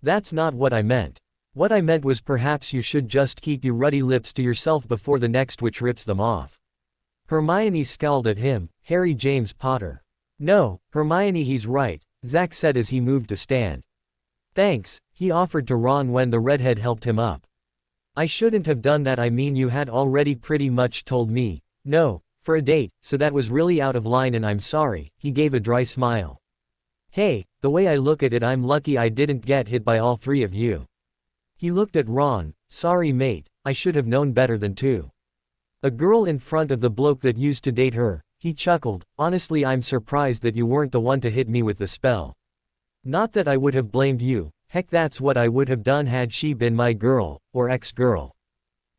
"That's not what I meant. What I meant was perhaps you should just keep your ruddy lips to yourself before the next witch rips them off." Hermione scowled at him. Harry James Potter. "No, Hermione, he's right," Zack said as he moved to stand. "Thanks," he offered to Ron when the redhead helped him up. "I shouldn't have done that. I mean, you had already pretty much told me, no, for a date, so that was really out of line and I'm sorry." He gave a dry smile. "Hey, the way I look at it, I'm lucky I didn't get hit by all three of you." He looked at Ron. "Sorry, mate, I should have known better than to. A girl in front of the bloke that used to date her." He chuckled. "Honestly, I'm surprised that you weren't the one to hit me with the spell. Not that I would have blamed you, heck, that's what I would have done had she been my girl, or ex-girl."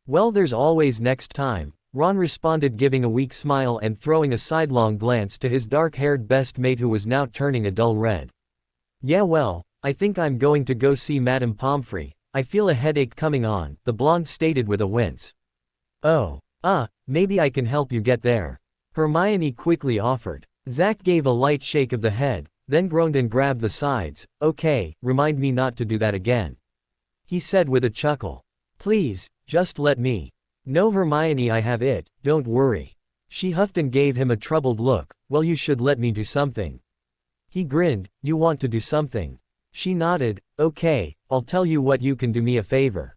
"Well, there's always next time," Ron responded, giving a weak smile and throwing a sidelong glance to his dark-haired best mate who was now turning a dull red. "Yeah, well, I think I'm going to go see Madame Pomfrey. I feel a headache coming on, the blonde stated with a wince. Oh. Maybe I can help you get there. Hermione quickly offered. Zack gave a light shake of the head, then groaned and grabbed the sides. Okay, remind me not to do that again. He said with a chuckle. Please, just let me. No, Hermione, I have it, don't worry. She huffed and gave him a troubled look. Well, you should let me do something. He grinned. You want to do something? She nodded. Okay, I'll tell you what, you can do me a favor.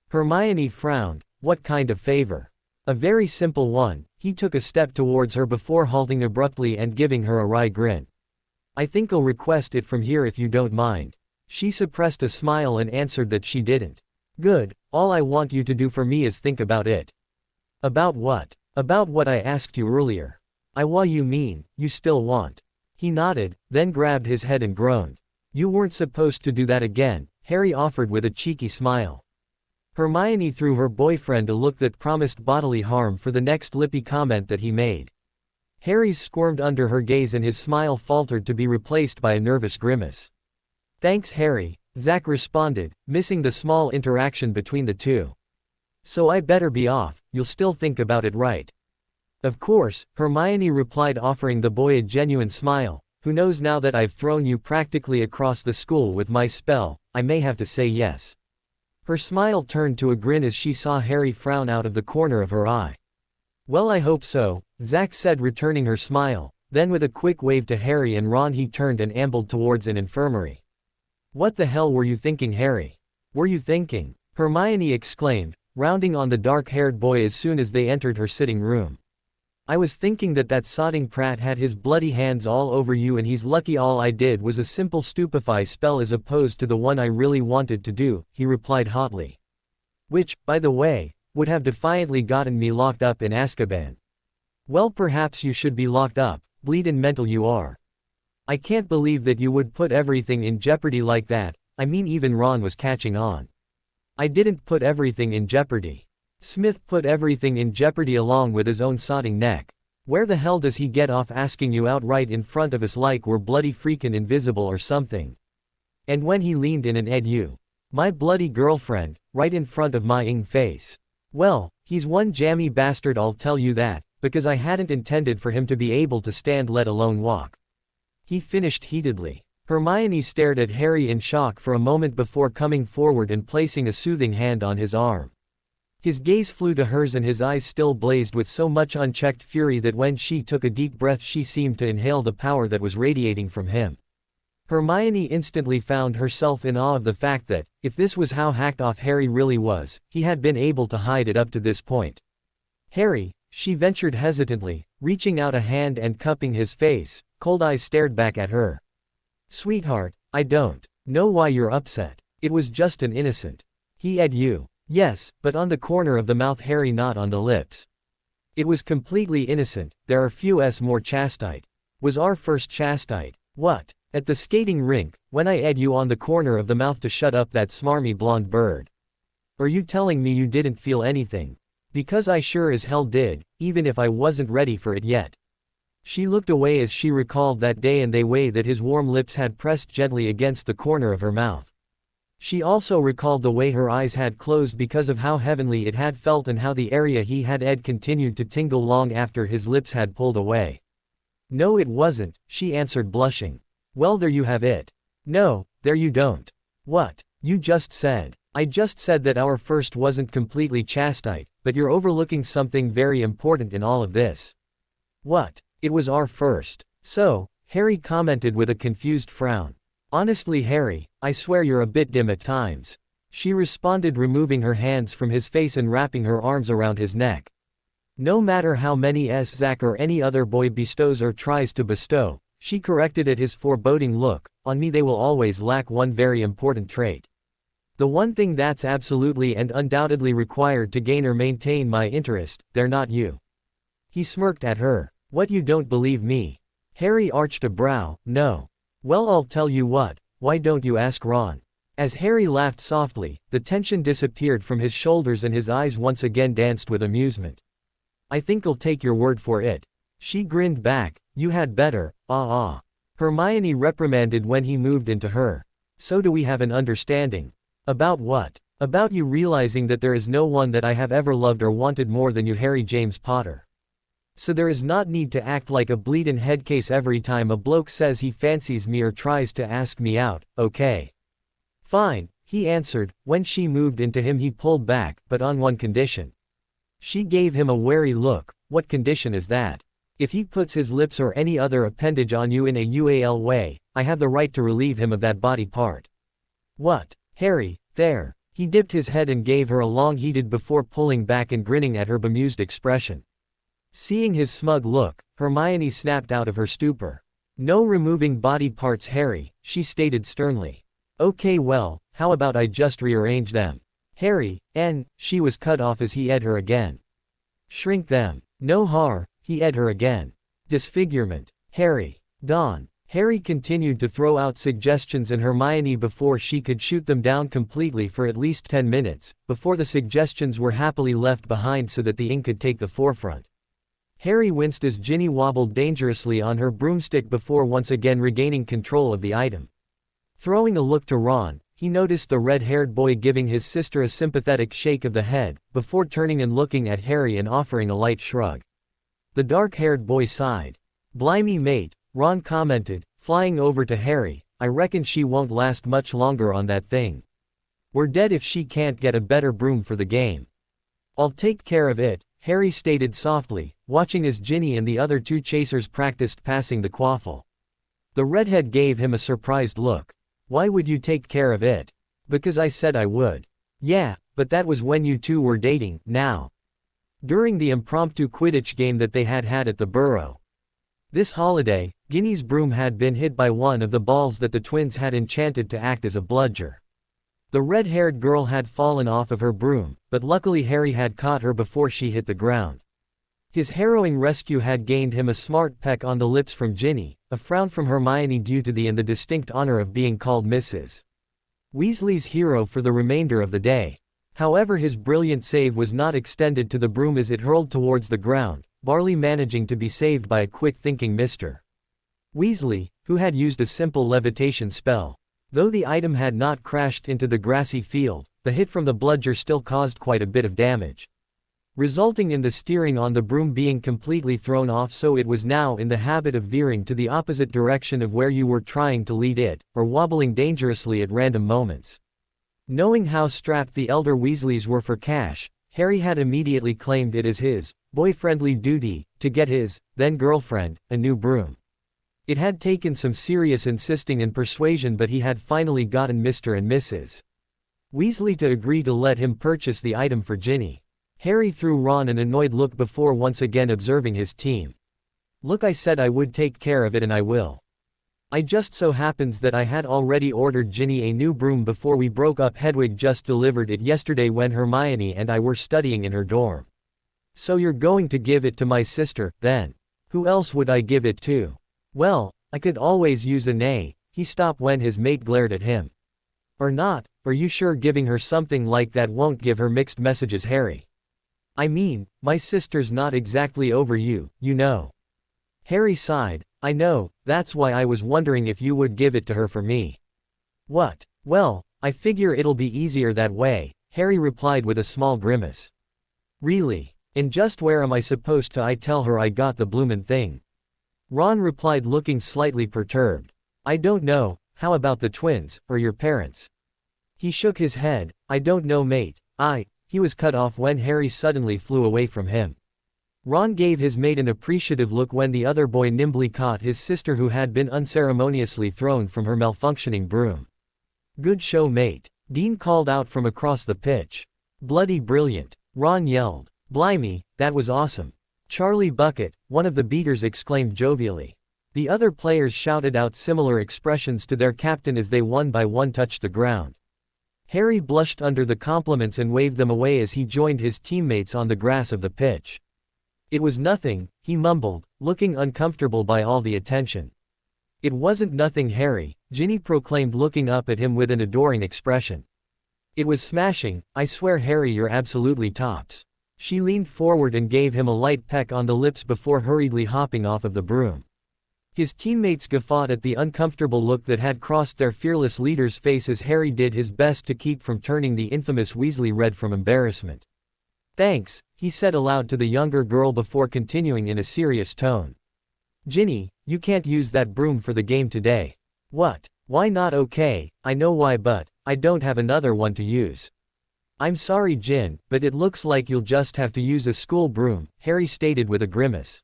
Hermione frowned. What kind of favor? A very simple one. He took a step towards her before halting abruptly and giving her a wry grin. I think I'll request it from here if you don't mind. She suppressed a smile and answered that she didn't. Good, all I want you to do for me is think about it. About what? About what I asked you earlier. What you mean, you still want? He nodded, then grabbed his head and groaned. You weren't supposed to do that again, Harry offered with a cheeky smile. Hermione threw her boyfriend a look that promised bodily harm for the next lippy comment that he made. Harry squirmed under her gaze and his smile faltered to be replaced by a nervous grimace. Thanks, Harry, Zack responded, missing the small interaction between the two. So I better be off, you'll still think about it, right? Of course, Hermione replied, offering the boy a genuine smile. Who knows, now that I've thrown you practically across the school with my spell, I may have to say yes. Her smile turned to a grin as she saw Harry frown out of the corner of her eye. Well, I hope so, Zack said, returning her smile. Then with a quick wave to Harry and Ron he turned and ambled towards an infirmary. What the hell were you thinking, Harry? Were you thinking? Hermione exclaimed, rounding on the dark-haired boy as soon as they entered her sitting room. I was thinking that sodding Pratt had his bloody hands all over you and he's lucky all I did was a simple stupefy spell as opposed to the one I really wanted to do, he replied hotly. Which, by the way, would have defiantly gotten me locked up in Azkaban. Well, perhaps you should be locked up, bleedin' mental you are. I can't believe that you would put everything in jeopardy like that. I mean, even Ron was catching on. I didn't put everything in jeopardy. Smith put everything in jeopardy along with his own sodding neck. Where the hell does he get off asking you out right in front of us like we're bloody freakin' invisible or something? And when he leaned in and ed you, my bloody girlfriend, right in front of my face. Well, he's one jammy bastard, I'll tell you that, because I hadn't intended for him to be able to stand let alone walk. He finished heatedly. Hermione stared at Harry in shock for a moment before coming forward and placing a soothing hand on his arm. His gaze flew to hers and his eyes still blazed with so much unchecked fury that when she took a deep breath she seemed to inhale the power that was radiating from him. Hermione instantly found herself in awe of the fact that, if this was how hacked off Harry really was, he had been able to hide it up to this point. Harry, she ventured hesitantly, reaching out a hand and cupping his face. Cold eyes stared back at her. Sweetheart, I don't know why you're upset. It was just an innocent. He ed you. Yes, but on the corner of the mouth, Harry, not on the lips. It was completely innocent. There are few more chastite. Was our first chastite. What? At the skating rink, when I ed you on the corner of the mouth to shut up that smarmy blonde bird. Are you telling me you didn't feel anything? Because I sure as hell did, even if I wasn't ready for it yet. She looked away as she recalled that day and the way that his warm lips had pressed gently against the corner of her mouth. She also recalled the way her eyes had closed because of how heavenly it had felt and how the area he had ed continued to tingle long after his lips had pulled away. No, it wasn't, she answered, blushing. Well, there you have it. No, there you don't. What? You just said. I just said that our first wasn't completely chastite, but you're overlooking something very important in all of this. What? It was our first. So, Harry commented with a confused frown. Honestly, Harry, I swear you're a bit dim at times. She responded, removing her hands from his face and wrapping her arms around his neck. No matter how many Zack or any other boy bestows or tries to bestow, she corrected at his foreboding look, on me they will always lack one very important trait. The one thing that's absolutely and undoubtedly required to gain or maintain my interest, they're not you. He smirked at her. What, you don't believe me? Harry arched a brow. No. Well, I'll tell you what, why don't you ask Ron? As Harry laughed softly, the tension disappeared from his shoulders and his eyes once again danced with amusement. I think I'll take your word for it. She grinned back. You had better. Hermione reprimanded when he moved into her So do we have an understanding? About what? About you realizing that there is no one that I have ever loved or wanted more than you, Harry James Potter. So there is not need to act like a bleedin' headcase every time a bloke says he fancies me or tries to ask me out, okay? Fine, he answered. When she moved into him he pulled back, but on one condition. She gave him a wary look. What condition is that? If he puts his lips or any other appendage on you in a UAL way, I have the right to relieve him of that body part. What? Harry, there. He dipped his head and gave her a long heated before pulling back and grinning at her bemused expression. Seeing his smug look, Hermione snapped out of her stupor. No removing body parts, Harry, she stated sternly. Okay, well, how about I just rearrange them? Harry, she was cut off as he ed her again. Shrink them. No har, he ed her again. Disfigurement. Harry. Dawn. Harry continued to throw out suggestions and Hermione before she could shoot them down completely for at least 10 minutes, before the suggestions were happily left behind so that the ink could take the forefront. Harry winced as Ginny wobbled dangerously on her broomstick before once again regaining control of the item. Throwing a look to Ron, he noticed the red-haired boy giving his sister a sympathetic shake of the head, before turning and looking at Harry and offering a light shrug. The dark-haired boy sighed. Blimey mate, Ron commented, flying over to Harry, I reckon she won't last much longer on that thing. We're dead if she can't get a better broom for the game. I'll take care of it, Harry stated softly, watching as Ginny and the other two chasers practiced passing the quaffle. The redhead gave him a surprised look. Why would you take care of it? Because I said I would. Yeah, but that was when you two were dating, now. During the impromptu Quidditch game that they had at the Burrow. This holiday, Ginny's broom had been hit by one of the balls that the twins had enchanted to act as a bludger. The red-haired girl had fallen off of her broom, but luckily Harry had caught her before she hit the ground. His harrowing rescue had gained him a smart peck on the lips from Ginny, a frown from Hermione due to the distinct honor of being called Mrs. Weasley's hero for the remainder of the day. However, his brilliant save was not extended to the broom as it hurled towards the ground, barely managing to be saved by a quick-thinking Mr. Weasley, who had used a simple levitation spell. Though the item had not crashed into the grassy field, the hit from the bludger still caused quite a bit of damage, resulting in the steering on the broom being completely thrown off, so it was now in the habit of veering to the opposite direction of where you were trying to lead it, or wobbling dangerously at random moments. Knowing how strapped the elder Weasleys were for cash, Harry had immediately claimed it as his boy-friendly duty to get his then-girlfriend a new broom. It had taken some serious insisting and persuasion, but he had finally gotten Mr. and Mrs. Weasley to agree to let him purchase the item for Ginny. Harry threw Ron an annoyed look before once again observing his team. Look, I said I would take care of it and I will. I just so happens that I had already ordered Ginny a new broom before we broke up. Hedwig just delivered it yesterday when Hermione and I were studying in her dorm. So you're going to give it to my sister, then? Who else would I give it to? Well, I could always use an A. He stopped when his mate glared at him. Or not, are you sure giving her something like that won't give her mixed messages, Harry? I mean, my sister's not exactly over you, you know. Harry sighed. I know, that's why I was wondering if you would give it to her for me. What? Well, I figure it'll be easier that way, Harry replied with a small grimace. Really? And just where am I supposed to tell her I got the bloomin' thing? Ron replied, looking slightly perturbed. I don't know, how about the twins, or your parents? He shook his head. I don't know, mate. He was cut off when Harry suddenly flew away from him. Ron gave his mate an appreciative look when the other boy nimbly caught his sister, who had been unceremoniously thrown from her malfunctioning broom. Good show, mate, Dean called out from across the pitch. Bloody brilliant, Ron yelled. Blimey, that was awesome. Charlie Bucket, one of the beaters, exclaimed jovially. The other players shouted out similar expressions to their captain as they one by one touched the ground. Harry blushed under the compliments and waved them away as he joined his teammates on the grass of the pitch. It was nothing, he mumbled, looking uncomfortable by all the attention. It wasn't nothing, Harry, Ginny proclaimed, looking up at him with an adoring expression. It was smashing, I swear, Harry, you're absolutely tops. She leaned forward and gave him a light peck on the lips before hurriedly hopping off of the broom. His teammates guffawed at the uncomfortable look that had crossed their fearless leader's face as Harry did his best to keep from turning the infamous Weasley red from embarrassment. "Thanks," he said aloud to the younger girl before continuing in a serious tone. "Ginny, you can't use that broom for the game today." "What? Why not?" "Okay, I know why, but I don't have another one to use." "I'm sorry, Gin, but it looks like you'll just have to use a school broom," Harry stated with a grimace.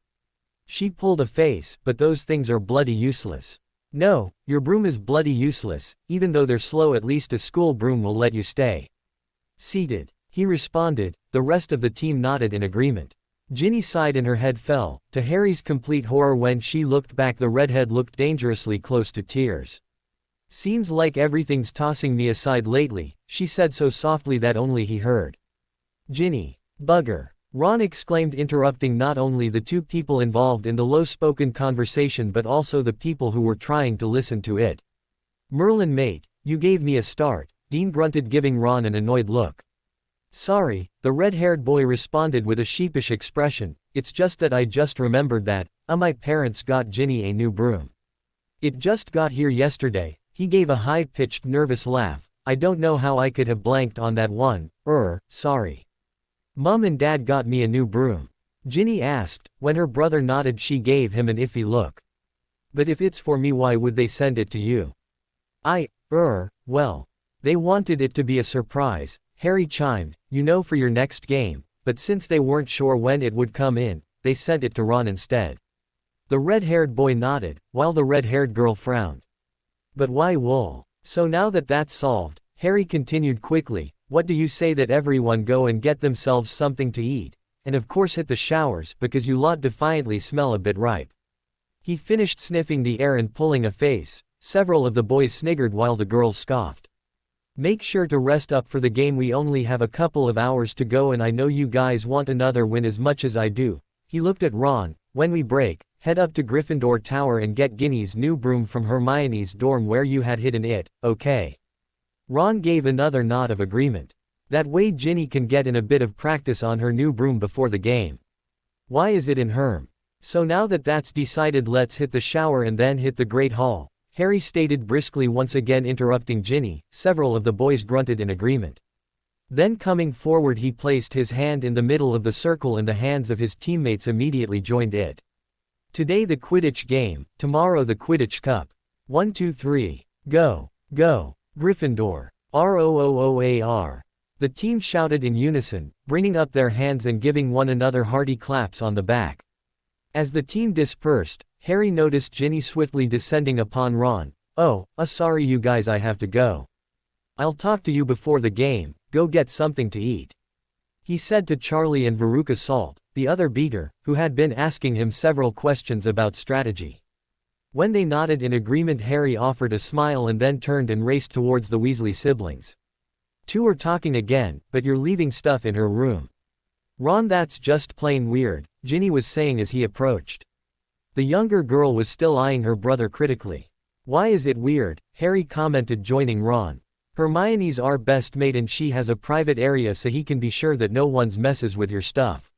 She pulled a face, "But those things are bloody useless." "No, your broom is bloody useless, even though they're slow. At least a school broom will let you stay seated," he responded. The rest of the team nodded in agreement. Ginny sighed and her head fell. To Harry's complete horror, when she looked back, the redhead looked dangerously close to tears. "Seems like everything's tossing me aside lately," she said so softly that only he heard. "Ginny. Bugger!" Ron exclaimed, interrupting not only the two people involved in the low-spoken conversation but also the people who were trying to listen to it. "Merlin, mate, you gave me a start," Dean grunted, giving Ron an annoyed look. "Sorry," the red-haired boy responded with a sheepish expression, "it's just that I just remembered that, my parents got Ginny a new broom. It just got here yesterday." He gave a high-pitched, nervous laugh. "I don't know how I could have blanked on that one, sorry." "Mom and Dad got me a new broom?" Ginny asked. When her brother nodded, she gave him an iffy look. "But if it's for me, why would they send it to you?" Well, they wanted it to be a surprise," Harry chimed, "you know, for your next game, but since they weren't sure when it would come in, they sent it to Ron instead." The red-haired boy nodded, while the red-haired girl frowned. "But why wool?" "So now that that's solved," Harry continued quickly, "what do you say that everyone go and get themselves something to eat, and of course hit the showers, because you lot defiantly smell a bit ripe." He finished sniffing the air and pulling a face. Several of the boys sniggered while the girls scoffed. "Make sure to rest up for the game. We only have a couple of hours to go and I know you guys want another win as much as I do." He looked at Ron. "When we break, head up to Gryffindor Tower and get Ginny's new broom from Hermione's dorm where you had hidden it, okay?" Ron gave another nod of agreement. That way Ginny can get in a bit of practice on her new broom before the game. "Why is it in Herm?" "So now that that's decided, let's hit the shower and then hit the Great Hall," Harry stated briskly, once again interrupting Ginny. Several of the boys grunted in agreement. Then coming forward, he placed his hand in the middle of the circle and the hands of his teammates immediately joined it. "Today the Quidditch game, tomorrow the Quidditch Cup. 1, 2, 3. Go, go, Gryffindor. ROOOAR." The team shouted in unison, bringing up their hands and giving one another hearty claps on the back. As the team dispersed, Harry noticed Ginny swiftly descending upon Ron. Sorry you guys, I have to go. I'll talk to you before the game, go get something to eat," he said to Charlie and Veruca Salt, the other beater, who had been asking him several questions about strategy. When they nodded in agreement, Harry offered a smile and then turned and raced towards the Weasley siblings. "Two are talking again, but you're leaving stuff in her room." "Ron, that's just plain weird," Ginny was saying as he approached. The younger girl was still eyeing her brother critically. "Why is it weird?" Harry commented, joining Ron. "Hermione's our best mate and she has a private area so he can be sure that no one's messes with your stuff.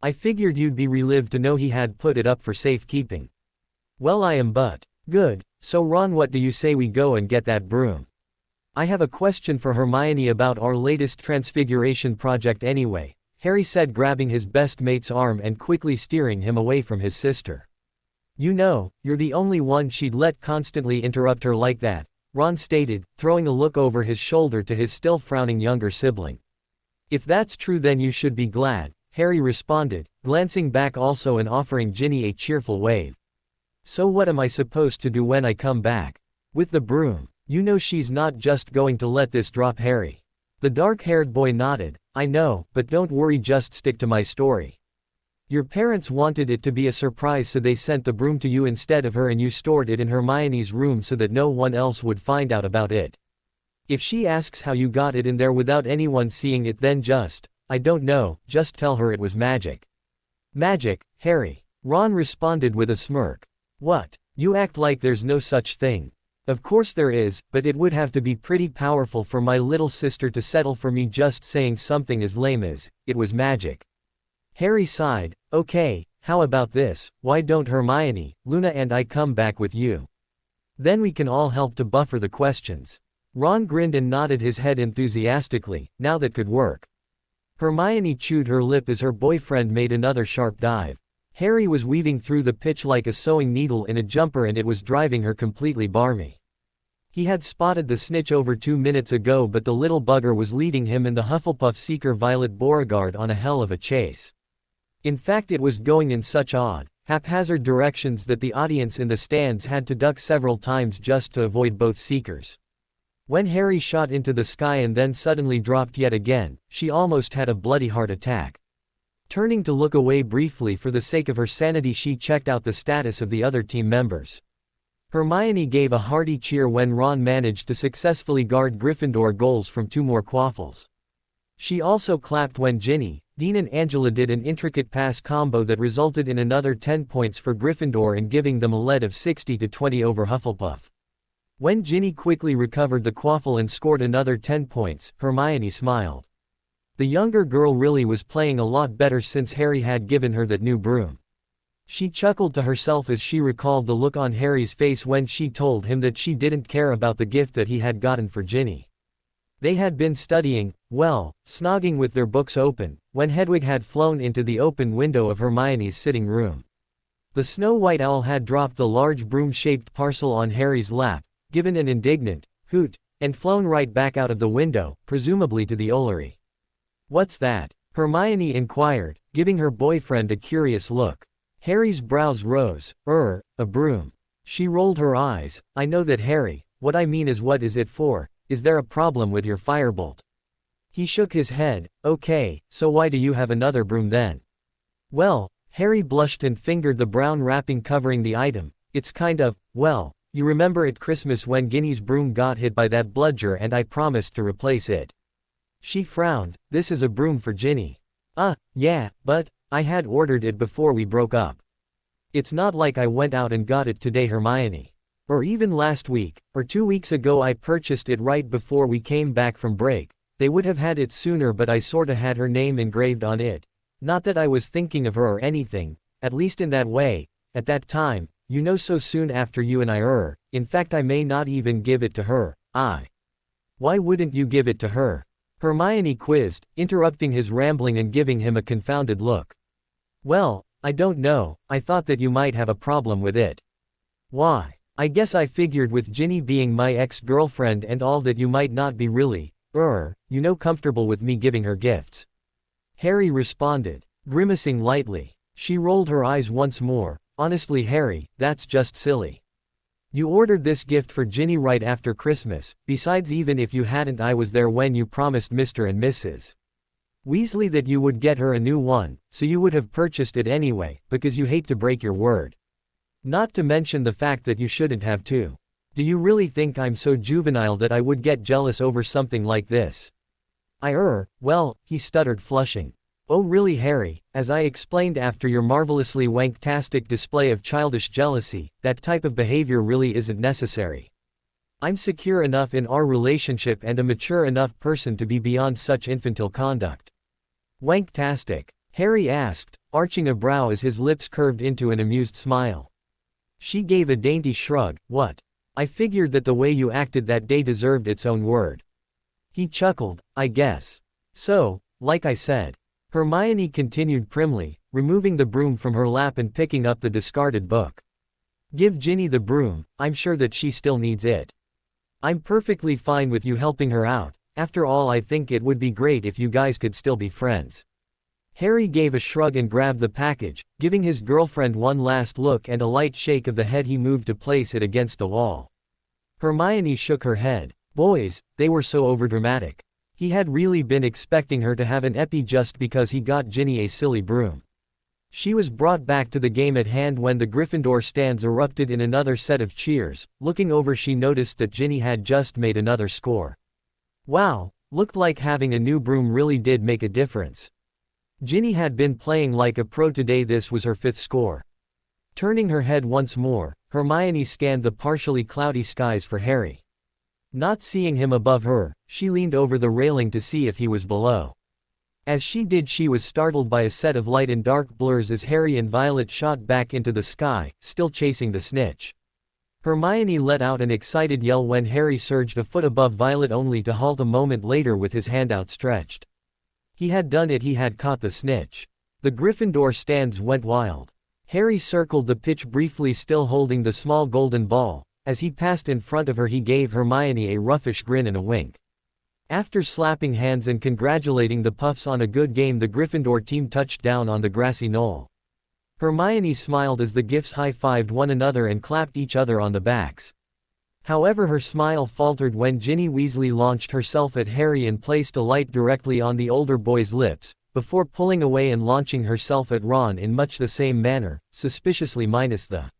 I figured you'd be relieved to know he had put it up for safekeeping." "Well, I am, but good. So Ron, what do you say we go and get that broom? I have a question for Hermione about our latest transfiguration project anyway," Harry said, grabbing his best mate's arm and quickly steering him away from his sister. "You know, you're the only one she'd let constantly interrupt her like that," Ron stated, throwing a look over his shoulder to his still frowning younger sibling. "If that's true, then you should be glad," Harry responded, glancing back also and offering Ginny a cheerful wave. "So what am I supposed to do when I come back? With the broom? You know she's not just going to let this drop, Harry." The dark-haired boy nodded. "I know, but don't worry, just stick to my story. Your parents wanted it to be a surprise, so they sent the broom to you instead of her and you stored it in Hermione's room so that no one else would find out about it. If she asks how you got it in there without anyone seeing it, then I don't know, just tell her it was magic." "Magic, Harry?" Ron responded with a smirk. "What? You act like there's no such thing." "Of course there is, but it would have to be pretty powerful for my little sister to settle for me just saying something as lame as, 'It was magic.'" Harry sighed. "Okay, How about this, why don't Hermione, Luna and I come back with you? Then we can all help to buffer the questions. Ron grinned and nodded his head enthusiastically, now that could work. Hermione chewed her lip as her boyfriend made another sharp dive. Harry was weaving through the pitch like a sewing needle in a jumper and it was driving her completely barmy. He had spotted the snitch over 2 minutes ago, but the little bugger was leading him and the Hufflepuff seeker Violet Beauregard on a hell of a chase. In fact, it was going in such odd, haphazard directions that the audience in the stands had to duck several times just to avoid both seekers. When Harry shot into the sky and then suddenly dropped yet again, she almost had a bloody heart attack. Turning to look away briefly for the sake of her sanity, she checked out the status of the other team members. Hermione gave a hearty cheer when Ron managed to successfully guard Gryffindor goals from 2 more quaffles. She also clapped when Ginny, Dean and Angela did an intricate pass combo that resulted in another 10 points for Gryffindor and giving them a lead of 60-20 over Hufflepuff. When Ginny quickly recovered the quaffle and scored another 10 points, Hermione smiled. The younger girl really was playing a lot better since Harry had given her that new broom. She chuckled to herself as she recalled the look on Harry's face when she told him that she didn't care about the gift that he had gotten for Ginny. They had been studying, well, snogging with their books open, when Hedwig had flown into the open window of Hermione's sitting room. The Snow White Owl had dropped the large broom-shaped parcel on Harry's lap, given an indignant hoot, and flown right back out of the window, presumably to the Ollery. "What's that?" Hermione inquired, giving her boyfriend a curious look. Harry's brows rose. A broom." She rolled her eyes. "I know that, Harry. What I mean is, what is it for? Is there a problem with your firebolt?" He shook his head. "Okay, so why do you have another broom then?" "Well," Harry blushed and fingered the brown wrapping covering the item, "it's kind of, well, you remember at Christmas when Ginny's broom got hit by that bludger and I promised to replace it." She frowned. "This is a broom for Ginny." Yeah, but I had ordered it before we broke up. It's not like I went out and got it today, Hermione. Or even last week, or 2 weeks ago. I purchased it right before we came back from break. They would have had it sooner, but I sorta had her name engraved on it. Not that I was thinking of her or anything, at least in that way, at that time, you know, so soon after you and I in fact I may not even give it to her. Why wouldn't you give it to her?" Hermione quizzed, interrupting his rambling and giving him a confounded look. "Well, I don't know, I thought that you might have a problem with it." "Why?" "I guess I figured with Ginny being my ex-girlfriend and all that you might not be really, comfortable with me giving her gifts." Harry responded, grimacing lightly. She rolled her eyes once more. "Honestly, Harry, that's just silly. You ordered this gift for Ginny right after Christmas, besides even if you hadn't, I was there when you promised Mr. and Mrs. Weasley that you would get her a new one, so you would have purchased it anyway, because you hate to break your word. Not to mention the fact that you shouldn't have to. Do you really think I'm so juvenile that I would get jealous over something like this?" Well," he stuttered, flushing. "Oh really, Harry, as I explained after your marvelously wanktastic display of childish jealousy, that type of behavior really isn't necessary. I'm secure enough in our relationship and a mature enough person to be beyond such infantile conduct." "Wanktastic?" Harry asked, arching a brow as his lips curved into an amused smile. She gave a dainty shrug. "What? I figured that the way you acted that day deserved its own word." He chuckled. "I guess. So, like I said." Hermione continued primly, removing the broom from her lap and picking up the discarded book. "Give Ginny the broom, I'm sure that she still needs it. I'm perfectly fine with you helping her out, after all I think it would be great if you guys could still be friends." Harry gave a shrug and grabbed the package, giving his girlfriend one last look and a light shake of the head. He moved to place it against the wall. Hermione shook her head. Boys, they were so overdramatic. He had really been expecting her to have an epi just because he got Ginny a silly broom. She was brought back to the game at hand when the Gryffindor stands erupted in another set of cheers. Looking over, she noticed that Ginny had just made another score. Wow, looked like having a new broom really did make a difference. Ginny had been playing like a pro today. This was her 5th score. Turning her head once more, Hermione scanned the partially cloudy skies for Harry. Not seeing him above her, she leaned over the railing to see if he was below. As she did, she was startled by a set of light and dark blurs as Harry and Violet shot back into the sky, still chasing the snitch. Hermione let out an excited yell when Harry surged a foot above Violet only to halt a moment later with his hand outstretched. He had done it, he had caught the snitch. The Gryffindor stands went wild. Harry circled the pitch briefly, still holding the small golden ball. As he passed in front of her, he gave Hermione a roughish grin and a wink. After slapping hands and congratulating the Puffs on a good game, the Gryffindor team touched down on the grassy knoll. Hermione smiled as the Gifts high-fived one another and clapped each other on the backs. However, her smile faltered when Ginny Weasley launched herself at Harry and placed a light directly on the older boy's lips, before pulling away and launching herself at Ron in much the same manner, suspiciously minus the.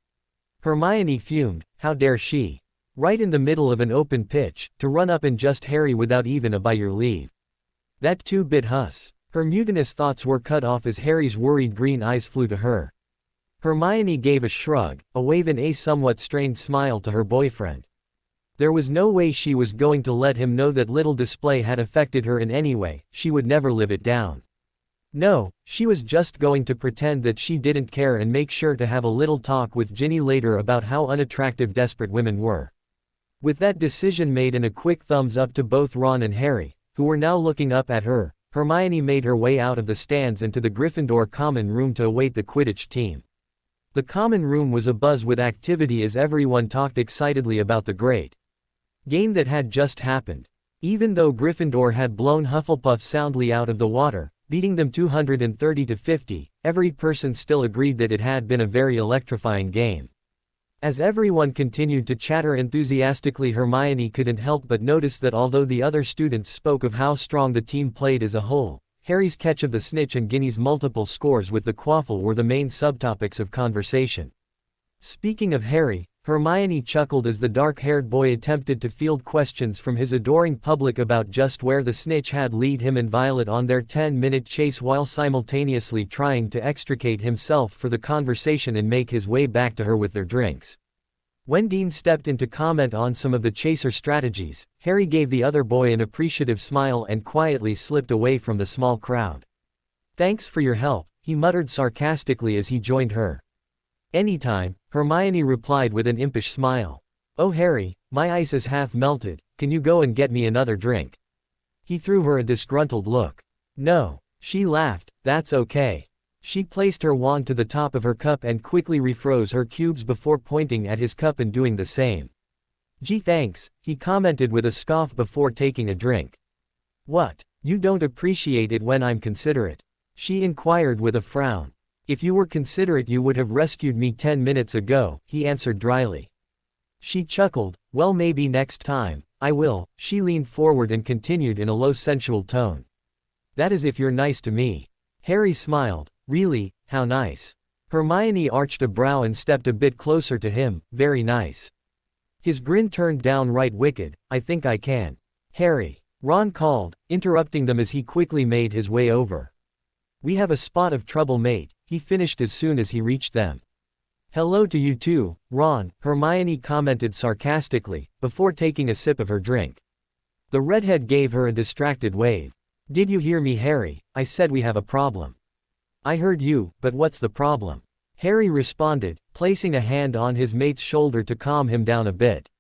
Hermione fumed, how dare she? Right in the middle of an open pitch, to run up and just Harry without even a by your leave. That two-bit huss. Her mutinous thoughts were cut off as Harry's worried green eyes flew to her. Hermione gave a shrug, a wave and a somewhat strained smile to her boyfriend. There was no way she was going to let him know that little display had affected her in any way. She would never live it down. No, she was just going to pretend that she didn't care and make sure to have a little talk with Ginny later about how unattractive desperate women were. With that decision made and a quick thumbs up to both Ron and Harry, who were now looking up at her, Hermione made her way out of the stands and to the Gryffindor common room to await the Quidditch team. The common room was abuzz with activity as everyone talked excitedly about the great game that had just happened. Even though Gryffindor had blown Hufflepuff soundly out of the water, beating them 230-50, every person still agreed that it had been a very electrifying game. As everyone continued to chatter enthusiastically, Hermione couldn't help but notice that although the other students spoke of how strong the team played as a whole, Harry's catch of the snitch and Ginny's multiple scores with the quaffle were the main subtopics of conversation. Speaking of Harry, Hermione chuckled as the dark-haired boy attempted to field questions from his adoring public about just where the snitch had led him and Violet on their 10-minute chase, while simultaneously trying to extricate himself for the conversation and make his way back to her with their drinks. When Dean stepped in to comment on some of the chaser strategies, Harry gave the other boy an appreciative smile and quietly slipped away from the small crowd. "Thanks for your help," he muttered sarcastically as he joined her. "Anytime," Hermione replied with an impish smile. "Oh Harry, my ice is half melted, can you go and get me another drink?" He threw her a disgruntled look. "No." She laughed, "That's okay." She placed her wand to the top of her cup and quickly refroze her cubes before pointing at his cup and doing the same. "Gee thanks," he commented with a scoff before taking a drink. "What, you don't appreciate it when I'm considerate?" she inquired with a frown. "If you were considerate you would have rescued me 10 minutes ago," he answered dryly. She chuckled, "Well, maybe next time, I will." She leaned forward and continued in a low sensual tone. "That is if you're nice to me." Harry smiled. "Really, how nice?" Hermione arched a brow and stepped a bit closer to him. "Very nice." His grin turned downright wicked. "I think I can." "Harry," Ron called, interrupting them as he quickly made his way over. "We have a spot of trouble, mate," he finished as soon as he reached them. "Hello to you too, Ron," Hermione commented sarcastically, before taking a sip of her drink. The redhead gave her a distracted wave. "Did you hear me, Harry? I said we have a problem." "I heard you, but what's the problem?" Harry responded, placing a hand on his mate's shoulder to calm him down a bit.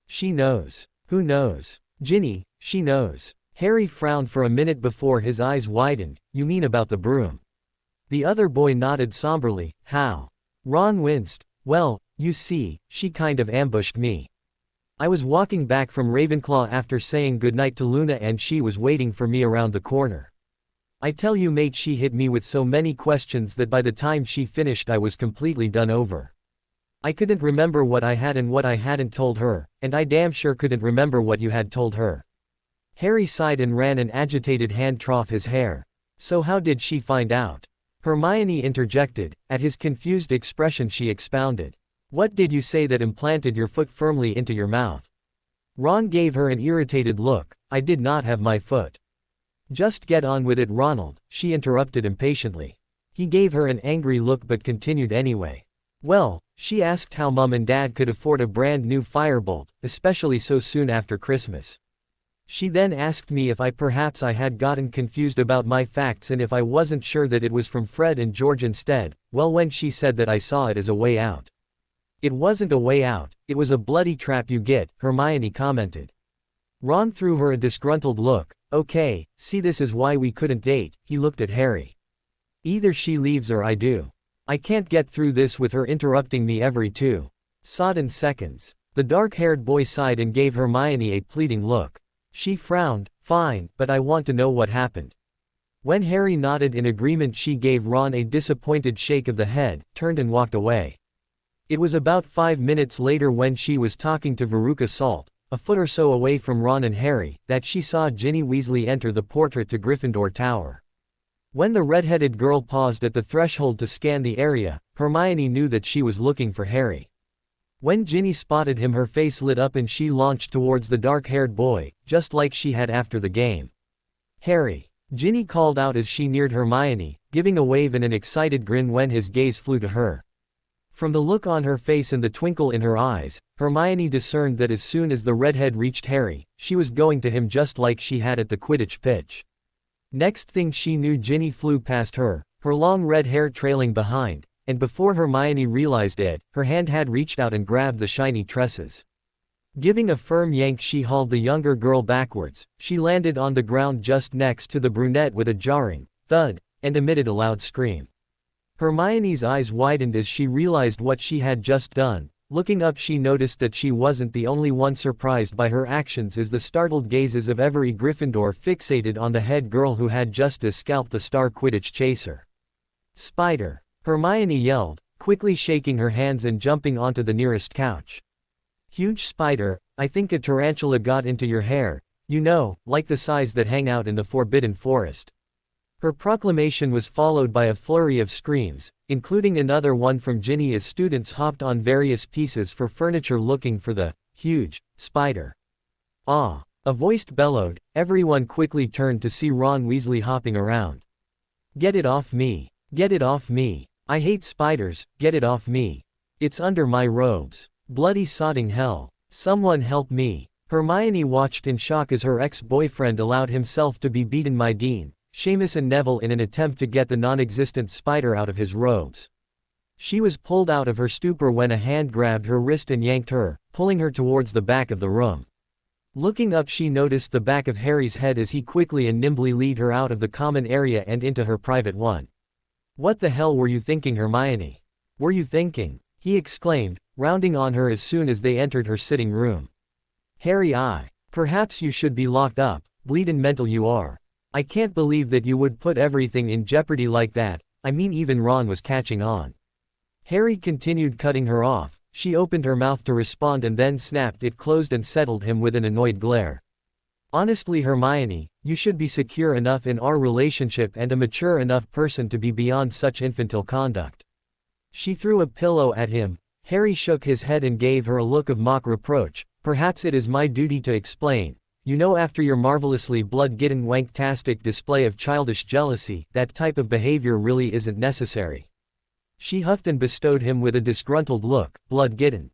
"She knows." "Who knows?" "Ginny, she knows." Harry frowned for a minute before his eyes widened. "You mean about the broom?" The other boy nodded somberly. "How?" Ron winced. "Well, you see, she kind of ambushed me. I was walking back from Ravenclaw after saying goodnight to Luna and she was waiting for me around the corner. I tell you mate, she hit me with so many questions that by the time she finished I was completely done over. I couldn't remember what I had and what I hadn't told her, and I damn sure couldn't remember what you had told her." Harry sighed and ran an agitated hand through his hair. "So how did she find out?" Hermione interjected. At his confused expression she expounded. "What did you say that implanted your foot firmly into your mouth?" Ron gave her an irritated look. "I did not have my foot." "Just get on with it, Ronald," she interrupted impatiently. He gave her an angry look but continued anyway. "Well, she asked how Mum and Dad could afford a brand new firebolt, especially so soon after Christmas. She then asked me if I had gotten confused about my facts and if I wasn't sure that it was from Fred and George instead. Well, when she said that, I saw it as a way out. It wasn't a way out, it was a bloody trap you get, Hermione commented. Ron threw her a disgruntled look. Okay, see, this is why we couldn't date. He looked at Harry. Either she leaves or I do. I can't get through this with her interrupting me every 2 sodden seconds. The dark-haired boy sighed and gave Hermione a pleading look. She frowned. Fine, but I want to know what happened. When Harry nodded in agreement, she gave Ron a disappointed shake of the head, turned and walked away. It was about 5 minutes later, when she was talking to Veruca Salt, a foot or so away from Ron and Harry, that she saw Ginny Weasley enter the portrait to Gryffindor Tower. When the red-headed girl paused at the threshold to scan the area, Hermione knew that she was looking for Harry. When Ginny spotted him, her face lit up and she launched towards the dark-haired boy, just like she had after the game. "Harry!" Ginny called out as she neared Hermione, giving a wave and an excited grin when his gaze flew to her. From the look on her face and the twinkle in her eyes, Hermione discerned that as soon as the redhead reached Harry, she was going to him just like she had at the Quidditch pitch. Next thing she knew, Ginny flew past her, her long red hair trailing behind, and before Hermione realized it, her hand had reached out and grabbed the shiny tresses. Giving a firm yank, she hauled the younger girl backwards. She landed on the ground just next to the brunette with a jarring thud, and emitted a loud scream. Hermione's eyes widened as she realized what she had just done. Looking up, she noticed that she wasn't the only one surprised by her actions, as the startled gazes of every Gryffindor fixated on the head girl who had just scalped the star Quidditch chaser. "Spider!" Hermione yelled, quickly shaking her hands and jumping onto the nearest couch. "Huge spider, I think a tarantula got into your hair, you know, like the size that hang out in the Forbidden Forest." Her proclamation was followed by a flurry of screams, including another one from Ginny as students hopped on various pieces for furniture looking for the huge spider. "Ah!" a voice bellowed. Everyone quickly turned to see Ron Weasley hopping around. "Get it off me! Get it off me! I hate spiders, get it off me! It's under my robes! Bloody sodding hell! Someone help me!" Hermione watched in shock as her ex-boyfriend allowed himself to be beaten by Dean, Seamus and Neville in an attempt to get the non-existent spider out of his robes. She was pulled out of her stupor when a hand grabbed her wrist and yanked her, pulling her towards the back of the room. Looking up, she noticed the back of Harry's head as he quickly and nimbly led her out of the common area and into her private one. "What the hell were you thinking, Hermione? Were you thinking?" he exclaimed, rounding on her as soon as they entered her sitting room. "Harry, perhaps you should be locked up, bleedin' mental you are. I can't believe that you would put everything in jeopardy like that. I mean, even Ron was catching on." Harry continued, cutting her off. She opened her mouth to respond and then snapped it closed and settled him with an annoyed glare. "Honestly, Hermione, you should be secure enough in our relationship and a mature enough person to be beyond such infantile conduct." She threw a pillow at him. Harry shook his head and gave her a look of mock reproach. "Perhaps it is my duty to explain. You know, after your marvelously blood-getting wanktastic display of childish jealousy, that type of behavior really isn't necessary." She huffed and bestowed him with a disgruntled look. "Blood-getting?"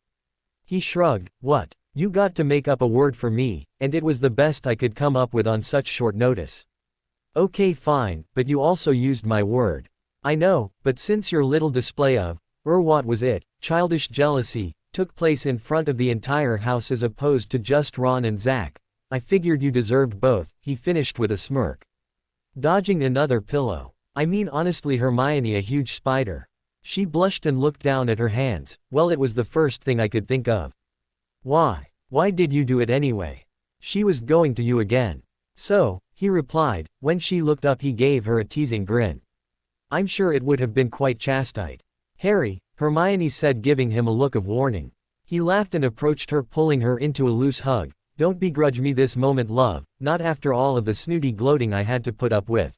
He shrugged. "What? You got to make up a word for me, and it was the best I could come up with on such short notice." "Okay, fine, but you also used my word." "I know, but since your little display of, what was it, childish jealousy, took place in front of the entire house as opposed to just Ron and Zach, I figured you deserved both," he finished with a smirk. Dodging another pillow. "I mean, honestly, Hermione, a huge spider." She blushed and looked down at her hands. "Well, it was the first thing I could think of." Why did you do it anyway?" She was going to you again. "So," he replied. When she looked up, he gave her a teasing grin. "I'm sure it would have been quite chastite." "Harry," Hermione said, giving him a look of warning. He laughed and approached her, pulling her into a loose hug. "Don't begrudge me this moment, love, not after all of the snooty gloating I had to put up with."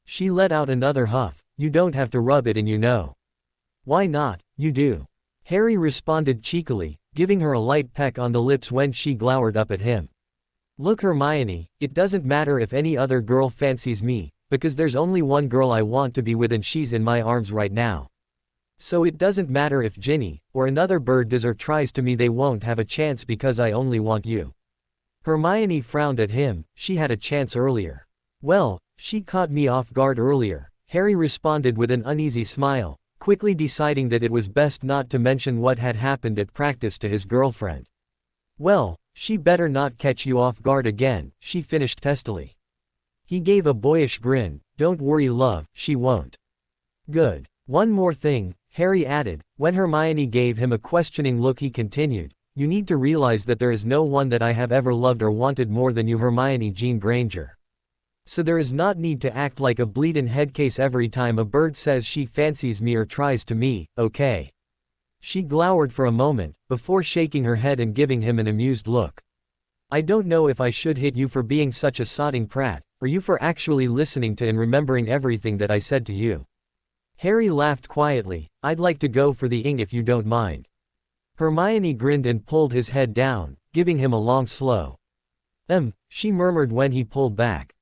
She let out another huff. "You don't have to rub it in, you know." "Why not? You do." Harry responded cheekily, giving her a light peck on the lips when she glowered up at him. "Look, Hermione, it doesn't matter if any other girl fancies me, because there's only one girl I want to be with and she's in my arms right now. So it doesn't matter if Ginny, or another bird does or tries to me, they won't have a chance because I only want you." Hermione frowned at him, she had a chance earlier. Well, she caught me off guard earlier, Harry responded with an uneasy smile, quickly deciding that it was best not to mention what had happened at practice to his girlfriend. Well, she better not catch you off guard again, she finished testily. He gave a boyish grin, don't worry love, she won't. Good. One more thing, Harry added, when Hermione gave him a questioning look he continued, you need to realize that there is no one that I have ever loved or wanted more than you Hermione Jean Granger. So there is not need to act like a bleedin' headcase every time a bird says she fancies me or tries to me, okay? She glowered for a moment, before shaking her head and giving him an amused look. I don't know if I should hit you for being such a sodding prat, or you for actually listening to and remembering everything that I said to you. Harry laughed quietly, I'd like to go for the ing if you don't mind. Hermione grinned and pulled his head down, giving him a long slow. She murmured when he pulled back.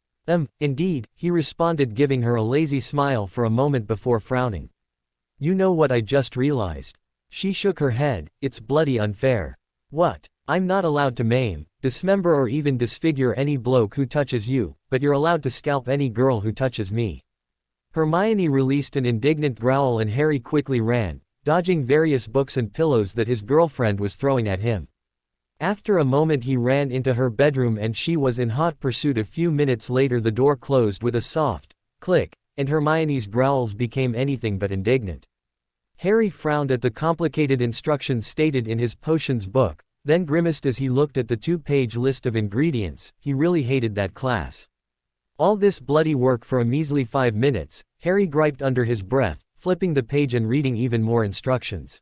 Indeed, he responded giving her a lazy smile for a moment before frowning. You know what I just realized? She shook her head, it's bloody unfair. What? I'm not allowed to maim, dismember or even disfigure any bloke who touches you, but you're allowed to scalp any girl who touches me. Hermione released an indignant growl and Harry quickly ran, dodging various books and pillows that his girlfriend was throwing at him. After a moment he ran into her bedroom and she was in hot pursuit. A few minutes later the door closed with a soft click, and Hermione's growls became anything but indignant. Harry frowned at the complicated instructions stated in his potions book, then grimaced as he looked at the 2-page list of ingredients. He really hated that class. All this bloody work for a measly 5 minutes, Harry griped under his breath, flipping the page and reading even more instructions.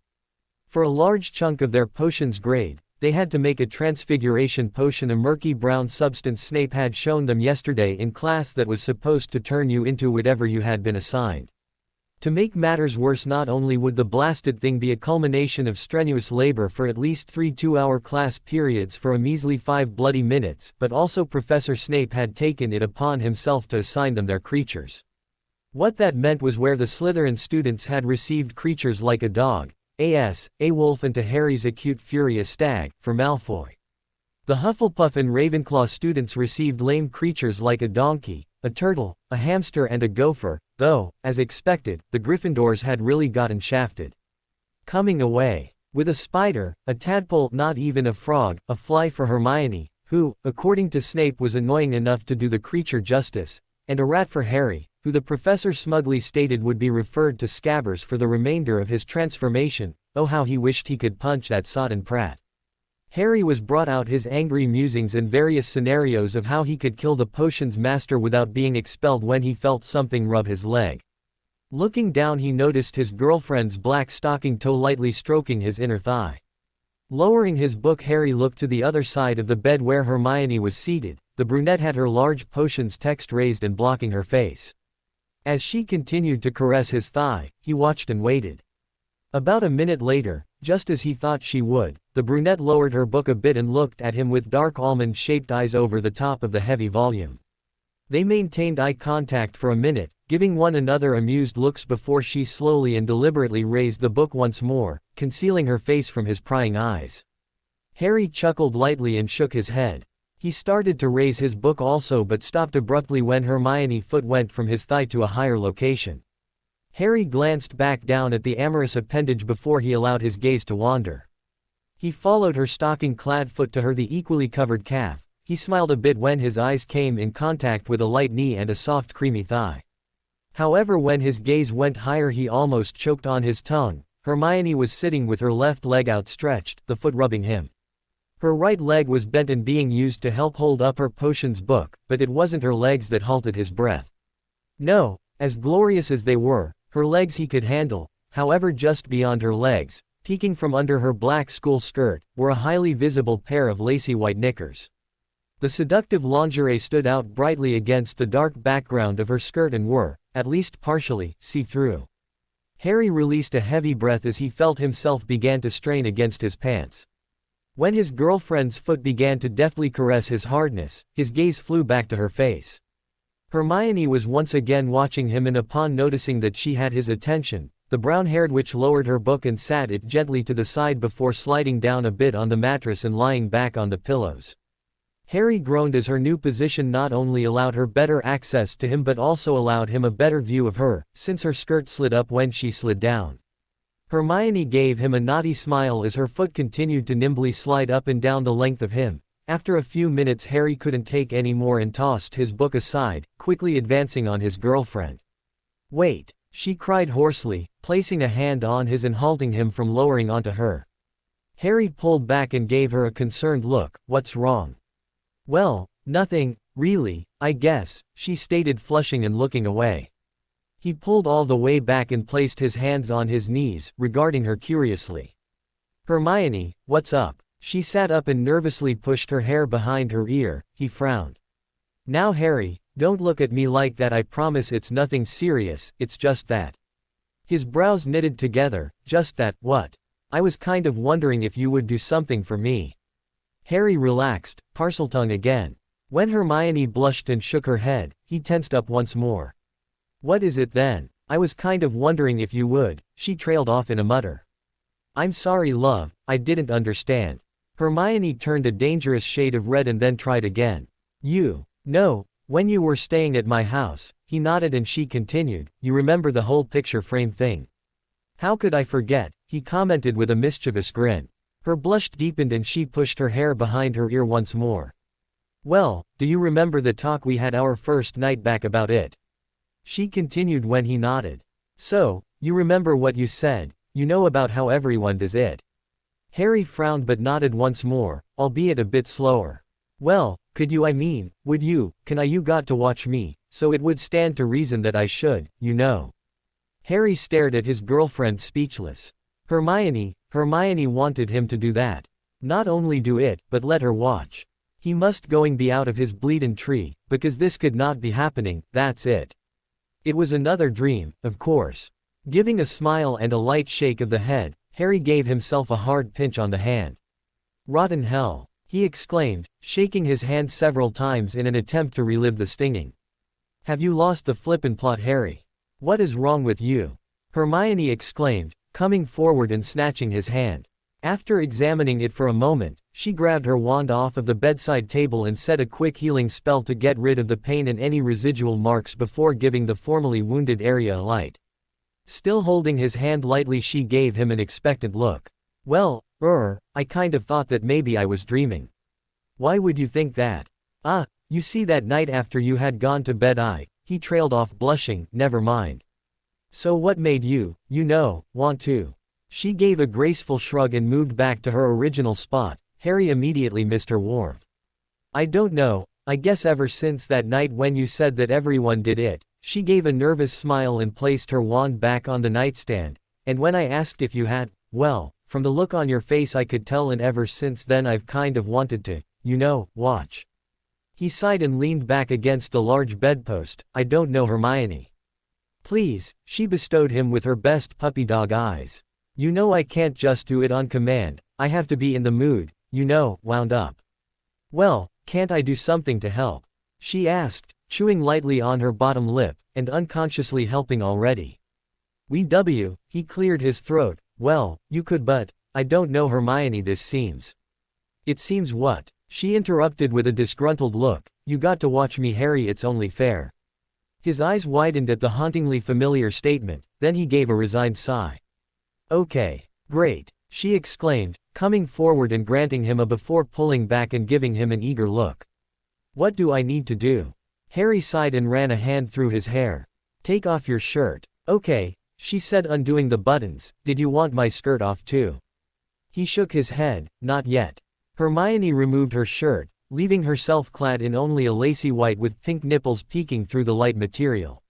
For a large chunk of their potions grade, they had to make a transfiguration potion, a murky brown substance Snape had shown them yesterday in class that was supposed to turn you into whatever you had been assigned. To make matters worse, not only would the blasted thing be a culmination of strenuous labor for at least 3 2-hour class periods for a measly 5 bloody minutes, but also Professor Snape had taken it upon himself to assign them their creatures. What that meant was where the Slytherin students had received creatures like a dog, a wolf, and to Harry's acute fury a stag, for Malfoy. The Hufflepuff and Ravenclaw students received lame creatures like a donkey, a turtle, a hamster and a gopher, though, as expected, the Gryffindors had really gotten shafted. Coming away with a spider, a tadpole, not even a frog, a fly for Hermione, who, according to Snape, was annoying enough to do the creature justice, and a rat for Harry, who the professor smugly stated would be referred to Scabbers for the remainder of his transformation. Oh, how he wished he could punch that sodden prat. Harry was brought out his angry musings and various scenarios of how he could kill the potions master without being expelled when he felt something rub his leg. Looking down he noticed his girlfriend's black stocking toe lightly stroking his inner thigh. Lowering his book, Harry looked to the other side of the bed where Hermione was seated. The brunette had her large potions text raised and blocking her face. As she continued to caress his thigh, he watched and waited. About a minute later, just as he thought she would, the brunette lowered her book a bit and looked at him with dark almond-shaped eyes over the top of the heavy volume. They maintained eye contact for a minute, giving one another amused looks before she slowly and deliberately raised the book once more, concealing her face from his prying eyes. Harry chuckled lightly and shook his head. He started to raise his book also, but stopped abruptly when Hermione's foot went from his thigh to a higher location. Harry glanced back down at the amorous appendage before he allowed his gaze to wander. He followed her stocking-clad foot to the equally covered calf. He smiled a bit when his eyes came in contact with a light knee and a soft creamy thigh. However, when his gaze went higher he almost choked on his tongue. Hermione was sitting with her left leg outstretched, the foot rubbing him. Her right leg was bent and being used to help hold up her potions book, but it wasn't her legs that halted his breath. No, as glorious as they were, her legs he could handle. However, just beyond her legs, peeking from under her black school skirt, were a highly visible pair of lacy white knickers. The seductive lingerie stood out brightly against the dark background of her skirt and were, at least partially, see-through. Harry released a heavy breath as he felt himself began to strain against his pants. When his girlfriend's foot began to deftly caress his hardness, his gaze flew back to her face. Hermione was once again watching him, and upon noticing that she had his attention, the brown-haired witch lowered her book and sat it gently to the side before sliding down a bit on the mattress and lying back on the pillows. Harry groaned as her new position not only allowed her better access to him but also allowed him a better view of her, since her skirt slid up when she slid down. Hermione gave him a naughty smile as her foot continued to nimbly slide up and down the length of him. After a few minutes Harry couldn't take any more and tossed his book aside, quickly advancing on his girlfriend. "Wait," she cried hoarsely, placing a hand on his and halting him from lowering onto her. Harry pulled back and gave her a concerned look. "What's wrong?" "Well, nothing, really, I guess," she stated, flushing and looking away. He pulled all the way back and placed his hands on his knees, regarding her curiously. "Hermione, what's up?" She sat up and nervously pushed her hair behind her ear. He frowned. "Now Harry, don't look at me like that, I promise it's nothing serious, it's just that." His brows knitted together. "Just that, what? I was kind of wondering if you would do something for me." Harry relaxed, Parseltongue again. When Hermione blushed and shook her head, he tensed up once more. "What is it then? I was kind of wondering if you would," she trailed off in a mutter. "I'm sorry love, I didn't understand." Hermione turned a dangerous shade of red and then tried again. "You know, when you were staying at my house," he nodded and she continued, "you remember the whole picture frame thing?" "How could I forget?" he commented with a mischievous grin. Her blush deepened and she pushed her hair behind her ear once more. "Well, do you remember the talk we had our first night back about it?" She continued when he nodded. "So, you remember what you said, you know about how everyone does it." Harry frowned but nodded once more, albeit a bit slower. "Well, could you, I mean, would you, can I, you got to watch me, so it would stand to reason that I should, you know." Harry stared at his girlfriend speechless. Hermione wanted him to do that. Not only do it, but let her watch. He must going be out of his bleedin' tree, because this could not be happening, that's it. It was another dream, of course. Giving a smile and a light shake of the head, Harry gave himself a hard pinch on the hand. "Rotten hell," he exclaimed, shaking his hand several times in an attempt to relieve the stinging. "Have you lost the flippin' plot, Harry? What is wrong with you?" Hermione exclaimed, coming forward and snatching his hand. After examining it for a moment, she grabbed her wand off of the bedside table and said a quick healing spell to get rid of the pain and any residual marks before giving the formerly wounded area a light. Still holding his hand lightly, she gave him an expectant look. "Well, I kind of thought that maybe I was dreaming." "Why would you think that?" You see, that night after you had gone to bed he trailed off, blushing. "Never mind." "So what made you, want to?" She gave a graceful shrug and moved back to her original spot. Harry immediately missed her warmth. "I don't know, I guess ever since that night when you said that everyone did it." She gave a nervous smile and placed her wand back on the nightstand. "And when I asked if you had, well, from the look on your face I could tell, and ever since then I've kind of wanted to, watch." He sighed and leaned back against the large bedpost. "I don't know, Hermione. Please," she bestowed him with her best puppy dog eyes. "You know I can't just do it on command, I have to be in the mood, wound up." "Well, can't I do something to help?" she asked, chewing lightly on her bottom lip, and unconsciously helping already. He cleared his throat. "Well, you could, but, I don't know, Hermione, this seems." "It seems what?" she interrupted with a disgruntled look. "You got to watch me, Harry, it's only fair." His eyes widened at the hauntingly familiar statement, then he gave a resigned sigh. "Okay, great," she exclaimed, coming forward and granting him a before pulling back and giving him an eager look. "What do I need to do?" Harry sighed and ran a hand through his hair. "Take off your shirt." "Okay," she said, undoing the buttons. "Did you want my skirt off too?" He shook his head. "Not yet." Hermione removed her shirt, leaving herself clad in only a lacy white with pink nipples peeking through the light material.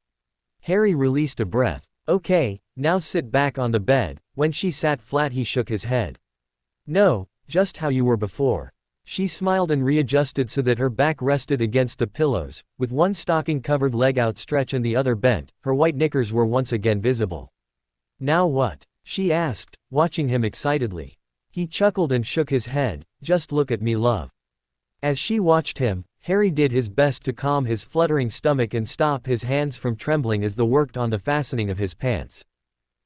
Harry released a breath. "Okay, now sit back on the bed." When she sat flat, he shook his head. "No, just how you were before." She smiled and readjusted so that her back rested against the pillows, with one stocking-covered leg outstretched and the other bent. Her white knickers were once again visible. "Now what?" she asked, watching him excitedly. He chuckled and shook his head. "Just look at me, love." As she watched him, Harry did his best to calm his fluttering stomach and stop his hands from trembling as they worked on the fastening of his pants.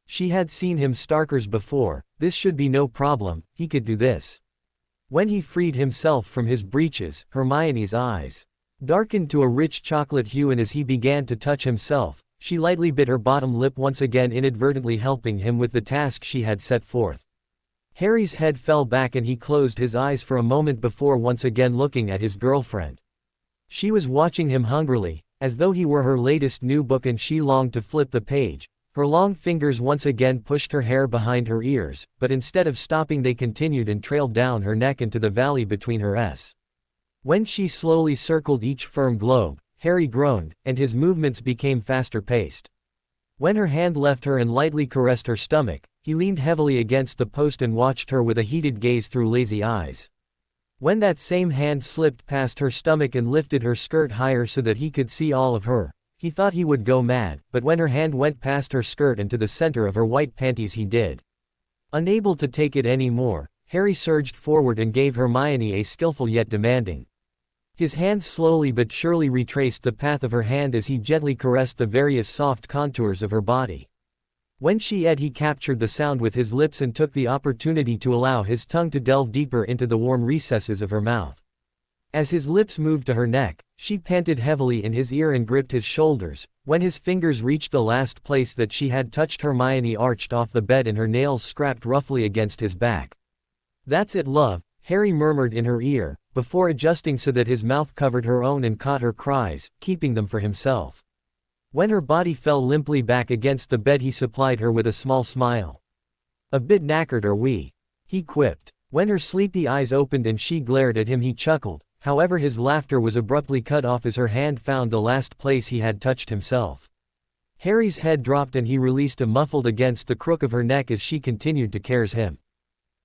She had seen him starkers before. This should be no problem, he could do this. When he freed himself from his breeches, Hermione's eyes darkened to a rich chocolate hue, and as he began to touch himself, she lightly bit her bottom lip, once again inadvertently helping him with the task she had set forth. Harry's head fell back and he closed his eyes for a moment before once again looking at his girlfriend. She was watching him hungrily, as though he were her latest new book, and she longed to flip the page. Her long fingers once again pushed her hair behind her ears, but instead of stopping they continued and trailed down her neck into the valley between her s. When she slowly circled each firm globe, Harry groaned, and his movements became faster paced. When her hand left her and lightly caressed her stomach, he leaned heavily against the post and watched her with a heated gaze through lazy eyes. When that same hand slipped past her stomach and lifted her skirt higher so that he could see all of her, he thought he would go mad, but when her hand went past her skirt and to the center of her white panties he did. Unable to take it any more, Harry surged forward and gave Hermione a skillful yet demanding. His hands slowly but surely retraced the path of her hand as he gently caressed the various soft contours of her body. When she edged, he captured the sound with his lips and took the opportunity to allow his tongue to delve deeper into the warm recesses of her mouth. As his lips moved to her neck, she panted heavily in his ear and gripped his shoulders. When his fingers reached the last place that she had touched, Hermione arched off the bed and her nails scraped roughly against his back. "That's it, love," Harry murmured in her ear, before adjusting so that his mouth covered her own and caught her cries, keeping them for himself. When her body fell limply back against the bed he supplied her with a small smile. "A bit knackered, are we?" he quipped. When her sleepy eyes opened and she glared at him he chuckled, however his laughter was abruptly cut off as her hand found the last place he had touched himself. Harry's head dropped and he released a muffled against the crook of her neck as she continued to caress him.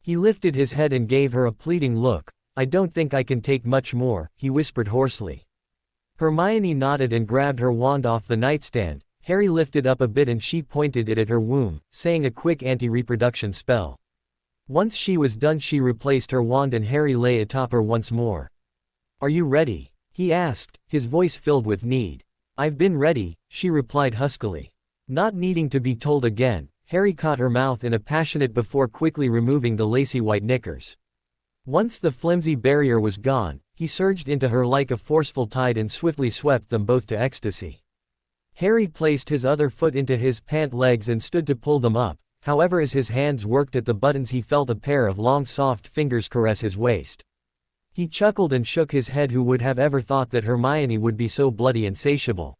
He lifted his head and gave her a pleading look. "I don't think I can take much more," he whispered hoarsely. Hermione nodded and grabbed her wand off the nightstand. Harry lifted up a bit and she pointed it at her womb, saying a quick anti-reproduction spell. Once she was done she replaced her wand and Harry lay atop her once more. "Are you ready?" he asked, his voice filled with need. "I've been ready," she replied huskily. Not needing to be told again, Harry caught her mouth in a passionate before quickly removing the lacy white knickers. Once the flimsy barrier was gone, he surged into her like a forceful tide and swiftly swept them both to ecstasy. Harry placed his other foot into his pant legs and stood to pull them up, however as his hands worked at the buttons he felt a pair of long soft fingers caress his waist. He chuckled and shook his head. Who would have ever thought that Hermione would be so bloody insatiable?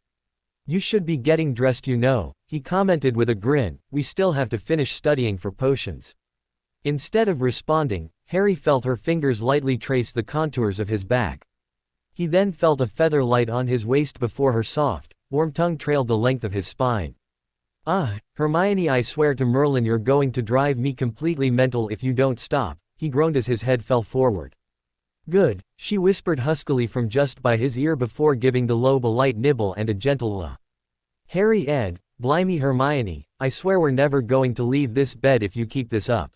"You should be getting dressed, you know," he commented with a grin. "We still have to finish studying for potions." Instead of responding, Harry felt her fingers lightly trace the contours of his back. He then felt a feather light on his waist before her soft, warm tongue trailed the length of his spine. "Ah, Hermione, I swear to Merlin you're going to drive me completely mental if you don't stop," he groaned as his head fell forward. "Good," she whispered huskily from just by his ear before giving the lobe a light nibble and a gentle Harry ed, "Blimey Hermione, I swear we're never going to leave this bed if you keep this up."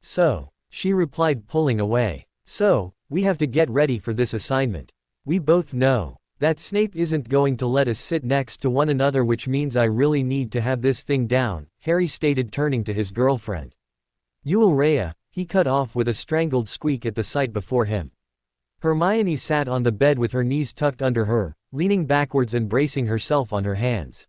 "So," she replied pulling away. "So, we have to get ready for this assignment. We both know that Snape isn't going to let us sit next to one another, which means I really need to have this thing down," Harry stated, turning to his girlfriend. "Eulrea," he cut off with a strangled squeak at the sight before him. Hermione sat on the bed with her knees tucked under her, leaning backwards and bracing herself on her hands.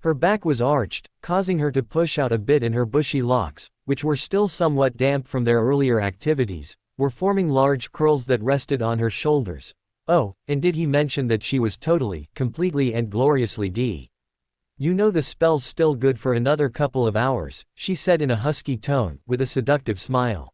Her back was arched, causing her to push out a bit, and her bushy locks, which were still somewhat damp from their earlier activities, were forming large curls that rested on her shoulders. Oh, and did he mention that she was totally, completely and gloriously You know the spell's still good for another couple of hours, she said in a husky tone, with a seductive smile.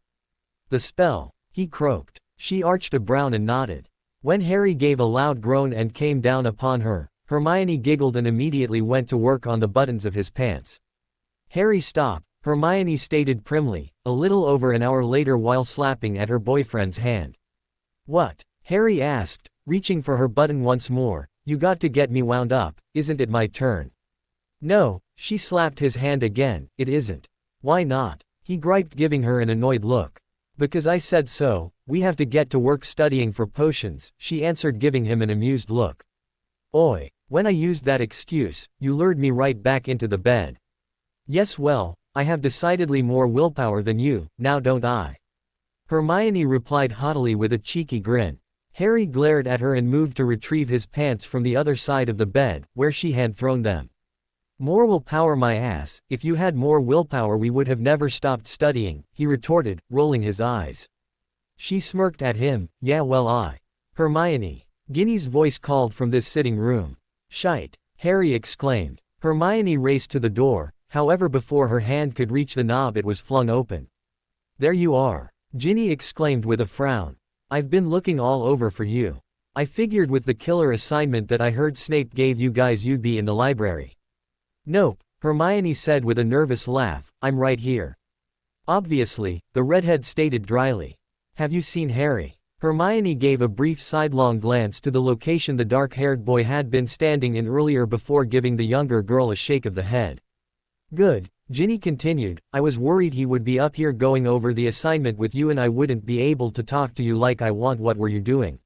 "The spell," he croaked. She arched a brow and nodded. When Harry gave a loud groan and came down upon her, Hermione giggled and immediately went to work on the buttons of his pants. "Harry, stop," Hermione stated primly, a little over an hour later while slapping at her boyfriend's hand. "What?" Harry asked, reaching for her button once more. "You got to get me wound up, isn't it my turn?" "No," she slapped his hand again, "it isn't." "Why not?" he griped, giving her an annoyed look. "Because I said so, we have to get to work studying for potions," she answered, giving him an amused look. "Oi, when I used that excuse, you lured me right back into the bed." "Yes, well, I have decidedly more willpower than you, now don't I?" Hermione replied haughtily with a cheeky grin. Harry glared at her and moved to retrieve his pants from the other side of the bed, where she had thrown them. More willpower my ass, if you had more willpower we would have never stopped studying, he retorted, rolling his eyes. She smirked at him, yeah well Hermione. Ginny's voice called from this sitting room. Shite, Harry exclaimed. Hermione raced to the door, however before her hand could reach the knob it was flung open. There you are, Ginny exclaimed with a frown. I've been looking all over for you. I figured with the killer assignment that I heard Snape gave you guys you'd be in the library. Nope, Hermione said with a nervous laugh, I'm right here. Obviously, the redhead stated dryly. Have you seen Harry? Hermione gave a brief sidelong glance to the location the dark-haired boy had been standing in earlier before giving the younger girl a shake of the head. Good, Ginny continued, I was worried he would be up here going over the assignment with you and I wouldn't be able to talk to you like I want. What were you doing?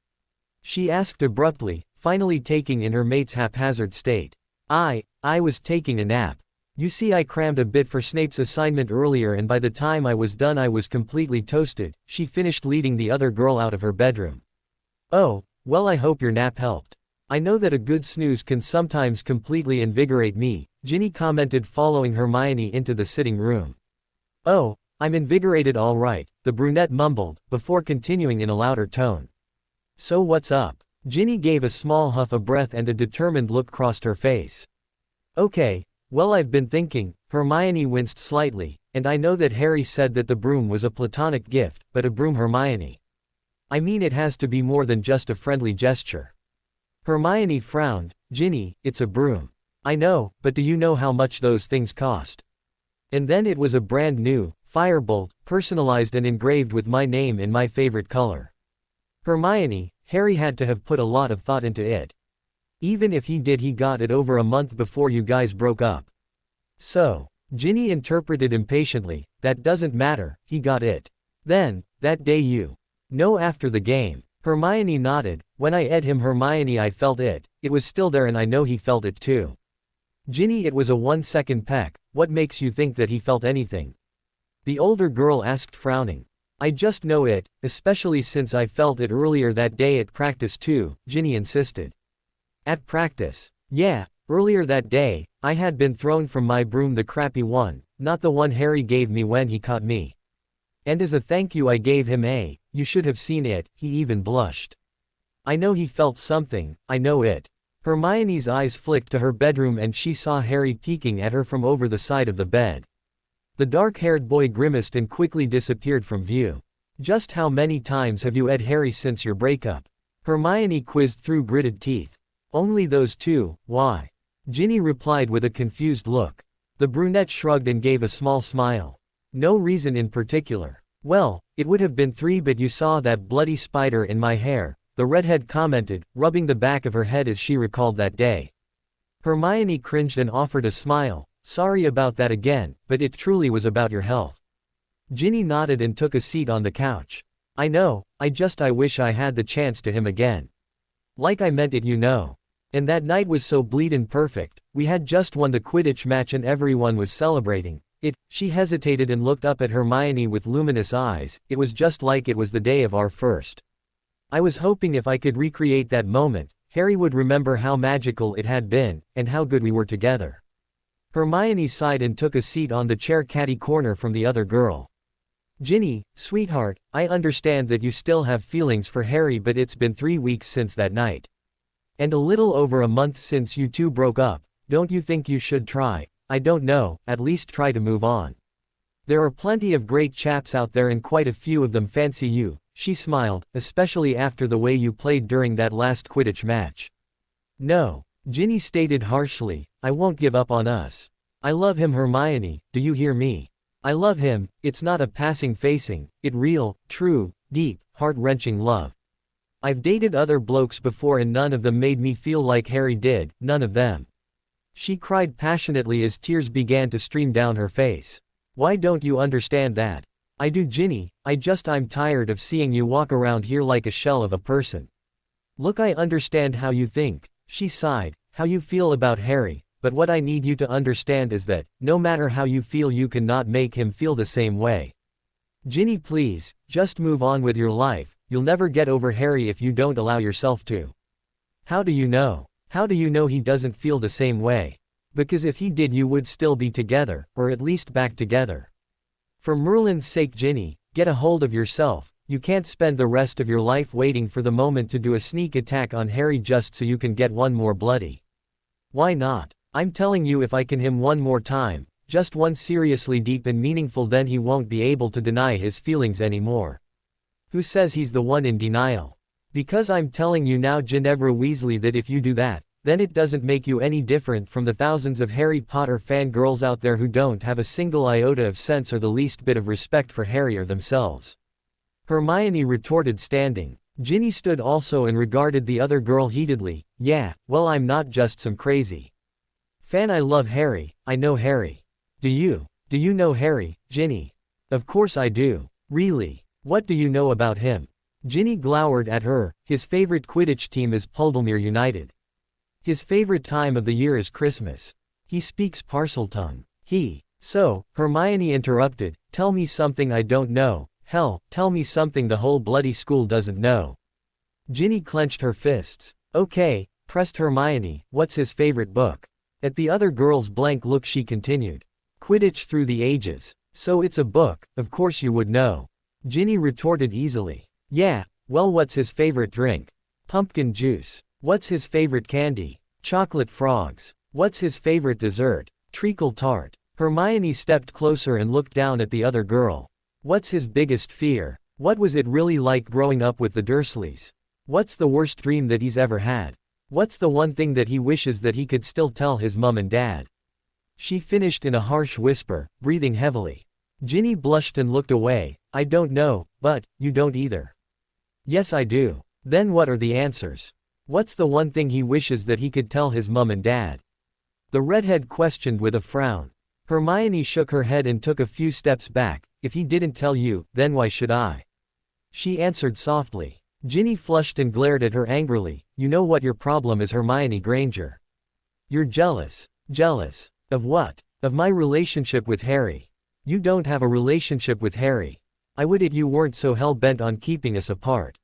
She asked abruptly, finally taking in her mate's haphazard state. I was taking a nap. You see I crammed a bit for Snape's assignment earlier and by the time I was done I was completely toasted. She finished leading the other girl out of her bedroom. Oh, well I hope your nap helped. I know that a good snooze can sometimes completely invigorate me, Ginny commented following Hermione into the sitting room. Oh, I'm invigorated all right, the brunette mumbled, before continuing in a louder tone. So what's up? Ginny gave a small huff of breath and a determined look crossed her face. Okay, well I've been thinking, Hermione winced slightly, and I know that Harry said that the broom was a platonic gift, but a broom Hermione. I mean it has to be more than just a friendly gesture. Hermione frowned, Ginny, it's a broom. I know, but do you know how much those things cost? And then it was a brand new, firebolt, personalized and engraved with my name in my favorite color. Hermione, Harry had to have put a lot of thought into it. Even if he did he got it over a month before you guys broke up. So, Ginny interpreted impatiently, that doesn't matter, he got it. Then, that day you know after the game. Hermione nodded, when I ed him Hermione I felt it was still there and I know he felt it too. Ginny it was a 1-second peck, what makes you think that he felt anything? The older girl asked frowning. I just know it, especially since I felt it earlier that day at practice too, Ginny insisted. At practice? Yeah, earlier that day, I had been thrown from my broom, the crappy one, not the one Harry gave me when he caught me. And as a thank you I gave him you should have seen it, he even blushed. I know he felt something, I know it. Hermione's eyes flicked to her bedroom and she saw Harry peeking at her from over the side of the bed. The dark-haired boy grimaced and quickly disappeared from view. Just how many times have you ed Harry since your breakup? Hermione quizzed through gritted teeth. Only those two, why? Ginny replied with a confused look. The brunette shrugged and gave a small smile. No reason in particular. Well, it would have been 3 but you saw that bloody spider in my hair, the redhead commented, rubbing the back of her head as she recalled that day. Hermione cringed and offered a smile. Sorry about that again, but it truly was about your health. Ginny nodded and took a seat on the couch. I know, I wish I had the chance to him again. Like I meant it, you know. And that night was so bleedin' perfect, we had just won the Quidditch match and everyone was celebrating. She hesitated and looked up at Hermione with luminous eyes, it was just like it was the day of our first. I was hoping if I could recreate that moment, Harry would remember how magical it had been, and how good we were together. Hermione sighed and took a seat on the chair catty corner from the other girl. Ginny, sweetheart, I understand that you still have feelings for Harry but it's been 3 weeks since that night. And a little over a month since you two broke up, don't you think you should try? I don't know, at least try to move on. There are plenty of great chaps out there and quite a few of them fancy you, she smiled, especially after the way you played during that last Quidditch match. No, Ginny stated harshly, I won't give up on us. I love him Hermione, do you hear me? I love him, it's not a passing facing, it real, true, deep, heart-wrenching love. I've dated other blokes before and none of them made me feel like Harry did, none of them. She cried passionately as tears began to stream down her face. Why don't you understand that? I do Ginny, I'm tired of seeing you walk around here like a shell of a person. Look I understand how you think, she sighed, how you feel about Harry, but what I need you to understand is that, no matter how you feel you cannot make him feel the same way. Ginny, please, just move on with your life, you'll never get over Harry if you don't allow yourself to. How do you know? How do you know he doesn't feel the same way? Because if he did you would still be together, or at least back together. For Merlin's sake, Ginny, get a hold of yourself. You can't spend the rest of your life waiting for the moment to do a sneak attack on Harry just so you can get one more bloody. Why not? I'm telling you, if I can him one more time, just one seriously deep and meaningful, then he won't be able to deny his feelings anymore. Who says he's the one in denial? Because I'm telling you now, Ginevra Weasley, that if you do that, then it doesn't make you any different from the thousands of Harry Potter fangirls out there who don't have a single iota of sense or the least bit of respect for Harry or themselves. Hermione retorted, standing. Ginny stood also and regarded the other girl heatedly. Yeah, well, I'm not just some crazy fan. I love Harry, I know Harry. Do you know Harry, Ginny? Of course I do. Really? What do you know about him? Ginny glowered at her. His favorite Quidditch team is Puddlemere United. His favorite time of the year is Christmas. He speaks Parseltongue. So, Hermione interrupted, tell me something I don't know. Hell, tell me something the whole bloody school doesn't know. Ginny clenched her fists. Okay, pressed Hermione, what's his favorite book? At the other girl's blank look she continued. Quidditch Through the Ages. So it's a book, of course you would know. Ginny retorted easily. Yeah, well, what's his favorite drink? Pumpkin juice. What's his favorite candy? Chocolate frogs. What's his favorite dessert? Treacle tart. Hermione stepped closer and looked down at the other girl. What's his biggest fear? What was it really like growing up with the Dursleys? What's the worst dream that he's ever had? What's the one thing that he wishes that he could still tell his mum and dad? She finished in a harsh whisper, breathing heavily. Ginny blushed and looked away. I don't know, but you don't either. Yes, I do. Then what are the answers? What's the one thing he wishes that he could tell his mum and dad? The redhead questioned with a frown. Hermione shook her head and took a few steps back. If he didn't tell you, then why should I? She answered softly. Ginny flushed and glared at her angrily. You know what your problem is, Hermione Granger. You're jealous. Jealous. Of what? Of my relationship with Harry. You don't have a relationship with Harry. I would if you weren't so hell-bent on keeping us apart.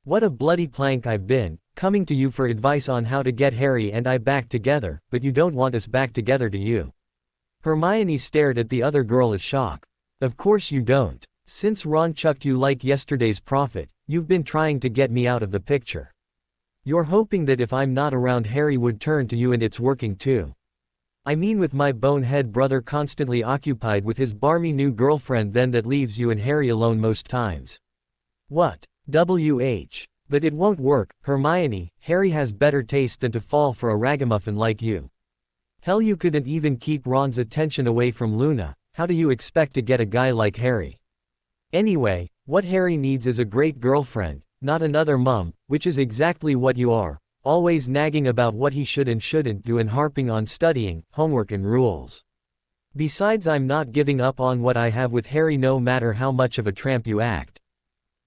What a bloody plank I've been, coming to you for advice on how to get Harry and I back together, but you don't want us back together, do you? Hermione stared at the other girl as shock. Of course you don't. Since Ron chucked you like yesterday's prophet, you've been trying to get me out of the picture. You're hoping that if I'm not around Harry would turn to you, and it's working too. I mean, with my bonehead brother constantly occupied with his barmy new girlfriend, then that leaves you and Harry alone most times. What? But it won't work, Hermione. Harry has better taste than to fall for a ragamuffin like you. Hell, you couldn't even keep Ron's attention away from Luna. How do you expect to get a guy like Harry? Anyway, what Harry needs is a great girlfriend, not another mum, which is exactly what you are, always nagging about what he should and shouldn't do and harping on studying, homework and rules. Besides, I'm not giving up on what I have with Harry no matter how much of a tramp you act.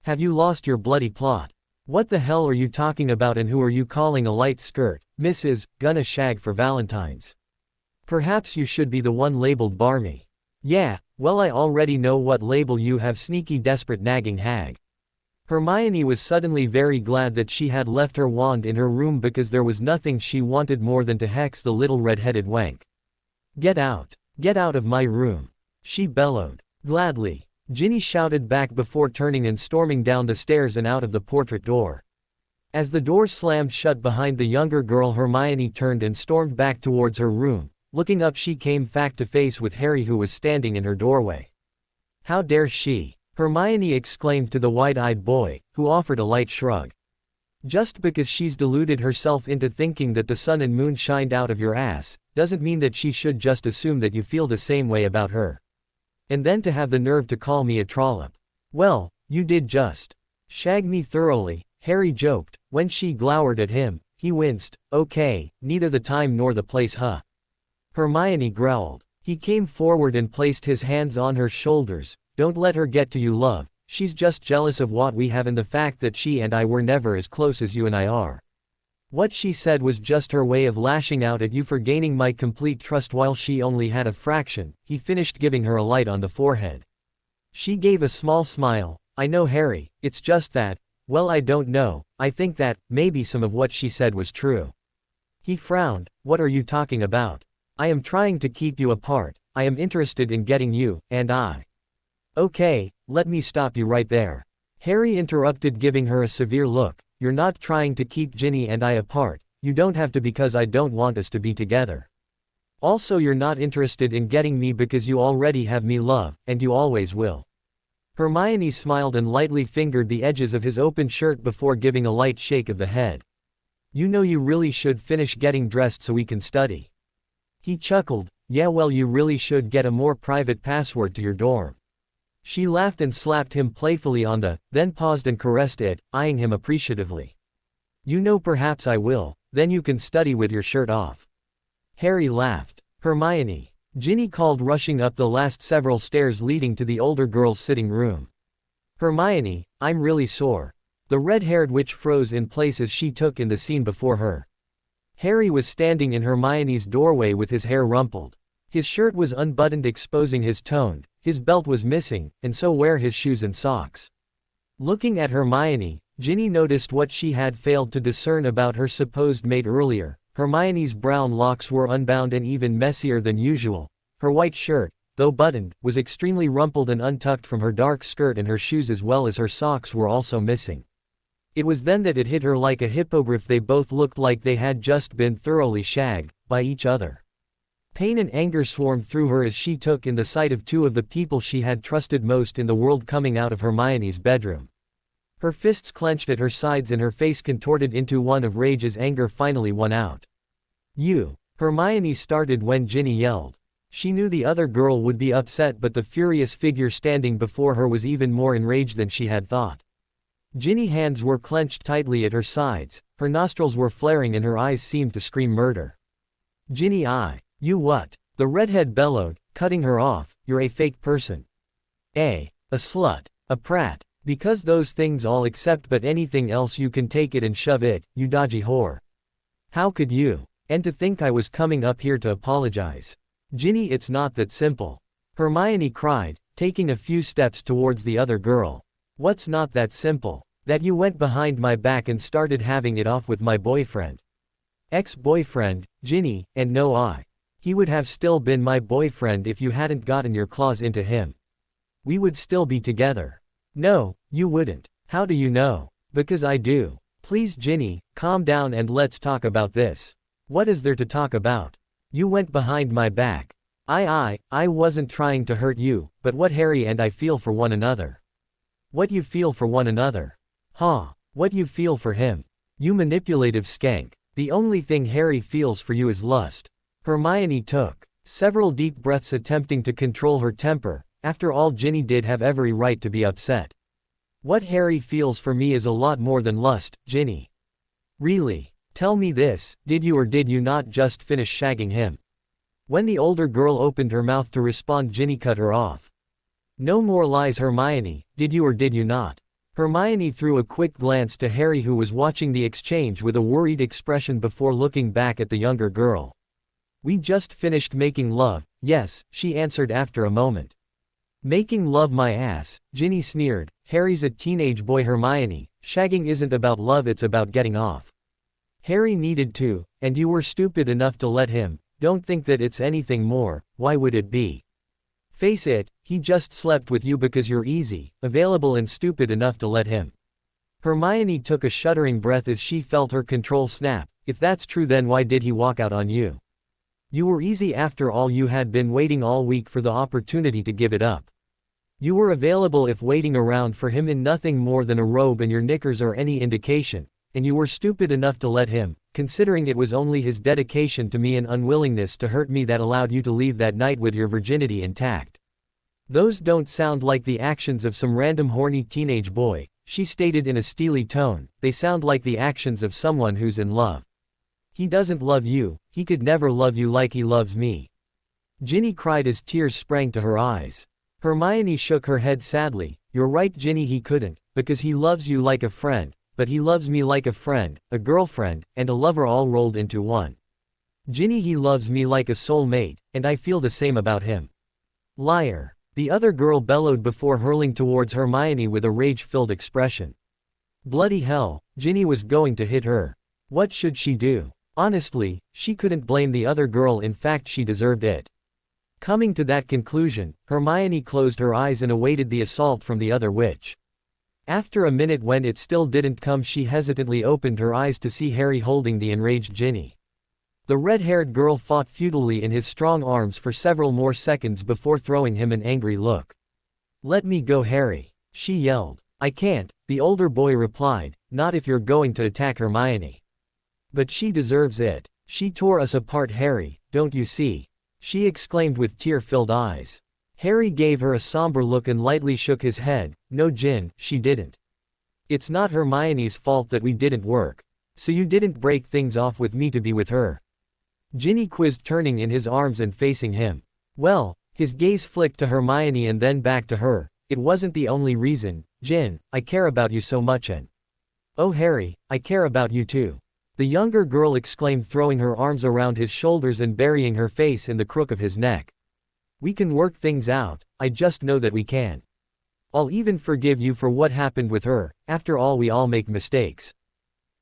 Have you lost your bloody plot? What the hell are you talking about, and who are you calling a light skirt, Mrs. Gonna shag for Valentine's? Perhaps you should be the one labeled Barmy. Yeah, well, I already know what label you have, sneaky desperate nagging hag. Hermione was suddenly very glad that she had left her wand in her room, because there was nothing she wanted more than to hex the little red-headed wank. Get out of my room, she bellowed. Gladly, Ginny shouted back before turning and storming down the stairs and out of the portrait door. As the door slammed shut behind the younger girl, Hermione turned and stormed back towards her room. Looking up, she came face to face with Harry, who was standing in her doorway. How dare she? Hermione exclaimed to the wide-eyed boy, who offered a light shrug. Just because she's deluded herself into thinking that the sun and moon shined out of your ass, doesn't mean that she should just assume that you feel the same way about her. And then to have the nerve to call me a trollop. Well, you did just shag me thoroughly, Harry joked. When she glowered at him, he winced. Okay, neither the time nor the place, huh? Hermione growled. He came forward and placed his hands on her shoulders. Don't let her get to you, love. She's just jealous of what we have and the fact that she and I were never as close as you and I are. What she said was just her way of lashing out at you for gaining my complete trust while she only had a fraction. He finished, giving her a light on the forehead. She gave a small smile. I know, Harry, it's just that, well, I don't know, I think that, maybe some of what she said was true. He frowned. What are you talking about? I am trying to keep you apart, I am interested in getting you, and I. Okay, let me stop you right there. Harry interrupted, giving her a severe look. You're not trying to keep Ginny and I apart, you don't have to, because I don't want us to be together. Also, you're not interested in getting me because you already have me, love, and you always will. Hermione smiled and lightly fingered the edges of his open shirt before giving a light shake of the head. You know, you really should finish getting dressed so we can study. He chuckled. Yeah, well, you really should get a more private password to your dorm. She laughed and slapped him playfully on the, then paused and caressed it, eyeing him appreciatively. You know, perhaps I will, then you can study with your shirt off. Harry laughed. Hermione. Ginny called, rushing up the last several stairs leading to the older girl's sitting room. Hermione, I'm really sore. The red-haired witch froze in place as she took in the scene before her. Harry was standing in Hermione's doorway with his hair rumpled. His shirt was unbuttoned, exposing his toned, his belt was missing, and so were his shoes and socks. Looking at Hermione, Ginny noticed what she had failed to discern about her supposed mate earlier. Hermione's brown locks were unbound and even messier than usual. Her white shirt, though buttoned, was extremely rumpled and untucked from her dark skirt, and her shoes as well as her socks were also missing. It was then that it hit her like a hippogriff. They both looked like they had just been thoroughly shagged by each other. Pain and anger swarmed through her as she took in the sight of two of the people she had trusted most in the world coming out of Hermione's bedroom. Her fists clenched at her sides and her face contorted into one of rage as anger finally won out. You! Hermione started when Ginny yelled. She knew the other girl would be upset, but the furious figure standing before her was even more enraged than she had thought. Ginny's hands were clenched tightly at her sides, her nostrils were flaring and her eyes seemed to scream murder. Ginny, you what? The redhead bellowed, cutting her off. You're a fake person. A slut. A prat. Because those things all except, but anything else you can take it and shove it, you dodgy whore. How could you? And to think I was coming up here to apologize. Ginny, it's not that simple. Hermione cried, taking a few steps towards the other girl. What's not that simple? That you went behind my back and started having it off with my boyfriend. Ex-boyfriend, Ginny, and no, he would have still been my boyfriend if you hadn't gotten your claws into him. We would still be together. No, you wouldn't. How do you know? Because I do. Please, Ginny, calm down and let's talk about this. What is there to talk about? You went behind my back. I wasn't trying to hurt you, but what Harry and I feel for one another. What you feel for one another? What you feel for him? You manipulative skank. The only thing Harry feels for you is lust. Hermione took several deep breaths, attempting to control her temper. After all, Ginny did have every right to be upset. What Harry feels for me is a lot more than lust, Ginny. Really? Tell me this, did you or did you not just finish shagging him? When the older girl opened her mouth to respond, Ginny cut her off. No more lies, Hermione, did you or did you not? Hermione threw a quick glance to Harry, who was watching the exchange with a worried expression before looking back at the younger girl. We just finished making love, yes, she answered after a moment. Making love, my ass, Ginny sneered. Harry's a teenage boy, Hermione. Shagging isn't about love, it's about getting off. Harry needed to, and you were stupid enough to let him. Don't think that it's anything more, why would it be? Face it, he just slept with you because you're easy, available and stupid enough to let him. Hermione took a shuddering breath as she felt her control snap. If that's true, then why did he walk out on you? You were easy after all, you had been waiting all week for the opportunity to give it up. You were available if waiting around for him in nothing more than a robe and your knickers are any indication, and you were stupid enough to let him, considering it was only his dedication to me and unwillingness to hurt me that allowed you to leave that night with your virginity intact. Those don't sound like the actions of some random horny teenage boy, she stated in a steely tone. They sound like the actions of someone who's in love. He doesn't love you, he could never love you like he loves me. Ginny cried as tears sprang to her eyes. Hermione shook her head sadly. You're right, Ginny, he couldn't, because he loves you like a friend, but he loves me like a friend, a girlfriend, and a lover all rolled into one. Ginny, he loves me like a soul mate, and I feel the same about him. Liar. The other girl bellowed before hurling towards Hermione with a rage-filled expression. Bloody hell, Ginny was going to hit her. What should she do? Honestly, she couldn't blame the other girl, in fact she deserved it. Coming to that conclusion, Hermione closed her eyes and awaited the assault from the other witch. After a minute when it still didn't come, she hesitantly opened her eyes to see Harry holding the enraged Ginny. The red-haired girl fought futilely in his strong arms for several more seconds before throwing him an angry look. "Let me go, Harry," she yelled. "I can't," the older boy replied, "not if you're going to attack Hermione." "But she deserves it. She tore us apart, Harry, don't you see?" she exclaimed with tear-filled eyes. Harry gave her a somber look and lightly shook his head. "No, Gin, she didn't. It's not Hermione's fault that we didn't work. So you didn't break things off with me to be with her?" Ginny quizzed, turning in his arms and facing him. "Well," his gaze flicked to Hermione and then back to her, "it wasn't the only reason, Gin. I care about you so much and—" "Oh Harry, I care about you too," the younger girl exclaimed, throwing her arms around his shoulders and burying her face in the crook of his neck. "We can work things out, I just know that we can. I'll even forgive you for what happened with her, after all we all make mistakes."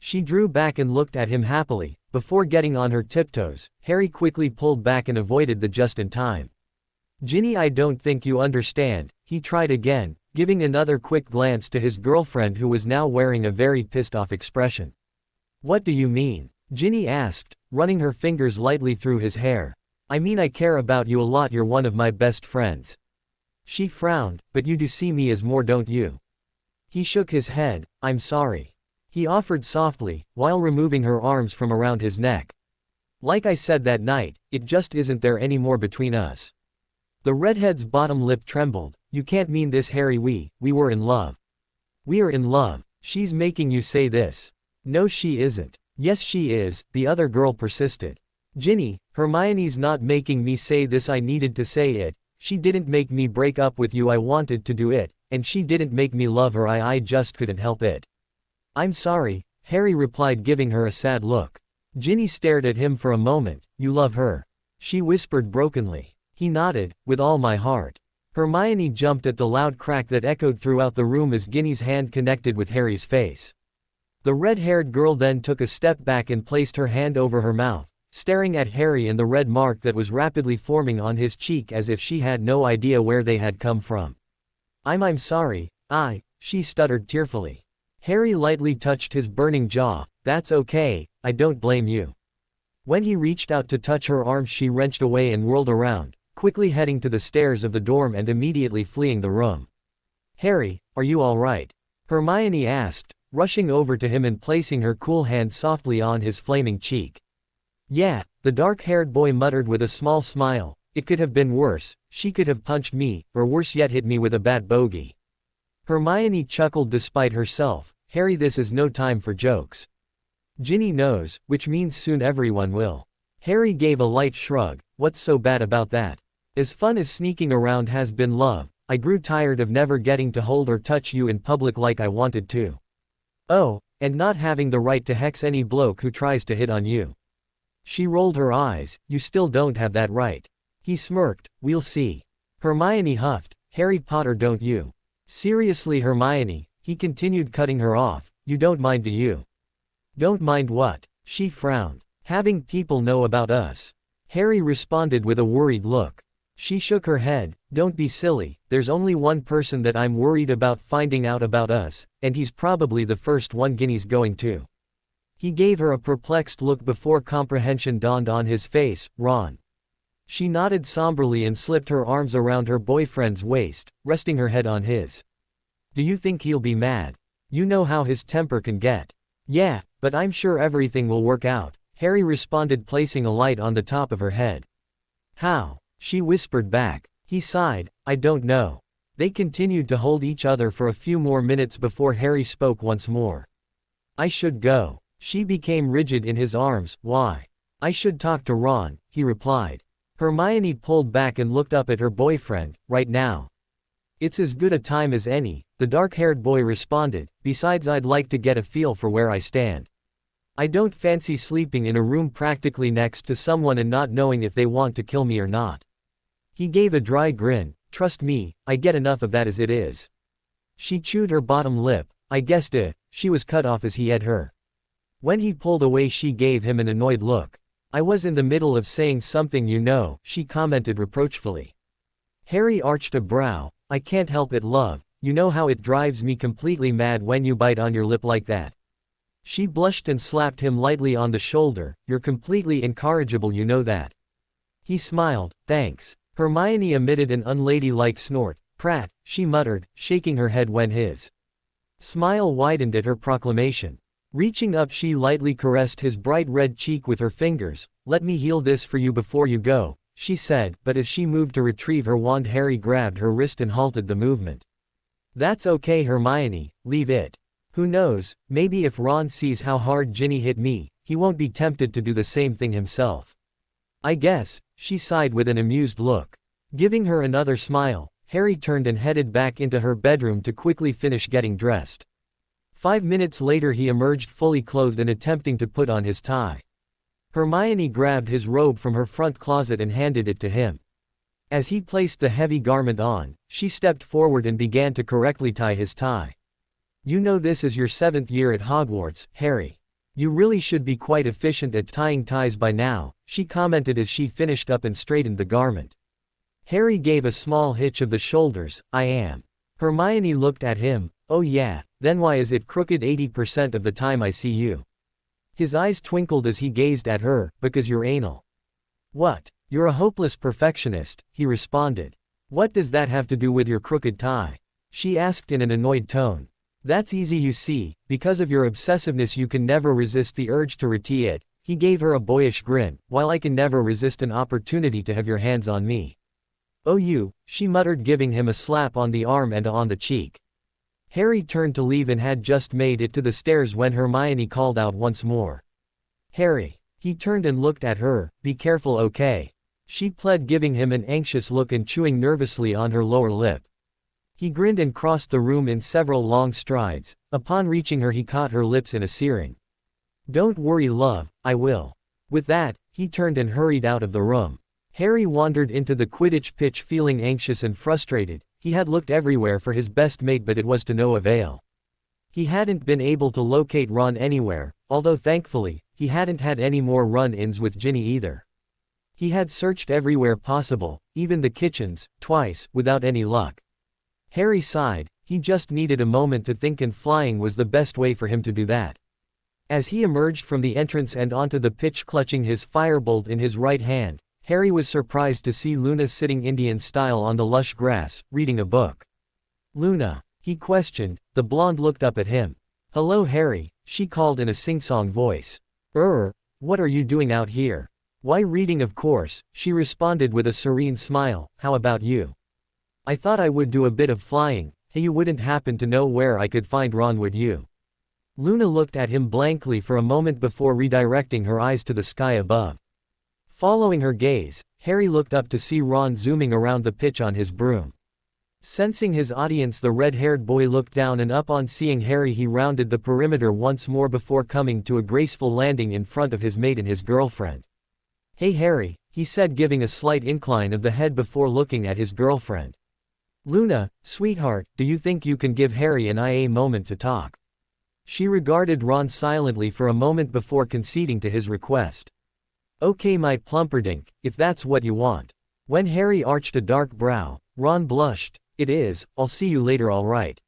She drew back and looked at him happily. Before getting on her tiptoes, Harry quickly pulled back and avoided the just-in-time. "Ginny, I don't think you understand," he tried again, giving another quick glance to his girlfriend who was now wearing a very pissed-off expression. "What do you mean?" Ginny asked, running her fingers lightly through his hair. "I mean I care about you a lot, you're one of my best friends." She frowned, "But you do see me as more, don't you?" He shook his head. "I'm sorry," he offered softly, while removing her arms from around his neck. "Like I said that night, it just isn't there anymore between us." The redhead's bottom lip trembled. "You can't mean this, Harry. We were in love." "We are in love. She's making you say this." "No she isn't." "Yes she is," the other girl persisted. "Ginny, Hermione's not making me say this, I needed to say it. She didn't make me break up with you, I wanted to do it, and she didn't make me love her, I just couldn't help it." "I'm sorry," Harry replied, giving her a sad look. Ginny stared at him for a moment. "You love her?" she whispered brokenly. He nodded, "With all my heart." Hermione jumped at the loud crack that echoed throughout the room as Ginny's hand connected with Harry's face. The red-haired girl then took a step back and placed her hand over her mouth, staring at Harry and the red mark that was rapidly forming on his cheek as if she had no idea where they had come from. I'm sorry, she stuttered tearfully. Harry lightly touched his burning jaw. "That's okay, I don't blame you." When he reached out to touch her arm, she wrenched away and whirled around, quickly heading to the stairs of the dorm and immediately fleeing the room. "Harry, are you all right?" Hermione asked, rushing over to him and placing her cool hand softly on his flaming cheek. "Yeah," the dark-haired boy muttered with a small smile, "it could have been worse. She could have punched me, or worse yet hit me with a bat bogey." Hermione chuckled despite herself. "Harry, this is no time for jokes. Ginny knows, which means soon everyone will." Harry gave a light shrug. "What's so bad about that? As fun as sneaking around has been, love, I grew tired of never getting to hold or touch you in public like I wanted to. Oh, and not having the right to hex any bloke who tries to hit on you." She rolled her eyes. "You still don't have that right." He smirked. "We'll see." Hermione huffed. "Harry Potter, don't you? Seriously, Hermione," he continued, cutting her off, "you don't mind, do you?" "Don't mind what?" She frowned. "Having people know about us." Harry responded with a worried look. She shook her head. "Don't be silly, there's only one person that I'm worried about finding out about us, and he's probably the first one Ginny's going to." He gave her a perplexed look before comprehension dawned on his face. "Ron." She nodded somberly and slipped her arms around her boyfriend's waist, resting her head on his. "Do you think he'll be mad? You know how his temper can get." "Yeah, but I'm sure everything will work out," Harry responded, placing a light on the top of her head. "How?" she whispered back. He sighed. "I don't know." They continued to hold each other for a few more minutes before Harry spoke once more. "I should go." She became rigid in his arms. "Why?" "I should talk to Ron," he replied. Hermione pulled back and looked up at her boyfriend. "Right now?" "It's as good a time as any," the dark-haired boy responded. "Besides, I'd like to get a feel for where I stand. I don't fancy sleeping in a room practically next to someone and not knowing if they want to kill me or not." He gave a dry grin. Trust me, I get enough of that as it is. She chewed her bottom lip. I guessed it, she was cut off as he had her. When he pulled away she gave him an annoyed look. I was in the middle of saying something, you know, she commented reproachfully. Harry arched a brow. I can't help it, love, you know how it drives me completely mad when you bite on your lip like that. She blushed and slapped him lightly on the shoulder. You're completely incorrigible, you know that. He smiled. Thanks. Hermione emitted an unladylike snort. Prat, she muttered, shaking her head when his smile widened at her proclamation. Reaching up she lightly caressed his bright red cheek with her fingers. Let me heal this for you before you go, she said, but as she moved to retrieve her wand Harry grabbed her wrist and halted the movement. That's okay, Hermione, leave it. Who knows, maybe if Ron sees how hard Ginny hit me, he won't be tempted to do the same thing himself. I guess, she sighed with an amused look. Giving her another smile, Harry turned and headed back into her bedroom to quickly finish getting dressed. 5 minutes later he emerged fully clothed and attempting to put on his tie. Hermione grabbed his robe from her front closet and handed it to him. As he placed the heavy garment on, she stepped forward and began to correctly tie his tie. You know this is your 7th year at Hogwarts, Harry. You really should be quite efficient at tying ties by now, she commented as she finished up and straightened the garment. Harry gave a small hitch of the shoulders. I am. Hermione looked at him. Oh yeah, then why is it crooked 80% of the time I see you? His eyes twinkled as he gazed at her. Because you're anal. What? You're a hopeless perfectionist, he responded. What does that have to do with your crooked tie? She asked in an annoyed tone. That's easy, you see, because of your obsessiveness you can never resist the urge to retie it. He gave her a boyish grin. While I can never resist an opportunity to have your hands on me. Oh you, she muttered, giving him a slap on the arm and on the cheek. Harry turned to leave and had just made it to the stairs when Hermione called out once more. Harry. He turned and looked at her. Be careful, okay? She pled, giving him an anxious look and chewing nervously on her lower lip. He grinned and crossed the room in several long strides. Upon reaching her he caught her lips in a searing. Don't worry, love, I will. With that, he turned and hurried out of the room. Harry wandered into the Quidditch pitch feeling anxious and frustrated. He had looked everywhere for his best mate but it was to no avail. He hadn't been able to locate Ron anywhere, although thankfully, he hadn't had any more run-ins with Ginny either. He had searched everywhere possible, even the kitchens, twice, without any luck. Harry sighed. He just needed a moment to think and flying was the best way for him to do that. As he emerged from the entrance and onto the pitch clutching his firebolt in his right hand, Harry was surprised to see Luna sitting Indian style on the lush grass, reading a book. Luna? He questioned. The blonde looked up at him. Hello Harry, she called in a sing-song voice. What are you doing out here? Why, reading of course, she responded with a serene smile. How about you? I thought I would do a bit of flying. Hey, you wouldn't happen to know where I could find Ron, would you? Luna looked at him blankly for a moment before redirecting her eyes to the sky above. Following her gaze, Harry looked up to see Ron zooming around the pitch on his broom. Sensing his audience, the red-haired boy looked down and up. On seeing Harry he rounded the perimeter once more before coming to a graceful landing in front of his mate and his girlfriend. Hey Harry, he said, giving a slight incline of the head before looking at his girlfriend. Luna, sweetheart, do you think you can give Harry and I a moment to talk? She regarded Ron silently for a moment before conceding to his request. Okay my plumperdink, if that's what you want. When Harry arched a dark brow, Ron blushed. It is, I'll see you later, alright.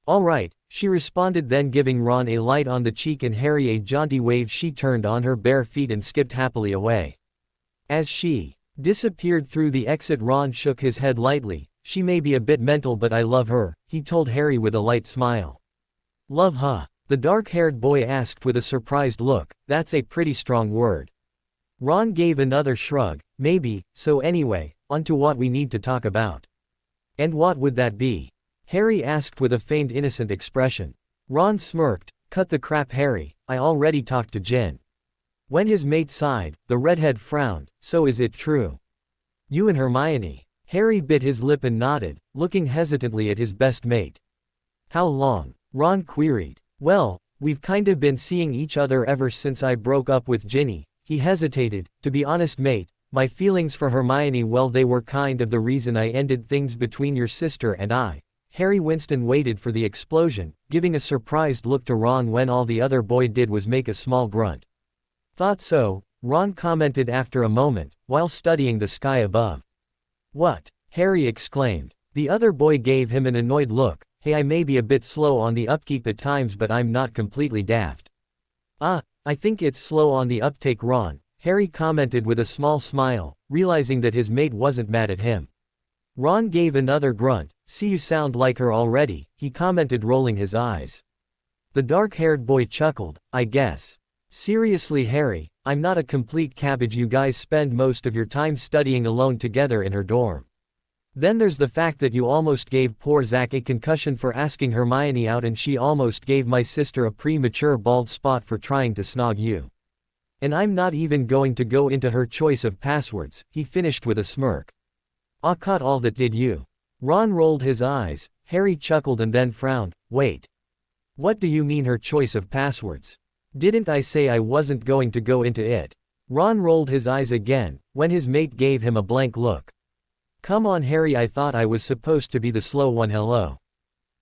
Alright, she responded, then giving Ron a light on the cheek and Harry a jaunty wave she turned on her bare feet and skipped happily away. As she disappeared through the exit Ron shook his head lightly. She may be a bit mental but I love her, he told Harry with a light smile. Love, huh? The dark-haired boy asked with a surprised look. That's a pretty strong word. Ron gave another shrug. Maybe, so anyway, on to what we need to talk about. And what would that be? Harry asked with a feigned innocent expression. Ron smirked. Cut the crap Harry, I already talked to Jen. When his mate sighed, the redhead frowned. So is it true? You and Hermione? Harry bit his lip and nodded, looking hesitantly at his best mate. How long? Ron queried. Well, we've kinda been seeing each other ever since I broke up with Ginny. He hesitated. To be honest mate, My feelings for Hermione, well, they were kind of the reason I ended things between your sister and I. Harry Winston waited for the explosion, giving a surprised look to Ron when all the other boy did was make a small grunt. Thought so, Ron commented after a moment, while studying the sky above. What? Harry exclaimed. The other boy gave him an annoyed look. Hey, I may be a bit slow on the upkeep at times, but I'm not completely daft. I think it's slow on the uptake, Ron, Harry commented with a small smile, realizing that his mate wasn't mad at him. Ron gave another grunt. See, you sound like her already, he commented, rolling his eyes. The dark-haired boy chuckled. I guess. Seriously, Harry, I'm not a complete cabbage. You guys spend most of your time studying alone together in her dorm. Then there's the fact that you almost gave poor Zach a concussion for asking Hermione out, and she almost gave my sister a premature bald spot for trying to snog you. And I'm not even going to go into her choice of passwords, he finished with a smirk. I caught all that, did you? Ron rolled his eyes. Harry chuckled and then frowned. Wait. What do you mean her choice of passwords? Didn't I say I wasn't going to go into it? Ron rolled his eyes again, when his mate gave him a blank look. Come on, Harry, I thought I was supposed to be the slow one. Hello.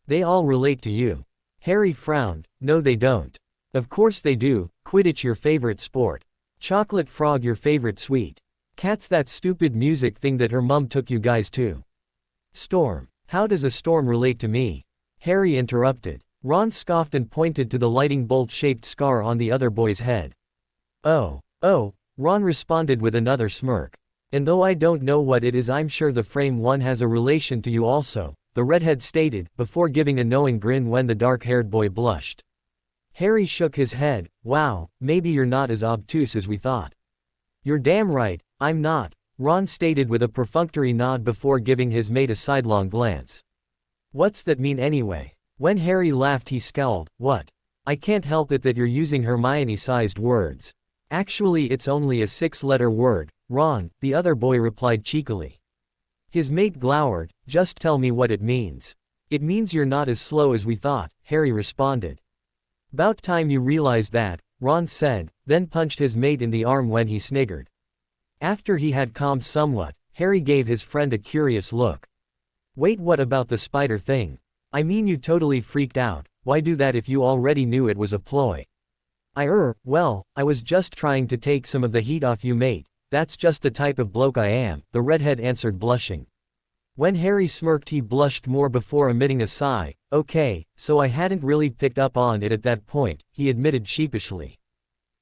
They all relate to you. Harry frowned. No, they don't. Of course they do. Quidditch your favorite sport. Chocolate frog your favorite sweet. Cat's that stupid music thing that her mum took you guys to. Storm. How does a storm relate to me? Harry interrupted. Ron scoffed and pointed to the lightning bolt-shaped scar on the other boy's head. Oh, Ron responded with another smirk. And though I don't know what it is, I'm sure the frame one has a relation to you also, the redhead stated, before giving a knowing grin when the dark-haired boy blushed. Harry shook his head. Wow, maybe you're not as obtuse as we thought. You're damn right, I'm not, Ron stated with a perfunctory nod before giving his mate a sidelong glance. What's that mean anyway? When Harry laughed, he scowled. What? I can't help it that you're using Hermione-sized words. Actually, it's only a 6-letter word, Ron, the other boy replied cheekily. His mate glowered. Just tell me what it means. It means you're not as slow as we thought, Harry responded. About time you realized that, Ron said, then punched his mate in the arm when he sniggered. After he had calmed somewhat, Harry gave his friend a curious look. Wait, what about the spider thing? I mean, you totally freaked out. Why do that if you already knew it was a ploy? Well, I was just trying to take some of the heat off you, mate. That's just the type of bloke I am, the redhead answered, blushing. When Harry smirked, he blushed more before emitting a sigh. Okay, so I hadn't really picked up on it at that point, he admitted sheepishly.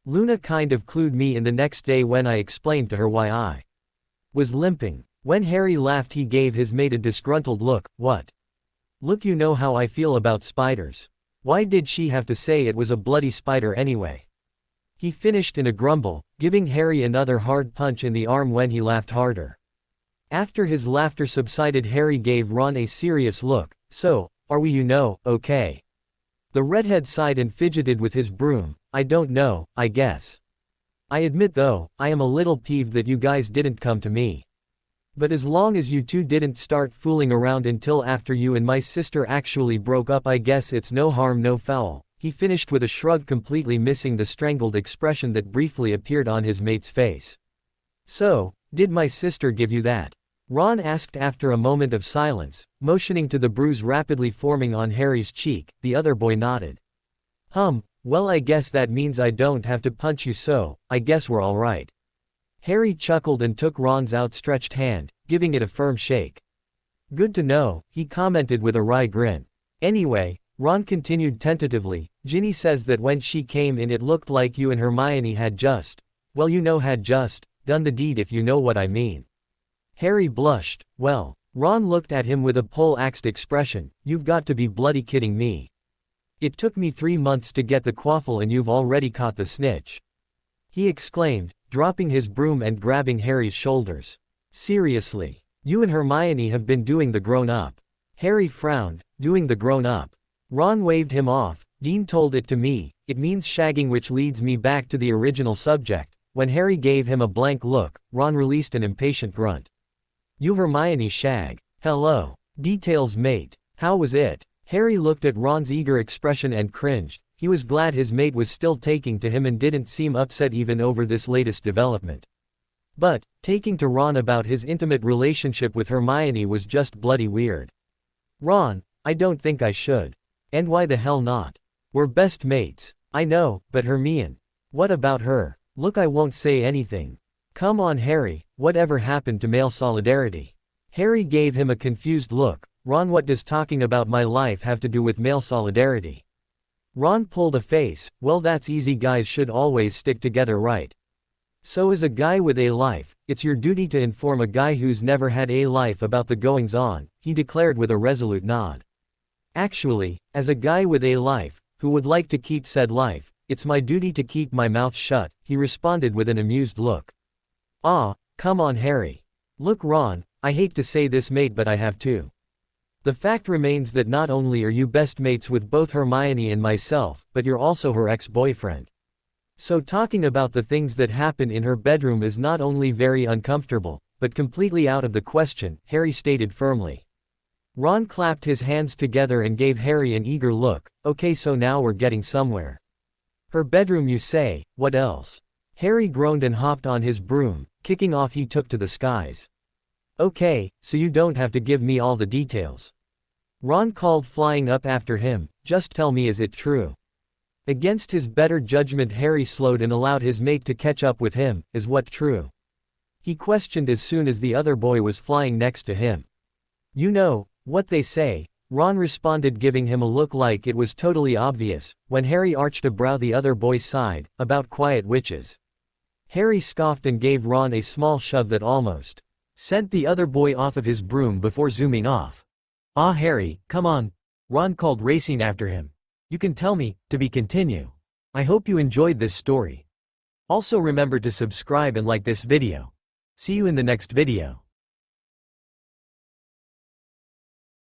Luna kind of clued me in the next day when I explained to her why I was limping. When Harry laughed, he gave his mate a disgruntled look. What? Look, you know how I feel about spiders. Why did she have to say it was a bloody spider anyway? He finished in a grumble, giving Harry another hard punch in the arm when he laughed harder. After his laughter subsided, Harry gave Ron a serious look. So, are we, okay? The redhead sighed and fidgeted with his broom. I don't know, I guess. I admit though, I am a little peeved that you guys didn't come to me. But as long as you two didn't start fooling around until after you and my sister actually broke up, I guess it's no harm no foul, he finished with a shrug, completely missing the strangled expression that briefly appeared on his mate's face. So, did my sister give you that? Ron asked after a moment of silence, motioning to the bruise rapidly forming on Harry's cheek. The other boy nodded. Well, I guess that means I don't have to punch you, so I guess we're all right. Harry chuckled and took Ron's outstretched hand, giving it a firm shake. Good to know, he commented with a wry grin. Anyway, Ron continued tentatively, Ginny says that when she came in it looked like you and Hermione had just done the deed, if you know what I mean. Harry blushed. Well, Ron looked at him with a pole-axed expression. You've got to be bloody kidding me. It took me 3 months to get the quaffle and you've already caught the snitch. He exclaimed, dropping his broom and grabbing Harry's shoulders. Seriously, you and Hermione have been doing the grown-up. Harry frowned. Doing the grown-up. Ron waved him off. Dean told it to me. It means shagging, which leads me back to the original subject. When Harry gave him a blank look, Ron released an impatient grunt. You Hermione shag. Hello. Details, mate. How was it? Harry looked at Ron's eager expression and cringed. He was glad his mate was still taking to him and didn't seem upset even over this latest development. But, taking to Ron about his intimate relationship with Hermione was just bloody weird. Ron, I don't think I should. And why the hell not? We're best mates. I know, but Hermione. What about her? Look, I won't say anything. Come on Harry, whatever happened to male solidarity? Harry gave him a confused look. Ron, what does talking about my life have to do with male solidarity? Ron pulled a face. Well, that's easy, guys should always stick together, right? So as a guy with a life, it's your duty to inform a guy who's never had a life about the goings-on, he declared with a resolute nod. Actually, as a guy with a life, who would like to keep said life, it's my duty to keep my mouth shut, he responded with an amused look. Ah, come on Harry. Look Ron, I hate to say this mate, but I have to. The fact remains that not only are you best mates with both Hermione and myself, but you're also her ex-boyfriend. So talking about the things that happen in her bedroom is not only very uncomfortable, but completely out of the question, Harry stated firmly. Ron clapped his hands together and gave Harry an eager look. Okay, so now we're getting somewhere. Her bedroom, you say? What else? Harry groaned and hopped on his broom. Kicking off, he took to the skies. Okay, so you don't have to give me all the details. Ron called, flying up after him. Just tell me, is it true? Against his better judgment, Harry slowed and allowed his mate to catch up with him. Is what true? He questioned as soon as the other boy was flying next to him. You know what they say, Ron responded, giving him a look like it was totally obvious. When Harry arched a brow, the other boy sighed, about quiet witches. Harry scoffed and gave Ron a small shove that almost sent the other boy off of his broom before zooming off. Ah Harry, come on, Ron called, racing after him. You can tell me, to be continue. I hope you enjoyed this story. Also remember to subscribe and like this video. See you in the next video.